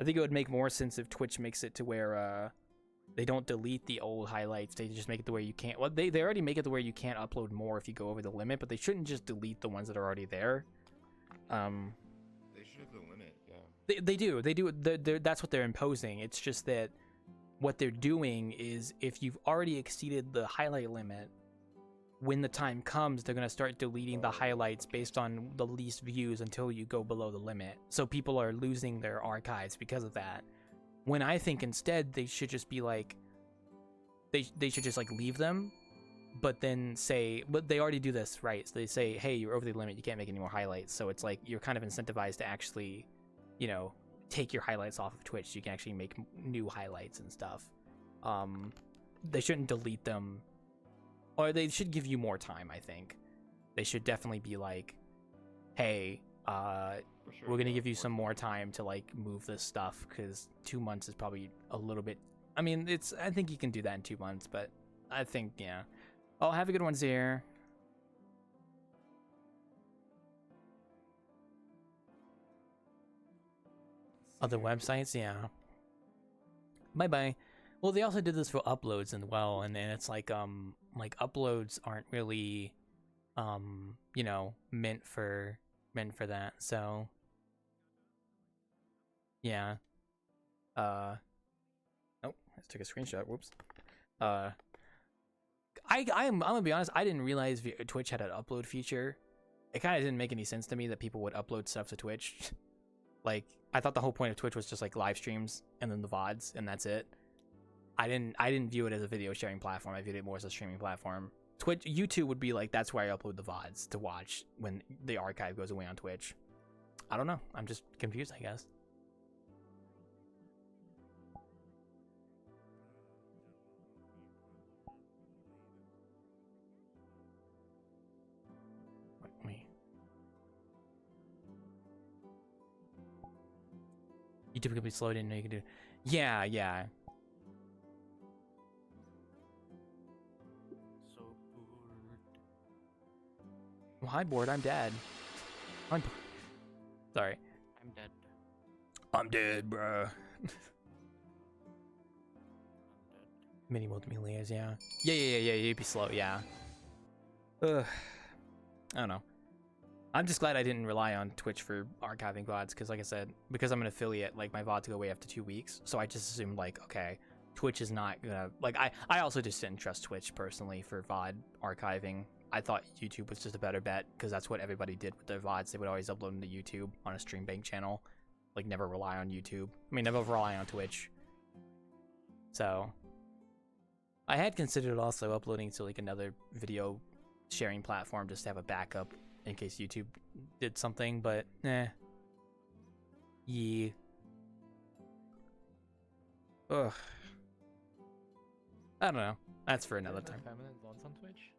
I think it would make more sense if Twitch makes it to where they don't delete the old highlights. They just make it to where you can't. Well, they already make it to where you can't upload more if you go over the limit, but they shouldn't just delete the ones that are already there. They should have the limit, yeah. They do. That's what they're imposing. It's just that what they're doing is if you've already exceeded the highlight limit, when the time comes, they're going to start deleting the highlights based on the least views until you go below the limit. So people are losing their archives because of that. When I think instead they should just be like, they should just like leave them, but then say, but they already do this, right? So they say, hey, you're over the limit, you can't make any more highlights. So it's like you're kind of incentivized to actually, you know, take your highlights off of Twitch so you can actually make new highlights and stuff. They shouldn't delete them. Or they should give you more time, I think. They should definitely be like, hey, we're going to give you some more time to, like, move this stuff, because 2 months is probably a little bit... I mean, I think you can do that in 2 months, but I think, yeah. Oh, have a good one, Zaire. Other websites, yeah. Bye-bye. Well, they also did this for uploads as well, and it's like uploads aren't really, you know, meant for that. So, yeah. Oh, I just took a screenshot. Whoops. I'm gonna be honest. I didn't realize Twitch had an upload feature. It kind of didn't make any sense to me that people would upload stuff to Twitch. Like, I thought the whole point of Twitch was just like live streams and then the VODs, and that's it. I didn't view it as a video sharing platform. I viewed it more as a streaming platform. YouTube would be like, that's where I upload the VODs to watch when the archive goes away on Twitch. I don't know. I'm just confused, I guess. Wait. YouTube could be slowed in. You can do. Yeah. Well, hi, board. I'm dead. Sorry. I'm dead. I'm dead, bruh. Mini multimillions, yeah. Yeah. You'd be slow, yeah. Ugh. I don't know. I'm just glad I didn't rely on Twitch for archiving VODs, because like I said, because I'm an affiliate, like my VODs go away after 2 weeks, so I just assumed like, okay, Twitch is not gonna, like, I also just didn't trust Twitch personally for VOD archiving. I thought YouTube was just a better bet, because that's what everybody did with their VODs. They would always upload them to YouTube on a stream bank channel, like never rely on YouTube. I mean, never rely on Twitch. So, I had considered also uploading to like another video sharing platform just to have a backup in case YouTube did something, but yeah. Ugh. I don't know. That's for another time. Permanent VODs on Twitch?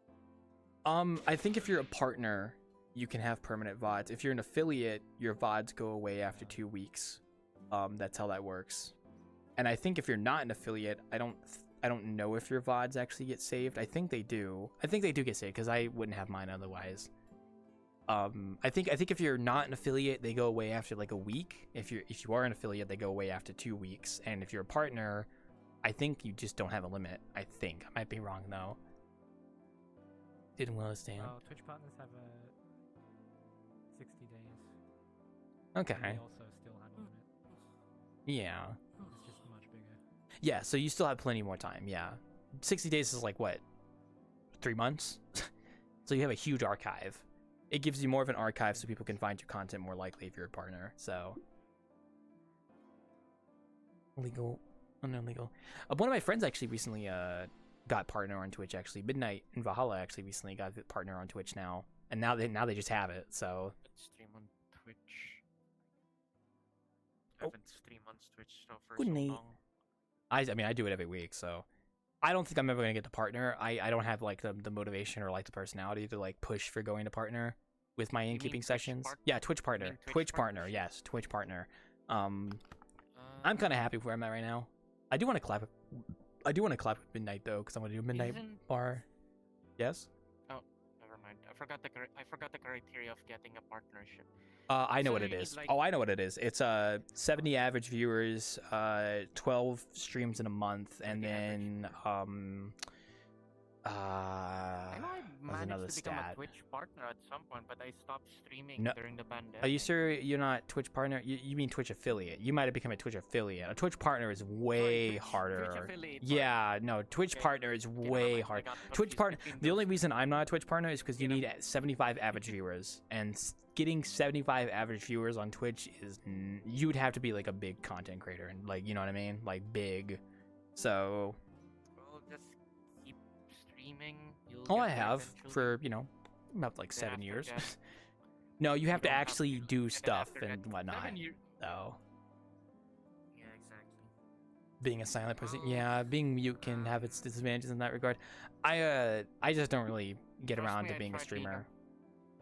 I think if you're a partner, you can have permanent VODs. If you're an affiliate, your VODs go away after 2 weeks. That's how that works. And I think if you're not an affiliate, I don't know if your VODs actually get saved. I think they do. I think they do get saved because I wouldn't have mine otherwise. I think if you're not an affiliate, they go away after like a week. If you are an affiliate, they go away after 2 weeks. And if you're a partner, I think you just don't have a limit. I think I might be wrong though. Didn't Williston. Oh, Twitch partners have a 60 days. Okay. And they also still have a limit. Yeah. It's just much bigger. Yeah, so you still have plenty more time, yeah. 60 days is like what, 3 months? So you have a huge archive. It gives you more of an archive so people can find your content more likely if you're a partner. So legal, illegal. One of my friends actually recently got partner on Twitch. Actually, Midnight and Valhalla actually recently got partner on Twitch now, and now they just have it. So Stream on Twitch. Oh. Haven't streamed on Twitch so for Good so night. long. I mean I do it every week, so I don't think I'm ever gonna get the partner. I don't have like the motivation or like the personality to like push for going to partner with my innkeeping sessions. Yeah, Twitch partner. Twitch partner. Yes, Twitch partner. I'm kind of happy where I'm at right now. I do want to collab with Midnight though, because I want to do a Midnight bar. Yes. Oh, never mind. I forgot the criteria of getting a partnership. I know So what you it need, is. like- Oh, I know what it is. It's 70 average viewers, 12 streams in a month, and then I know I what's another managed to become a stat? Twitch partner at some point, but I stopped streaming No. during the pandemic. Are you sure you're not Twitch partner? You mean Twitch affiliate? You might have become a Twitch affiliate. A Twitch partner is way harder. affiliate, Yeah, no, Twitch partner is way hard. Twitch partner. The only reason I'm not a Twitch partner is because you need 75 average viewers, and getting 75 average viewers on Twitch is you would have to be like a big content creator and like, you know what I mean, like big. So. Well, just keep streaming. Oh, I have for about like 7 years. No, you have to actually do stuff and whatnot. So Yeah, exactly. being a silent person, yeah, being mute can have its disadvantages in that regard. I just don't really get Trust around me, to I being a tried being streamer.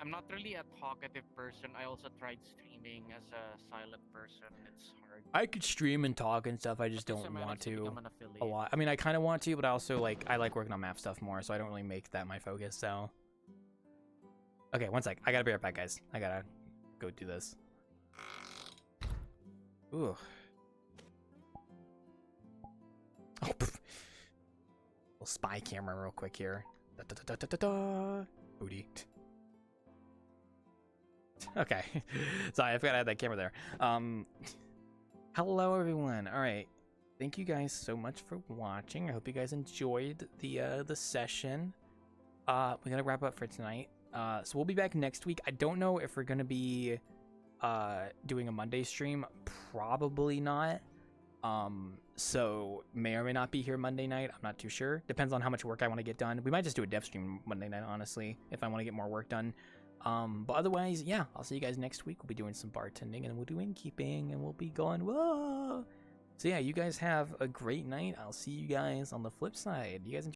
I'm not really a talkative person. I also tried streaming as a silent person. It's hard. I could stream and talk and stuff. I just But this don't I want managed to to become an a affiliate. lot. I mean, I kind of want to, but I also I like working on map stuff more, so I don't really make that my focus. So, okay, one sec. I gotta be right back, guys. I gotta go do this. Ooh. Oh, pff. Little spy camera, real quick here. Da, da, da, da, da, da. Booty. Okay. Sorry, I forgot I had that camera there. Hello everyone. Alright. Thank you guys so much for watching. I hope you guys enjoyed the session. We're gonna wrap up for tonight. So we'll be back next week. I don't know if we're gonna be doing a Monday stream. Probably not. So may or may not be here Monday night. I'm not too sure. Depends on how much work I want to get done. We might just do a dev stream Monday night, honestly, if I want to get more work done. But otherwise, yeah, I'll see you guys next week. We'll be doing some bartending and we'll do innkeeping and we'll be going, whoa. So yeah, you guys have a great night. I'll see you guys on the flip side. You guys enjoy